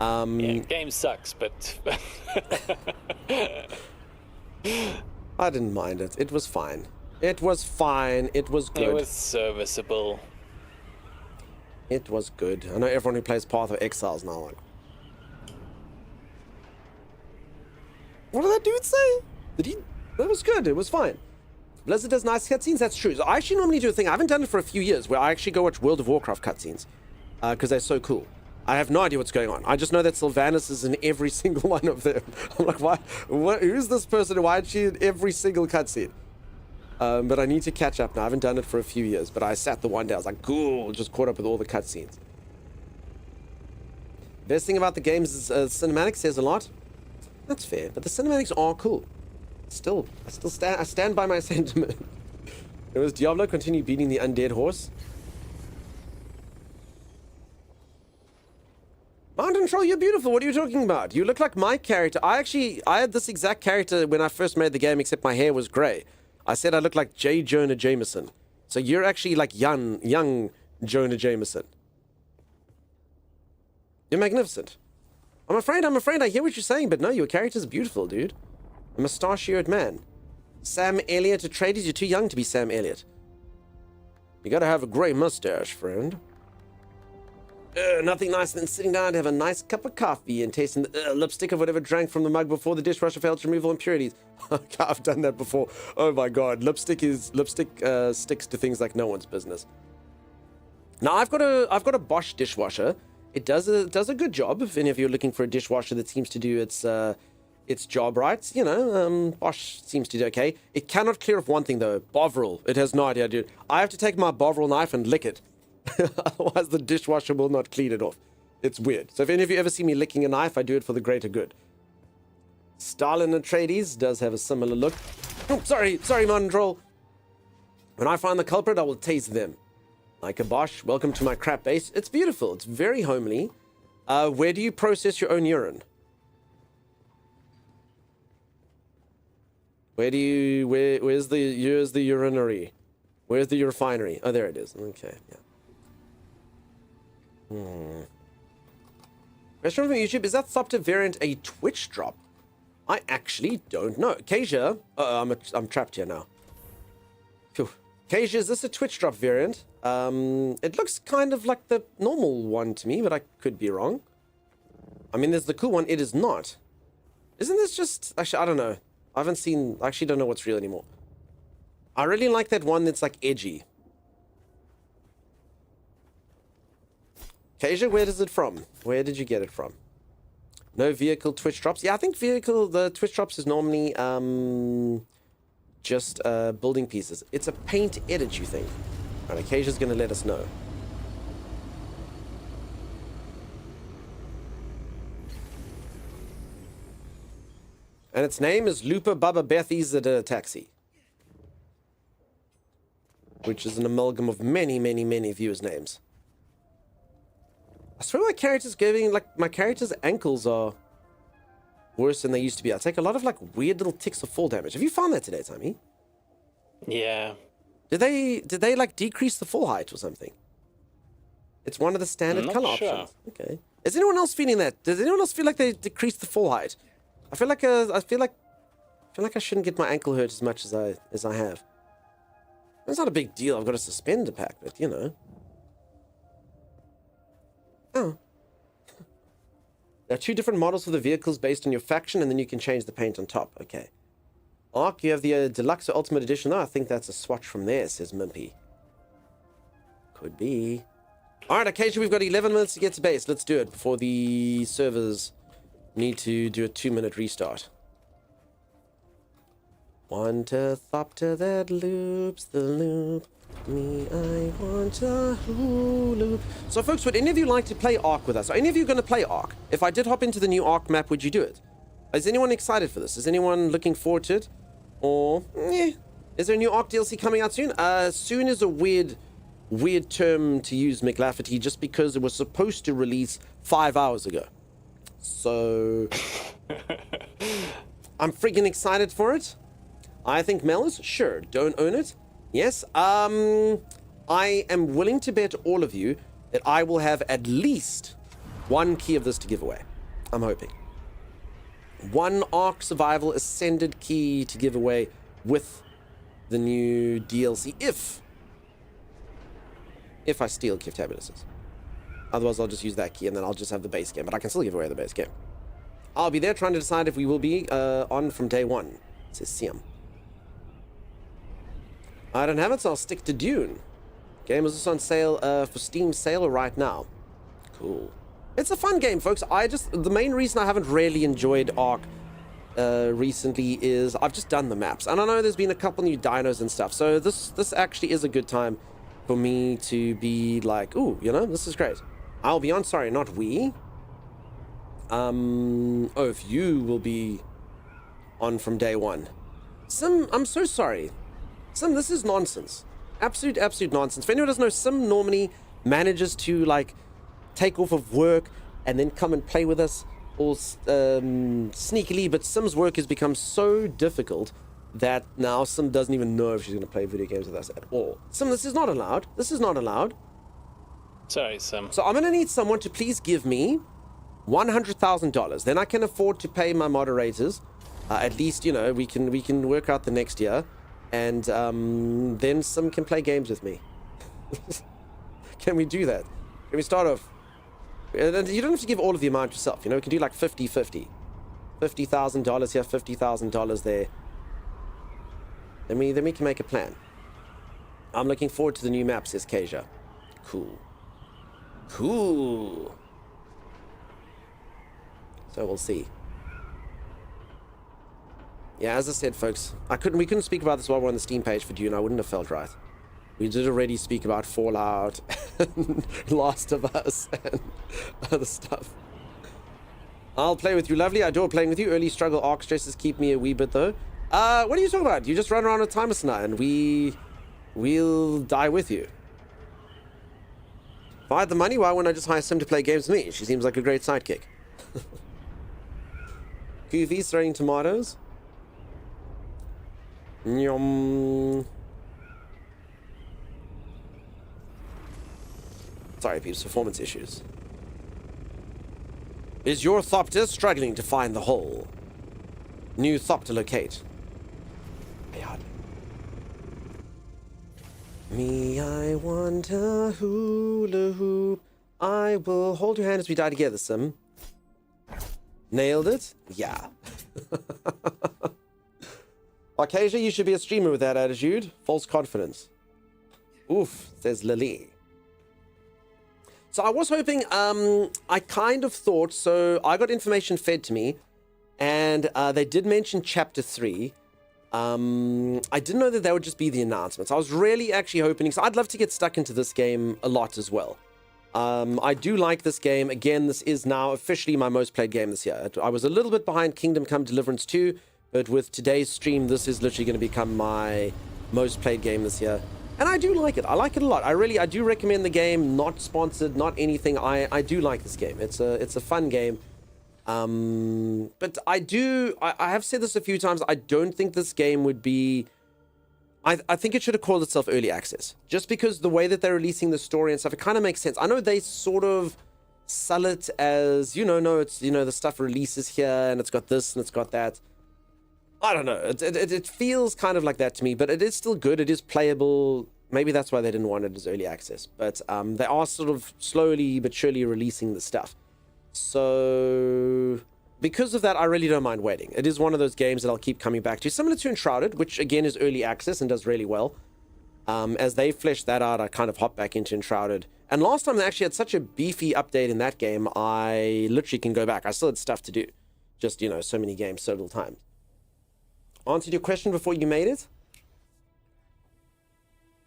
Yeah, game sucks, but... I didn't mind it. It was fine. It was fine. It was good. It was serviceable. It was good. I know everyone who plays Path of Exiles now like... What did that dude say? That was good. It was fine. Blizzard does nice cutscenes. That's true. So I actually normally do a thing. I haven't done it for a few years where I actually go watch World of Warcraft cutscenes because they're so cool. I have no idea what's going on. I just know that Sylvanas is in every single one of them. I'm like, why? Who's this person? Why is she in every single cutscene? But I need to catch up now. I haven't done it for a few years, but I sat the one day. I was like, cool. Just caught up with all the cutscenes. Best thing about the games is cinematics says a lot. That's fair, but the cinematics are cool. I stand by my sentiment. It was Diablo continue beating the undead horse. Mountain Troll, you're beautiful. What are you talking about? You look like my character. I had this exact character when I first made the game, except my hair was grey. I said I looked like J. Jonah Jameson. So you're actually like young Jonah Jameson. You're magnificent. I'm afraid I hear what you're saying, but no, your character's beautiful, dude. A mustachioed man. Sam Elliott at Tradies. You're too young to be Sam Elliott. You gotta have a grey mustache, friend. Nothing nicer than sitting down to have a nice cup of coffee and tasting the lipstick of whatever drank from the mug before the dishwasher failed to remove all impurities. I've done that before. Oh my god, lipstick sticks to things like no one's business. Now I've got a Bosch dishwasher. It does a good job. If any of you are looking for a dishwasher that seems to do its job right, you know, Bosch seems to do okay. It cannot clear off one thing though, Bovril. It has no idea, dude. I have to take my Bovril knife and lick it. Otherwise the dishwasher will not clean it off. It's weird. So if any of you ever see me licking a knife, I do it for the greater good. Stalin Atreides does have a similar look. Oh, sorry, Martin Troll. When I find the culprit, I will tase them. Like a Bosch, welcome to my crap base. It's beautiful. It's very homely. Where do you process your own urine? Where's the urinary? Where's the refinery? Oh, there it is. Okay, yeah. Question from YouTube, is that Thopter variant a Twitch drop? I actually don't know. Kasia, I'm trapped here now. Phew. Kasia, is this a Twitch drop variant? It looks kind of like the normal one to me, but I could be wrong. I mean, there's the cool one. It is not. Isn't this just... Actually, I don't know. I actually don't know what's real anymore. I really like that one that's like edgy. Kasia, where is it from? Where did you get it from? No vehicle Twitch drops. Yeah, I think the Twitch drops is normally just building pieces. It's a paint edit, you think? Alright, Kasia's gonna let us know. And its name is Lupa Baba Bethy's a taxi. Which is an amalgam of many, many, many viewers' names. I swear my character's ankles are worse than they used to be. I take a lot of like weird little ticks of fall damage. Have you found that today, Tommy? Yeah. Did they like decrease the fall height or something? It's one of the standard color options. Okay. Is anyone else feeling that? Does anyone else feel like they decreased the fall height? I feel like I shouldn't get my ankle hurt as much as I have. It's not a big deal. I've got a suspender pack, but you know. Oh. There are two different models for the vehicles based on your faction, and then you can change the paint on top. Okay. Ark, you have the Deluxe or Ultimate Edition. Oh, I think that's a swatch from there, says Mimpy. Could be. Alright, Acacia, we've got 11 minutes to get to base. Let's do it before the servers need to do a 2-minute restart. Want a thopter that loops the loop. Me, I want a loop. So, folks, would any of you like to play Ark with us? Are any of you going to play Ark? If I did hop into the new Ark map, would you do it? Is anyone excited for this? Is anyone looking forward to it? Or, is there a new Ark DLC coming out soon? Soon is a weird term to use, McLafferty, just because it was supposed to release 5 hours ago. So, I'm freaking excited for it. I think Mel's, sure, don't own it. Yes, I am willing to bet all of you that I will have at least one key of this to give away. I'm hoping. One Ark Survival Ascended key to give away with the new DLC, if I steal Kiftabulus's. Otherwise, I'll just use that key and then I'll just have the base game, but I can still give away the base game. I'll be there trying to decide if we will be on from day one, says Siam. I don't have it, so I'll stick to Dune. Game is also on sale for Steam sale right now. Cool. It's a fun game, folks. The main reason I haven't really enjoyed Ark recently is I've just done the maps. And I know there's been a couple new dinos and stuff, so this actually is a good time for me to be like, ooh, you know, this is great. I'll be on, sorry, not we. If you will be on from day one. Sim, I'm so sorry. Sim, this is nonsense. Absolute nonsense. If anyone doesn't know, Sim normally manages to, like, take off of work and then come and play with us all sneakily, but Sim's work has become so difficult that now Sim doesn't even know if she's going to play video games with us at all. Sim, this is not allowed. This is not allowed. Sorry, Sim. So I'm going to need someone to please give me $100,000. Then I can afford to pay my moderators At least, you know, we can work out the next year, and then some can play games with me. Can we do that? Can we start off? And you don't have to give all of the amount yourself, you know, we can do like 50-50. $50,000 here, $50,000 there. Then we can make a plan. I'm looking forward to the new map, says Kasia. Cool. Cool. So we'll see. Yeah, as I said, folks, we couldn't speak about this while we're on the Steam page for Dune. I wouldn't have felt right. We did already speak about Fallout and Last of Us and other stuff. I'll play with you, lovely. I adore playing with you. Early struggle arc stresses keep me a wee bit, though. What are you talking about? You just run around with Timus now, and we'll die with you. If I had the money, why wouldn't I just hire Sim to play games with me? She seems like a great sidekick. Goofy's throwing tomatoes. Yum. Sorry, peeps, performance issues. Is your Thopter struggling to find the hole? New Thopter locate. God. Me, I want a hula hoop. I will hold your hand as we die together, Sim. Nailed it? Yeah. Arcasia, you should be a streamer with that attitude. False confidence. Oof, says Lily. So I was hoping, I kind of thought, so I got information fed to me, and they did mention Chapter 3. I didn't know that would just be the announcements. I was really actually hoping, so I'd love to get stuck into this game a lot as well. I do like this game. Again, this is now officially my most played game this year. I was a little bit behind Kingdom Come Deliverance 2, but with today's stream, this is literally going to become my most played game this year. And I do like it. I like it a lot. I do recommend the game. Not sponsored, not anything. I do like this game. It's a fun game. But I have said this a few times. I don't think this game would be... I think it should have called itself Early Access. Just because the way that they're releasing the story and stuff, it kind of makes sense. I know they sort of sell it as, no, it's, the stuff releases here and it's got this and it's got that. I don't know. It feels kind of like that to me, but it is still good. It is playable. Maybe that's why they didn't want it as early access. But they are sort of slowly but surely releasing the stuff. So because of that, I really don't mind waiting. It is one of those games that I'll keep coming back to. Similar to Enshrouded, which again is early access and does really well. As they flesh that out, I kind of hop back into Enshrouded. And last time they actually had such a beefy update in that game, I literally can go back. I still had stuff to do. Just, so many games, so little time. Answered your question before you made it?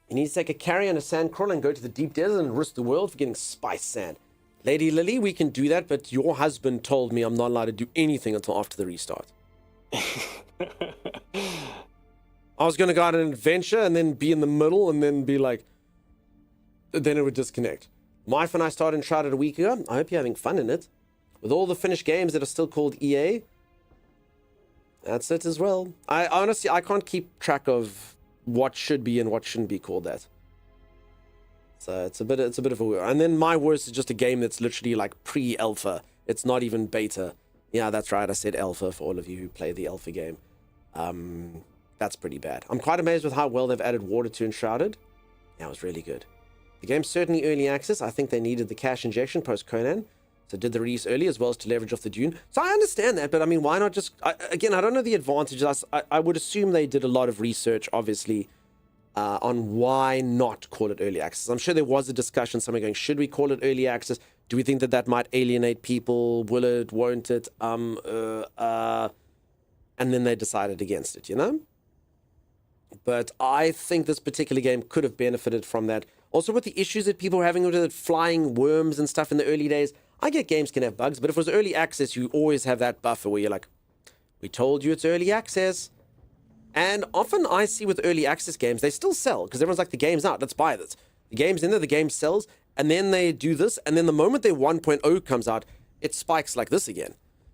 You need to take a carry on a sand crawler and go to the deep desert and risk the world for getting spice sand. Lady Lily, we can do that, but your husband told me I'm not allowed to do anything until after the restart. I was going to go on an adventure and then be in the middle and then be like... Then it would disconnect. My wife and I started Enshrouded a week ago. I hope you're having fun in it. With all the finished games that are still called EA... That's it as well. I honestly, I can't keep track of what should be and what shouldn't be called that. So it's a bit of a weird. And then my worst is just a game that's literally like pre-alpha. It's not even beta. Yeah, that's right. I said alpha for all of you who play the alpha game. That's pretty bad. I'm quite amazed with how well they've added water to Enshrouded. Yeah, it was really good. The game's certainly early access. I think they needed the cash injection post Conan. So did the release early as well as to leverage off the Dune. So I understand that, but I mean, why not just... Again, I don't know the advantages. I would assume they did a lot of research, obviously, on why not call it early access. I'm sure there was a discussion, someone going, should we call it early access? Do we think that might alienate people? Will it, won't it? And then they decided against it, But I think this particular game could have benefited from that. Also, with the issues that people were having with it, flying worms and stuff in the early days, I get games can have bugs, but if it was early access, you always have that buffer where you're like, we told you it's early access. And often I see with early access games, they still sell, because everyone's like, the game's out, let's buy this. The game's in there, the game sells, and then they do this, and then the moment their 1.0 comes out, it spikes like this again.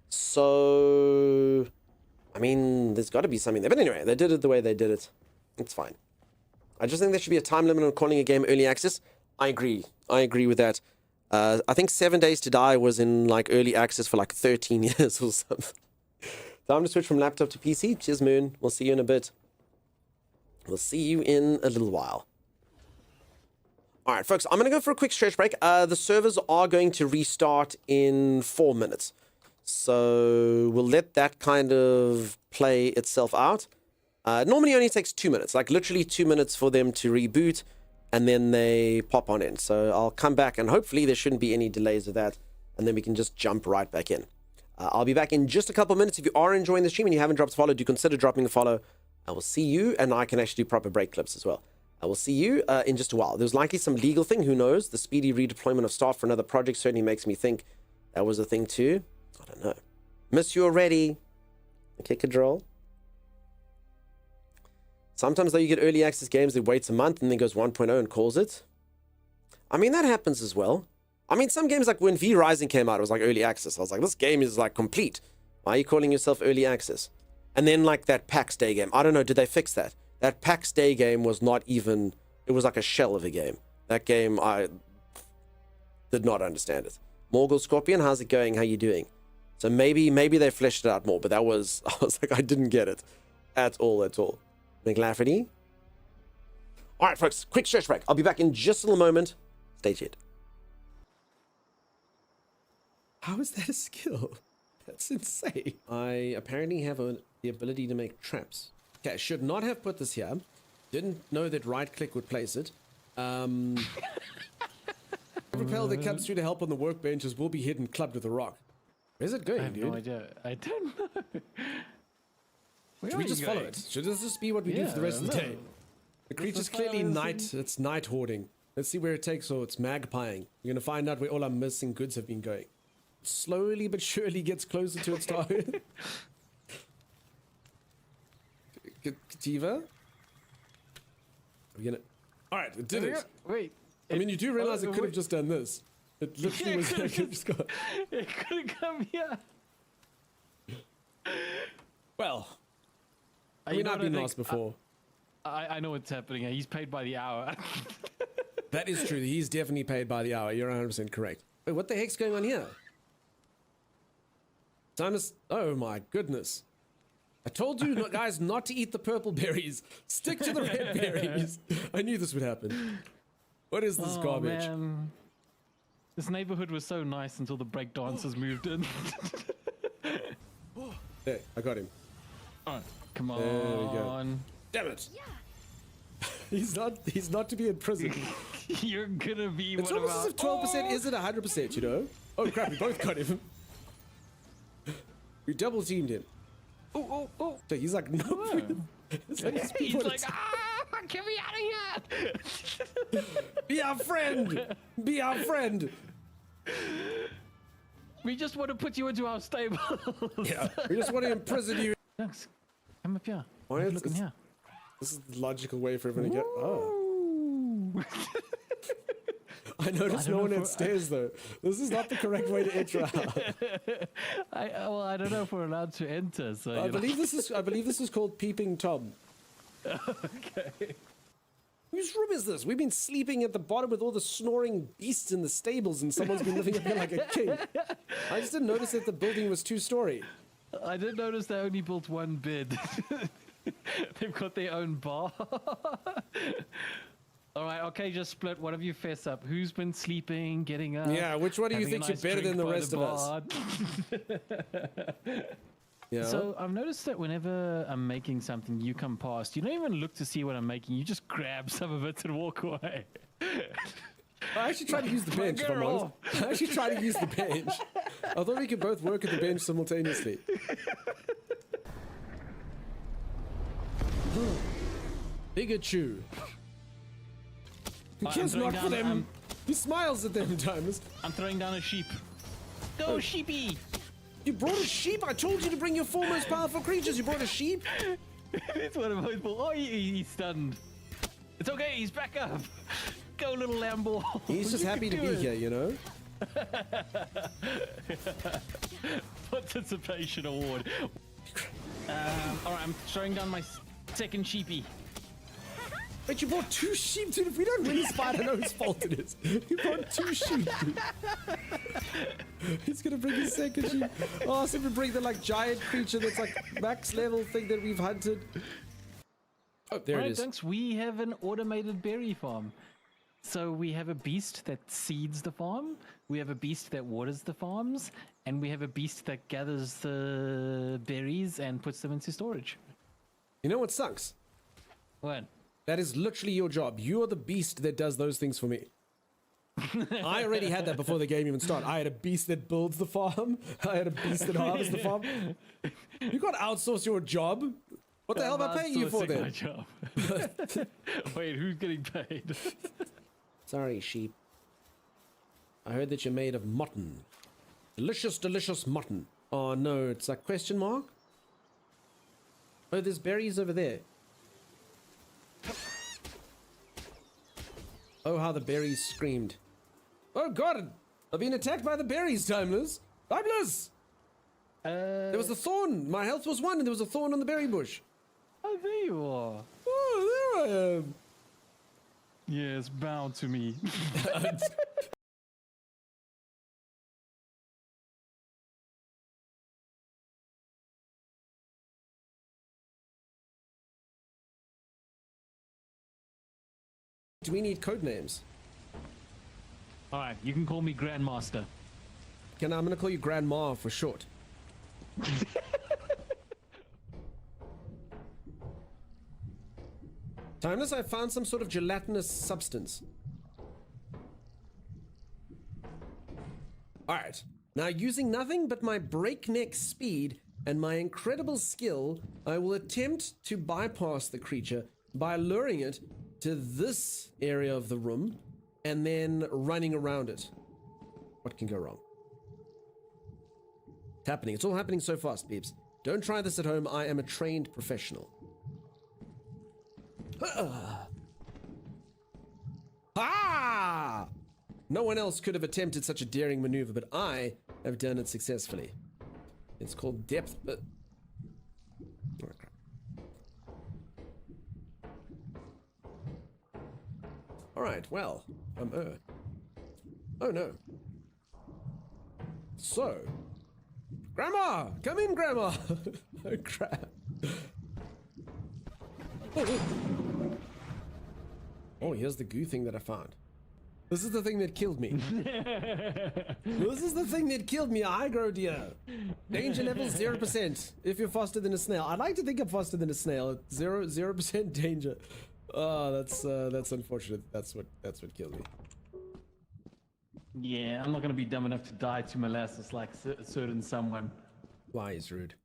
So, I mean, there's got to be something there. But anyway, they did it the way they did it. It's fine. I just think there should be a time limit on calling a game early access. I agree with that. I think 7 Days to Die was in like early access for like 13 years or something. Time to switch from laptop to PC. Cheers, Moon. We'll see you in a bit. We'll see you in a little while. All right, folks, I'm going to go for a quick stretch break. The servers are going to restart in 4 minutes. So we'll let that kind of play itself out. It normally only takes 2 minutes, like literally 2 minutes for them to reboot, and then they pop on in. So I'll come back, and hopefully there shouldn't be any delays of that, and then we can just jump right back in. I'll be back in just a couple of minutes. If you are enjoying the stream and you haven't dropped a follow, do consider dropping a follow. I will see you, and I can actually do proper break clips as well. I will see you in just a while. There's likely some legal thing, who knows? The speedy redeployment of staff for another project certainly makes me think that was a thing too. I don't know. Miss you already. Okay, Cadrol. Sometimes though you get early access games that waits a month and then goes 1.0 and calls it. I mean, that happens as well. I mean, some games, like when V Rising came out, it was like early access. I was like, this game is like complete. Why are you calling yourself early access? And then like that PAX Day game. I don't know, did they fix that? That PAX Day game was not even, it was like a shell of a game. That game, I did not understand it. Morgul Scorpion, how's it going? How you doing? So maybe they fleshed it out more, but that was, I was like, I didn't get it at all. McLafferty. All right, folks, quick stretch break. I'll be back in just a little moment. Stay tuned. How is that a skill? That's insane. I apparently have the ability to make traps. Okay, I should not have put this here. Didn't know that right click would place it. Propel that comes through to help on the workbenches will be hidden clubbed with a rock. Where's it going, dude? I have no idea. I don't know. Should we just follow it? Should this just be what we do for the rest of the day? The creature's clearly night. It's night hoarding. Let's see where it takes, or it's magpieing. You're going to find out where all our missing goods have been going. Slowly but surely gets closer to its target. Kativa? Are we gonna... Alright, it did it. Wait. I mean, you do realize it could have just done this. It literally was like it just got... It could have come here. Well, I mean, I've been lost before. I know what's happening. He's paid by the hour. That is true. He's definitely paid by the hour. You're 100% correct. Wait, what the heck's going on here? Oh my goodness. I told you guys not to eat the purple berries. Stick to the red berries. I knew this would happen. What is this garbage? Man. This neighborhood was so nice until the breakdancers moved in. There, I got him. Alright, come on. There we go. Damn it. He's not to be in prison. You're gonna be it's one almost as if 12% isn't 100%, you know? Oh crap, we both got him. We double teamed him. Oh. So he's like, no. He's like, get me out of here. Be our friend. Be our friend. We just want to put you into our stable. Yeah, we just want to imprison you. Thanks. Come up here. Why is Look in here. This is the logical way for everyone to get... Oh. Ooh. I noticed no one had stairs, though. This is not the correct way to enter a house. I don't know if we're allowed to enter. So I believe this is called Peeping Tom. Okay. Whose room is this? We've been sleeping at the bottom with all the snoring beasts in the stables, and someone's been living up here like a king. I just didn't notice that the building was 2-story. I did notice they only built one bed. They've got their own bar. All right, okay, just split. One of you fess up. Who's been sleeping, getting up? Yeah, which one do you think you're better than the rest of us? Yeah. So I've noticed that whenever I'm making something, you come past. You don't even look to see what I'm making. You just grab some of it and walk away. I actually tried to use the bench, if I'm honest. I actually tried to use the bench. I thought we could both work at the bench simultaneously. Pikachu. He cares not for them. He smiles at them, Thomas. I'm throwing down a sheep. Go, sheepy! You brought a sheep? I told you to bring your 4 most powerful creatures. You brought a sheep? It's one of my fault. Oh, he's stunned. It's okay, he's back up. Go, little Lambo. He's just happy to be here, you know? Participation award. Alright, I'm throwing down my second sheepy. But you bought 2 sheep, dude. If we don't win this fight, I know whose fault it is. You bought 2 sheep, dude. He's gonna bring his second sheep. Oh, so we bring the like giant creature that's like max level thing that we've hunted. Oh, there it is. Dunks, we have an automated berry farm. So we have a beast that seeds the farm, we have a beast that waters the farms, and we have a beast that gathers the berries and puts them into storage. You know what sucks? What? That is literally your job. You're the beast that does those things for me. I already had that before the game even started. I had a beast that builds the farm. I had a beast that harvests the farm. You can't outsource your job. What the hell am I paying you for then? My job. Wait, who's getting paid? Sorry, sheep. I heard that you're made of mutton. Delicious, delicious mutton. Oh no, it's a question mark? Oh, there's berries over there. Oh, how the berries screamed. Oh god, I've been attacked by the berries, Timeless. Timeless! There was a thorn. My health was 1 and there was a thorn on the berry bush. Oh, there you are. Oh, there I am. Yes, bow to me. Do we need code names? Alright, you can call me Grandmaster. I'm gonna call you Grandma for short. Timeless, I found some sort of gelatinous substance. Alright, now using nothing but my breakneck speed and my incredible skill, I will attempt to bypass the creature by luring it to this area of the room and then running around it. What can go wrong? It's happening. It's all happening so fast, peeps. Don't try this at home. I am a trained professional. Ah! No one else could have attempted such a daring maneuver, but I have done it successfully. It's called depth, but... Oh, crap. Alright, well, oh no. So... Grandma! Come in, Grandma! Oh, crap. Oh, here's the goo thing that I found. This is the thing that killed me. This is the thing that killed me, Igro deer. Danger level 0%. If you're faster than a snail. I'd like to think I'm faster than a snail. 0% danger. Oh, that's unfortunate. That's what killed me. Yeah, I'm not gonna be dumb enough to die to molasses like a certain someone. Why is rude?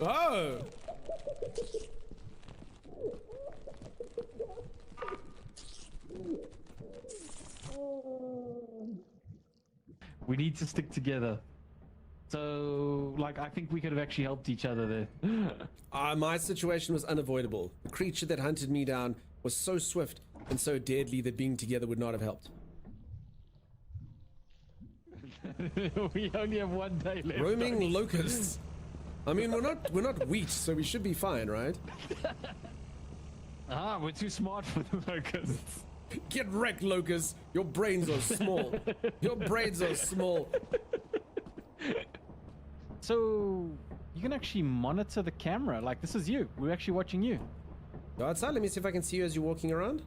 Oh! We need to stick together. So, like, I think we could have actually helped each other there. My situation was unavoidable. The creature that hunted me down was so swift and so deadly that being together would not have helped. We only have 1 day left. Roaming locusts. I mean, we're not wheat, so we should be fine, right? We're too smart for the locusts. Get wrecked, locusts. Your brains are small. Your brains are small. So, you can actually monitor the camera. Like, this is you. We're actually watching you. Go outside. Let me see if I can see you as you're walking around.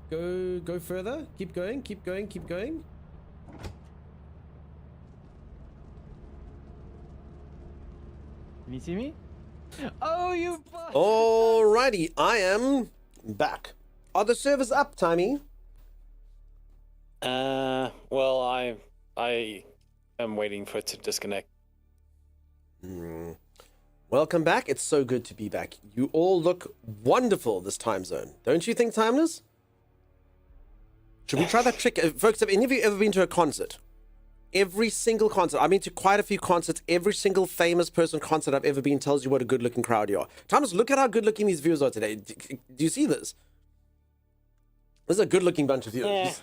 Go further. Keep going. Keep going. Keep going. Can you see me? Oh, you... Alrighty, I am back. Are the servers up, Timey? Well, I am waiting for it to disconnect. Welcome back. It's so good to be back. You all look wonderful this time zone. Don't you think, Timeless? Should we try that trick? Folks, have any of you ever been to a concert? Every single concert. I've been to quite a few concerts. Every single famous person concert I've ever been tells you what a good-looking crowd you are. Timeless, look at how good-looking these viewers are today. Do you see this? This is a good-looking bunch of viewers.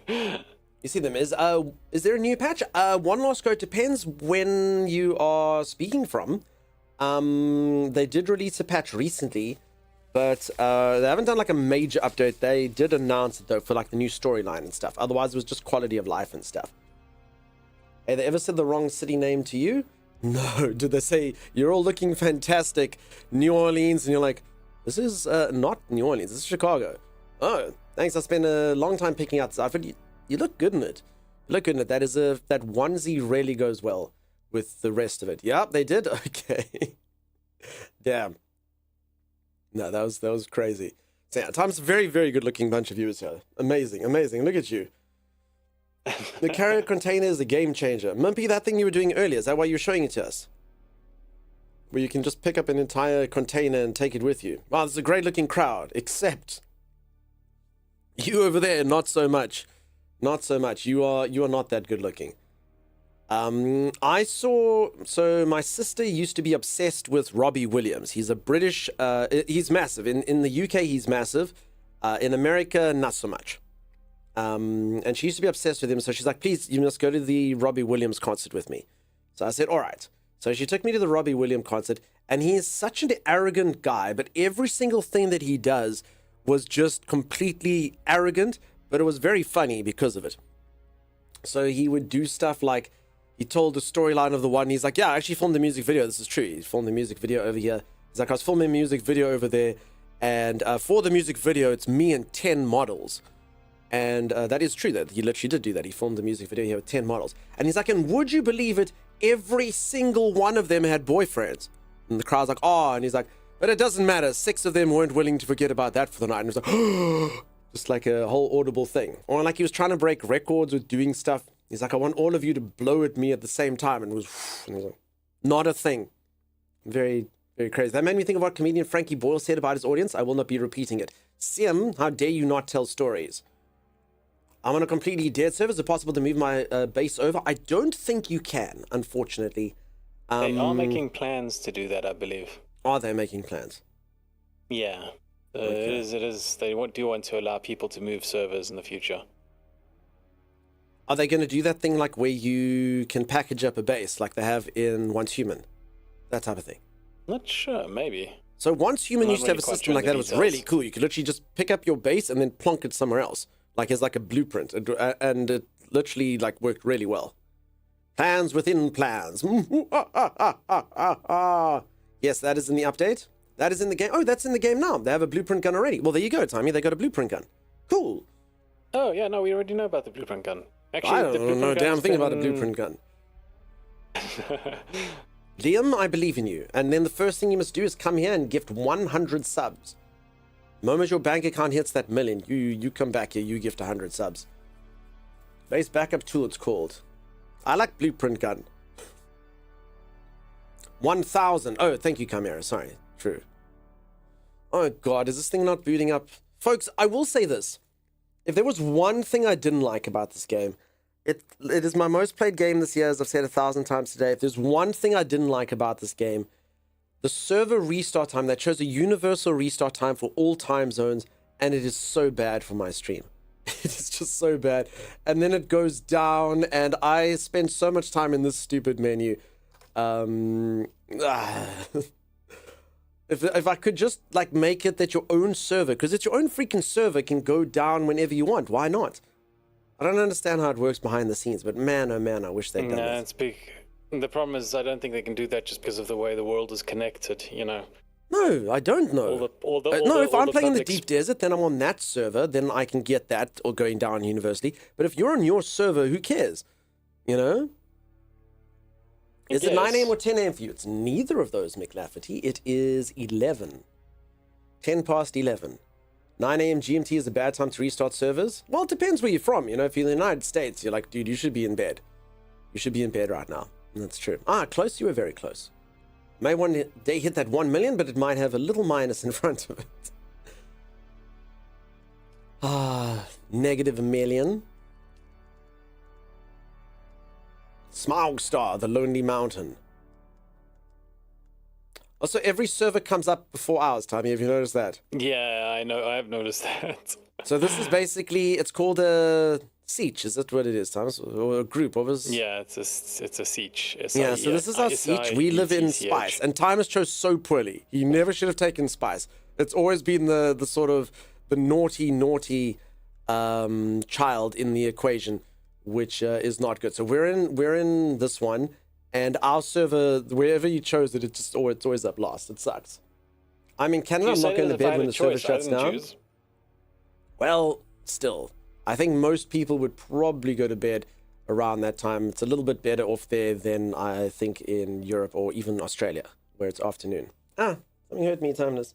Yeah. You see them. Is there a new patch? One last go. It depends when you are speaking from. They did release a patch recently, but they haven't done like a major update. They did announce it though for like the new storyline and stuff. Otherwise, it was just quality of life and stuff. Hey, they ever said the wrong city name to you? No. Did they say you're all looking fantastic, New Orleans, and you're like, this is not New Orleans, this is Chicago. Oh, thanks. I spent a long time picking out this outfit. You look good in it. You look good in it. That onesie really goes well with the rest of it. Yep, they did. Okay. Damn. No, that was crazy. So yeah, Tom's a very, very good looking bunch of viewers here. Amazing, amazing. Look at you. The carrier container is a game changer. Mumpy, that thing you were doing earlier, is that why you were showing it to us? Where you can just pick up an entire container and take it with you. Wow, this is a great looking crowd, except you over there, not so much. Not so much. You are not that good looking. So my sister used to be obsessed with Robbie Williams. He's a British, he's massive. In the UK, he's massive. In America, not so much. And she used to be obsessed with him. So she's like, please, you must go to the Robbie Williams concert with me. So I said, all right. So she took me to the Robbie Williams concert, and he is such an arrogant guy, but every single thing that he does was just completely arrogant, but it was very funny because of it. So he would do stuff like, he told the storyline of the one, he's like, yeah, I actually filmed the music video. This is true. He filmed the music video over here. He's like, I was filming a music video over there, and for the music video, it's me and 10 models. And that is true, that he literally did do that. He filmed the music video here with 10 models. And he's like, and would you believe it? Every single one of them had boyfriends. And the crowd's like, oh, and he's like, but it doesn't matter. 6 of them weren't willing to forget about that for the night. And it was like, just like a whole audible thing. Or like he was trying to break records with doing stuff. He's like, I want all of you to blow at me at the same time. And it was like, not a thing. Very, very crazy. That made me think of what comedian Frankie Boyle said about his audience. I will not be repeating it. Sim, how dare you not tell stories? I'm on a completely dead server. Is it possible to move my base over? I don't think you can, unfortunately. They are making plans to do that, I believe. Are they making plans? Yeah. Okay. It is. They do want to allow people to move servers in the future. Are they going to do that thing like where you can package up a base like they have in Once Human? That type of thing. Not sure, maybe. So Once Human Not used to have really a quite system sure like the that. It was details. really cool. You could literally just pick up your base and then plonk it somewhere else. Like as like a blueprint. And it literally like worked really well. Plans within plans. Yes, that is in the update. That is in the game. Oh, that's in the game now. They have a blueprint gun already. Well, there you go, Tommy. They got a blueprint gun. Cool. Oh, yeah, no, we already know about the blueprint gun. Actually, I the don't blueprint know a damn gun's thing about a been- blueprint gun. Liam, I believe in you. And then the first thing you must do is come here and gift 100 subs. The moment your bank account hits that million, you come back here, you gift 100 subs. Base backup tool, it's called. I like blueprint gun. 1,000. Oh, thank you, Chimera. Sorry. True. Oh, God. Is this thing not booting up? Folks, I will say this. If there was one thing I didn't like about this game, it is my most played game this year, as I've said 1,000 times today. If there's one thing I didn't like about this game, the server restart time, that shows a universal restart time for all time zones, and it is so bad for my stream. It is just so bad. And then it goes down, and I spend so much time in this stupid menu. If I could just like make it that your own server, because it's your own freaking server, can go down whenever you want. Why not? I don't understand how it works behind the scenes, but man, oh man, I wish they'd done No, this. it's big. The problem is, I don't think they can do that just because of the way the world is connected. You know. No, I don't know. No, if I'm playing in the deep desert, then I'm on that server, then I can get that or going down universally. But if you're on your server, who cares? You know? Is it 9 a.m. or 10 a.m. for you? It's neither of those, McLafferty. It is 11. 10 past 11. 9 a.m. GMT is a bad time to restart servers? Well, it depends where you're from. You know, if you're in the United States, you're like, dude, you should be in bed. You should be in bed right now. And that's true. Close. You were very close. May one day hit that 1 million, but it might have a little minus in front of it. Negative 1 million. Smaug Star, the Lonely Mountain. Also, every server comes up before ours, Tommy. Have you noticed that? Yeah, I know. I have noticed that. So this is basically, it's called a Siege, is that what it is, Thomas? Or a group? What was? Yeah, it's a siege. Yeah, so this is our siege. We live in Spice, and Timus chose so poorly. He never should have taken Spice. It's always been the sort of the naughty child in the equation, which is not good. So we're in this one, and our server, wherever you chose it, it's always up last. It sucks. I'm in Canada. I'm not going to bed when the server shuts down. Well, still, I think most people would probably go to bed around that time. It's a little bit better off there than I think in Europe or even Australia, where it's afternoon. Something hurt me, Timeless.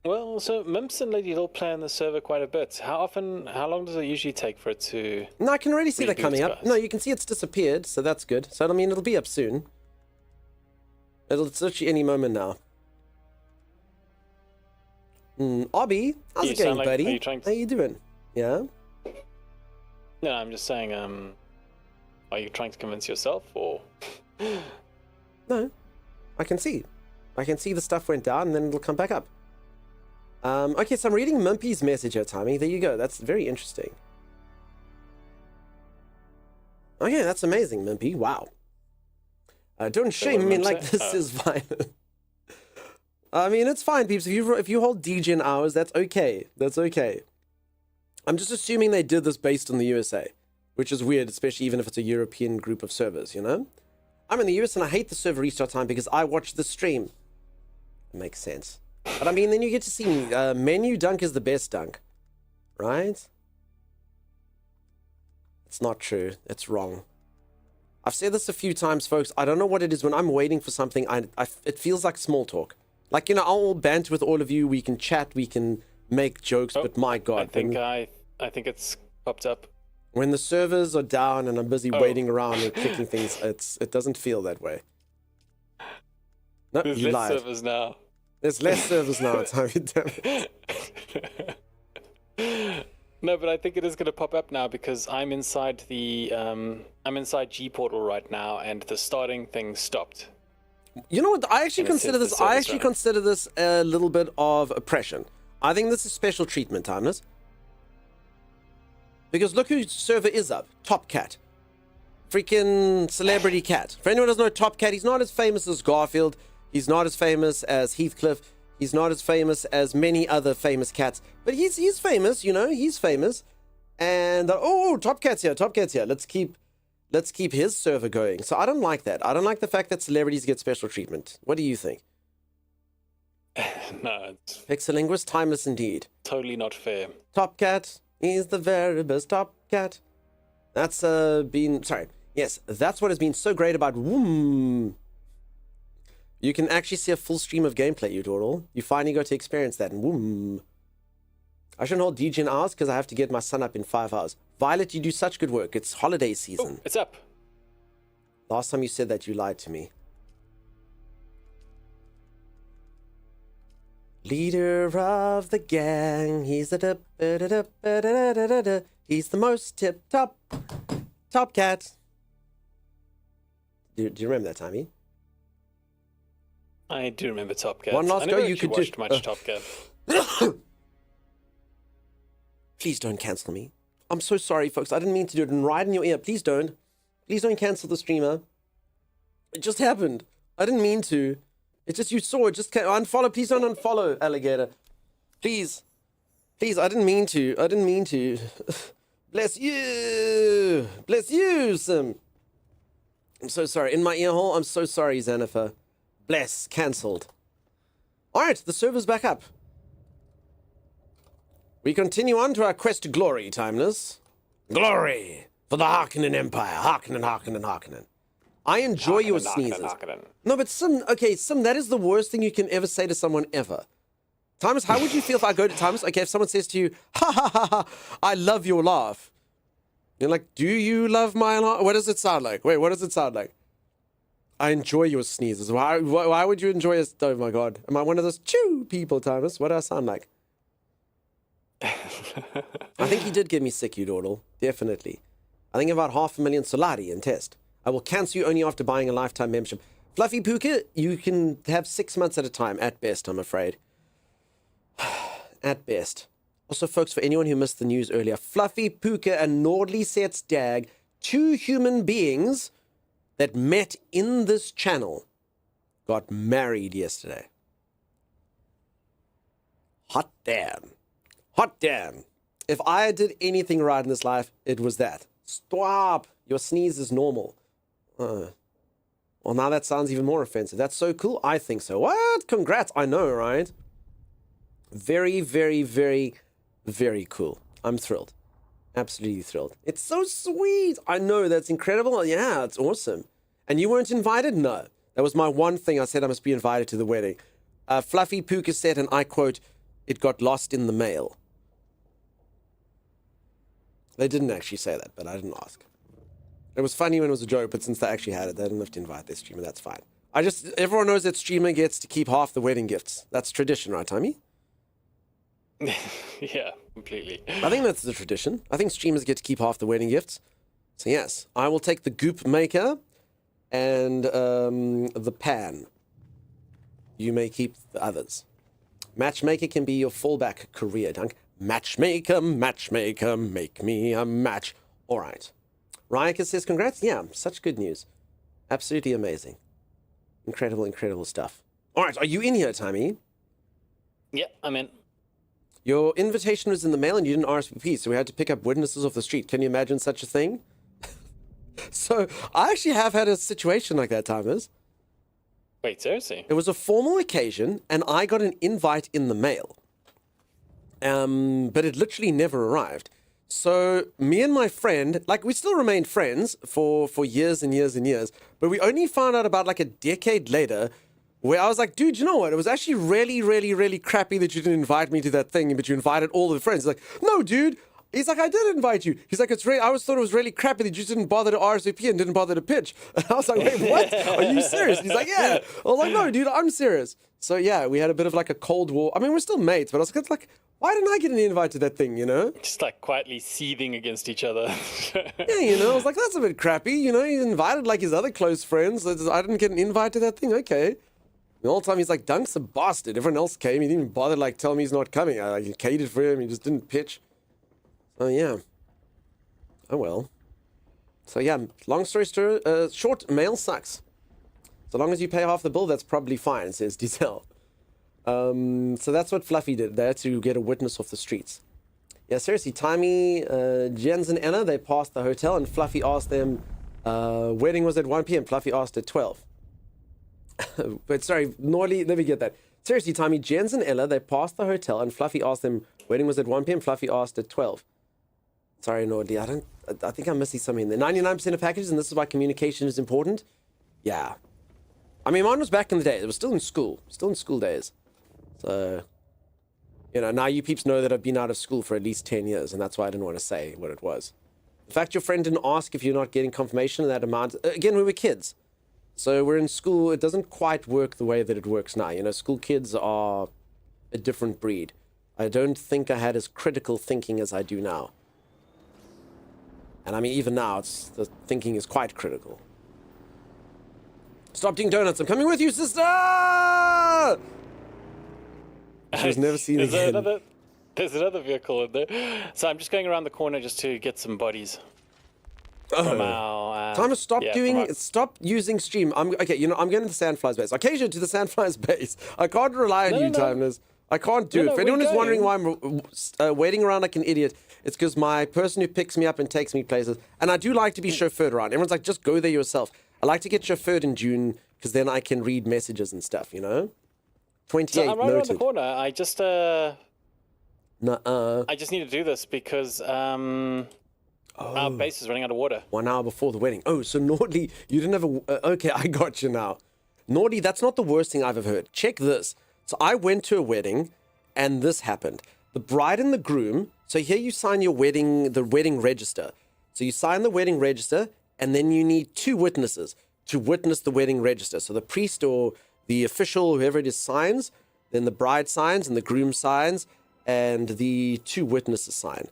Well, so Mimps and Lady Hill play on the server quite a bit. How long does it usually take for it to... No, I can already see that coming up. guys? No, you can see it's disappeared, so that's good. So, I mean, it'll be up soon. It's literally any moment now. Obby, how's it going, buddy? How you doing? Yeah? No, I'm just saying, are you trying to convince yourself, or... No, I can see. I can see the stuff went down, and then it'll come back up. Okay, so I'm reading Mimpy's message here, Tommy. There you go. That's very interesting. Okay, that's amazing, Mimpy. Wow. Don't shame me like this is violent. I mean, it's fine, peeps. If you hold DGen hours, that's okay. That's okay. I'm just assuming they did this based on the USA, which is weird, especially even if it's a European group of servers, you know? I'm in the US and I hate the server restart time because I watch the stream. It makes sense. But I mean, then you get to see menu dunk is the best dunk, right? It's not true. It's wrong. I've said this a few times, folks. I don't know what it is. When I'm waiting for something, it feels like small talk. Like, you know, I'll banter with all of you. We can chat. We can make jokes. But my God. I think it's popped up. When the servers are down and I'm busy waiting around and clicking things, it doesn't feel that way. No, There's you less lied. servers now. There's less servers now. It's how you damn it. No, but I think it is going to pop up now because I'm inside the I'm inside G Portal right now, and the starting thing stopped. You know what? I actually consider this. I actually consider this a little bit of oppression. I think this is special treatment, Timeless. Because look whose server is up. Top Cat. Freaking celebrity cat. For anyone who doesn't know Top Cat, he's not as famous as Garfield. He's not as famous as Heathcliff. He's not as famous as many other famous cats. But he's famous, you know. He's famous. And, oh, Top Cat's here. Top Cat's here. Let's keep his server going. So I don't like that. I don't like the fact that celebrities get special treatment. What do you think? No, it's Pixelinguist, timeless indeed. totally not fair. Top Cat, he's the very best Top Cat. That's yes, that's what has been so great about Woom. You can actually see a full stream of gameplay, you Doodle. You finally got to experience that in Woom. I shouldn't hold DGen hours because I have to get my son up in 5 hours. Violet, you do such good work. It's holiday season. Oh, it's up. Last time you said that, you lied to me. Leader of the gang, he's the he's the most tip-top Top Cat. Do you remember that, Tommy? I do remember Top Cat. One last I go, never you actually could watched do- much Top Cat. Please don't cancel me. I'm so sorry, folks. I didn't mean to do it. And right in your ear. Please don't. Please don't cancel the streamer. It just happened. I didn't mean to. It's just you saw it. Just unfollow. Please don't unfollow, alligator. Please. Please, I didn't mean to. I didn't mean to. Bless you. Bless you, Sim. I'm so sorry. In my ear hole, I'm so sorry, Xanifer. Bless. Cancelled. All right, the server's back up. We continue on to our quest to glory, Timeless. Glory for the Harkonnen Empire. Harkonnen, Harkonnen, Harkonnen. I enjoy your sneezes. No, but Sim, that is the worst thing you can ever say to someone ever. Timeless, how would you feel if I go to Timeless? Okay, if someone says to you, ha ha ha ha, I love your laugh. You're like, do you love my laugh? What does it sound like? Wait, what does it sound like? I enjoy your sneezes. Why would you enjoy it? Oh my God. Am I one of those chew people, Timeless? What do I sound like? I think he did get me sick, you dawdle. Definitely. I think about 500,000 Solari in test. I will cancel you only after buying a lifetime membership. Fluffy Puka, you can have 6 months at a time, at best, I'm afraid. At best. Also, folks, for anyone who missed the news earlier, Fluffy, Puka, and Nordley Set's Dag, 2 human beings that met in this channel, got married yesterday. Hot damn. Hot damn. If I did anything right in this life, it was that. Stop. Your sneeze is normal. Well, now that sounds even more offensive. That's so cool. I think so. What? Congrats. I know, right? Very, very, very, very cool. I'm thrilled. Absolutely thrilled. It's so sweet. I know. That's incredible. Yeah, it's awesome. And you weren't invited? No. That was my one thing. I said I must be invited to the wedding. Fluffy Puka said, and I quote, "It got lost in the mail." They didn't actually say that, but I didn't ask. It was funny when it was a joke, but since they actually had it, they didn't have to invite their streamer. That's fine. Everyone knows that streamer gets to keep half the wedding gifts. That's tradition, right, Tommy? Yeah, completely. I think that's the tradition. I think streamers get to keep half the wedding gifts. So yes, I will take the goop maker and the pan. You may keep the others. Matchmaker can be your fallback career, Dunk. Matchmaker, matchmaker, make me a match. All right. Ryaka says, congrats. Yeah, such good news. Absolutely amazing. Incredible, incredible stuff. All right, are you in here, Tommy? Yeah, I'm in. Your invitation was in the mail and you didn't RSVP, so we had to pick up witnesses off the street. Can you imagine such a thing? So, I actually have had a situation like that, Timers. Wait, seriously? It was a formal occasion, and I got an invite in the mail. But it literally never arrived. So me and my friend, like, we still remained friends for years and years and years, but we only found out about like a decade later where I was like, dude, you know what? It was actually really, really, really crappy that you didn't invite me to that thing, but you invited all the friends. He's like, no, dude. He's like, I did invite you. He's like, I always thought it was really crappy that you didn't bother to RSVP and didn't bother to pitch. And I was like, wait, what? Are you serious? And he's like, yeah. I was like, no, dude, I'm serious. So yeah, we had a bit of like a Cold War. I mean, we're still mates, but I was like, why didn't I get an invite to that thing, you know? Just like quietly seething against each other. Yeah, you know, I was like, that's a bit crappy. You know, he invited like his other close friends. I didn't get an invite to that thing. Okay. The whole time he's like, Dunk's a bastard. Everyone else came. He didn't even bother like tell me he's not coming. I like catered for him. He just didn't pitch. So yeah. Oh well. So yeah, long story short, mail sucks. So long as you pay half the bill, that's probably fine, says Diesel. So that's what Fluffy did there to get a witness off the streets. Yeah, seriously, Timey, Jens and Anna, they passed the hotel and Fluffy asked them, wedding was at 1 p.m. Fluffy asked at 12. But sorry, Norley, let me get that. Seriously, Timey, Jens and Ella, they passed the hotel and Fluffy asked them, wedding was at 1 p.m. Fluffy asked at 12. Sorry, Norley, I think I'm missing something there. 99% of packages, and this is why communication is important. Yeah. I mean, mine was back in the day. It was still in school days. So, you know, now you peeps know that I've been out of school for at least 10 years, and that's why I didn't want to say what it was. In fact, your friend didn't ask if you're not getting confirmation of that amount. Again, we were kids. So we're in school. It doesn't quite work the way that it works now. You know, school kids are a different breed. I don't think I had as critical thinking as I do now. And I mean, even now, the thinking is quite critical. Stop doing donuts. I'm coming with you, sister! She was never seen again. There's another vehicle in there. So I'm just going around the corner just to get some bodies. From our, time to stop using stream. Okay, you know, I'm going to the Sandflies base. Occasion to the Sandflies base. I can't rely on you, Timeless. I can't do it. If anyone is wondering why I'm waiting around like an idiot, it's because my person who picks me up and takes me places, and I do like to be chauffeured around. Everyone's like, just go there yourself. I like to get chauffeured in Dune because then I can read messages and stuff, you know? 28 so I'm right noted. around the corner. I just need to do this because our base is running out of water. 1 hour before the wedding. Oh, so Nordley, you didn't have a... okay, I got you now. Nordley, that's not the worst thing I've ever heard. Check this. So I went to a wedding, and this happened. The bride and the groom... So here you sign the wedding register. So you sign the wedding register, and then you need 2 witnesses to witness the wedding register. So the priest or the official, whoever it is, signs, then the bride signs, and the groom signs, and the 2 witnesses sign.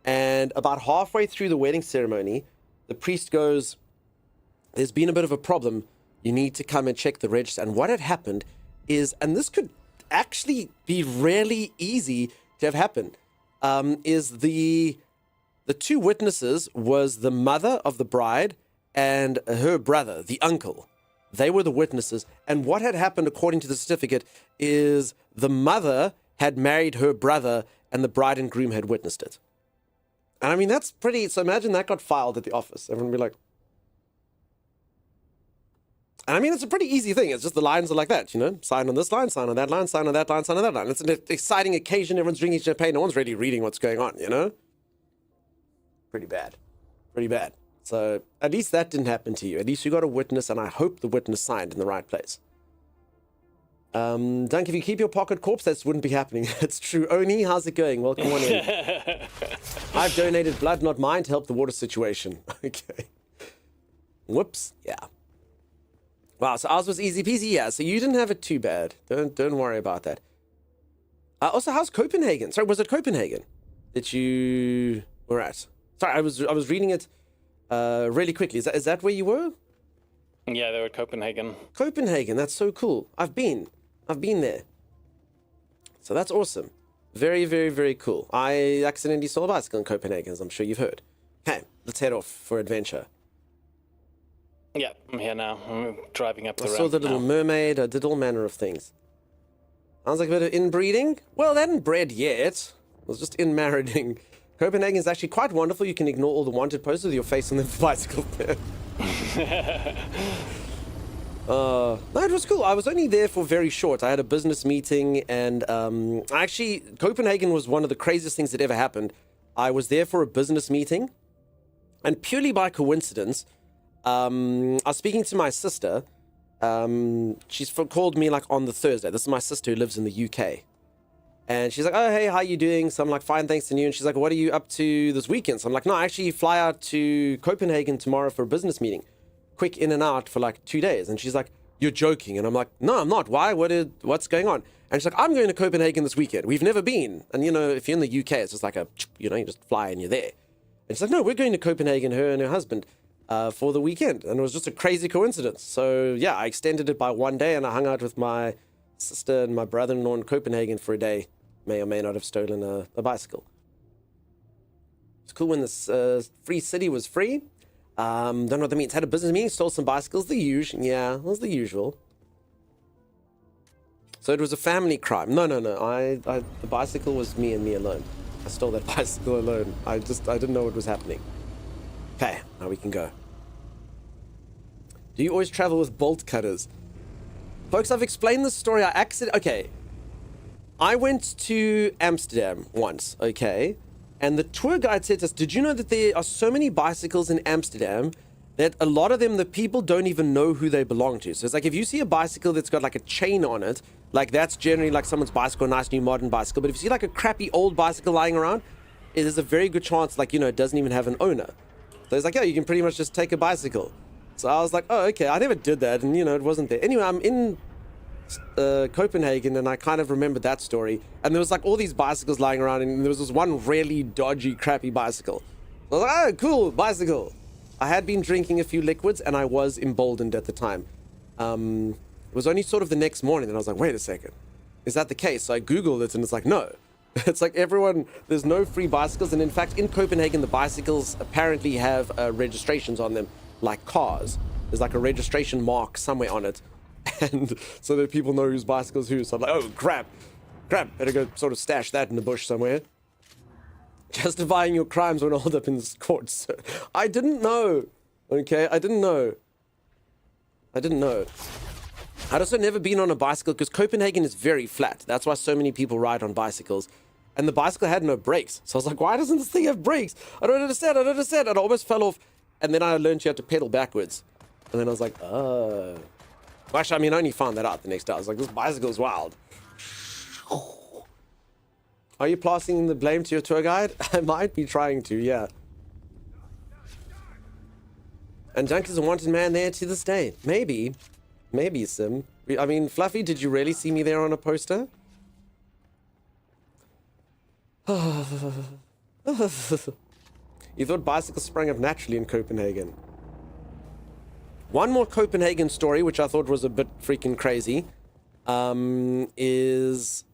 And about halfway through the wedding ceremony, the priest goes, there's been a bit of a problem. You need to come and check the register. And what had happened is, and this could actually be really easy to have happened. is the two witnesses was the mother of the bride and her brother, the uncle. They were the witnesses. And what had happened, according to the certificate, is the mother had married her brother and the bride and groom had witnessed it. And I mean, that's pretty... So imagine that got filed at the office. Everyone would be like... And I mean, it's a pretty easy thing. It's just the lines are like that, you know? Sign on this line, sign on that line, sign on that line, sign on that line. It's an exciting occasion. Everyone's drinking champagne. No one's really reading what's going on, you know? Pretty bad. Pretty bad. So at least that didn't happen to you. At least you got a witness, and I hope the witness signed in the right place. Dunk, if you keep your pocket corpse, that wouldn't be happening. It's true. Oni, how's it going? Welcome on in. I've donated blood, not mine, to help the water situation. Okay. Whoops. Yeah. Wow, so ours was easy peasy. Yeah, so you didn't have it too bad. Don't worry about that. Also, how's Copenhagen? Sorry, was it Copenhagen that you were at? Sorry, I was reading it really quickly. Is that where you were? Yeah, they were Copenhagen. Copenhagen, that's so cool. I've been there. So that's awesome. Very, very, very cool. I accidentally saw a bicycle in Copenhagen, as I'm sure you've heard. Okay, let's head off for adventure. Yeah, I'm here now. I'm driving up the I ramp saw the Little Mermaid. I did all manner of things. Sounds like a bit of inbreeding. Well, they hadn't bred yet. It was just inmarrying. Copenhagen is actually quite wonderful. You can ignore all the wanted posters with your face on the bicycle there. No, it was cool. I was only there for very short. I had a business meeting, and actually, Copenhagen was one of the craziest things that ever happened. I was there for a business meeting, and purely by coincidence, I was speaking to my sister. She's called me like on the Thursday. This is my sister who lives in the UK. And she's like, oh, hey, how you doing? So I'm like, fine, thanks to you. And she's like, what are you up to this weekend? So I'm like, no, I actually fly out to Copenhagen tomorrow for a business meeting. Quick in and out for like 2 days. And she's like, you're joking. And I'm like, no, I'm not. Why? What's going on? And she's like, I'm going to Copenhagen this weekend. We've never been. And, you know, if you're in the UK, it's just like you just fly and you're there. And she's like, no, we're going to Copenhagen, her and her husband, for the weekend. And it was just a crazy coincidence. So, yeah, I extended it by 1 day and I hung out with my sister and my brother-in-law in Copenhagen for a day. May or may not have stolen a bicycle. It's cool when this free city was free. Don't know what that means. Had a business meeting, stole some bicycles. The usual. Yeah, it was the usual. So it was a family crime. No. The bicycle was me and me alone. I stole that bicycle alone. I didn't know what was happening. Okay, now we can go. Do you always travel with bolt cutters? Folks, I've explained this story. Okay. I went to Amsterdam once, okay? And the tour guide said to us, did you know that there are so many bicycles in Amsterdam that a lot of them, the people don't even know who they belong to? So it's like if you see a bicycle that's got like a chain on it, like that's generally like someone's bicycle, a nice new modern bicycle. But if you see like a crappy old bicycle lying around, there's a very good chance like, it doesn't even have an owner. So it's like, yeah, you can pretty much just take a bicycle. So I was like, oh, okay, I never did that. And, it wasn't there. Anyway, I'm in Copenhagen, and I kind of remembered that story. And there was like all these bicycles lying around, and there was this one really dodgy, crappy bicycle. I was like, oh, cool, bicycle. I had been drinking a few liquids, and I was emboldened at the time. It was only sort of the next morning, and I was like, wait a second, is that the case? So I Googled it, and it's like, no. It's like there's no free bicycles. And in fact, in Copenhagen, the bicycles apparently have registrations on them, like cars. There's like a registration mark somewhere on it. And so that people know whose bicycle is whose. So I'm like, oh, crap. Better go sort of stash that in the bush somewhere. Justifying your crimes when held up in the courts. So I didn't know. Okay, I didn't know. I'd also never been on a bicycle because Copenhagen is very flat. That's why so many people ride on bicycles. And the bicycle had no brakes. So I was like, why doesn't this thing have brakes? I don't understand. And I almost fell off. And then I learned you had to pedal backwards. And then I was like, oh. Well, actually, I only found that out the next day. I was like, this bicycle's wild. Are you passing the blame to your tour guide? I might be trying to, yeah. And Junk is a wanted man there to this day. Maybe, Sim. Fluffy, did you really see me there on a poster? You thought bicycles sprang up naturally in Copenhagen. One more Copenhagen story, which I thought was a bit freaking crazy, is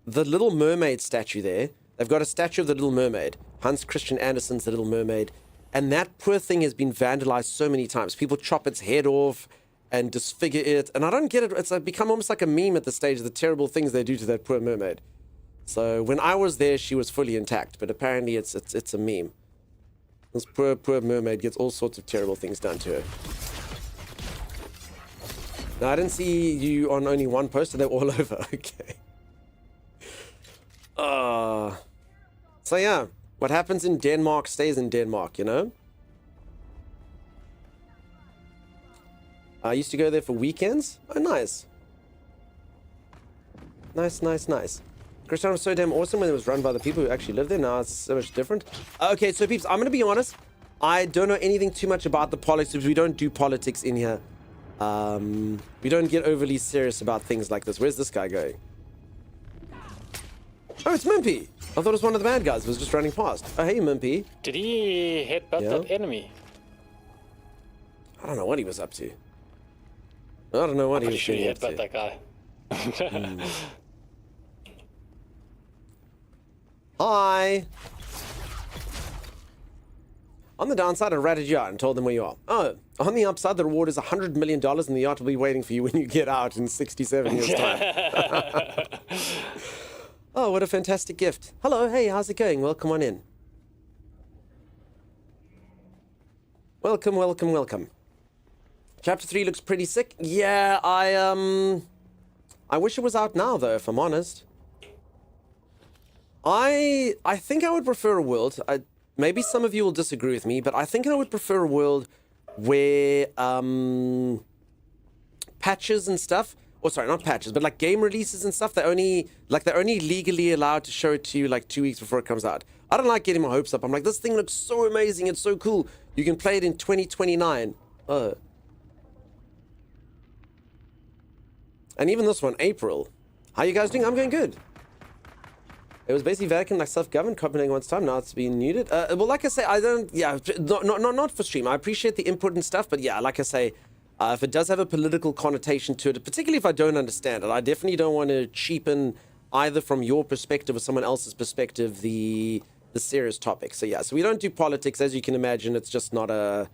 the Little Mermaid statue there. They've got a statue of the Little Mermaid. Hans Christian Andersen's The Little Mermaid. And that poor thing has been vandalized so many times. People chop its head off and disfigure it. And I don't get it. It's become almost like a meme at the stage of the terrible things they do to that poor mermaid. So when I was there, she was fully intact. But apparently it's a meme. This poor mermaid gets all sorts of terrible things done to her. Now, I didn't see you on only one poster. They're all over. Okay. So yeah, what happens in Denmark stays in Denmark, you know? I used to go there for weekends. Oh, nice. Nice. Christian was so damn awesome when it was run by the people who actually live there. Now it's so much different. Okay, so peeps, I'm going to be honest. I don't know anything too much about the politics. We don't do politics in here. We don't get overly serious about things like this. Where's this guy going? Oh, it's Mimpy. I thought it was one of the bad guys who was just running past. Oh, hey, Mimpy. Did he headbutt that enemy? I don't know what he was up to. I don't know what he was doing. I'm pretty sure he headbutt that guy. Hi. On the downside, I ratted you out and told them where you are. Oh, on the upside, the reward is $100 million and the yacht will be waiting for you when you get out in 67 years' time. Oh, what a fantastic gift. Hello, hey, how's it going? Welcome on in. Welcome. Chapter 3 looks pretty sick. Yeah, I wish it was out now, though, if I'm honest. I think I would prefer a world. Maybe some of you will disagree with me, but I think I would prefer a world where patches and stuff, or sorry, not patches, but like game releases and stuff, they're only legally allowed to show it to you like 2 weeks before it comes out. I don't like getting my hopes up. I'm like, this thing looks so amazing, it's so cool. You can play it in 2029. And even this one, April. How you guys doing? I'm going good. It was basically Vatican, like self-governed, Copenhagen once time. Now it's been muted. Well, like I say, I don't. Yeah, not for stream. I appreciate the input and stuff, but yeah, like I say, if it does have a political connotation to it, particularly if I don't understand it, I definitely don't want to cheapen either from your perspective or someone else's perspective the serious topic. So yeah, so we don't do politics, as you can imagine. It's just not a.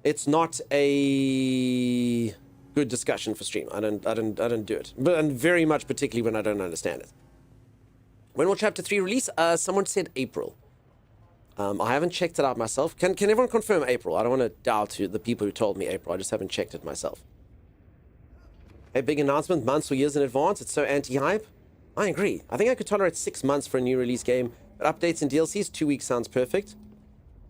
It's not a good discussion for stream. I don't do it, but and very much particularly when I don't understand it. When will Chapter 3 release? Someone said April. I haven't checked it out myself. Can everyone confirm April? I don't want to doubt the people who told me April. I just haven't checked it myself. A big announcement months or years in advance. It's so anti-hype. I agree. I think I could tolerate 6 months for a new release game. But updates and DLCs, 2 weeks sounds perfect.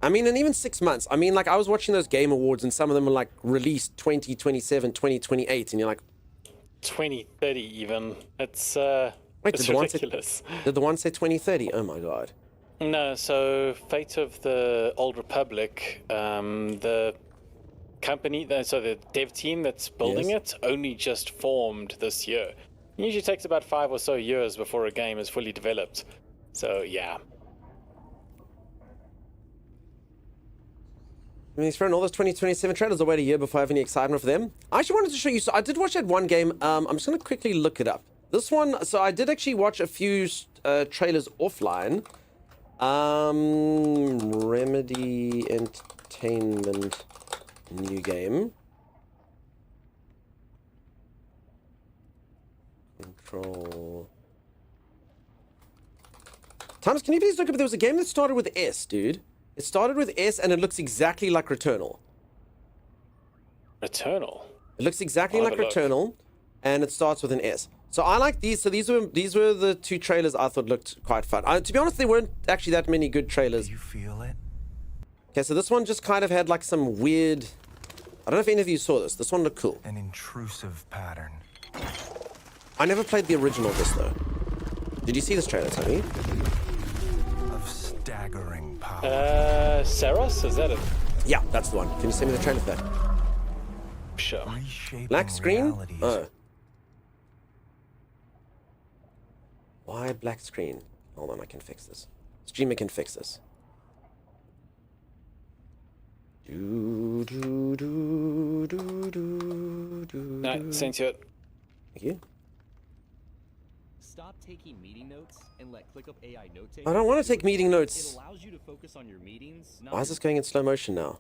I mean, and even 6 months. I mean, like, I was watching those Game Awards and some of them were like released 2027, 2028. And you're like... 2030 even. It's... Wait, it's ridiculous. Did the one say 2030? Oh my god. No, so Fate of the Old Republic, the company, so the dev team that's building it only just formed this year. It usually takes about 5 or so years before a game is fully developed. So, yeah. I mean, he's throwing all those 2027 trailers away a year before I have any excitement for them. I actually wanted to show you, so I did watch that one game. I'm just going to quickly look it up. This one, so I did actually watch a few trailers offline. Remedy Entertainment new game. Control. Thomas, can you please look up? There was a game that started with S, dude. It started with S and it looks exactly like Returnal. Returnal? It looks exactly like Returnal and it starts with an S. So I like these. So these were the two trailers I thought looked quite fun. To be honest, there weren't actually that many good trailers. You feel it? Okay, so this one just kind of had like some weird... I don't know if any of you saw this. This one looked cool. An intrusive pattern. I never played the original of this though. Did you see this trailer, Tony? Of staggering power. Saros? Is that it? Yeah, that's the one. Can you send me the trailer for that? Sure. Black screen? Oh. Why black screen? Hold on, I can fix this. Streamer can fix this. No, sent you it. Thank you. stop taking meeting notes and let ClickUp AI note take. I don't want to take meeting It notes. allows you to focus on your meetings. Why is this going in slow motion now?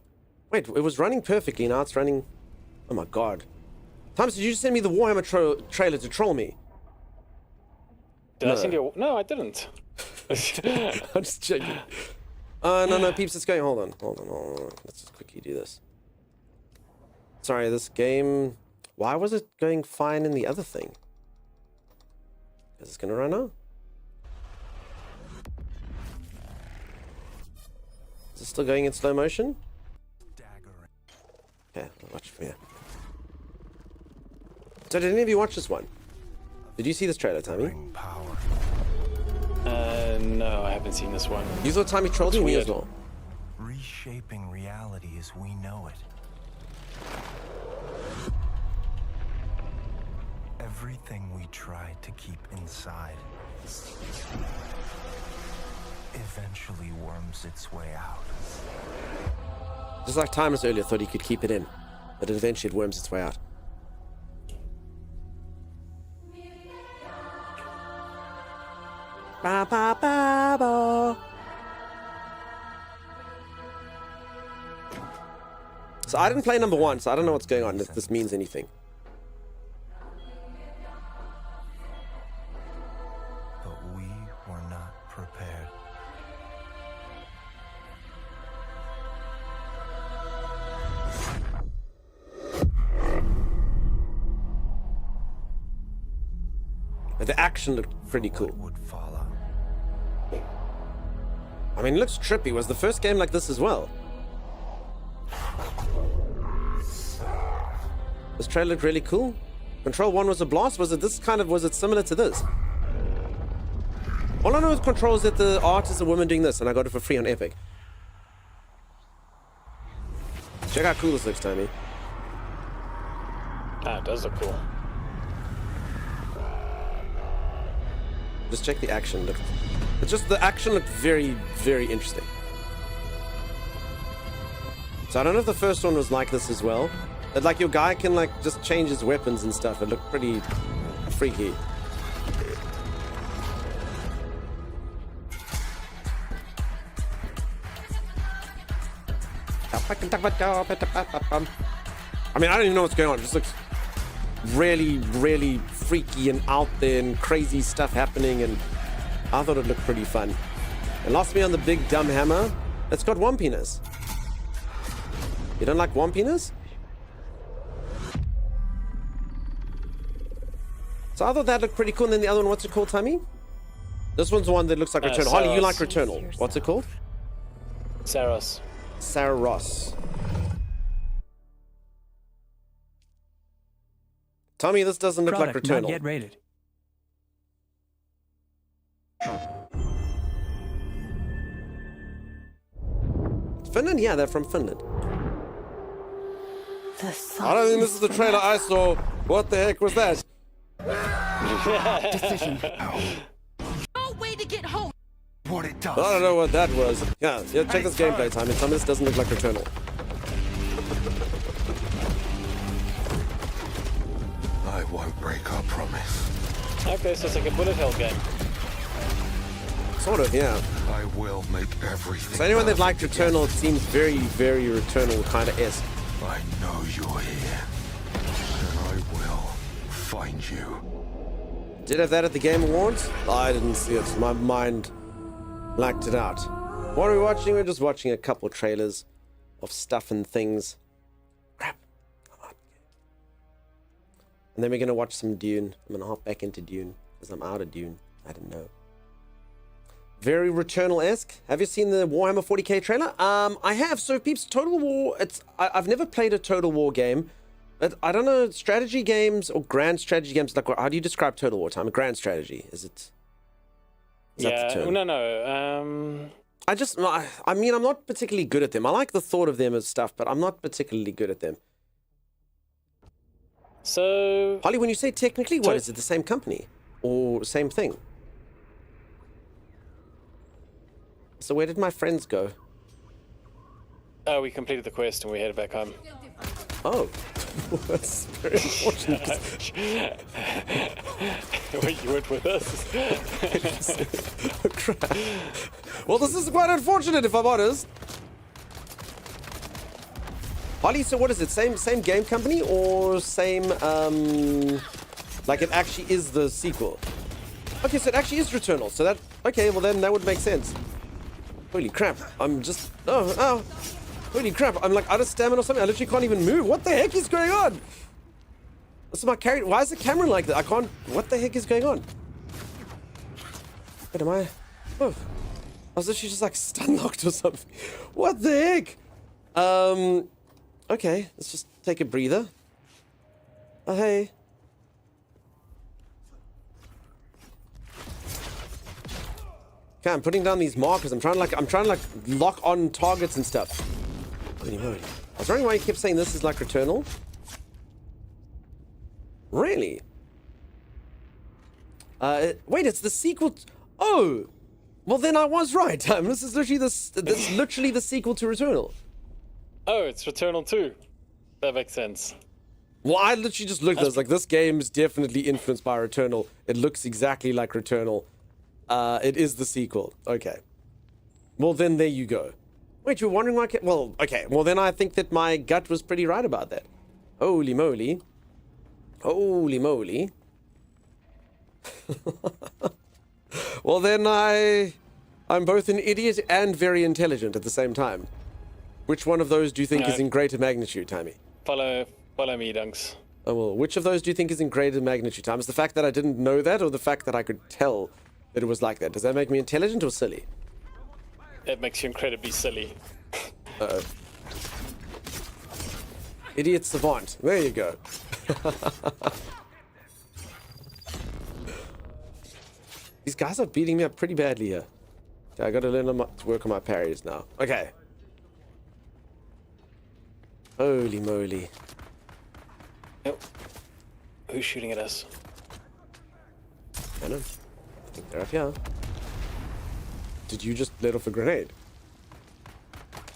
Wait, it was running perfectly. Now it's running. Oh my god. Thomas, did you just send me the Warhammer trailer to troll me? Did I send you? No, I didn't. I'm just checking. No, peeps, it's going. Hold on. Let's just quickly do this. Sorry, this game. Why was it going fine in the other thing? Is this gonna run now? Is it still going in slow motion? Okay, I'll watch from here. So did any of you watch this one? Did you see this trailer, Tommy? No, I haven't seen this one. You thought Tommy trolled you? Me as well. Reshaping reality as we know it. Everything we tried to keep inside eventually worms its way out. Just like Timus earlier thought he could keep it in, but eventually it worms its way out. Ba ba ba ba. So I didn't play number 1, so I don't know what's going on, if this means anything. But we were not prepared. But the action looked pretty cool. Would follow. I mean, it looks trippy. Was the first game like this as well? This trailer looked really cool. Control 1 was a blast. Was it similar to this? All I know with Control is that the art is a woman doing this, and I got it for free on Epic. Check out how cool this looks, Tommy. Ah, it does look cool. Just check the action. Look, it's just the action looked very, very interesting. So I don't know if the first one was like this as well. But like your guy can like just change his weapons and stuff. It looked pretty freaky. I mean, I don't even know what's going on. It just looks really, really freaky and out there and crazy stuff happening, and I thought it looked pretty fun. It lost me on the big dumb hammer. It's got wompiness. You don't like wompiness? So I thought that looked pretty cool, and then the other one, what's it called, Tommy? This one's the one that looks like Returnal. Holly, you like Returnal. What's it called? Saros. Saros. Tommy, this doesn't look like Returnal. Not yet rated. Finland? Yeah, they're from Finland. I don't think this is the trailer I saw. What the heck was that? Decision. No way to get home. What it does. I don't know what that was. Yeah, check this gameplay, Tommy. Tommy, this doesn't look like Returnal. I won't break our promise. Okay, so it's like a bullet hell game. Sort of, yeah. I will make everything. So anyone that liked Returnal, it seems very, very Returnal kind of esque. I know you're here, and I will find you. Did have that at the Game Awards? I didn't see it. My mind blacked it out. What are we watching? We're just watching a couple trailers of stuff and things. Crap. And then we're going to watch some Dune. I'm going to hop back into Dune because I'm out of Dune. I didn't know. Very Returnal-esque. Have you seen the Warhammer 40k trailer? I have. So peeps, Total War, I've never played a Total War game. But I don't know, strategy games or grand strategy games, like how do you describe Total War time? A grand strategy, is it? Is that the term? No. I mean, I'm not particularly good at them. I like the thought of them as stuff, but I'm not particularly good at them. So... Holly, when you say technically, what is it? The same company? Or same thing? So where did my friends go? Oh, we completed the quest and we headed back home. Oh. That's very unfortunate. 'Cause Wait, you weren't with us? oh, crap. Well, this is quite unfortunate, if I'm honest. Holly, so what is it? Same game company or same, like it actually is the sequel? Okay, so it actually is Returnal. So that, okay, well then that would make sense. Holy crap, I'm just, oh. Holy crap, I'm like out of stamina or something. I literally can't even move. What the heck is going on? So my character, why is the camera like that? I can't, what the heck is going on? Wait, am I? Oh, I was literally just like stun locked or something. What the heck? Okay, let's just take a breather. Oh, hey. Okay, I'm putting down these markers. I'm trying to like lock on targets and stuff. Holy moly. I was wondering why you kept saying this is like Returnal. Really? Wait, it's the sequel. Oh, well then I was right. This is literally this literally the sequel to Returnal. Oh, it's Returnal 2. That makes sense. Well, I literally just looked. I was like, this game is definitely influenced by Returnal. It looks exactly like Returnal. It is the sequel. Okay. Well, then there you go. Wait, you were wondering why? Well, okay. Well, then I think that my gut was pretty right about that. Holy moly. Holy moly. Well, then I'm both an idiot and very intelligent at the same time. Which one of those do you think is in greater magnitude, Timmy? Follow me, Dunks. Oh, well, which of those do you think is in greater magnitude, Tom? Is the fact that I didn't know that, or the fact that I could tell that it was like that? Does that make me intelligent or silly? It makes you incredibly silly. Uh-oh. Idiot savant. There you go. These guys are beating me up pretty badly here. Okay, I gotta learn to work on my parries now. Okay. Holy moly. Oh. Who's shooting at us? Cannon. I think they're up here. Did you just let off a grenade?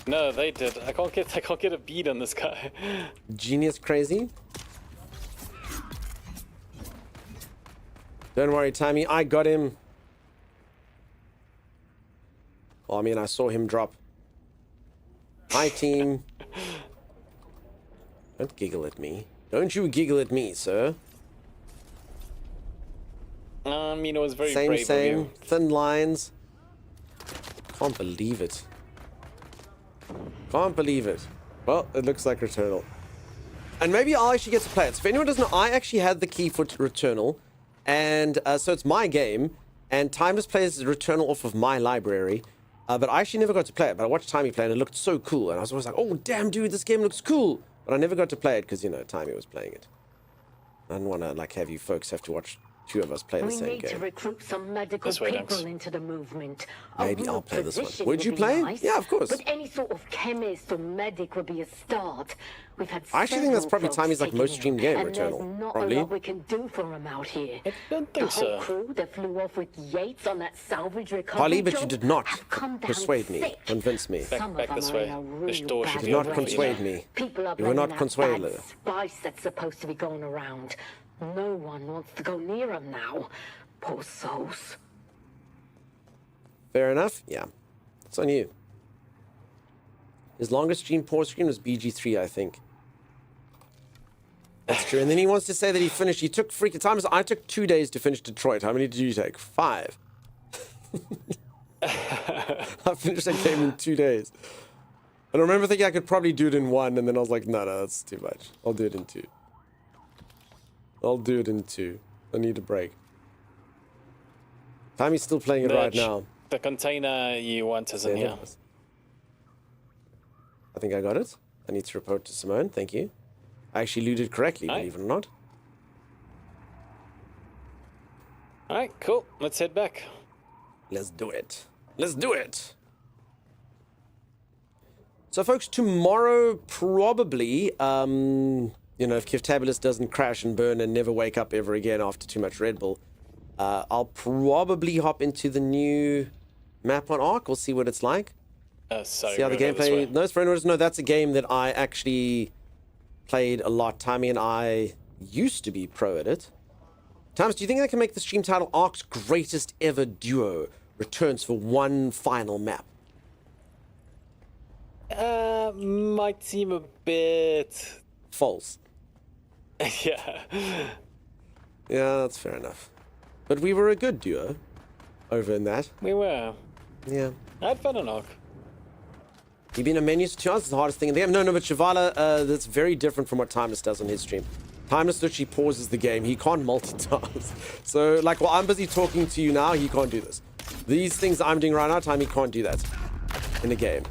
No, they did. I can't get a bead on this guy. Genius crazy. Don't worry, Timmy. I got him. Oh, I mean, I saw him drop. Hi, team. Don't giggle at me. Don't you giggle at me, sir. I mean, it was very brave of Same. you. Thin lines. Can't believe it. Can't believe it. Well, it looks like Returnal. And maybe I'll actually get to play it. So if anyone doesn't know, I actually had the key for Returnal. And so it's my game. And Timeless plays Returnal off of my library. But I actually never got to play it. But I watched Timey play and it looked so cool. And I was always like, oh, damn, dude, this game looks cool. But I never got to play it because, you know, Timey was playing it. I didn't want to, like, have you folks have to watch two of us play the same game. We need to recruit some medical people into the movement. Maybe I'll play this one. Would you play? Nice, yeah, of course. But any sort of chemist or medic would be a start. We've had I actually think that's probably Timey's like most streamed game, Returnal. There's not Probably. a lot we can do for him out here. I don't think the whole so. crew that flew off with Yates on that salvage recovery Holly, but you job did not have come down persuade me, sick. convince me. Back this way. This door should You be did not open for you. persuade me. People are You were not blaming that consuelo. bad spice that's supposed to be going around. No one wants to go near him now. Poor souls. Fair enough? Yeah. It's on you. His longest stream, poor stream, was BG3, I think. That's true. And then he wants to say that he finished. He took freaking time. I took 2 days to finish Detroit. How many did you take? 5. I finished that game in 2 days. And I remember thinking I could probably do it in 1, and then I was like, no, that's too much. I'll do it in 2. I'll do it in 2. I need a break. Timmy's still playing it right now. The container you want is in here. I think I got it. I need to report to Simone. Thank you. I actually looted correctly, believe it or not. Alright, cool. Let's head back. Let's do it. Let's do it. So, folks, tomorrow probably, you know, if Kiftabulous doesn't crash and burn and never wake up ever again after too much Red Bull, I'll probably hop into the new map on Ark. We'll see what it's like. Sorry, see how the gameplay. No, for anyone who doesn't know, that's a game that I actually played a lot. Tammy and I used to be pro at it. Thomas, do you think I can make the stream title Ark's Greatest Ever Duo returns for one final map? Might seem a bit false. Yeah. Yeah, that's fair enough. But we were a good duo over in that. We were. Yeah. I had fun on Ark. You've been a menus for 2 hours, it's the hardest thing in the game. No, but Shivala, that's very different from what Timeless does on his stream. Timeless literally pauses the game. He can't multitask. So, like, while I'm busy talking to you now, he can't do this. These things that I'm doing right now, Time, he can't do that in the game.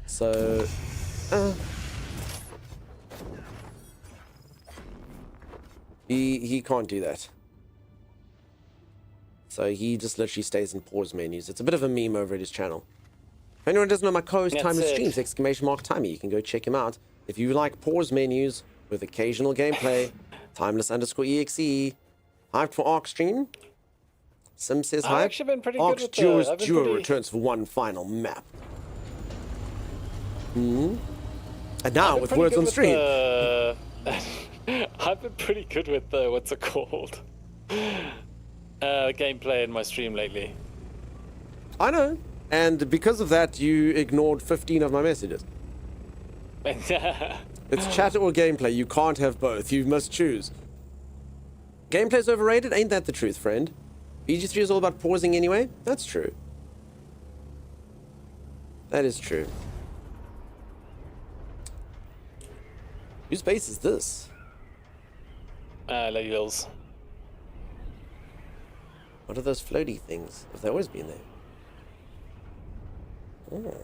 So, he can't do that. So he just literally stays in pause menus. It's a bit of a meme over at his channel. If anyone doesn't know my co-host Timeless Streams, !Timey, you can go check him out. If you like pause menus with occasional gameplay, Timeless_EXE. Hyped for Ark stream? Sim says I've hype. actually been pretty Ark's good with Duo's Duo returns for one final map. And now with words on stream. I've been pretty good with what's it called? Gameplay in my stream lately. I know. And because of that, you ignored 15 of my messages. It's chat or gameplay. You can't have both. You must choose. Gameplay's overrated? Ain't that the truth, friend? BG3 is all about pausing anyway? That's true. That is true. Whose base is this? Lady Lils. What are those floaty things? Have they always been there? Oh.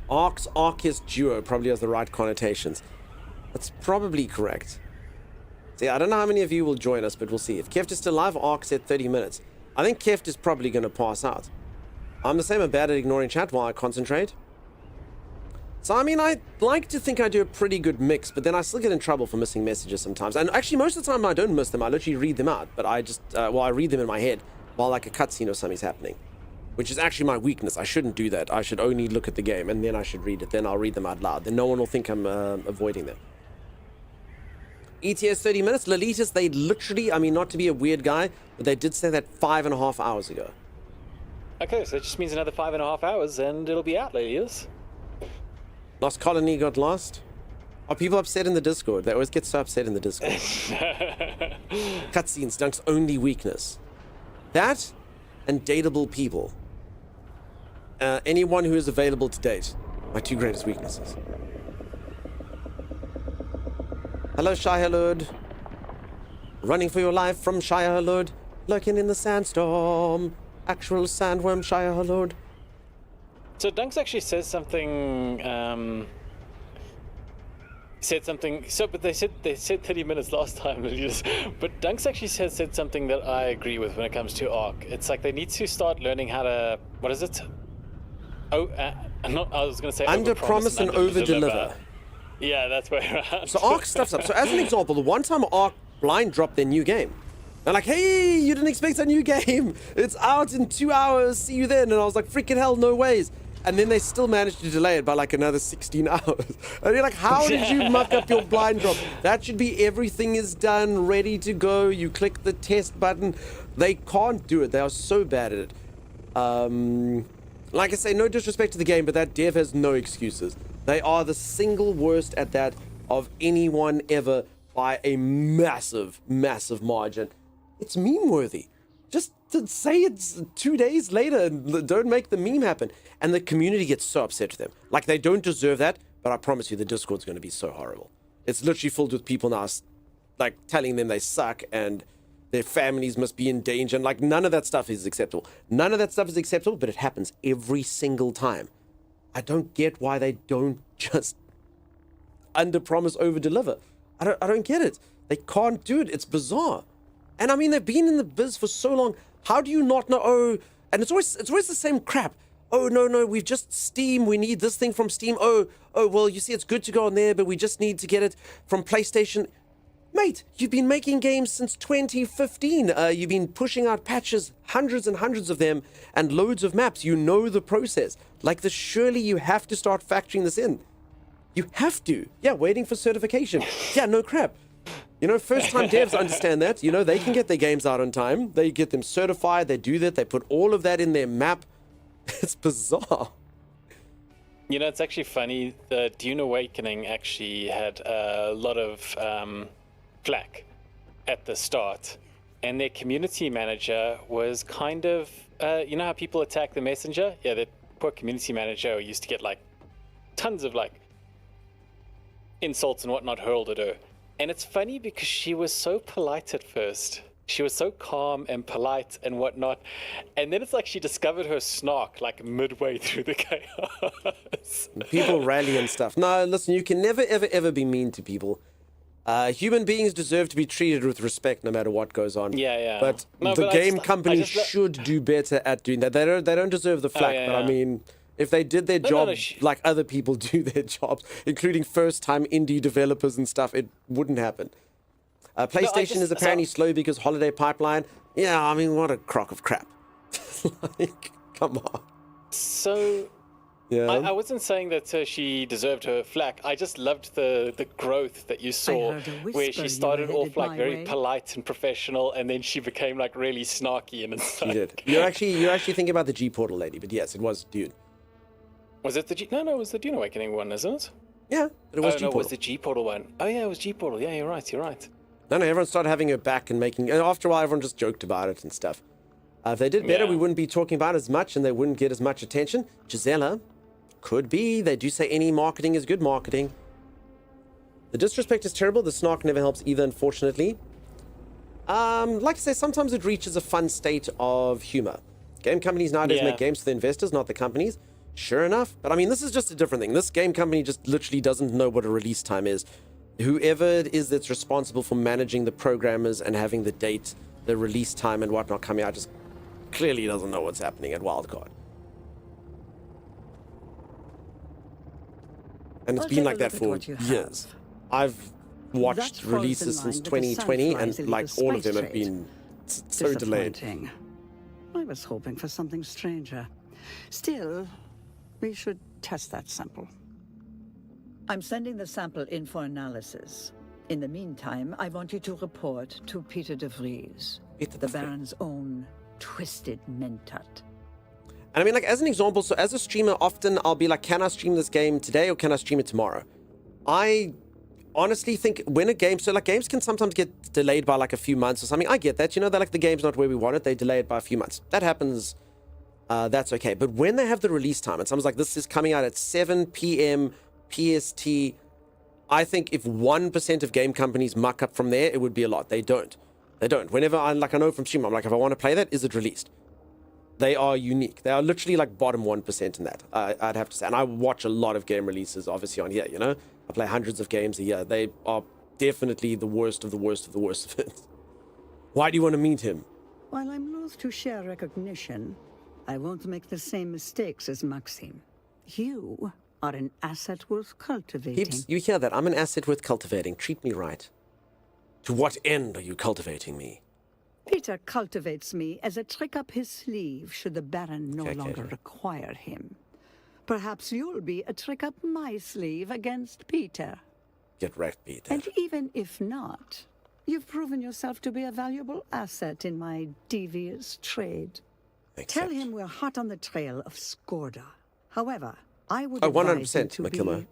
Ark's Arkist Duo probably has the right connotations. That's probably correct. See, I don't know how many of you will join us, but we'll see. If Keft is still live, Ark said 30 minutes. I think Keft is probably going to pass out. I'm the same. I'm bad at ignoring chat while I concentrate. So, I mean, I like to think I do a pretty good mix, but then I still get in trouble for missing messages sometimes. And actually, most of the time I don't miss them. I literally read them out, but I just, I read them in my head while like a cutscene or something's happening, which is actually my weakness. I shouldn't do that. I should only look at the game and then I should read it. Then I'll read them out loud. Then no one will think I'm avoiding them. ETS 30 minutes. Lolitas, they literally, I mean, not to be a weird guy, but they did say that 5.5 hours ago. Okay, so it just means another 5.5 hours and it'll be out, ladies. Lost Colony got lost. Are people upset in the Discord? They always get so upset in the Discord. Cutscenes, Dunk's only weakness. That and dateable people. Anyone who is available to date. My two greatest weaknesses. Hello, Shire Lord. Running for your life from Shire Lord. Lurking in the sandstorm. Actual sandworm Shire Lord. So Dunks actually says something. But they said 30 minutes last time. But Dunks actually said something that I agree with when it comes to Ark. It's like they need to start learning how to. What is it? I was going to say under promise and over deliver. Yeah, that's where you're at. So Ark stuffs up. So as an example, the one time Ark blind dropped their new game. They're like, hey, you didn't expect a new game. It's out in 2 hours. See you then. And I was like, freaking hell, no ways. And then they still managed to delay it by like another 16 hours. And you're like, how did you muck up your blind drop? That should be everything is done, ready to go. You click the test button. They can't do it. They are so bad at it. Like I say, no disrespect to the game, but that dev has no excuses. They are the single worst at that of anyone ever by a massive, massive margin. It's meme-worthy. Just to say it's 2 days later and don't make the meme happen. And the community gets so upset with them. Like, they don't deserve that, but I promise you the Discord's going to be so horrible. It's literally filled with people now, like, telling them they suck and their families must be in danger. And, like, none of that stuff is acceptable. None of that stuff is acceptable, but it happens every single time. I don't get why they don't just under-promise, over-deliver. I don't get it. They can't do it. It's bizarre. And I mean, they've been in the biz for so long. How do you not know? Oh, and it's always the same crap. Oh, no, we've just Steam. We need this thing from Steam. Oh, well, you see, it's good to go on there, but we just need to get it from PlayStation. Mate, you've been making games since 2015. You've been pushing out patches, hundreds and hundreds of them, and loads of maps. You know the process. Like this, surely you have to start factoring this in. You have to. Yeah, waiting for certification. Yeah, no crap. You know, first-time devs understand that. You know, they can get their games out on time. They get them certified. They do that. They put all of that in their map. It's bizarre. You know, it's actually funny. The Dune Awakening actually had a lot of flack at the start. And their community manager was kind of, you know how people attack the messenger? Yeah, the poor community manager used to get like tons of like insults and whatnot hurled at her. And it's funny because she was so polite at first. She was so calm and polite and whatnot. And then it's like she discovered her snark like midway through the chaos. People rally and stuff. No, listen, you can never, ever, ever be mean to people. Human beings deserve to be treated with respect no matter what goes on. Yeah, yeah. But the game company should do better at doing that. They don't deserve the flack, but I mean, if they did their job like other people do their jobs, including first-time indie developers and stuff, it wouldn't happen. PlayStation is apparently slow because holiday pipeline. Yeah, I mean, what a crock of crap. Like, come on. So... Yeah. I wasn't saying that she deserved her flack. I just loved the growth that you saw, where she started off like very polite and professional, and then she became like really snarky and it's You like... did. You're actually thinking about the G Portal lady, but yes, it was Dune. Was it the G? No, it was the Dune Awakening one, isn't it? Yeah, but it was G no, Portal. it was the G Portal one. Oh yeah, it was G Portal. Yeah, you're right. No, everyone started having her back and making... And after a while, everyone just joked about it and stuff. If they did better, we wouldn't be talking about it as much, and they wouldn't get as much attention. Gisela... Could be. They do say any marketing is good marketing. The disrespect is terrible. The snark never helps either, unfortunately. Like I say, sometimes it reaches a fun state of humor. Game companies nowadays make games for the investors, not the companies. Sure enough. But I mean, this is just a different thing. This game company just literally doesn't know what a release time is. Whoever it is that's responsible for managing the programmers and having the date, the release time and whatnot coming out just clearly doesn't know what's happening at Wildcard. And it's been like that for years. I've watched releases since 2020, and like all of them have been so delayed. I was hoping for something stranger. Still, we should test that sample. I'm sending the sample in for analysis. In the meantime, I want you to report to Peter de Vries, the Baron's own twisted mentat. And I mean, like, as an example, so as a streamer, often I'll be like, can I stream this game today or can I stream it tomorrow? I honestly think when a game, so like games can sometimes get delayed by like a few months or something. I get that, you know, they're like, the game's not where we want it. They delay it by a few months. That happens. That's okay. But when they have the release time and someone's like, this is coming out at 7 p.m. PST, I think if 1% of game companies muck up from there, it would be a lot. They don't. Whenever I know from stream, I'm like, if I want to play that, is it released? They are unique. They are literally like bottom 1% in that, I'd have to say. And I watch a lot of game releases, obviously, on here, you know? I play hundreds of games a year. They are definitely the worst of the worst of the worst of it. Why do you want to meet him? While I'm loath to share recognition, I won't make the same mistakes as Maxim. You are an asset worth cultivating. Peeps, you hear that? I'm an asset worth cultivating. Treat me right. To what end are you cultivating me? Peter cultivates me as a trick up his sleeve should the Baron no longer require him. Perhaps you'll be a trick up my sleeve against Peter. Get wrecked, Peter. And even if not, you've proven yourself to be a valuable asset in my devious trade. Tell him we're hot on the trail of Skorda. However, I would advise him to be Makima.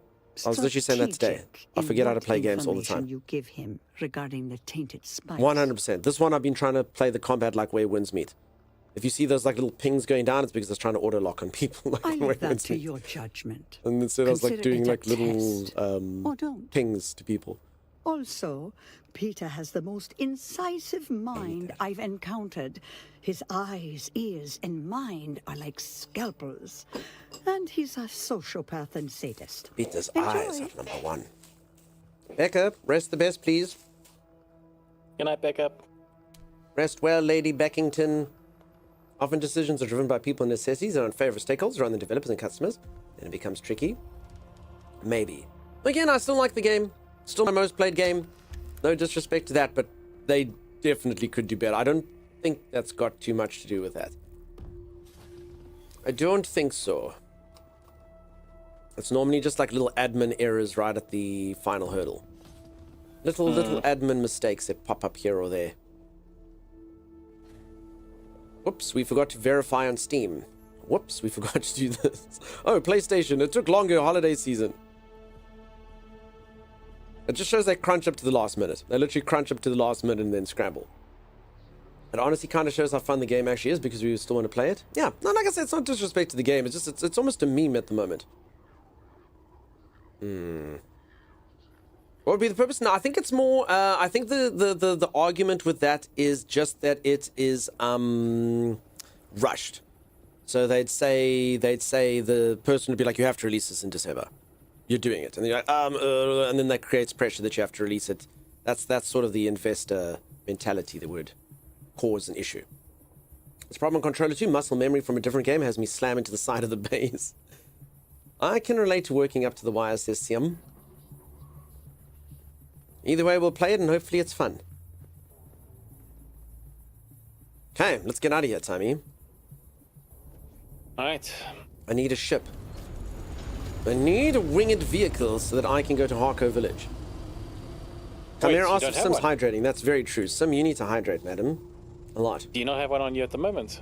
I was literally saying that today. I forget how to play games all the time. You give him regarding the tainted spice. 100%. This one I've been trying to play the combat like where winds meet. If you see those like little pings going down, it's because it's trying to auto lock on people. Like I leave that to your judgment. And instead I was like doing like little pings to people. Also, Peter has the most incisive mind I've encountered. His eyes, ears, and mind are like scalpels. And he's a sociopath and sadist. Peter's eyes are number one. Becca, rest the best, please. Good night, Becca. Rest well, Lady Beckington. Often decisions are driven by people and necessities and are in favor of stakeholders rather than developers and customers. Then it becomes tricky. Maybe. Again, I still like the game. Still my most played game. No disrespect to that, but they definitely could do better. I don't think that's got too much to do with that. I don't think so. It's normally just like little admin errors right at the final hurdle. Little admin mistakes that pop up here or there. Whoops, we forgot to verify on Steam. Whoops, we forgot to do this. Oh, PlayStation, it took longer holiday season. It just shows they crunch up to the last minute. They literally crunch up to the last minute and then scramble. It honestly kind of shows how fun the game actually is because we still want to play it. Yeah, no, like I said, it's not disrespect to the game. It's just, it's almost a meme at the moment. What would be the purpose? No, I think it's more, I think the argument with that is just that it is, rushed. So they'd say the person would be like, you have to release this in December. You're doing it. And they're like, and then that creates pressure that you have to release it. That's sort of the investor mentality that would cause an issue. This problem on controller 2, muscle memory from a different game has me slam into the side of the base. I can relate to working up to the wires, says Siam. Either way, we'll play it and hopefully it's fun. Okay, let's get out of here, Tommy. Alright. I need a ship. I need a winged vehicle so that I can go to Harko Village. Kamira asked if Sim's hydrating. That's very true. Sim, you need to hydrate, madam. A lot. Do you not have one on you at the moment?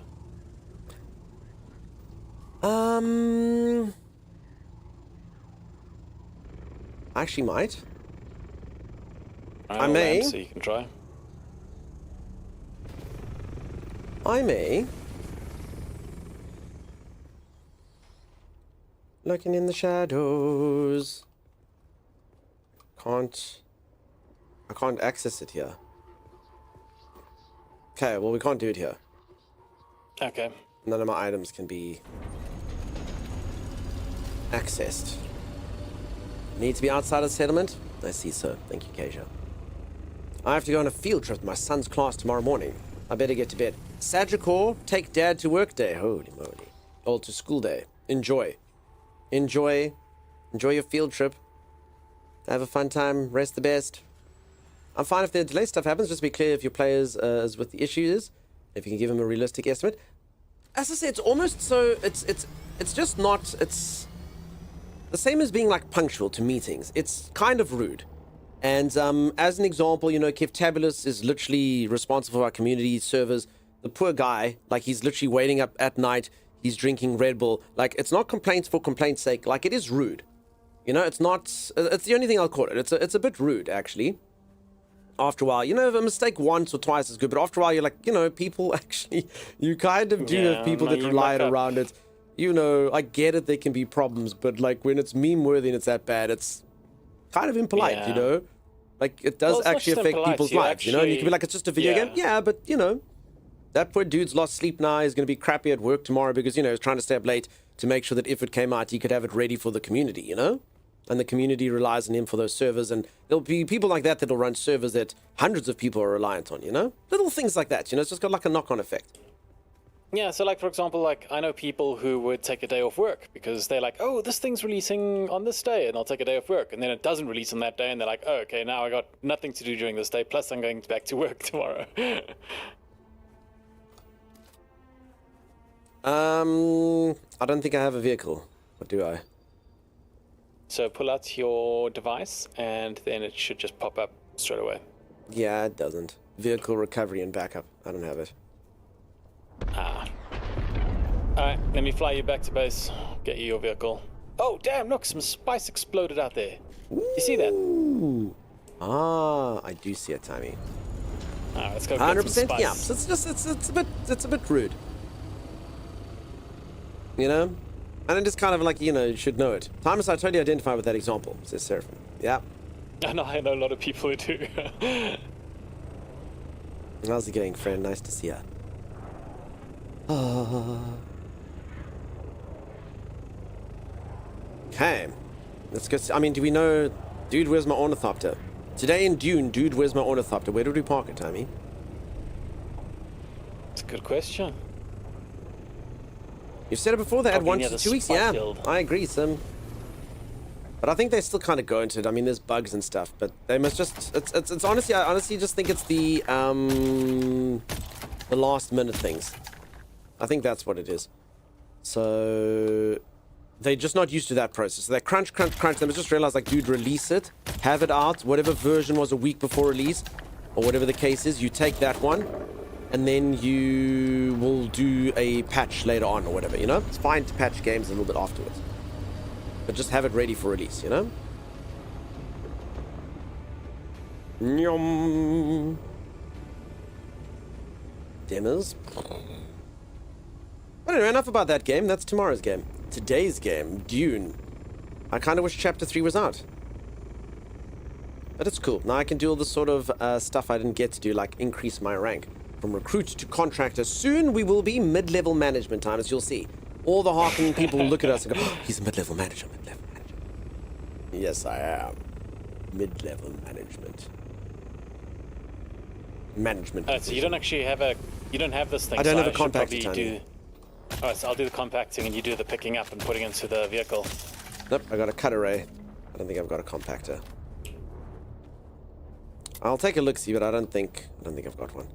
I actually might. I may. So you can try. I may. Looking in the shadows. I can't access it here. Okay, well, we can't do it here. Okay. None of my items can be accessed. Need to be outside of the settlement? I see, sir. Thank you, Keisha. I have to go on a field trip to my son's class tomorrow morning. I better get to bed. Sagicor, take dad to work day. Holy moly. Or to school day. Enjoy. Enjoy your field trip. Have a fun time. Rest the best. I'm fine if the delay stuff happens. Just be clear if your players is what the issue is. If you can give them a realistic estimate. As I say, it's almost so. It's just not. It's the same as being like punctual to meetings. It's kind of rude. And as an example, you know, Keftabulous is literally responsible for our community servers. The poor guy, like, he's literally waiting up at night. He's drinking Red Bull. Like, it's not complaints for complaint's sake. Like, it is rude. You know, it's not. It's the only thing I'll call it. It's a bit rude, actually. After a while, you know, a mistake once or twice is good, but after a while, you're like, you know, people actually, you kind of do have people that rely around it. You know, I get it, there can be problems, but like when it's meme-worthy and it's that bad, it's kind of impolite, you know? Like, it does actually affect people's lives, you know? And you can be like, it's just a video game. Yeah, but, you know, that poor dude's lost sleep now. He's going to be crappy at work tomorrow because, you know, he's trying to stay up late to make sure that if it came out, he could have it ready for the community, you know? And the community relies on him for those servers, and there'll be people like that that'll run servers that hundreds of people are reliant on, you know? Little things like that, you know? It's just got like a knock-on effect. Yeah, so like, for example, like, I know people who would take a day off work because they're like, oh, this thing's releasing on this day, and I'll take a day off work. And then it doesn't release on that day, and they're like, oh, okay, now I got nothing to do during this day, plus I'm going back to work tomorrow. I don't think I have a vehicle. Or do I? So pull out your device, and then it should just pop up straight away. Yeah, it doesn't. Vehicle recovery and backup. I don't have it. Ah. Alright, let me fly you back to base. Get you your vehicle. Oh, damn, look, some spice exploded out there. You see that? Ooh. Ah, I do see it, Tommy. Alright, let's go get 100%, some spice. Yeah, so it's a bit rude. You know? And it just kind of like, you know, you should know it. Thomas, I totally identify with that example, says Seraphim. Yeah. I know a lot of people who do. How's it going, friend? Nice to see ya. Okay. Let's go. I mean, do we know... Dude, where's my ornithopter? Today in Dune, dude, where's my ornithopter? Where did we park it, Tommy? It's a good question. You've said it before, they had 1 to 2 weeks. Yeah, guild. I agree, Sim. But I think they still kind of go into it. I mean, there's bugs and stuff, but they must just... It's honestly, I honestly just think it's the last minute things. I think that's what it is. So... they're just not used to that process. So they crunch. They just realized, like, dude, release it, have it out, whatever version was a week before release, or whatever the case is, you take that one, and then you will do a patch later on, or whatever, you know? It's fine to patch games a little bit afterwards. But just have it ready for release, you know? Nyom. Demos. But anyway, enough about that game. That's tomorrow's game. Today's game, Dune. I kind of wish Chapter 3 was out. But it's cool. Now I can do all the sort of stuff I didn't get to do, like increase my rank from recruit to contractor. Soon we will be mid-level management time, as you'll see. All the Harkonnen people look at us and go, oh, he's a mid-level manager, mid-level manager. Yes, I am. Mid-level management. So you don't actually have you don't have this thing. I don't so have a compactor, Tony. Alright, so I'll do the compacting and you do the picking up and putting into the vehicle. Nope, I got a cut array. I don't think I've got a compactor. I'll take a look-see, but I don't think I've got one.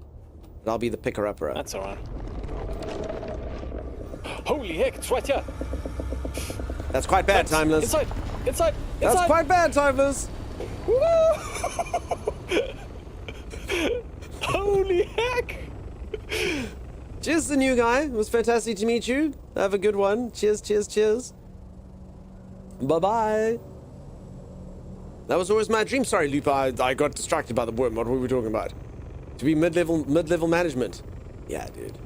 But I'll be the picker-upper. That's alright. Holy heck, it's right here! That's quite bad, Timeless. Inside! That's quite bad, Timeless! Holy heck! Cheers, the new guy. It was fantastic to meet you. Have a good one. Cheers, cheers, cheers. Bye-bye. That was always my dream. Sorry, Lupa, I got distracted by the worm. What were we talking about? To be mid-level management. Yeah, dude.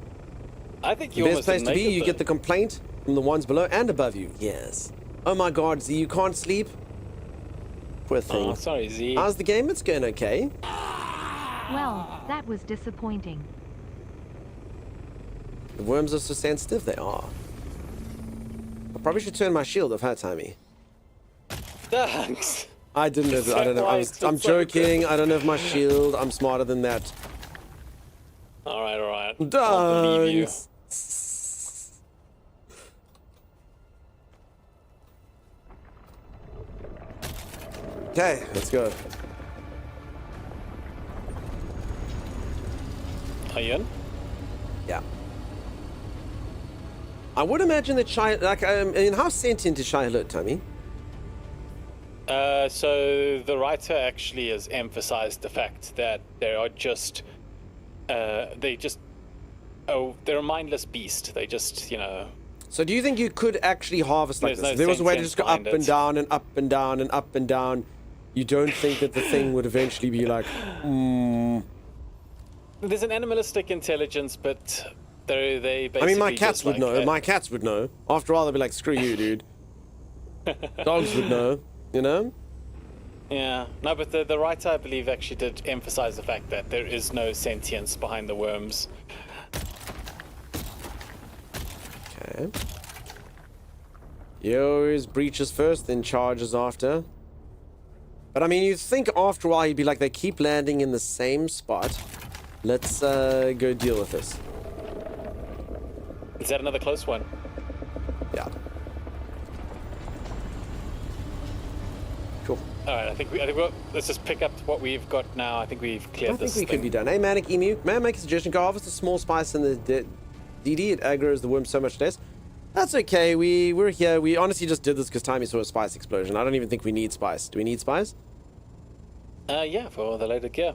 I think you the almost best place to be, you though. get the complaint from the ones below and above you. Yes. Oh my god, Z, you can't sleep? Poor thing. Oh, sorry, Z. How's the game? It's going okay. Well, that was disappointing. The worms are so sensitive, they are. I probably should turn my shield off, huh, Timey? Thanks. I didn't know. I don't know. I'm joking. I don't have my shield. I'm smarter than that. Alright. I'll believe you. Okay, let's go. Are you in? Yeah. I would imagine that how sentient is Shia Tommy? So the writer actually has emphasized the fact that they are just, they're a mindless beast. They just, So do you think you could actually harvest like There's this? no If there was a way to sentience just go up behind and it. down and up and down and up and down, you don't think that the thing would eventually be like, There's an animalistic intelligence, but they basically I mean, my cats just would like, know. My cats would know. After a while, they'd be like, screw you, dude. Dogs would know, you know? Yeah, no, but the writer, I believe, actually did emphasize the fact that there is no sentience behind the worms. Okay. He always breaches first, then charges after. But I mean, you'd think after a while he'd be like, they keep landing in the same spot. Let's go deal with this. Is that another close one? Yeah. Cool. All right, I think let's just pick up what we've got now. I think we've cleared I this think we thing. could be done. Hey, Manic Emu, may I make a suggestion? Go harvest a small spice in the DD. It aggroes the worm so much less. That's okay. We're here. We honestly just did this because Timey saw a spice explosion. I don't even think we need spice. Do we need spice? Yeah, for the later gear.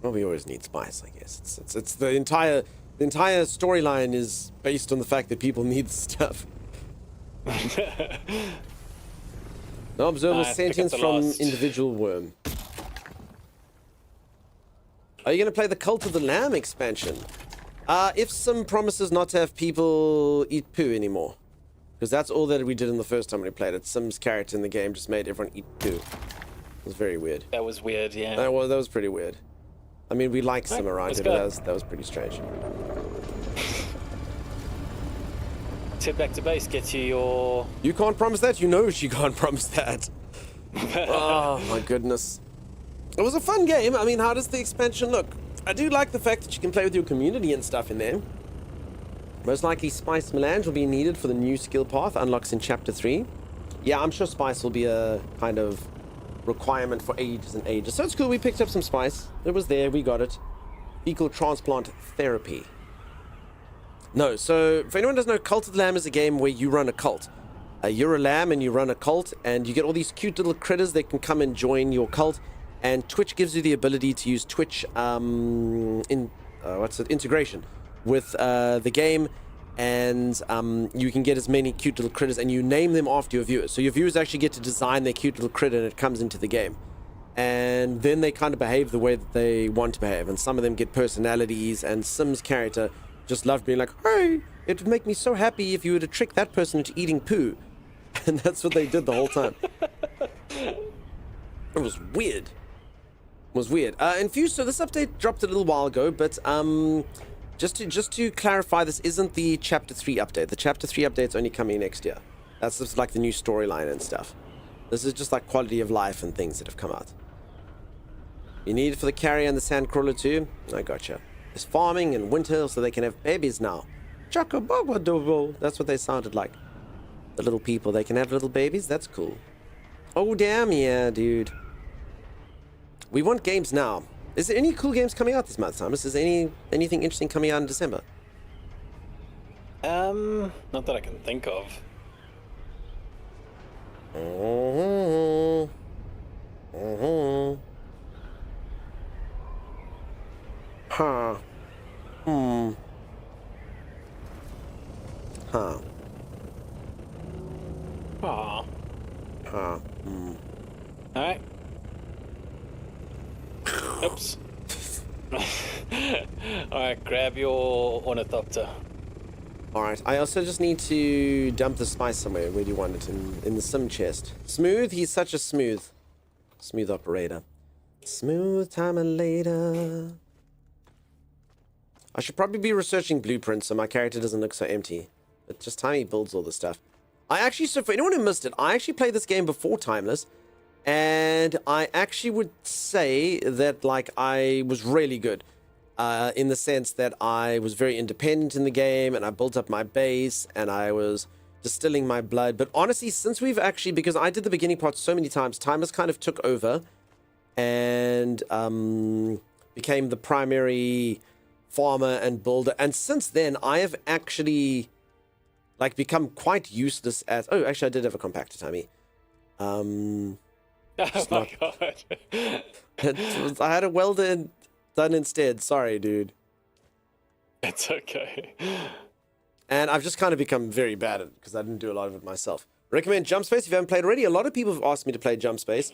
Well, we always need spice, I guess. It's the entire storyline is based on the fact that people need stuff. No observable sentience from individual worm. Are you going to play the Cult of the Lamb expansion? If some promises not to have people eat poo anymore. Because that's all that we did in the first time we played it. Sim's character in the game just made everyone eat poo. It was very weird. That was weird, yeah. That was pretty weird. I mean, we like Sim around let's here, but go. that was pretty strange. Let's head back to base, get you your... You can't promise that? You know she can't promise that. Oh, my goodness. It was a fun game. I mean, how does the expansion look? I do like the fact that you can play with your community and stuff in there. Most likely Spice Melange will be needed for the new skill path unlocks in Chapter 3. Yeah, I'm sure Spice will be a kind of requirement for ages and ages. So it's cool, we picked up some Spice. It was there, we got it. Fecal transplant therapy. No, so if anyone doesn't know, Cult of the Lamb is a game where you run a cult. You're a lamb and you run a cult, and you get all these cute little critters that can come and join your cult. And Twitch gives you the ability to use Twitch integration with the game, and you can get as many cute little critters, and you name them after your viewers. So your viewers actually get to design their cute little critter, and it comes into the game. And then they kind of behave the way that they want to behave, and some of them get personalities. And Sim's character just loved being like, hey, it would make me so happy if you were to trick that person into eating poo. And that's what they did the whole time. It was weird. It was weird. Infused, so this update dropped a little while ago, but just to clarify, this isn't the Chapter 3 update. The Chapter 3 update's only coming next year. That's just like the new storyline and stuff. This is just like quality of life and things that have come out. You need it for the carrier and the sandcrawler too? I gotcha. There's farming and winter so they can have babies now. Chocobobo. That's what they sounded like. The little people, they can have little babies? That's cool. Oh, damn, yeah, dude. We want games now. Is there any cool games coming out this month, Thomas? Is there anything interesting coming out in December? Not that I can think of. Huh. Huh. Aw. Huh. Alright. Oops. Alright, grab your ornithopter. Alright, I also just need to dump the spice somewhere. Where do you want it? In the sim chest. Smooth? He's such a smooth operator. Smooth time and later. I should probably be researching blueprints so my character doesn't look so empty. But just time he builds all this stuff. So for anyone who missed it, I actually played this game before Timeless. And I actually would say that, like, I was really good. In the sense that I was very independent in the game, and I built up my base, and I was distilling my blood. But honestly, since we've actually, because I did the beginning part so many times, Timeless kind of took over and became the primary farmer and builder. And since then, I have actually, like, become quite useless at... Oh, actually, I did have a compactor, Tommy. Oh my god. I had a welder done instead. Sorry, dude. It's okay. And I've just kind of become very bad at it because I didn't do a lot of it myself. Recommend Jump Space if you haven't played already. A lot of people have asked me to play Jump Space.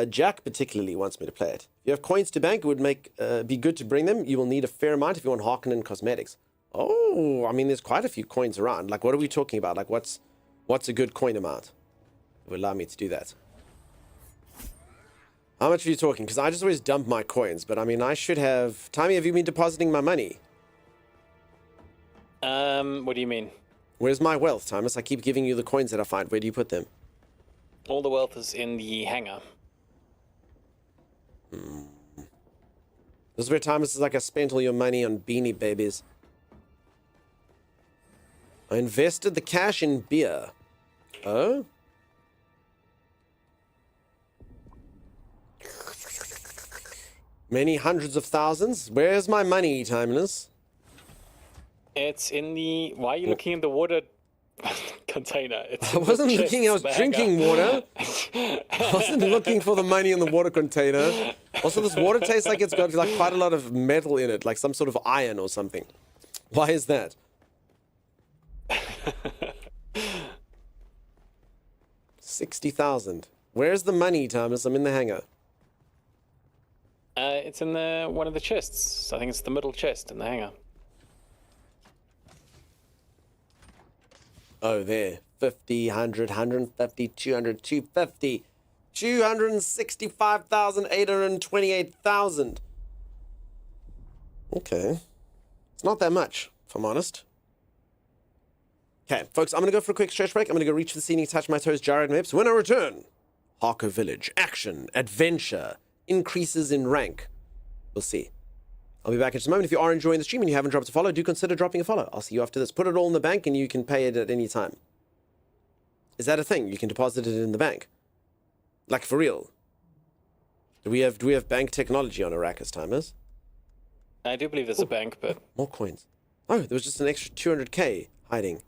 Jack particularly wants me to play it. If you have coins to bank, it would be good to bring them. You will need a fair amount if you want Harkonnen cosmetics. Oh, I mean, there's quite a few coins around. Like, what are we talking about? Like, what's a good coin amount? It would allow me to do that. How much are you talking? Because I just always dump my coins. But, I mean, I should have... Tommy, have you been depositing my money? What do you mean? Where's my wealth, Thomas? I keep giving you the coins that I find. Where do you put them? All the wealth is in the hangar. This is where Thomas is like, I spent all your money on beanie babies. I invested the cash in beer. Oh? Many hundreds of thousands? Where's my money, Timeless? It's in the... Why are you looking in the water container? I wasn't looking, I was drinking water. I wasn't looking for the money in the water container. Also, this water tastes like it's got like quite a lot of metal in it, like some sort of iron or something. Why is that? 60,000. Where's the money, Thomas? I'm in the hangar. It's in one of the chests. I think it's the middle chest in the hangar. Oh, there. 50, 100, 150, 200, 250. 265,828,000. Okay. It's not that much, if I'm honest. Okay, folks, I'm going to go for a quick stretch break. I'm going to go reach for the ceiling, touch my toes, gyro and whips. When I return, Harko Village, action, adventure, increases in rank. We'll see. I'll be back in just a moment. If you are enjoying the stream and you haven't dropped a follow, do consider dropping a follow. I'll see you after this. Put it all in the bank and you can pay it at any time. Is that a thing? You can deposit it in the bank? Like, for real? Do we have bank technology on Arrakis, Timers? I do believe there's a bank, but... More coins. Oh, there was just an extra 200k hiding.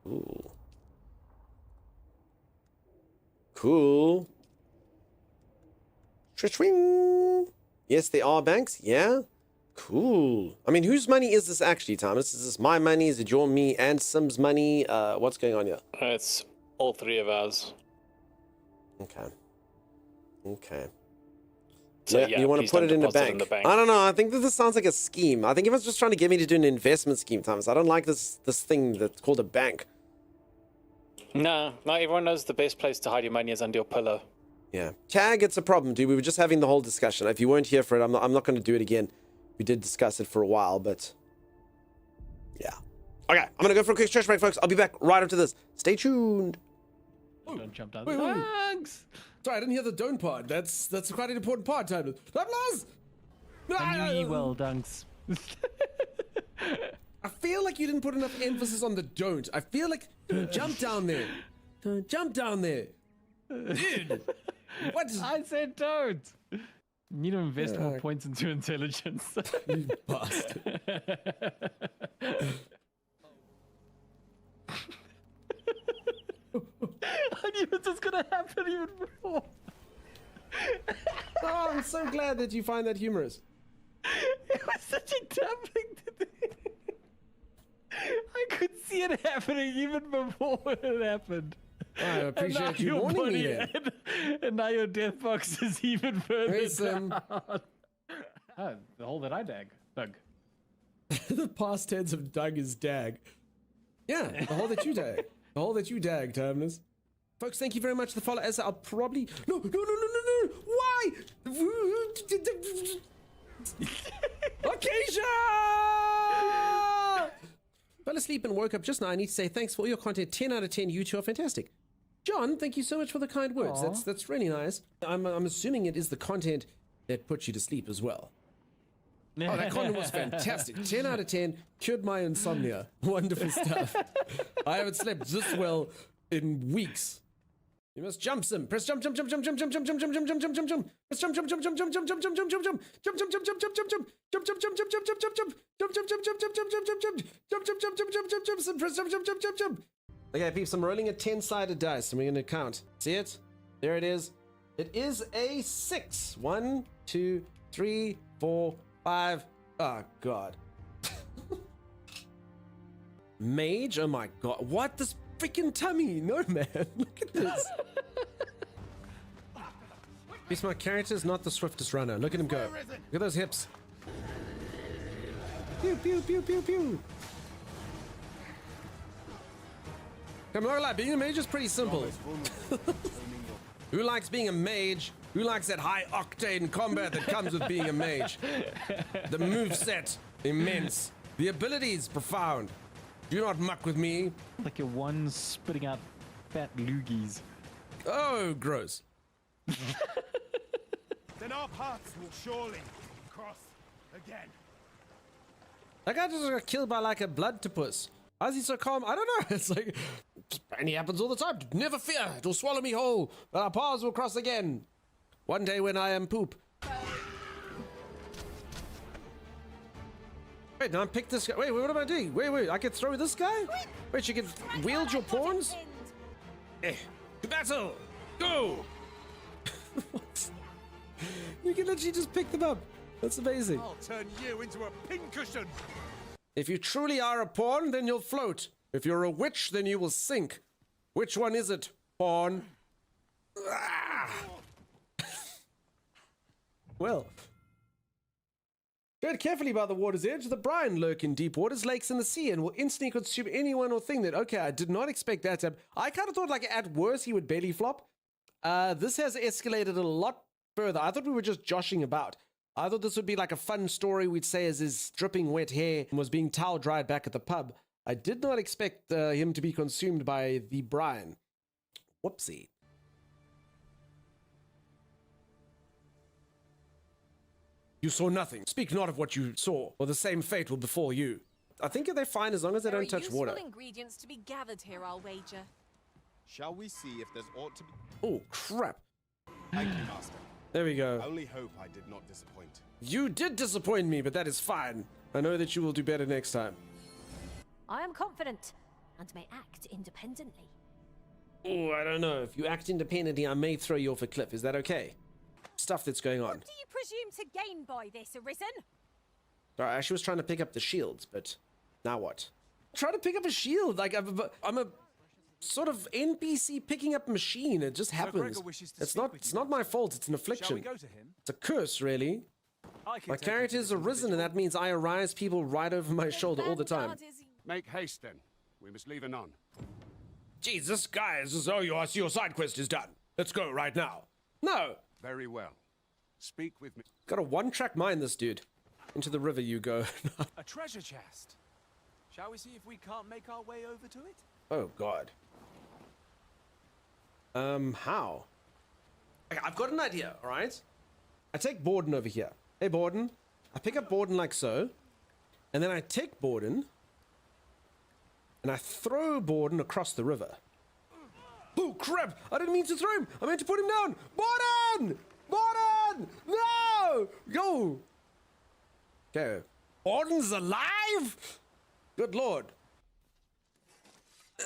Ooh. Cool. Swing. Yes, there are banks. Yeah. Cool. I mean, whose money is this actually, Thomas? Is this my money? Is it your, me, and Sim's money? What's going on here? It's all three of ours. Okay. Okay. So, yeah, yeah, you want to please put don't it in the deposit bank. in the bank. I don't know. I think that this sounds like a scheme. I think everyone's just trying to get me to do an investment scheme, Thomas. I don't like this thing that's called a bank. No, everyone knows the best place to hide your money is under your pillow. Yeah. Tag, it's a problem, dude. We were just having the whole discussion. If you weren't here for it, I'm not going to do it again. We did discuss it for a while, but yeah. Okay, I'm going to go for a quick stretch break, folks. I'll be back right after this. Stay tuned. Don't jump down Wait, the wait. bugs. Sorry, I didn't hear the don't part. That's quite an important part, Timeless. Timeless! I knew ye well, Dunks. I feel like you didn't put enough emphasis on the don't. I feel like jump down there. Jump down there. Dude. What? I said don't. You need to invest more points into intelligence. You bastard. I knew it was gonna happen even before. Oh, I'm so glad that you find that humorous. It was such a dumb thing to do. I could see it happening even before it happened. I appreciate you warning me there. And now your death box is even further Listen. down. Oh, the hole that I dug. The past tense of dug is dag. Yeah, the hole that you dag. The hole that you dag, Timeless. Folks, thank you very much for the follow. As I'll probably... No. Why? Acacia! Fell asleep and woke up just now. I need to say thanks for all your content. 10 out of 10. You two are fantastic. John, thank you so much for the kind words. Aww. That's really nice. I'm assuming it is the content that puts you to sleep as well. Oh, that content was fantastic. 10 out of 10. Cured my insomnia. Wonderful stuff. I haven't slept this well in weeks. You must jump, Sim. Press jump. Press jump. Press jump. Okay, peeps, I'm rolling a 10-sided dice, and we're going to count. See it? There it is. It is a 6. 1, 2, 3, 4, 5. Oh, God. Mage? Oh, my God. What? This freaking tummy? No, man. Look at this. This my character's not the swiftest runner. Look at him go. Look at those hips. Pew, pew, pew, pew, pew. I'm not gonna lie, being a mage is pretty simple. Who likes being a mage? Who likes that high octane combat that comes with being a mage? The moveset, immense. The abilities, profound. Do not muck with me. Like your one spitting out fat loogies. Oh, gross. Then our paths will surely cross again. That guy just got killed by like a blood-to-puss. Why is he so calm? I don't know. It's like, and it happens all the time. Never fear. It will swallow me whole. But our paths will cross again. One day when I am poop. Wait, now I picked this guy. Wait, what am I doing? Wait. I can throw this guy? Wait, you can wield your pawns? To battle! Go! What? You can literally just pick them up. That's amazing. I'll turn you into a pincushion. If you truly are a pawn, then you'll float. If you're a witch, then you will sink. Which one is it, pawn? Ah. Well. Tread carefully by the water's edge. The brine lurk in deep waters, lakes, and the sea, and will instantly consume anyone or thing that... Okay, I did not expect that to happen. I kind of thought, like, at worst, he would belly flop. This has escalated a lot further. I thought we were just joshing about. I thought this would be like a fun story we'd say as his dripping wet hair was being towel dried back at the pub. I did not expect him to be consumed by the brine. Whoopsie. You saw nothing. Speak not of what you saw, or the same fate will befall you. I think they're fine as long as they don't touch water. Ingredients to be gathered here, I'll wager. Shall we see if there's aught to be... Oh, crap. Thank you, Master. There we go. I only hope I did not disappoint. You did disappoint me, but that is fine. I know that you will do better next time. I am confident and may act independently. Oh, I don't know. If you act independently, I may throw you off a cliff. Is that okay? Stuff that's going on. What do you presume to gain by this, Arisen? Sorry, I actually was trying to pick up the shields, but now what? Try to pick up a shield. Like, I'm a sort of NPC picking up machine. It just happens. It's not my fault. It's an affliction. It's a curse, really. My character is Arisen, and that means I arise people right over my shoulder all the time. Make haste then. We must leave anon. Jesus, guys, as though your side quest is done. Let's go right now. No. Very well. Speak with me. Got a one-track mind, this dude. Into the river you go. A treasure chest. Shall we see if we can't make our way over to it? Oh, God. How? Okay, I've got an idea, all right? I take Borden over here. Hey, Borden. I pick up Borden like so. And then I take Borden. And I throw Borden across the river. Oh, crap! I didn't mean to throw him! I meant to put him down! Borden! Borden! No! Go! Okay. Borden's alive? Good lord.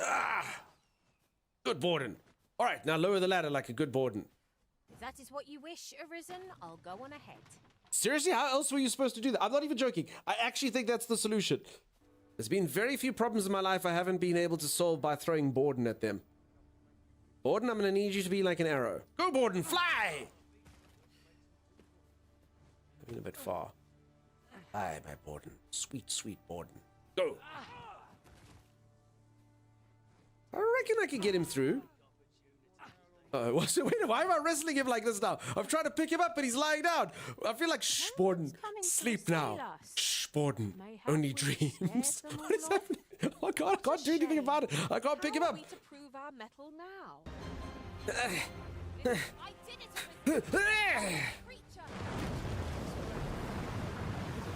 Ah! Good Borden. All right, now lower the ladder like a good Borden. If that is what you wish, Arisen, I'll go on ahead. Seriously, how else were you supposed to do that? I'm not even joking. I actually think that's the solution. There's been very few problems in my life I haven't been able to solve by throwing Borden at them. Borden, I'm going to need you to be like an arrow. Go, Borden, fly! Going a bit far. Fly, my Borden. Sweet, sweet Borden. Go! I reckon I could get him through. Wait, why am I wrestling him like this now? I'm trying to pick him up, but he's lying down. I feel like, shh, Borden, sleep now. Shh, Borden, only dreams. What is happening? Oh, God, I can't do anything about it. I can't pick him up. To prove our mettle now. I did it,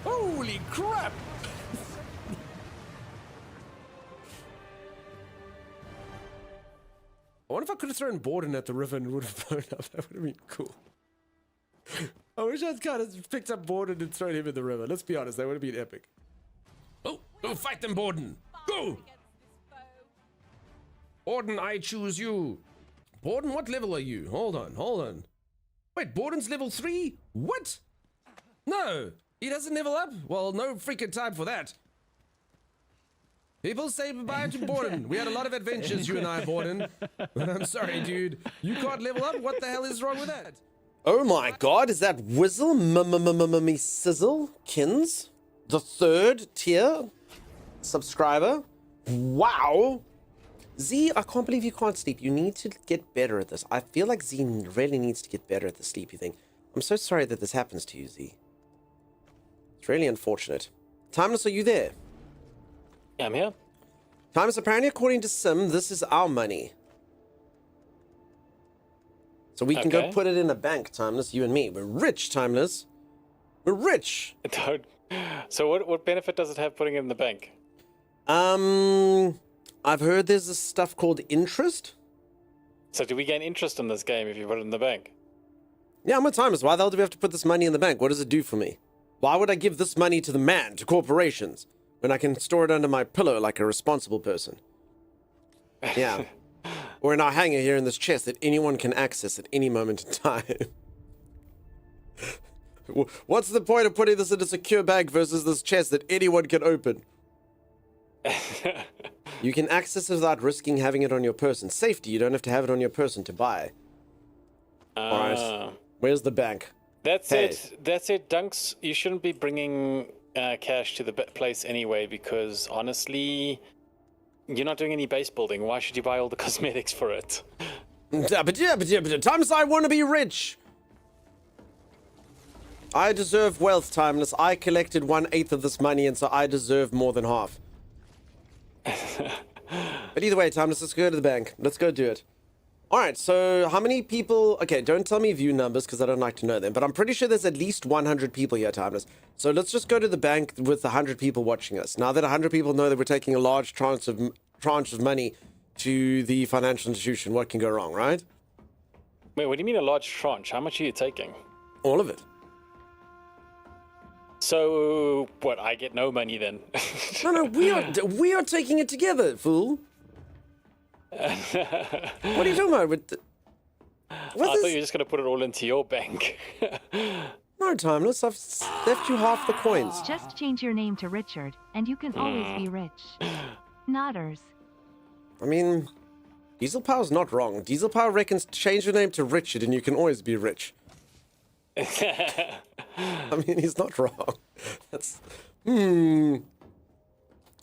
Holy crap! I wonder if I could have thrown Borden at the river and it would have blown up. That would have been cool. I wish I'd kind of picked up Borden and thrown him in the river. Let's be honest, that would have been epic. Oh, go fight them, Borden! Go! Borden, I choose you. Borden, what level are you? Hold on. Wait, Borden's level 3? What? No, he doesn't level up? Well, no freaking time for that. People say goodbye to Borden. We had a lot of adventures, you and I, Borden. But I'm sorry, dude. You can't level up? What the hell is wrong with that? Oh my god, is that Whizzle me Sizzle Kins? The 3rd tier subscriber? Wow. Z, I can't believe you can't sleep. You need to get better at this. I feel like Z really needs to get better at the sleepy thing. I'm so sorry that this happens to you, Z. It's really unfortunate. Timeless, are you there? Yeah, I'm here. Timeless, apparently according to Sim, this is our money. So we can go put it in a bank, Timeless, you and me. We're rich, Timeless. We're rich. So what benefit does it have putting it in the bank? I've heard there's this stuff called interest. So do we gain interest in this game if you put it in the bank? Yeah, I'm with Timeless. Why the hell do we have to put this money in the bank? What does it do for me? Why would I give this money to the man, to corporations, when I can store it under my pillow like a responsible person? Yeah. Or in our hangar here in this chest that anyone can access at any moment in time. What's the point of putting this in a secure bag versus this chest that anyone can open? You can access it without risking having it on your person. Safety, you don't have to have it on your person to buy. Alright. Where's the bank? That's it. That's it, Dunks. You shouldn't be bringing cash to the place anyway, because honestly, you're not doing any base building. Why should you buy all the cosmetics for it? But Timeless, I want to be rich. I deserve wealth, Timeless. I collected 1/8 of this money, and so I deserve more than half. But either way, Timeless, let's go to the bank. Let's go do it. Alright, so how many people... Okay, don't tell me view numbers because I don't like to know them. But I'm pretty sure there's at least 100 people here, Timeless. So let's just go to the bank with 100 people watching us. Now that 100 people know that we're taking a large tranche of money to the financial institution, what can go wrong, right? Wait, what do you mean a large tranche? How much are you taking? All of it. So, what, I get no money then? No, we are taking it together, fool. What are you talking about? I thought you were just going to put it all into your bank. No, Timeless. I've left you half the coins. Just change your name to Richard, and you can always be rich. Nodders. I mean, Diesel Power's not wrong. Diesel Power reckons change your name to Richard and you can always be rich. I mean, he's not wrong. That's...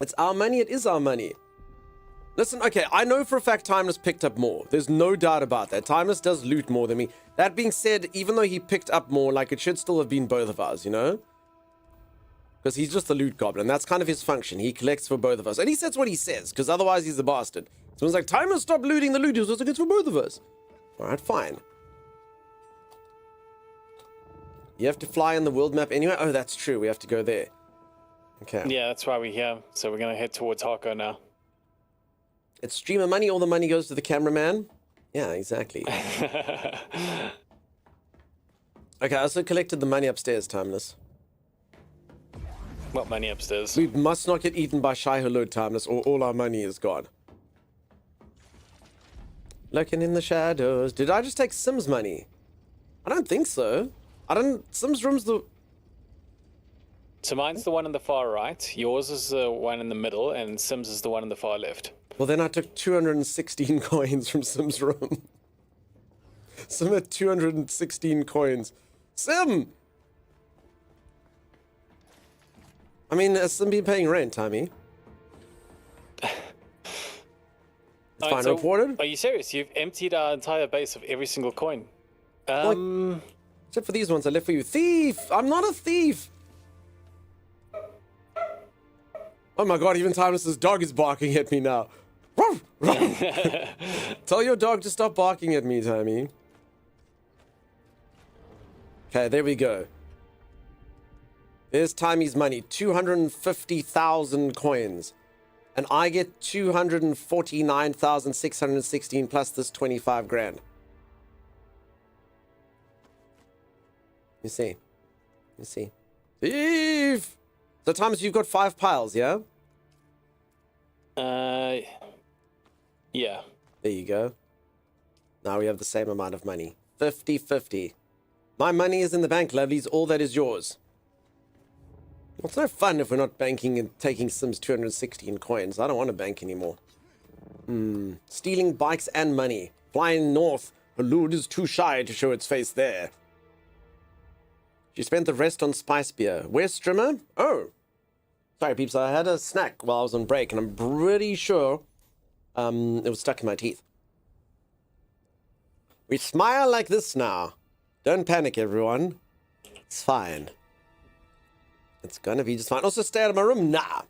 It's our money, it is our money. Listen, okay, I know for a fact Timeless picked up more. There's no doubt about that. Timeless does loot more than me. That being said, even though he picked up more, like, it should still have been both of us, you know? Because he's just a loot goblin. That's kind of his function. He collects for both of us. And he says what he says, because otherwise he's a bastard. Someone's like, Timeless, stop looting the loot. It's also good for both of us. Alright, fine. You have to fly on the world map anyway? Oh, that's true. We have to go there. Okay. Yeah, that's why we're here. So we're going to head towards Harko now. It's streamer money. All the money goes to the cameraman. Yeah, exactly. Okay, I also collected the money upstairs, Timeless. What money upstairs? We must not get eaten by Shai Hulud, Timeless, or all our money is gone. Lurking in the shadows. Did I just take Sim's money? I don't think so. Sim's room's the... So mine's the one on the far right, yours is the one in the middle, and Sim's is the one on the far left. Well, then I took 216 coins from Sim's room. Sim had 216 coins. Sim! I mean, has Sim been paying rent, Tommy? It's fine, so reported. Are you serious? You've emptied our entire base of every single coin. Except for these ones I left for you. Thief! I'm not a thief! Oh my god, even Timeless's dog is barking at me now. Tell your dog to stop barking at me, Tommy. Okay, there we go. There's Timmy's money. 250,000 coins. And I get 249,616 plus this 25 grand. You see. Thief! So, Thomas, you've got 5 piles, yeah? Yeah. There you go. Now we have the same amount of money. 50-50. My money is in the bank, lovelies. All that is yours. Well, it's no fun if we're not banking and taking Sim's 216 coins. I don't want to bank anymore. Stealing bikes and money. Flying north. Hulud is too shy to show its face there. She spent the rest on spice beer. Where's Strimmer? Oh. Sorry, peeps. I had a snack while I was on break, and I'm pretty sure it was stuck in my teeth. We smile like this now. Don't panic, everyone. It's fine. It's gonna be just fine. Also, stay out of my room. Nah.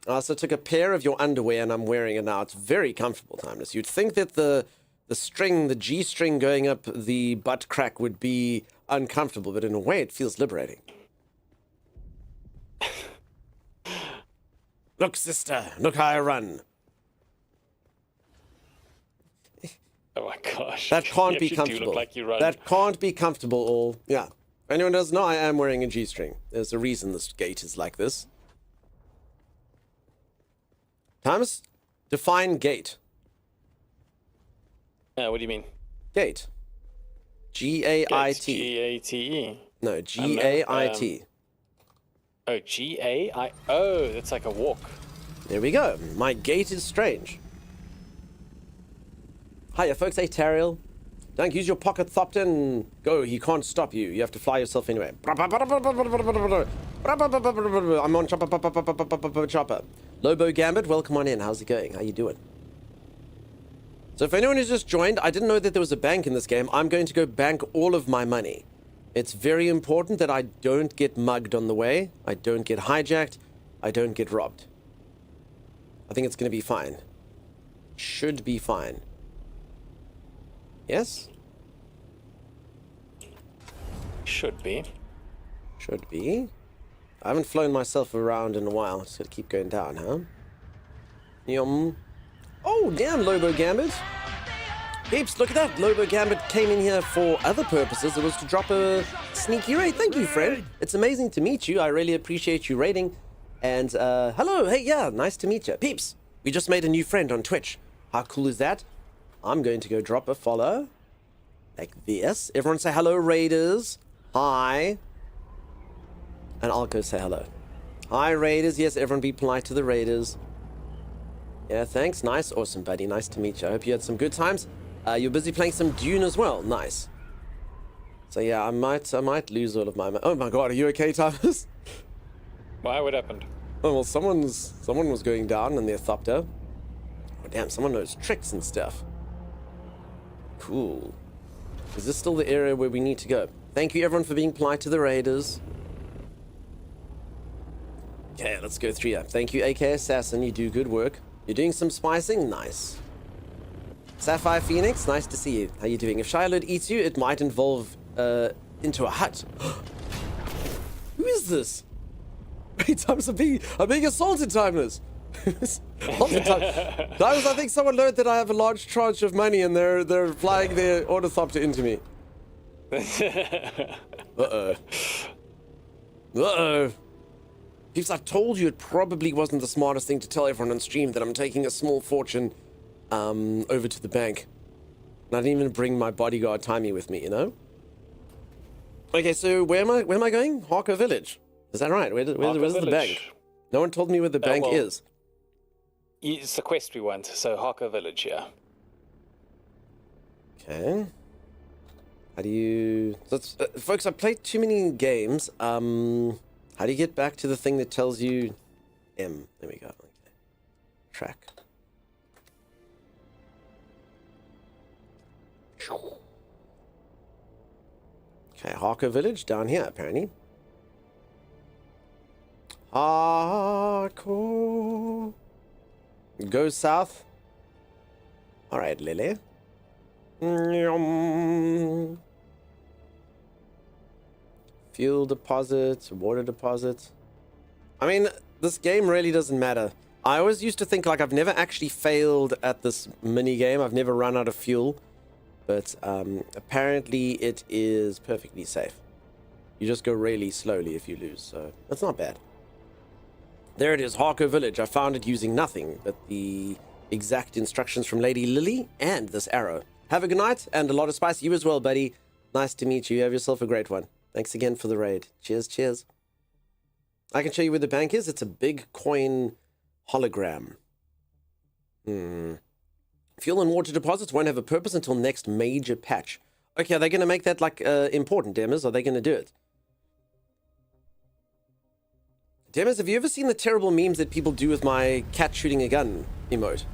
I also took a pair of your underwear, and I'm wearing it now. It's very comfortable, Timeless. You'd think that the string, the G string going up the butt crack would be uncomfortable, but in a way it feels liberating. Look, sister, look how I run. Oh my gosh. That can't be You comfortable. do look like you run. That can't be comfortable, all. Yeah. If anyone doesn't know, I am wearing a G-string. There's a reason this gate is like this. Thomas, define gate. What do you mean? Gate. G-A-I-T. G-A-T-E. No, G-A-I-T. Oh, G-A-I... Oh, that's like a walk. There we go. My gate is strange. Hiya, folks. Hey, Tariel. Don't use your pocket Thopton. Go, he can't stop you. You have to fly yourself anyway. I'm on chopper. Lobo Gambit, welcome on in. How's it going? How you doing? So if anyone who's just joined, I didn't know that there was a bank in this game. I'm going to go bank all of my money. It's very important that I don't get mugged on the way. I don't get hijacked. I don't get robbed. I think it's going to be fine. Should be fine. Yes? Should be. Should be. I haven't flown myself around in a while. Just gotta keep going down, huh? Yum. Oh, damn, Lobo Gambit. Peeps, look at that. Lobo Gambit came in here for other purposes. It was to drop a sneaky raid. Thank you, friend. It's amazing to meet you. I really appreciate you raiding. And, hello. Hey, yeah, nice to meet you. Peeps, we just made a new friend on Twitch. How cool is that? I'm going to go drop a follow. Like this. Everyone say hello, Raiders. Hi. And I'll go say hello. Hi, Raiders. Yes, everyone be polite to the Raiders. Yeah, thanks. Nice. Awesome, buddy. Nice to meet you. I hope you had some good times. You're busy playing some Dune as well. Nice. So yeah, I might lose all of my... Oh my god, are you okay, Thomas? Why? What happened? Oh, well, someone was going down in their thopter. Oh, damn, someone knows tricks and stuff. Cool. Is this still the area where we need to go? Thank you, everyone, for being polite to the Raiders. Okay, let's go through here. Thank you, AK Assassin. You do good work. You're doing some spicing? Nice. Sapphire Phoenix, nice to see you. How you doing? If Shiloh eats you, it might evolve into a hut. Who is this? Wait, Timeless, I'm being assaulted, Timeless. Timeless, I think someone learned that I have a large tranche of money and they're flying their ornithopter into me. Uh-oh. Uh-oh. Peeps, I told you it probably wasn't the smartest thing to tell everyone on stream that I'm taking a small fortune over to the bank. And I didn't even bring my bodyguard Timey with me, you know? Okay, so where am I going? Harker Village. Is that right? Where's the bank? No one told me where the bank is. It's the quest we want, so Harker Village, yeah. Okay. How do you... folks, I played too many games. How do you get back to the thing that tells you... M. There we go. Okay. Track. Okay, Harker Village down here, apparently. Hardcore. Go south. Alright, Lily. Fuel deposits, water deposits. I mean, this game really doesn't matter. I always used to think like I've never actually failed at this mini game. I've never run out of fuel. But apparently it is perfectly safe. You just go really slowly if you lose, so that's not bad. There it is, Harker Village. I found it using nothing but the exact instructions from Lady Lily and this arrow. Have a good night and a lot of spice. You as well, buddy. Nice to meet you. Have yourself a great one. Thanks again for the raid. Cheers, cheers. I can show you where the bank is. It's a big coin hologram. Fuel and water deposits won't have a purpose until next major patch. Okay, are they going to make that like important, Demos? Are they going to do it? Demos, have you ever seen the terrible memes that people do with my cat shooting a gun emote?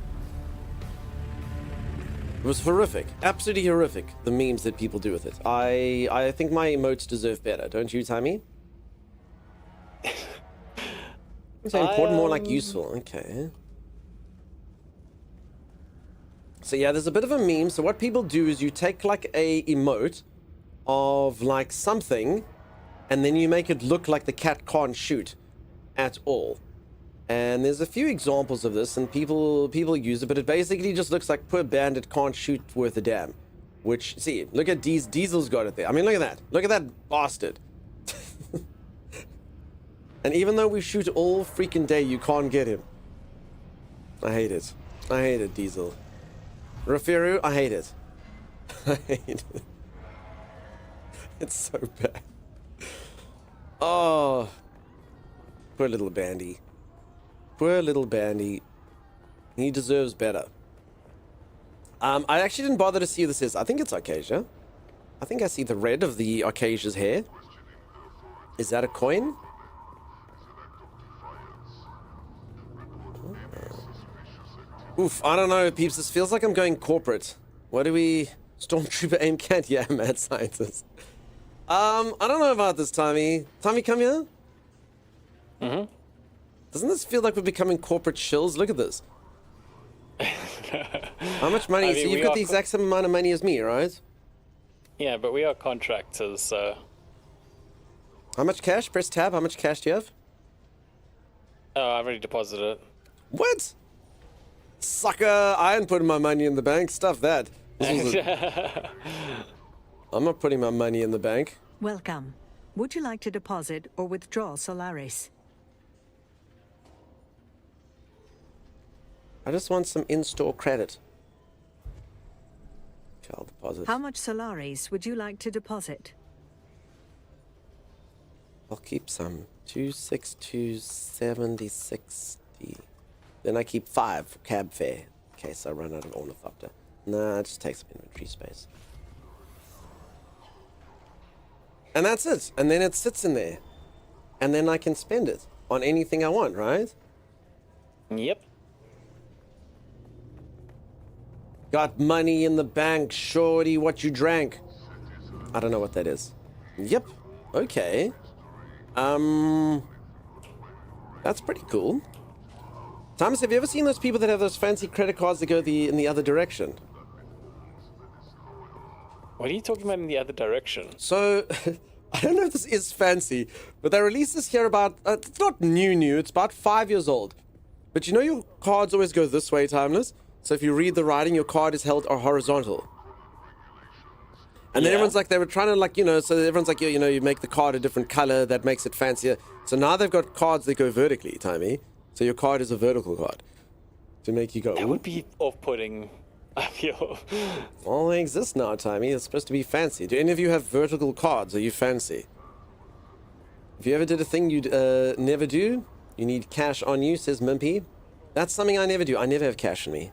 It was horrific. Absolutely horrific, the memes that people do with it. I think my emotes deserve better, don't you, Timmy? Is that important? More like useful. Okay. So yeah, there's a bit of a meme. So what people do is you take like a emote of like something and then you make it look like the cat can't shoot at all. And there's a few examples of this and people use it, but it basically just looks like poor bandit can't shoot worth a damn. Which, see, look at Diesel's got it there. I mean, look at that. Look at that bastard. And even though we shoot all freaking day, you can't get him. I hate it. I hate it, Diesel. Rafiru, I hate it. I hate it. It's so bad. Oh. Poor little Bandy. Poor little Bandy. He deserves better. I actually didn't bother to see who this is. I think it's Arcasia. I think I see the red of the Arcasia's hair. Is that a coin? Oof, I don't know, peeps. This feels like I'm going corporate. What do we... Stormtrooper aim cat? Yeah, mad scientist. I don't know about this, Tommy. Tommy, come here. Doesn't this feel like we're becoming corporate shills? Look at this. How much money? So you've got the exact same amount of money as me, right? Yeah, but we are contractors, so... How much cash? Press tab. How much cash do you have? Oh, I've already deposited it. What? Sucker! I ain't putting my money in the bank. Stuff that. I'm not putting my money in the bank. Welcome. Would you like to deposit or withdraw Solaris? I just want some in-store credit. Okay, I'll deposit. How much Solaris would you like to deposit? I'll keep some. 262, 70, 60. Then I keep 5 for cab fare in case I run out of ornithopter. Nah, it just takes some inventory space. And that's it. And then it sits in there. And then I can spend it on anything I want, right? Yep. Got money in the bank, shorty, what you drank? I don't know what that is. Yep. Okay. That's pretty cool. Thomas, have you ever seen those people that have those fancy credit cards that go in the other direction? What are you talking about in the other direction? So, I don't know if this is fancy, but they released this here about, it's not new, it's about 5 years old. But you know your cards always go this way, Timeless? So if you read the writing, your card is held horizontal. And then everyone's like, they were trying to like, so everyone's like, you make the card a different color, that makes it fancier. So now they've got cards that go vertically, Timey. So your card is a vertical card. To make you go, that would be off-putting. Well, they exist now, Timey. It's supposed to be fancy. Do any of you have vertical cards? Are you fancy? If you ever did a thing you'd never do, you need cash on you, says Mimpy. That's something I never do. I never have cash on me.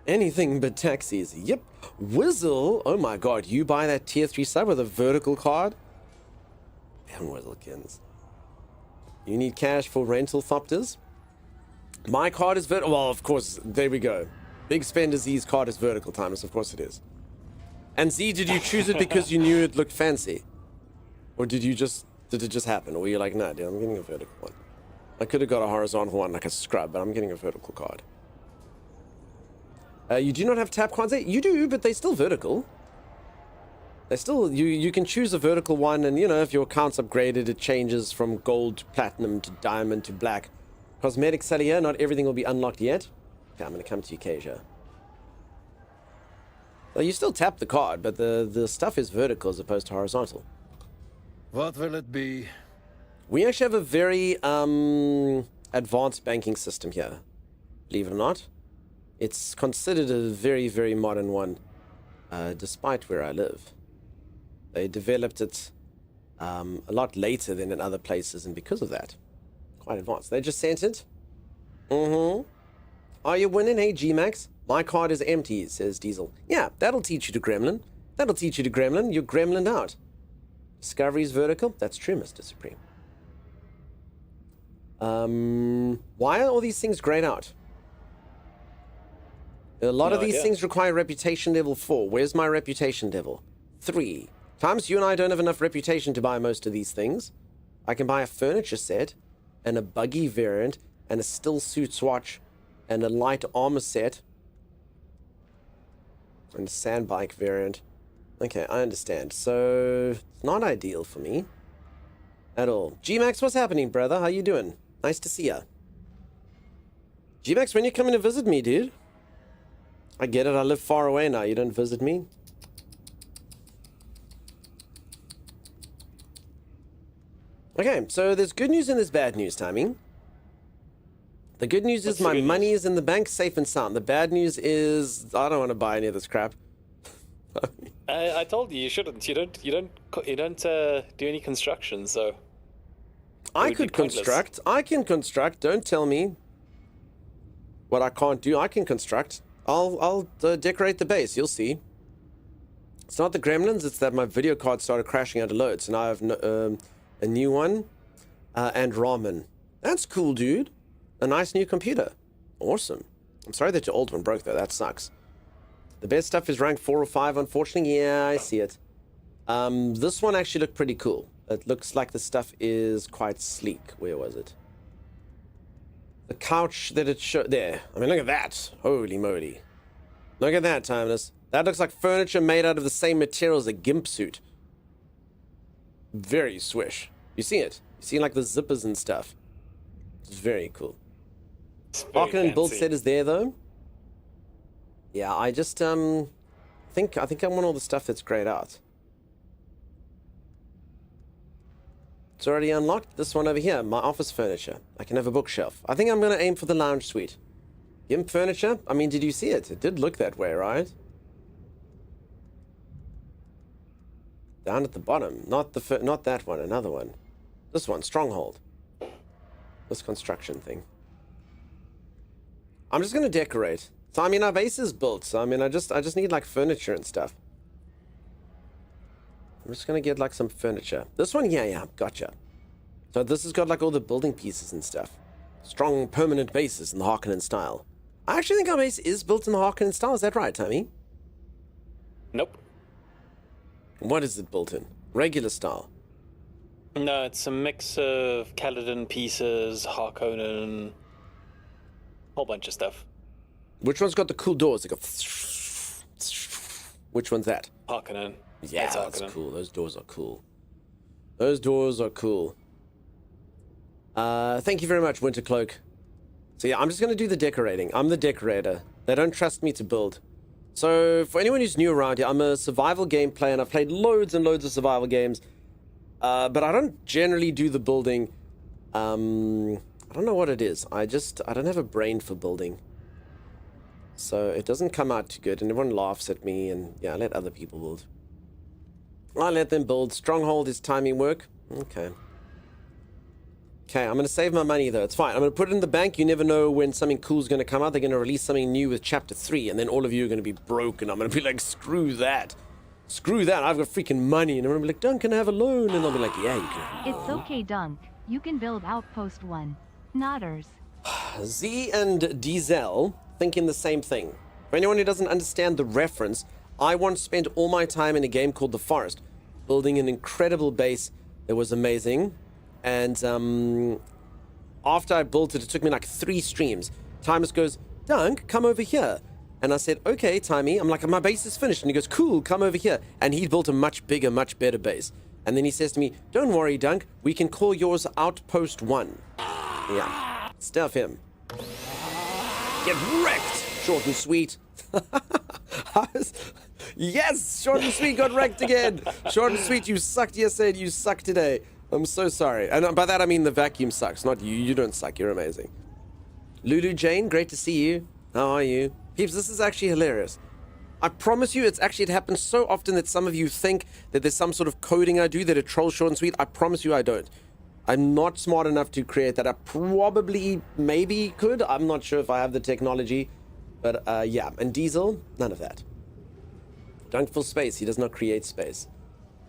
Anything but taxis. Yep. Whizzle. Oh my god, you buy that tier 3 sub with a vertical card? Damn Whizzlekins. You need cash for rental thopters? My card is vertical. Well, of course, there we go. Big Spender Z's card is vertical, Timeless. Of course it is. And Z, did you choose it because you knew it looked fancy? Or did it just happen? Or were you like, no, dude, I'm getting a vertical one. I could have got a horizontal one like a scrub, but I'm getting a vertical card. You do not have tap cards there? You do, but they're still vertical. They still, you can choose a vertical one, and if your account's upgraded, it changes from gold to platinum to diamond to black. Cosmetic seller here, not everything will be unlocked yet. Okay, I'm going to come to you, Kasia. Well, you still tap the card, but the stuff is vertical as opposed to horizontal. What will it be? We actually have a very advanced banking system here, believe it or not. It's considered a very, very modern one, despite where I live. They developed it a lot later than in other places, and because of that, quite advanced. They just sent it. Are you winning? Hey, G-Max. My card is empty, says Diesel. Yeah, that'll teach you to gremlin. That'll teach you to gremlin. You're gremlined out. Discovery's vertical. That's true, Mr. Supreme. Why are all these things grayed out? A lot of these things require reputation level 4. Where's my reputation level? 3. Times you and I don't have enough reputation to buy most of these things. I can buy a furniture set, and a buggy variant, and a still suits watch, and a light armor set, and a sand bike variant. Okay, I understand. So, it's not ideal for me. At all. G-Max, what's happening, brother? How you doing? Nice to see ya. G-Max, when you coming to visit me, dude? I get it, I live far away now. You don't visit me? Okay, so there's good news and there's bad news, timing. The good news is my money is in the bank, safe and sound. The bad news is I don't want to buy any of this crap. I told you shouldn't. You don't do any construction, so. I could construct. I can construct. Don't tell me what I can't do. I can construct. I'll decorate the base. You'll see. It's not the gremlins. It's that my video card started crashing out of load. So now I have a new one and ramen. That's cool, dude. A nice new computer. Awesome. I'm sorry that your old one broke, though. That sucks. The best stuff is ranked 4 or 5, unfortunately. Yeah, I see it. This one actually looked pretty cool. It looks like the stuff is quite sleek. Where was it? The couch that it showed there. I mean, look at that. Holy moly. Look at that, Timeless. That looks like furniture made out of the same material as a gimp suit. Very swish. You see it? You see like the zippers and stuff. It's very cool. Barkin and build set is there though. Yeah, I just think I want all the stuff that's grayed out. It's already unlocked. This one over here, my office furniture. I can have a bookshelf. I think I'm going to aim for the lounge suite. Gimp furniture? I mean, did you see it? It did look that way, right? Down at the bottom. Not that one, another one. This one, Stronghold. This construction thing. I'm just gonna decorate. So I mean our base is built, so I mean I just need like furniture and stuff. I'm just gonna get like some furniture. This one, yeah, gotcha. So this has got like all the building pieces and stuff. Strong permanent bases in the Harkonnen style. I actually think our base is built in the Harkonnen style, is that right, Tommy? Nope. What is it built in? Regular style? No, it's a mix of Kaladin pieces, Harkonnen, whole bunch of stuff. Which one's got the cool doors? They go. Which one's that? Harkonnen. Yeah, that's cool. Those doors are cool. Those doors are cool. Thank you very much, Wintercloak. So yeah, I'm just going to do the decorating. I'm the decorator. They don't trust me to build. So for anyone who's new around here, I'm a survival game player, and I've played loads and loads of survival games. But I don't generally do the building. I don't know what it is. I don't have a brain for building. So it doesn't come out too good, and everyone laughs at me, and yeah, I let other people build. I let them build. Stronghold is timing work. Okay. Okay, I'm going to save my money, though. It's fine. I'm going to put it in the bank. You never know when something cool is going to come out. They're going to release something new with Chapter 3, and then all of you are going to be broke, and I'm going to be like, screw that. Screw that. I've got freaking money. And I'm going to be like, Dunk, can I have a loan? And I'll be like, yeah, you can. It's okay, Dunk. You can build Outpost 1. Nodders. Z and Diesel thinking the same thing. For anyone who doesn't understand the reference, I once spent all my time in a game called The Forest, building an incredible base that was amazing. And after I built it, it took me like 3 streams. Timus goes, Dunk, come over here. And I said, okay, Timey. I'm like, my base is finished. And he goes, cool, come over here. And he built a much bigger, much better base. And then he says to me, don't worry, Dunk. We can call yours Outpost 1. Yeah, stuff him. Get wrecked, short and sweet. Yes, short and sweet got wrecked again. Short and sweet, you sucked yesterday and you suck today. I'm so sorry. And by that I mean the vacuum sucks, not you. You don't suck, you're amazing. Lulu Jane, great to see you. How are you? Peeps, this is actually hilarious. I promise you, it happens so often that some of you think that there's some sort of coding I do that it trolls short and sweet. I promise you I don't. I'm not smart enough to create that. I probably, maybe could. I'm not sure if I have the technology. But yeah, and Diesel, none of that. Dunk full space, he does not create space.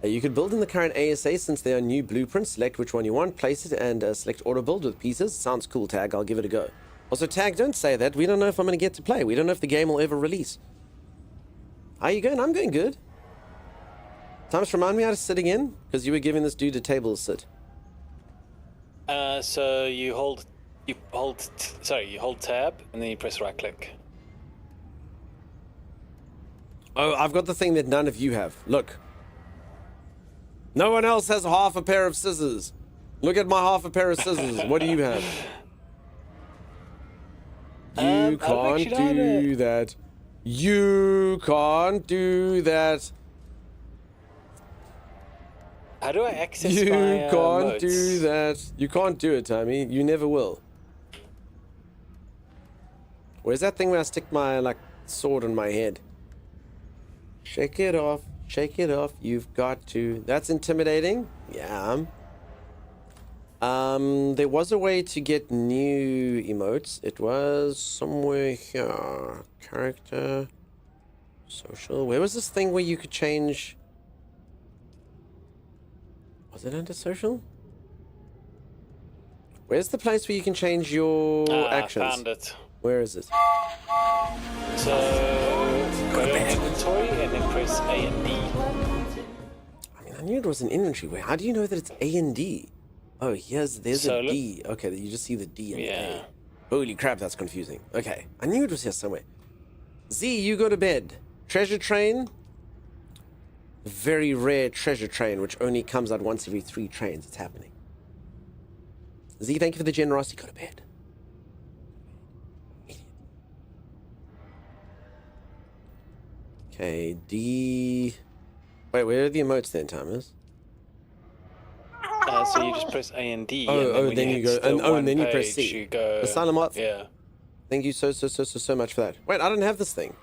You could build in the current ASA since there are new blueprints. Select which one you want, place it, and select auto build with pieces. Sounds cool, Tag. I'll give it a go. Also, Tag, don't say that. We don't know if I'm going to get to play. We don't know if the game will ever release. How are you going? I'm going good. Thomas, remind me how to sit again? Because you were giving this dude a table to sit. So you hold tab, and then you press right click. Oh, I've got the thing that none of you have. Look. No one else has half a pair of scissors. Look at my half a pair of scissors. What do you have? You can't do that. You can't do that. How do I access you my can't do that. You can't do it, Tommy. You never will. Where's that thing where I stick my sword on my head? Shake it off. Shake it off. You've got to. That's intimidating. Yeah. There was a way to get new emotes. It was somewhere here. Character. Social. Where was this thing where you could change? Was it under social? Where's the place where you can change your actions? I found it. Where is it? So go to inventory and then press A and D. I mean, I knew it was an inventory. Wait, how do you know that it's A and D? Oh, there's a D. Okay, you just see the D and the A. Holy crap, that's confusing. Okay, I knew it was here somewhere. Z, you go to bed. Treasure train. Very rare treasure train, which only comes out once every 3 trains. It's happening. Z, thank you for the generosity. Go to bed. Okay, D. Wait, where are the emotes then, Thomas? So you just press A and D. Oh, then you go, and then you press C. You go, Asylum Arts. Yeah. Thank you so much for that. Wait, I don't have this thing.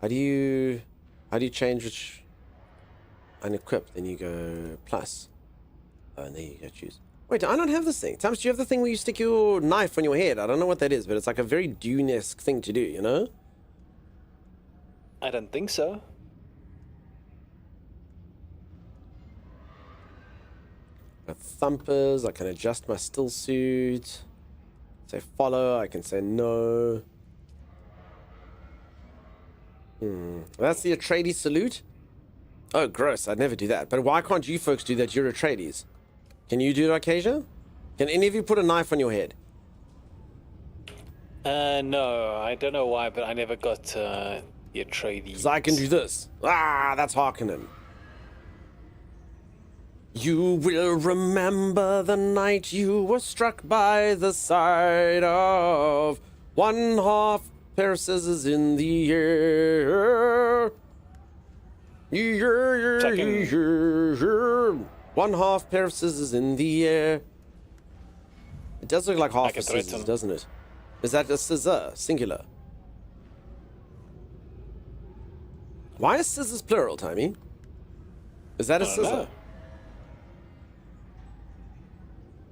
How do you change which unequip? Then you go plus. Oh, and there you go, choose. Wait, I don't have this thing. Thomas, do you have the thing where you stick your knife on your head? I don't know what that is, but it's like a very Dune-esque thing to do, you know? I don't think so. Got thumpers, I can adjust my still suit. Say follow, I can say no. That's the Atreides salute? Oh, gross, I'd never do that. But why can't you folks do that? You're Atreides. Can you do it, Acacia? Can any of you put a knife on your head? No, I don't know why, but I never got the Atreides. Because I can do this. Ah, that's Harkonnen. You will remember the night you were struck by the sight of one half pair of scissors in the air. One half pair of scissors in the air. It does look like half a scissors, doesn't it? Is that a scissor, singular? Why is scissors plural, Timey? Is that a scissor?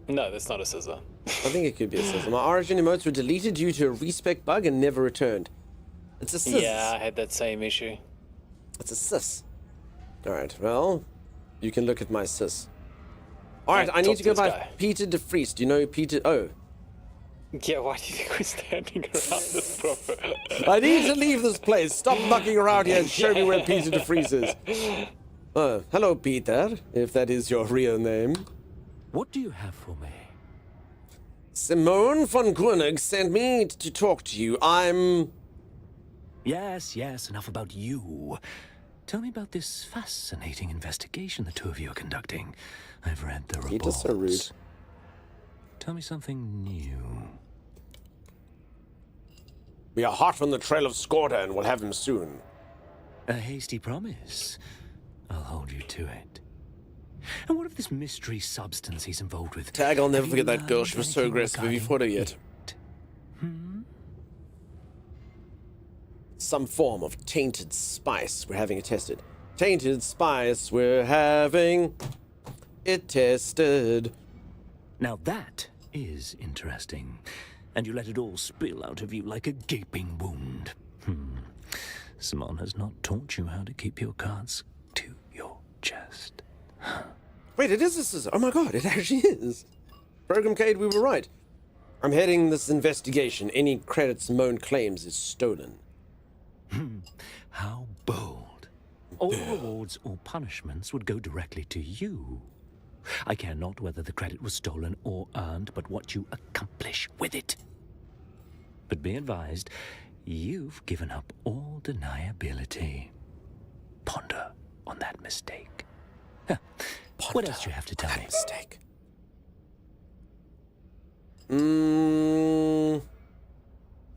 No, that's not a scissor. I think it could be a scissor. My origin emotes were deleted due to a respec bug and never returned. It's a scissor. Yeah, I had that same issue. It's a sis. Alright, well, you can look at my sis. Alright, I need to go by Peter de Vries. Do you know Peter? Oh. Yeah, why do you think we're standing around this proper? I need to leave this place. Stop mucking around here and show me where Peter de Vries is. Hello, Peter, if that is your real name. What do you have for me? Simone von Grunig sent me to talk to you. Yes, enough about you. Tell me about this fascinating investigation the two of you are conducting. I've read the reports. Peter's so rude. Tell me something new. We are hot on the trail of Skorda and we'll have him soon. A hasty promise. I'll hold you to it. And what of this mystery substance he's involved with? Tag, I'll never forget that girl. She was so aggressive. Have you fought her yet? Some form of tainted spice. We're having it tested. Tainted spice. We're having it tested. Now that is interesting. And you let it all spill out of you like a gaping wound. Simone has not taught you how to keep your cards to your chest. Wait, it is a scissor. Oh my god, it actually is. Program Cade, we were right. I'm heading this investigation. Any credit Simone claims is stolen. How bold. All rewards or punishments would go directly to you. I care not whether the credit was stolen or earned, but what you accomplish with it. But be advised, you've given up all deniability. Ponder on that mistake. What else do you have to tell me? Mistake.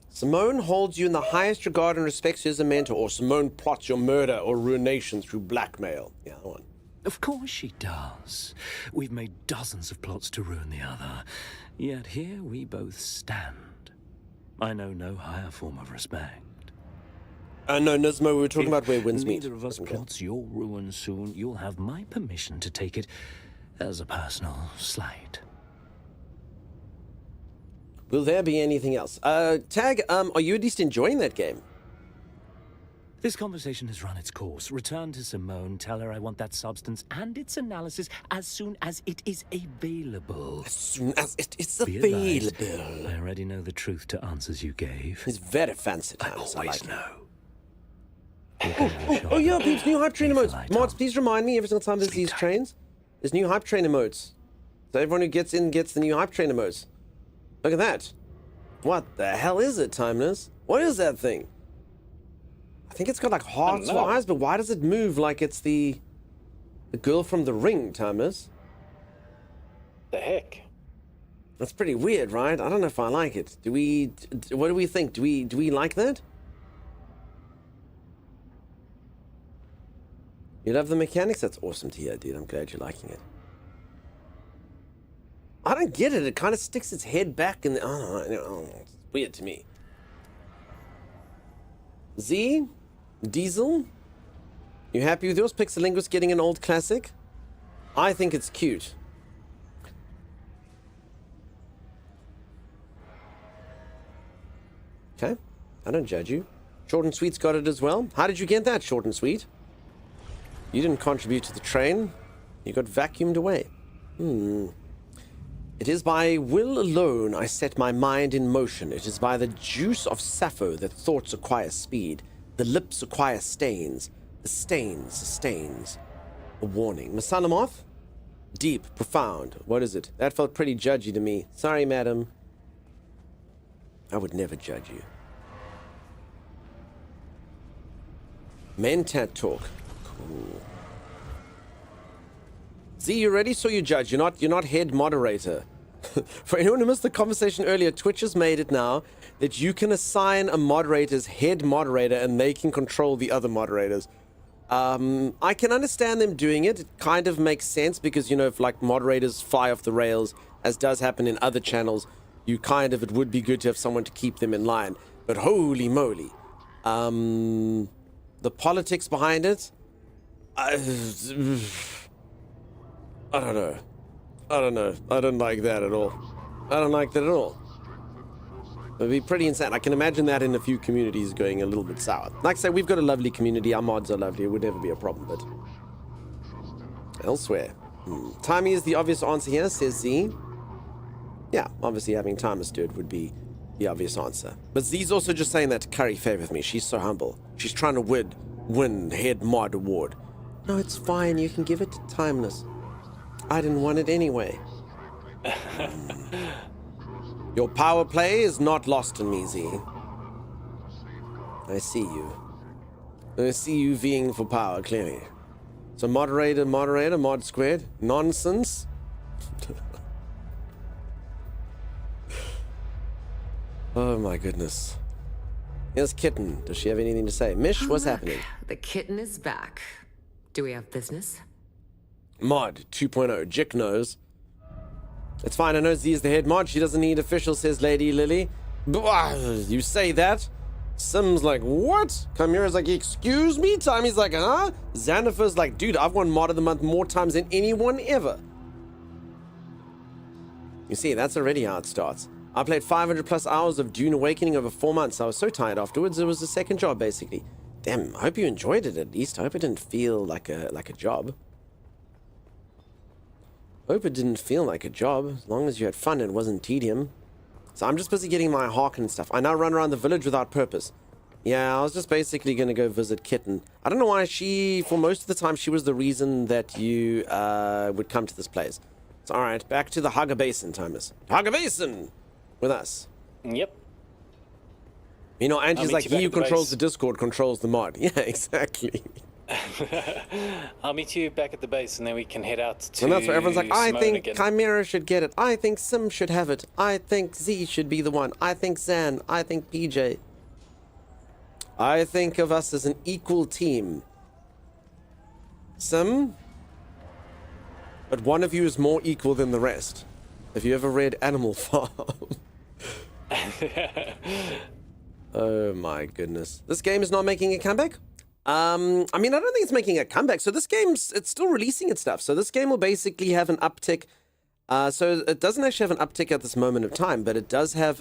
Simone holds you in the highest regard and respects you as a mentor, or Simone plots your murder or ruination through blackmail. Yeah, that one. Of course she does. We've made dozens of plots to ruin the other. Yet here we both stand. I know no higher form of respect. No, Nismo, we were talking about where winds meet. Neither of us plots your ruin soon. You'll have my permission to take it as a personal slight. Will there be anything else? Tag, are you at least enjoying that game? This conversation has run its course. Return to Simone, tell her I want that substance and its analysis as soon as it is available. As soon as it is Be available. advised, I already know the truth to answers you gave. It's very fancy I times. always like know. Oh yeah, peeps, new hype train emotes. Mods, please remind me every single time there's these trains. There's new hype train emotes. So everyone who gets in gets the new hype train emotes. Look at that. What the hell is it, Timeless? What is that thing? I think it's got like hearts for eyes, but why does it move like it's the girl from The Ring, Timeless? The heck? That's pretty weird, right? I don't know if I like it. What do we think? Do we like that? You love the mechanics? That's awesome to hear, dude. I'm glad you're liking it. I don't get it. It kind of sticks its head back and it's weird to me. Z? Diesel? You happy with yours? Pixelingus getting an old classic? I think it's cute. Okay. I don't judge you. Short and Sweet's got it as well. How did you get that, Short and Sweet? You didn't contribute to the train. You got vacuumed away. It is by will alone I set my mind in motion. It is by the juice of Sappho that thoughts acquire speed. The lips acquire stains. The stains. A warning. Masalamoth? Deep, profound. What is it? That felt pretty judgy to me. Sorry, madam. I would never judge you. Mentat talk. Cool. Z, you ready? So you judge. You're not head moderator. For anyone who missed the conversation earlier, Twitch has made it now that you can assign a moderator's head moderator and they can control the other moderators. I can understand them doing it. It kind of makes sense because, you know, if like moderators fly off the rails, as does happen in other channels, it would be good to have someone to keep them in line. But holy moly. The politics behind it, I don't know. I don't like that at all. It'd be pretty insane. I can imagine that in a few communities going a little bit sour. Like I say, we've got a lovely community. Our mods are lovely. It would never be a problem, but elsewhere. Timey is the obvious answer here, says Z. Yeah, obviously having Timer Steward would be the obvious answer. But Z's also just saying that to curry favor with me. She's so humble. She's trying to win head mod award. No, it's fine. You can give it to Timeless. I didn't want it anyway. Your power play is not lost on me, Z. I see you. I see you vying for power, clearly. So moderator, mod squared. Nonsense. Oh my goodness. Here's Kitten. Does she have anything to say? Mish, what's happening? The kitten is back. Do we have business? Mod 2.0. Jick knows. It's fine, I know Z is the head mod. She doesn't need official, says Lady Lily. You say that? Sim's like, what? Chimera's like, excuse me? Timmy's like, huh? Xanafer's like, dude, I've won mod of the month more times than anyone ever. You see, that's already how it starts. I played 500 plus hours of Dune Awakening over 4 months. I was so tired afterwards. It was a second job, basically. Damn, I hope you enjoyed it at least. I hope it didn't feel like a job. Hope it didn't feel like a job, as long as you had fun and it wasn't tedium. So I'm just busy getting my Harkin and stuff. I now run around the village without purpose. Yeah, I was just basically going to go visit Kitten. I don't know why for most of the time, she was the reason that you would come to this place. So alright, back to the Haga Basin, Timers. Haga Basin! With us. Yep. You know, Angie's like, he who controls the Discord controls the mod. Yeah, exactly. I'll meet you back at the base and then we can head out to And that's where everyone's like, I Simone think again. Chimera should get it. I think Sim should have it. I think Z should be the one. I think Zan. I think PJ. I think of us as an equal team. Sim? But one of you is more equal than the rest. Have you ever read Animal Farm? Oh my goodness. This game is not making a comeback? I mean, I don't think it's making a comeback. So this game's, it's still releasing its stuff. So this game will basically have an uptick. So it doesn't actually have an uptick at this moment of time, but it does have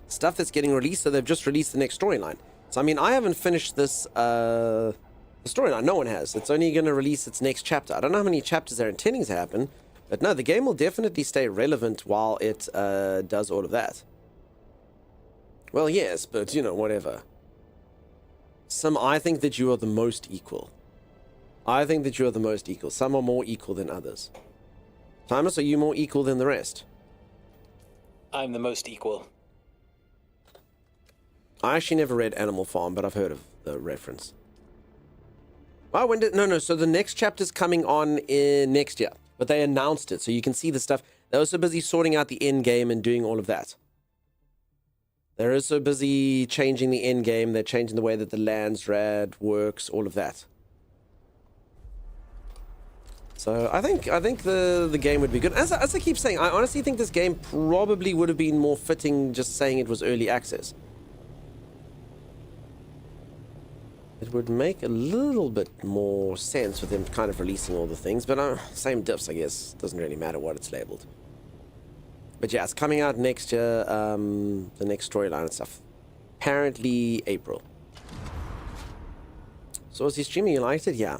stuff that's getting released. So they've just released the next storyline. So, I mean, I haven't finished this storyline. No one has. It's only going to release its next chapter. I don't know how many chapters they're intending to happen. But no, the game will definitely stay relevant while it does all of that. Well, yes, but, you know, whatever. I think that you are the most equal. I think that you are the most equal. Some are more equal than others. Timus, are you more equal than the rest? I'm the most equal. I actually never read Animal Farm, but I've heard of the reference. Oh, when did... No, so the next chapter's coming on in next year. But they announced it, so you can see the stuff. They're also busy sorting out the end game and doing all of that. They're also busy changing the end game. They're changing the way that the lands rad works, all of that. So I think the game would be good. As I keep saying, I honestly think this game probably would have been more fitting just saying it was early access. It would make a little bit more sense with them kind of releasing all the things, but same diffs, I guess. Doesn't really matter what it's labeled. But yeah, it's coming out next year, the next storyline and stuff. Apparently April. So was he streaming? You liked it? Yeah.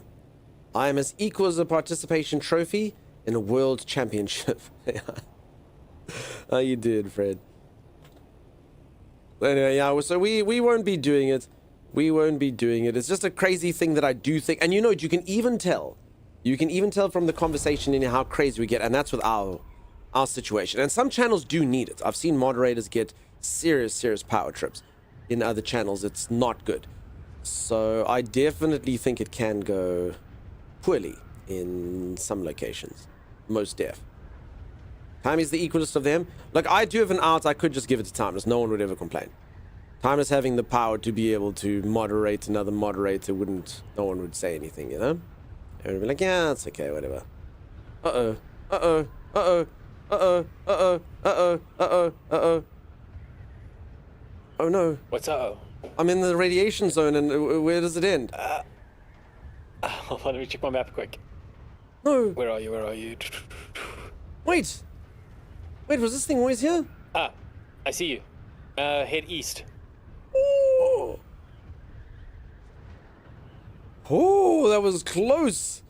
I am as equal as a participation trophy in a world championship. Oh, you did, Fred. Anyway, yeah, so we won't be doing it. We won't be doing it. It's just a crazy thing that I do think, and you know, you can even tell from the conversation in how crazy we get, and that's with our situation. And some channels do need it. I've seen moderators get serious power trips. In other channels, it's not good. So I definitely think it can go poorly in some locations. Most def. Timmy's the equalist of them. Like, I do have an out, I could just give it to Timeless. No one would ever complain. Timeless having the power to be able to moderate another moderator no one would say anything, you know? Everyone would be like, yeah, it's okay, whatever. Uh-oh. Uh-oh. Uh-oh. Uh-oh. Uh-oh. Uh-oh. Uh-oh. Uh-oh. Oh no. What's uh-oh? I'm in the radiation zone, and where does it end? Hold on, let me check my map quick. No. Where are you? Where are you? Wait, was this thing always here? Ah, I see you. Head east. Oh, that was close.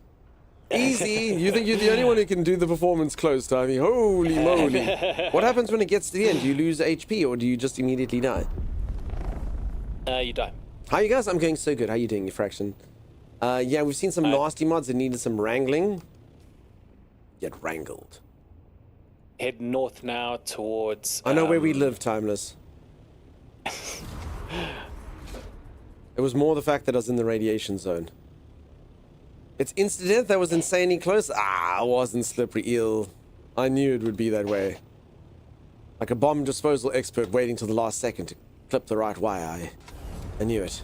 Easy. You think you're the only one who can do the performance close, Timey? Holy moly. What happens when it gets to the end? Do you lose HP or do you just immediately die? You die. How you guys? I'm going so good. How you doing, Fraction? Yeah, we've seen some nasty mods that needed some wrangling. Get wrangled. Head north now towards... I know where we live, Timeless. It was more the fact that I was in the radiation zone. It's instant death. That was insanely close. I wasn't slippery eel. I knew it would be that way. Like a bomb disposal expert waiting till the last second to clip the right wire. I knew it.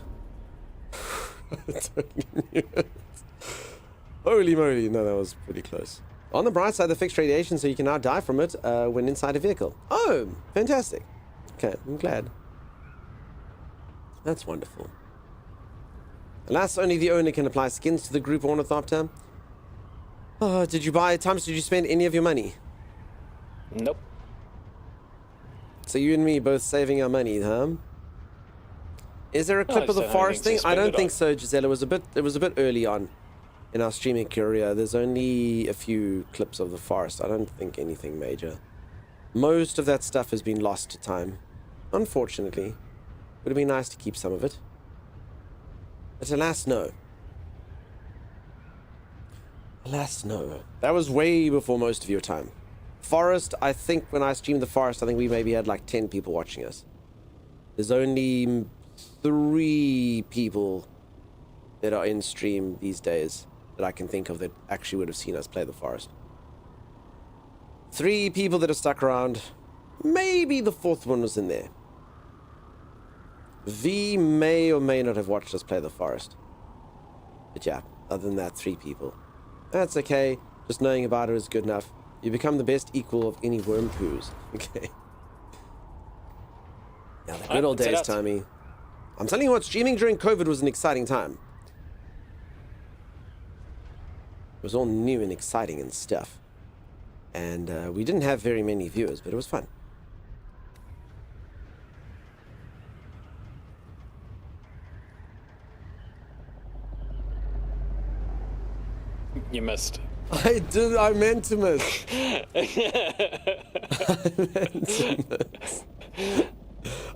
I totally knew it. Holy moly. No, that was pretty close. On the bright side, they fixed radiation so you can now die from it when inside a vehicle. Oh, fantastic. Okay, I'm glad. That's wonderful. Alas, only the owner can apply skins to the group ornithopter. Oh, did you buy Times? Did you spend any of your money? Nope. So you and me both saving our money, huh? Is there a clip of the forest thing? I don't think so, Giselle. It was a bit early on in our streaming career. There's only a few clips of the forest. I don't think anything major. Most of that stuff has been lost to time. Unfortunately. Would have been nice to keep some of it. But alas, no. Alas, no. That was way before most of your time. Forest, I think when I streamed the forest, I think we maybe had like 10 people watching us. There's only 3 people that are in stream these days that I can think of that actually would have seen us play the forest. 3 people that have stuck around. Maybe the 4th one was in there. V may or may not have watched us play the forest. But yeah, other than that, 3 people. That's okay. Just knowing about it is good enough. You become the best equal of any worm poos. Okay. Yeah, the good old days, Tommy. I'm telling you what, streaming during COVID was an exciting time. It was all new and exciting and stuff. And we didn't have very many viewers, but it was fun. You missed. I did. I meant to miss.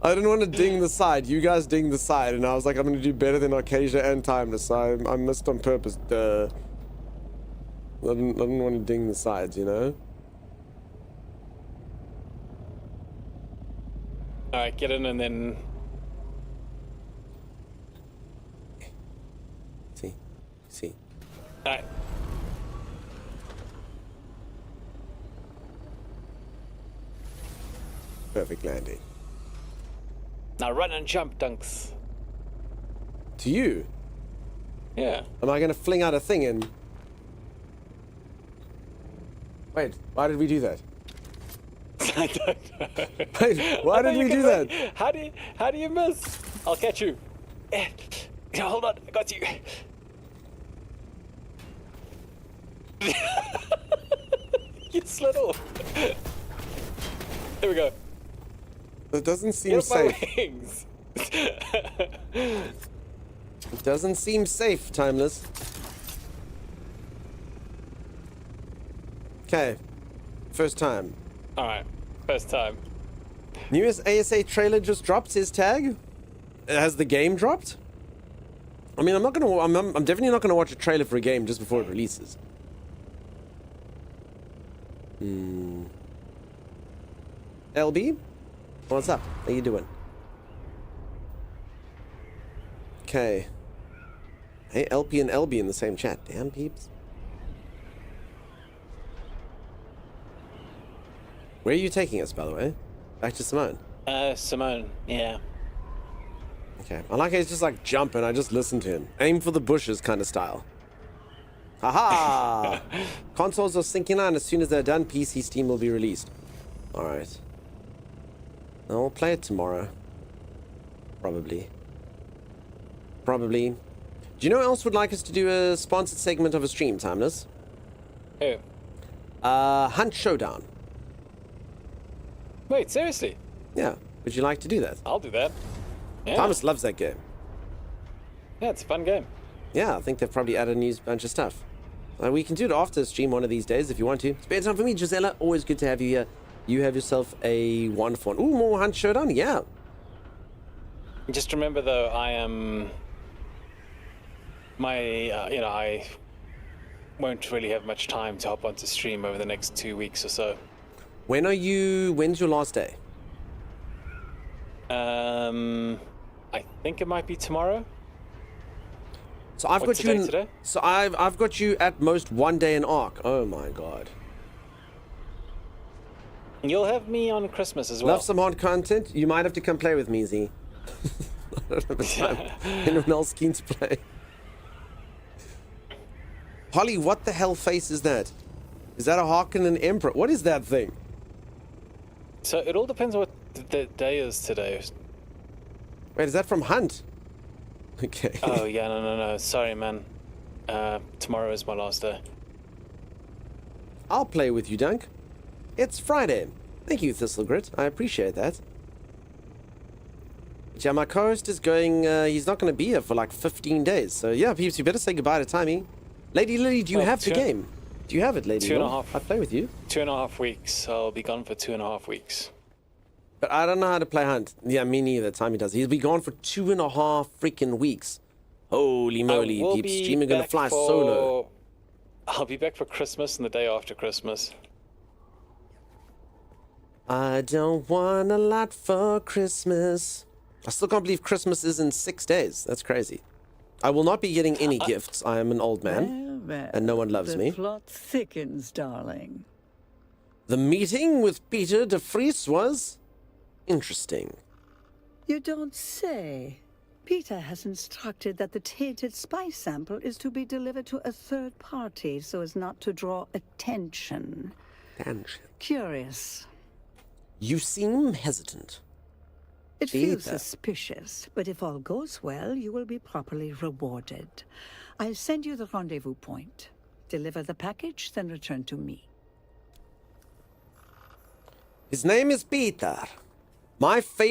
I didn't want to ding the side. You guys dinged the side, and I was like, I'm going to do better than Arcasia and Timeless. So I missed on purpose. Duh. I didn't want to ding the sides, you know? Alright, get in and then... See. Alright. Perfect landing. Now run and jump, Dunks. To you? Yeah. Am I going to fling out a thing and... Wait, why did we do that? I don't know. Wait, why did we do that? How do you miss? I'll catch you. Hold on, I got you. You slid off. There we go. That doesn't seem Get off my safe. wings. It doesn't seem safe, Timeless. Okay. First time. Alright, first time. Newest ASA trailer just dropped, says Tag. Has the game dropped? I mean, I'm definitely not gonna watch a trailer for a game just before it releases. LB? What's up? How you doing? Okay. Hey, LP and LB in the same chat. Damn, peeps. Where are you taking us, by the way? Back to Simone. Simone, yeah. Okay. I like how he's just like jumping. I just listen to him. Aim for the bushes kind of style. Haha! Consoles are syncing on. As soon as they're done, PC Steam will be released. Alright. I'll play it tomorrow. Probably. Probably. Do you know who else would like us to do a sponsored segment of a stream, Timeless? Who? Hunt Showdown. Wait, seriously? Yeah. Would you like to do that? I'll do that. Yeah. Thomas loves that game. Yeah, it's a fun game. Yeah, I think they've probably added a new bunch of stuff. We can do it after stream one of these days if you want to. Spare time for me, Gisela. Always good to have you here. You have yourself a wonderful one. Ooh, more Hunt Showdown? Yeah. Just remember, though, I am... I won't really have much time to hop onto stream over the next 2 weeks or so. When's your last day? I think it might be tomorrow. So I've What's got you the date in, today? so I've got you at most 1 day in Ark. Oh my god. You'll have me on Christmas as well. Love some hard content? You might have to come play with me, Z. I don't have the time. Anyone else keen to play? Holly, what the hell face is that? Is that a Harkonnen Emperor? What is that thing? So it all depends on what the day is today. Wait, is that from Hunt? Okay. Oh, yeah, no. Sorry, man. Tomorrow is my last day. I'll play with you, Dunk. It's Friday. Thank you, Thistlegrit. I appreciate that. But yeah, my co-host is going... he's not going to be here for like 15 days. So yeah, peeps, you better say goodbye to Timmy. Lady Lily, do you have the game? Do you have it, Lady Lily? 2.5. I'll play with you. 2.5 weeks. I'll be gone for 2.5 weeks. But I don't know how to play Hunt. Yeah, me neither. Timmy does. He'll be gone for 2.5 freaking weeks. Holy moly, peeps. Streamer gonna fly solo. I'll be back for Christmas and the day after Christmas. I don't want a lot for Christmas. I still can't believe Christmas is in 6 days. That's crazy. I will not be getting any gifts. I am an old man, and no one loves me. The plot thickens, darling. The meeting with Peter de Vries was interesting. You don't say. Peter has instructed that the tainted spice sample is to be delivered to a third party so as not to draw attention. Curious. You seem hesitant. It feels suspicious, but if all goes well, you will be properly rewarded. I'll send you the rendezvous point. Deliver the package, then return to me. His name is Peter. My favorite